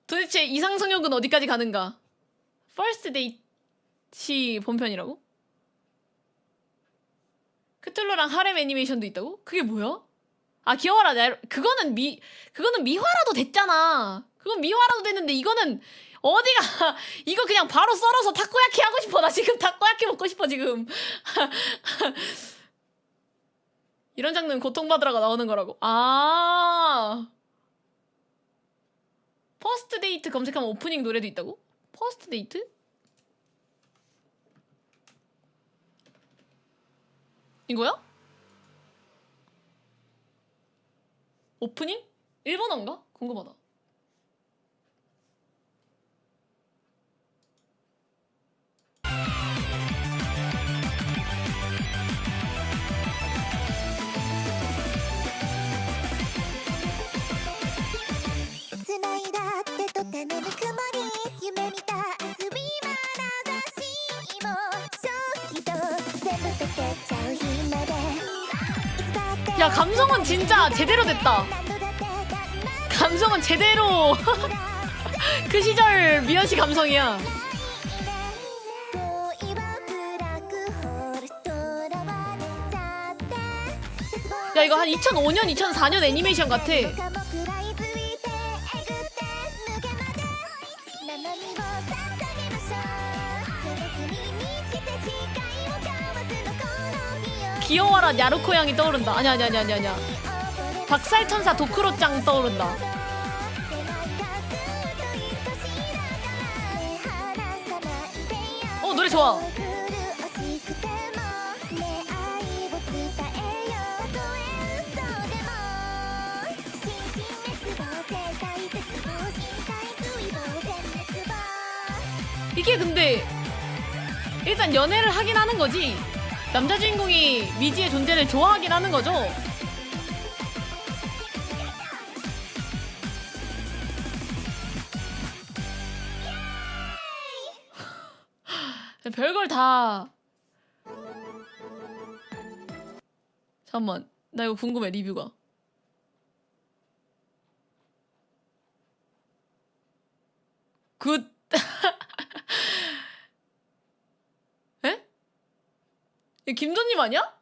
도대체 이상성욕은 어디까지 가는가? 퍼스트 데이트 본편이라고? 크툴루랑 하렘 애니메이션도 있다고? 그게 뭐야? 귀여워라. 그거는 미화라도 됐잖아. 그건 미화라도 됐는데 이거는 어디가 이거 그냥 바로 썰어서 타코야키 하고 싶어. 나 지금 타코야키 먹고 싶어 지금. 이런 장르는 고통받으라가 나오는 거라고. 퍼스트 데이트 검색하면 오프닝 노래도 있다고? 퍼스트 데이트? 이거야? 오프닝? 일본어인가? 궁금하다. 야, 감성은 진짜 제대로 됐다. 감성은 제대로 그 시절 미연씨 감성이야. 야, 이거 한 2005년, 2004년 애니메이션 같아. 귀여워라 야루코 양이 떠오른다. 아니야. 박살천사 도크로짱 떠오른다. 노래 좋아. 이게 근데 일단 연애를 하긴 하는 거지. 남자 주인공이 미지의 존재를 좋아하긴 하는 거죠. 별걸 다. 잠깐만, 나 이거 궁금해. 리뷰가 굿. 에? 이거 김도님 아니야?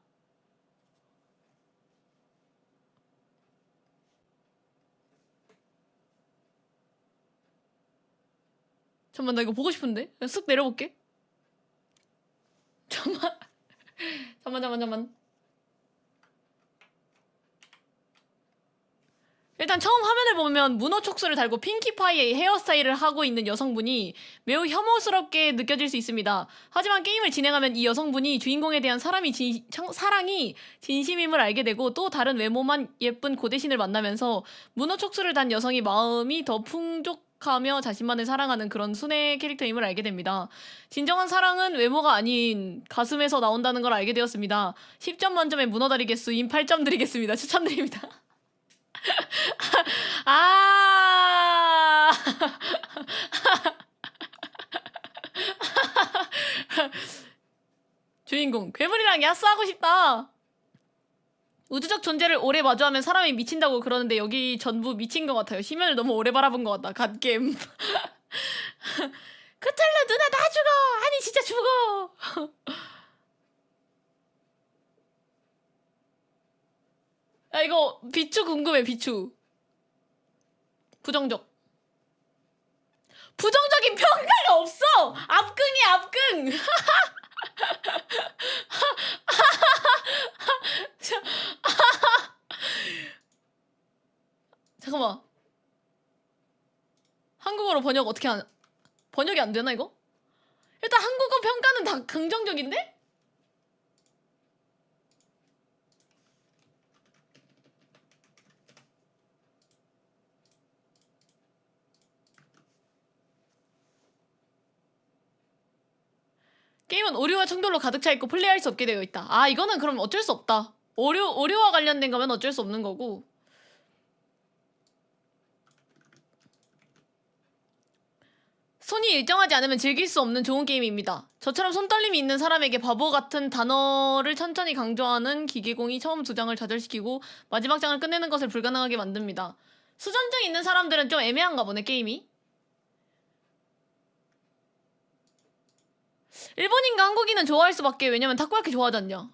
잠깐만, 나 이거 보고 싶은데? 그냥 쓱 내려볼게. 잠깐만. 일단 처음 화면을 보면 문어 촉수를 달고 핑키파이의 헤어스타일을 하고 있는 여성분이 매우 혐오스럽게 느껴질 수 있습니다. 하지만 게임을 진행하면 이 여성분이 주인공에 대한 사랑이 진심임을 알게 되고 또 다른 외모만 예쁜 고대신을 만나면서 문어 촉수를 단 여성이 마음이 더 풍족하며 자신만을 사랑하는 그런 순애 캐릭터임을 알게 됩니다. 진정한 사랑은 외모가 아닌 가슴에서 나온다는 걸 알게 되었습니다. 10점 만점에 문어다리 개수인 8점 드리겠습니다. 추천드립니다. 아 주인공 괴물이랑 야스하고 싶다. 우주적 존재를 오래 마주하면 사람이 미친다고 그러는데 여기 전부 미친 것 같아요. 심연을 너무 오래 바라본 것 같다. 갓겜. 그틀러 누나 다 죽어. 아니 진짜 죽어. 야, 이거 비추 궁금해. 비추 부정적인 평가가 없어. 압긍이 압긍. 잠깐만, 한국어로 번역이 안 되나 이거? 일단 한국어 평가는 다 긍정적인데? 게임은 오류와 충돌로 가득 차 있고 플레이할 수 없게 되어 있다. 아, 이거는 그럼 어쩔 수 없다. 오류와 관련된 거면 어쩔 수 없는 거고. 손이 일정하지 않으면 즐길 수 없는 좋은 게임입니다. 저처럼 손떨림이 있는 사람에게 바보 같은 단어를 천천히 강조하는 기계공이 처음 2장을 좌절시키고 마지막 장을 끝내는 것을 불가능하게 만듭니다. 수전증 있는 사람들은 좀 애매한가 보네, 게임이. 일본인과 한국인은 좋아할 수밖에. 왜냐면 타코야키 좋아하지 않냐.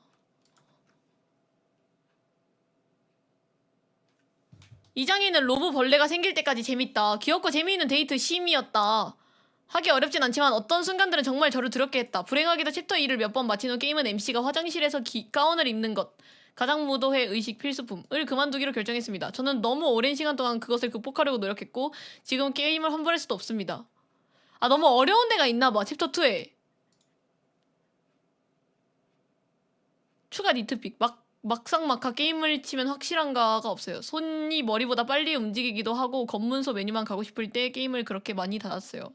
이장이는 로브 벌레가 생길 때까지 재밌다. 귀엽고 재미있는 데이트 심이었다. 하기 어렵진 않지만 어떤 순간들은 정말 저를 두렵게 했다. 불행하게도 챕터 2를 몇 번 마친 후 게임은 MC가 화장실에서 가운을 입는 것, 가장 무도회 의식 필수품을 그만두기로 결정했습니다. 저는 너무 오랜 시간 동안 그것을 극복하려고 노력했고 지금 게임을 환불할 수도 없습니다. 아, 너무 어려운 데가 있나봐 챕터 2에. 추가 니트픽. 막상막하 게임을 치면 확실한가가 없어요. 손이 머리보다 빨리 움직이기도 하고 검문소 메뉴만 가고 싶을 때 게임을 그렇게 많이 닫았어요.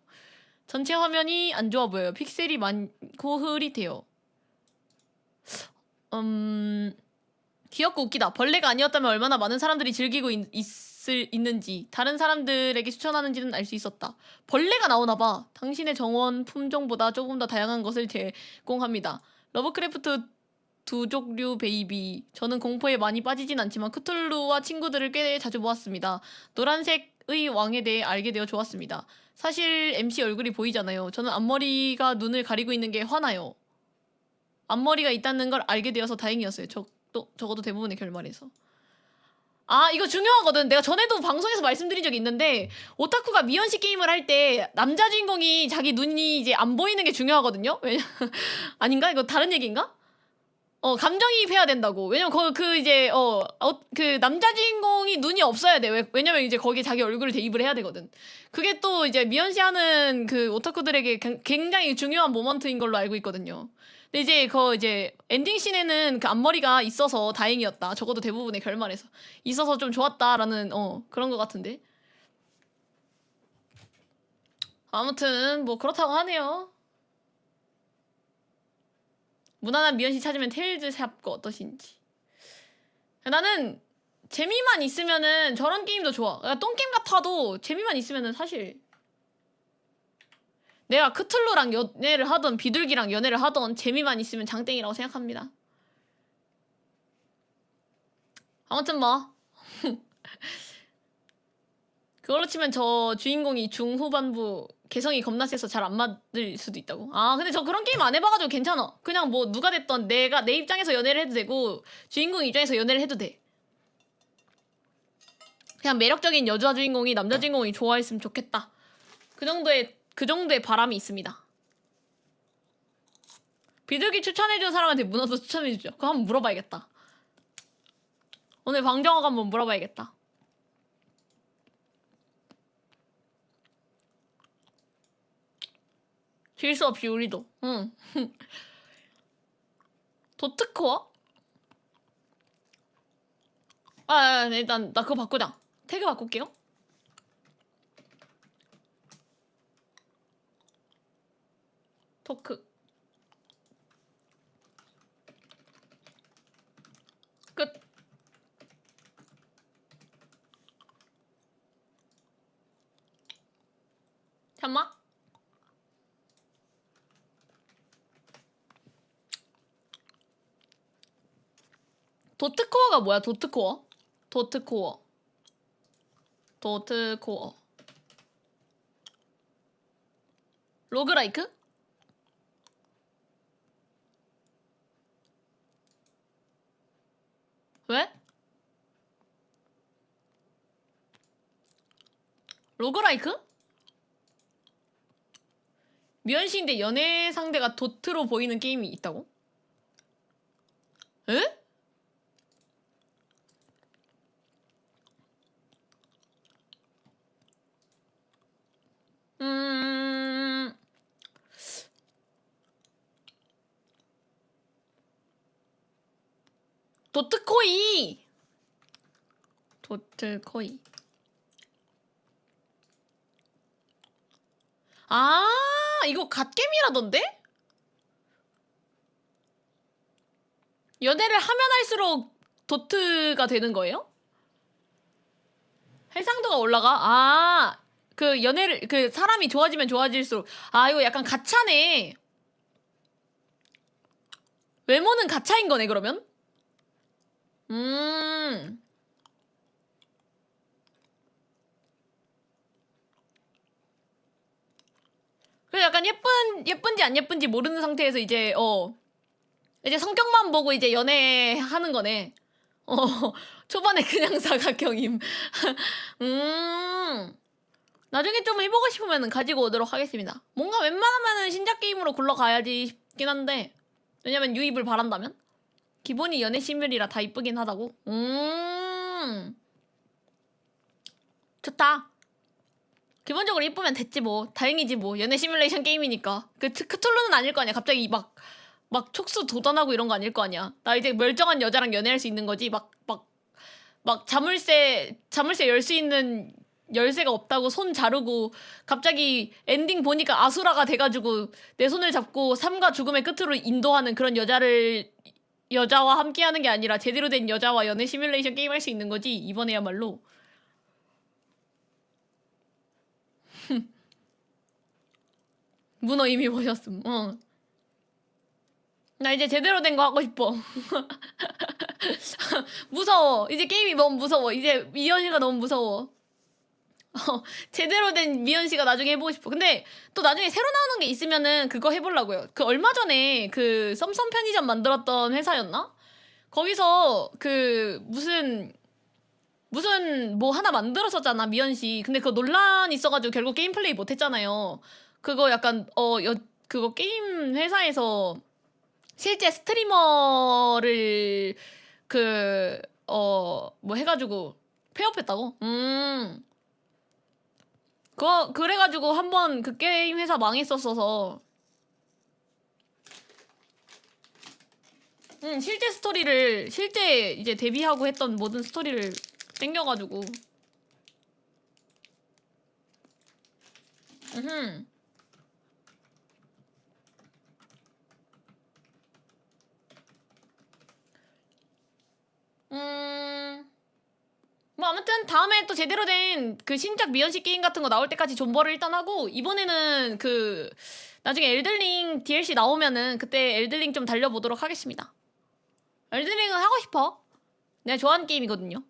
전체 화면이 안 좋아 보여요. 픽셀이 많고 흐릿해요. 귀엽고 웃기다. 벌레가 아니었다면 얼마나 많은 사람들이 즐기고 있는지 다른 사람들에게 추천하는지는 알 수 있었다. 벌레가 나오나봐. 당신의 정원 품종보다 조금 더 다양한 것을 제공합니다. 러브크래프트 두 족류 베이비. 저는 공포에 많이 빠지진 않지만 크툴루와 친구들을 꽤 자주 보았습니다. 노란색의 왕에 대해 알게 되어 좋았습니다. 사실 MC 얼굴이 보이잖아요. 저는 앞머리가 눈을 가리고 있는 게 화나요. 앞머리가 있다는 걸 알게 되어서 다행이었어요. 적어도 대부분의 결말에서. 아, 이거 중요하거든. 내가 전에도 방송에서 말씀드린 적이 있는데 오타쿠가 미연씨 게임을 할 때 남자 주인공이 자기 눈이 이제 안 보이는 게 중요하거든요. 왜냐 아닌가? 이거 다른 얘기인가? 감정이입해야 된다고. 왜냐면 그 남자 주인공이 눈이 없어야 돼. 왜냐면 이제 거기에 자기 얼굴을 대입을 해야 되거든. 그게 또 이제 미연씨 하는 그 오타쿠들에게 굉장히 중요한 모먼트인 걸로 알고 있거든요. 근데 이제 엔딩 씬에는 그 앞머리가 있어서 다행이었다. 적어도 대부분의 결말에서 있어서 좀 좋았다라는 그런 것 같은데. 아무튼 뭐 그렇다고 하네요. 무난한 미연씨 찾으면 테일즈 샵거 어떠신지. 나는 재미만 있으면은 저런 게임도 좋아. 그러니까 똥게임 같아도 재미만 있으면은 사실 내가 크툴루랑 연애를 하던 비둘기랑 연애를 하던 재미만 있으면 장땡이라고 생각합니다. 아무튼 뭐 그걸로 치면 저 주인공이 중후반부 개성이 겁나 세서 잘 안 맞을 수도 있다고? 아 근데 저 그런 게임 안 해봐가지고 괜찮아. 그냥 뭐 누가 됐던 내 입장에서 연애를 해도 되고 주인공 입장에서 연애를 해도 돼. 그냥 매력적인 여자 주인공이 남자 주인공이 좋아했으면 좋겠다. 그 정도의 바람이 있습니다. 비둘기 추천해준 사람한테 문어도 추천해주죠. 그거 한번 물어봐야겠다. 오늘 방정호가 한번 물어봐야겠다. 질 수 없이 우리도. 응. 도트코어? 일단 나 그거 바꾸자. 태그 바꿀게요. 토크 끝. 잠만. 도트코어가 뭐야? 도트코어? 로그라이크? 왜? 로그라이크? 미연씨인데 연애 상대가 도트로 보이는 게임이 있다고? 에? 도트코이. 아, 이거 갓겜이라던데? 연애를 하면 할수록 도트가 되는 거예요? 해상도가 올라가? 그 사람이 좋아지면 좋아질수록. 이거 약간 가차네. 외모는 가차인 거네, 그러면? 그래 약간 예쁜지 안 예쁜지 모르는 상태에서 이제 성격만 보고 이제 연애하는 거네. 초반에 그냥 사각형임. 나중에 좀 해보고 싶으면 가지고 오도록 하겠습니다. 뭔가 웬만하면은 신작 게임으로 굴러가야지 싶긴 한데, 왜냐면 유입을 바란다면? 기본이 연애 시뮬이라 다 이쁘긴 하다고? 좋다. 기본적으로 이쁘면 됐지 뭐. 다행이지 뭐. 연애 시뮬레이션 게임이니까. 크툴루는 아닐 거 아니야. 갑자기 막 촉수 돋아나고 이런 거 아닐 거 아니야. 나 이제 멀쩡한 여자랑 연애할 수 있는 거지. 막 자물쇠 열 수 있는 열쇠가 없다고 손 자르고 갑자기 엔딩 보니까 아수라가 돼가지고 내 손을 잡고 삶과 죽음의 끝으로 인도하는 그런 여자와 함께하는 게 아니라 제대로 된 여자와 연애 시뮬레이션 게임 할 수 있는 거지. 이번에야말로. 문어 이미 보셨음. 나 이제 제대로 된 거 하고 싶어. 무서워. 이제 게임이 너무 무서워. 이제 미연씨가 너무 무서워. 제대로 된 미연씨가 나중에 해보고 싶어. 근데 또 나중에 새로 나오는 게 있으면은 그거 해보려고요. 그 얼마 전에 그 썸썸 편의점 만들었던 회사였나? 거기서 그 무슨 뭐 하나 만들었었잖아, 미연씨. 근데 그거 논란이 있어가지고 결국 게임 플레이 못했잖아요. 그거 약간 그거 게임 회사에서 실제 스트리머를 뭐 해가지고 폐업했다고? 그래가지고 한번 그 게임 회사 망했었어서 실제 이제 데뷔하고 했던 모든 스토리를 땡겨가지고 뭐 아무튼 다음에 또 제대로 된 그 신작 미연씨 게임 같은 거 나올 때까지 존버를 일단 하고, 이번에는 그 나중에 엘든링 DLC 나오면은 그때 엘든링 좀 달려보도록 하겠습니다. 엘든링은 하고 싶어. 내가 좋아하는 게임이거든요.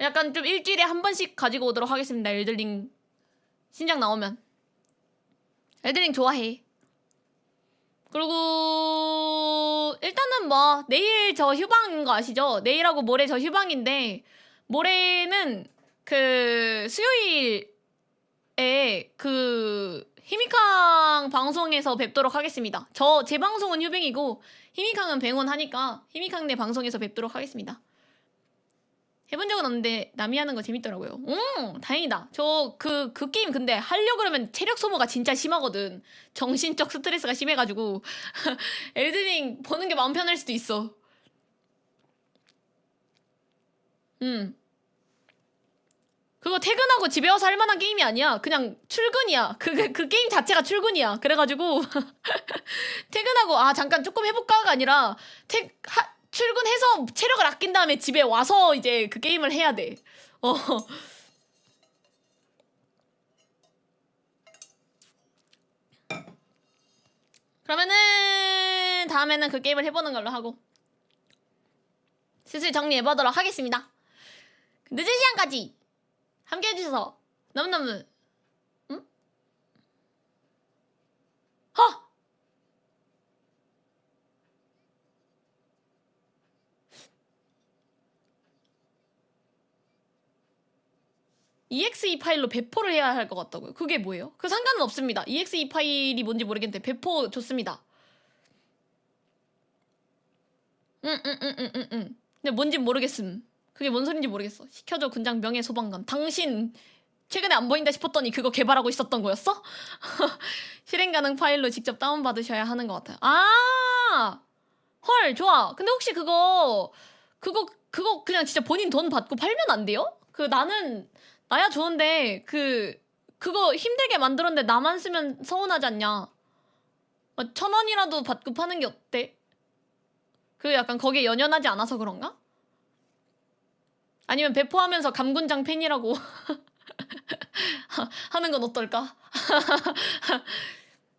약간 좀 일주일에 한 번씩 가지고 오도록 하겠습니다. 엘든링 신작 나오면. 엘든링 좋아해. 그리고 일단은 뭐 내일 저 휴방인 거 아시죠? 내일하고 모레 저 휴방인데, 모레는 그 수요일에 그 히미캉 방송에서 뵙도록 하겠습니다. 제 방송은 휴방이고 히미캉은 병원하니까 히미캉네 방송에서 뵙도록 하겠습니다. 해본 적은 없는데 남이 하는 거 재밌더라고요. 다행이다. 저 그 게임 근데 하려고 그러면 체력 소모가 진짜 심하거든. 정신적 스트레스가 심해가지고 엘든링 보는 게 마음 편할 수도 있어. 그거 퇴근하고 집에 와서 할 만한 게임이 아니야. 그냥 출근이야. 그 게임 자체가 출근이야. 그래가지고 퇴근하고 잠깐 조금 해볼까가 아니라 출근해서 체력을 아낀 다음에 집에 와서 이제 그 게임을 해야 돼. 그러면은 다음에는 그 게임을 해보는 걸로 하고 슬슬 정리해보도록 하겠습니다. 늦은 시간까지 함께 해주셔서 너무너무 exe 파일로 배포를 해야 할 것 같다고요. 그게 뭐예요? 그 상관은 없습니다. exe 파일이 뭔지 모르겠는데 배포 좋습니다. 근데 뭔지 모르겠음. 그게 뭔 소린지 모르겠어. 시켜줘 군장 명예 소방관. 당신 최근에 안 보인다 싶었더니 그거 개발하고 있었던 거였어? 실행 가능 파일로 직접 다운받으셔야 하는 것 같아요. 헐 좋아. 근데 혹시 그거 그냥 진짜 본인 돈 받고 팔면 안 돼요? 나야 좋은데 그거 힘들게 만들었는데 나만 쓰면 서운하지 않냐? 1,000원이라도 받고 파는 게 어때? 약간 거기에 연연하지 않아서 그런가? 아니면 배포하면서 감군장 팬이라고 하는 건 어떨까?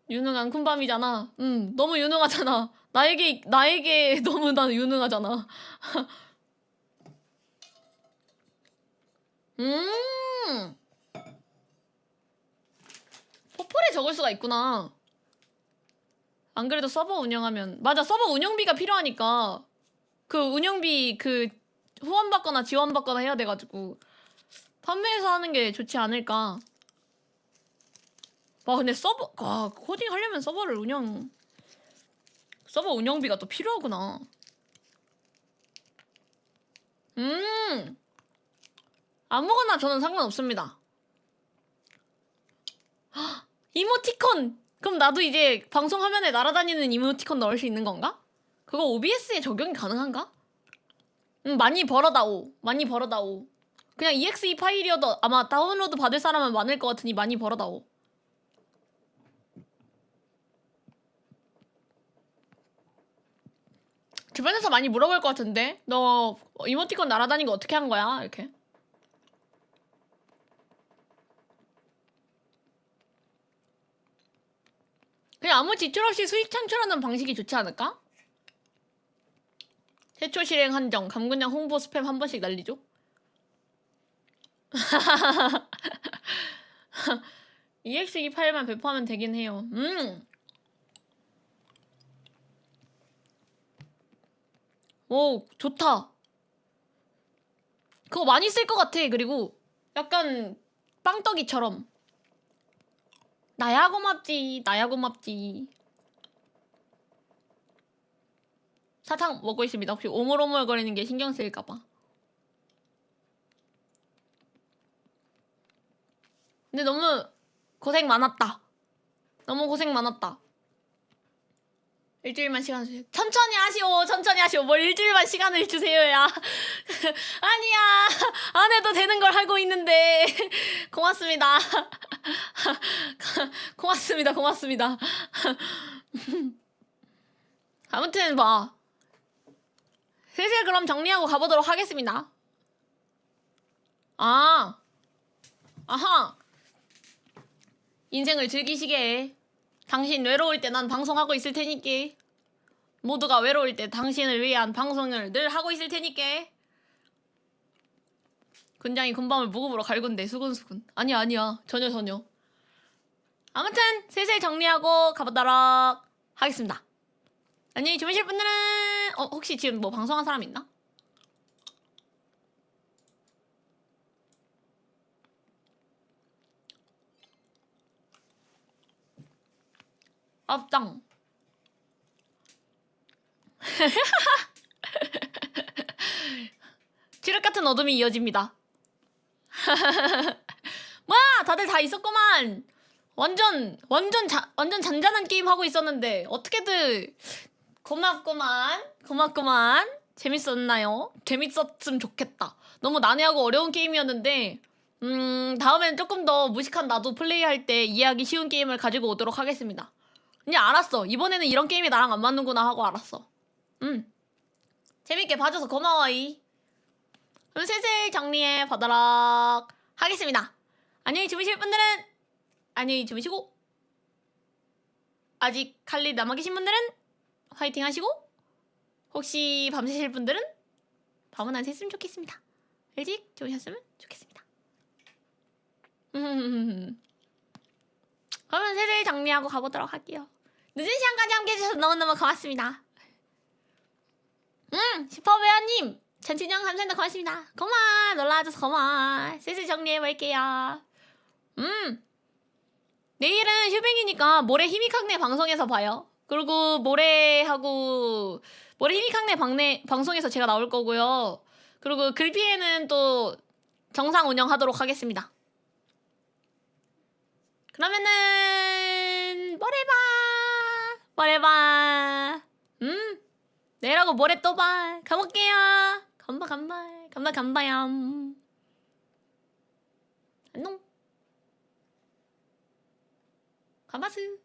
유능한 쿤밤이잖아. 너무 유능하잖아. 나에게 너무나 유능하잖아. 포폴에 적을 수가 있구나. 안 그래도 서버 운영하면 맞아, 서버 운영비가 필요하니까 그 운영비 후원받거나 지원받거나 해야 돼가지고 판매해서 하는 게 좋지 않을까. 근데 코딩 하려면 서버 운영비가 또 필요하구나. 아무거나 저는 상관없습니다. 헉, 이모티콘! 그럼 나도 이제 방송 화면에 날아다니는 이모티콘 넣을 수 있는 건가? 그거 OBS에 적용이 가능한가? 많이 벌어다오. 그냥 exe 파일이어도 아마 다운로드 받을 사람은 많을 것 같으니 많이 벌어다오. 주변에서 많이 물어볼 것 같은데? 너 이모티콘 날아다니는 거 어떻게 한 거야? 이렇게. 그냥 아무 지출 없이 수익 창출하는 방식이 좋지 않을까? 최초 실행 한정, 감군장 홍보 스팸 한 번씩 날리죠? EX2 파일만 배포하면 되긴 해요. 오, 좋다. 그거 많이 쓸 것 같아. 그리고 약간 빵떡이처럼. 나야 고맙지, 나야 고맙지. 사탕 먹고 있습니다. 혹시 오물오물거리는 게 신경 쓰일까봐. 근데 너무 고생 많았다. 너무 고생 많았다. 일주일만 시간 주세요. 천천히 하시오. 천천히 하시오. 뭘 일주일만 시간을 주세요야. 아니야. 안 해도 되는 걸 하고 있는데. 고맙습니다. 고맙습니다. 고맙습니다. 아무튼 뭐 슬슬 그럼 정리하고 가보도록 하겠습니다. 아하. 인생을 즐기시게. 당신 외로울 때 난 방송하고 있을 테니까. 모두가 외로울 때 당신을 위한 방송을 늘 하고 있을 테니까. 군장이 군밤을 무급으로 갈군데 수근수근. 아니야 전혀. 아무튼 슬슬 정리하고 가보도록 하겠습니다. 안녕히 주무실 분들은 혹시 지금 뭐 방송한 사람 있나? 앞당. 칠흑 같은 어둠이 이어집니다. 뭐야, 다들 다 있었구만. 완전 잔잔한 게임 하고 있었는데 어떻게들 고맙구만. 재밌었나요? 재밌었으면 좋겠다. 너무 난해하고 어려운 게임이었는데 다음에는 조금 더 무식한 나도 플레이할 때 이해하기 쉬운 게임을 가지고 오도록 하겠습니다. 그냥 알았어. 이번에는 이런 게임이 나랑 안 맞는구나 하고 알았어. 재밌게 봐줘서 고마워이. 그럼 슬슬 정리해 보도록 하겠습니다. 안녕히 주무실 분들은 안녕히 주무시고, 아직 할 일 남아 계신 분들은 화이팅 하시고, 혹시 밤새실 분들은 밤은 안 샜으면 좋겠습니다. 일찍 주무셨으면 좋겠습니다. 그러면 슬슬 정리하고 가보도록 할게요. 늦은 시간까지 함께 해주셔서 너무너무 고맙습니다. 슈퍼베어님 전치정 감사합니다. 고맙습니다. 고마워. 놀러와줘서 고마워. 슬슬 정리해볼게요. 내일은 휴빙이니까 모레 희미캉네 방송에서 봐요. 그리고 모레 희미캉네 방송에서 제가 나올 거고요. 그리고 글피에는 또 정상 운영하도록 하겠습니다. 그러면은 모레 봐. 내일하고 모레 또 봐. 가볼게요. 간봐요. 안녕. 가마스.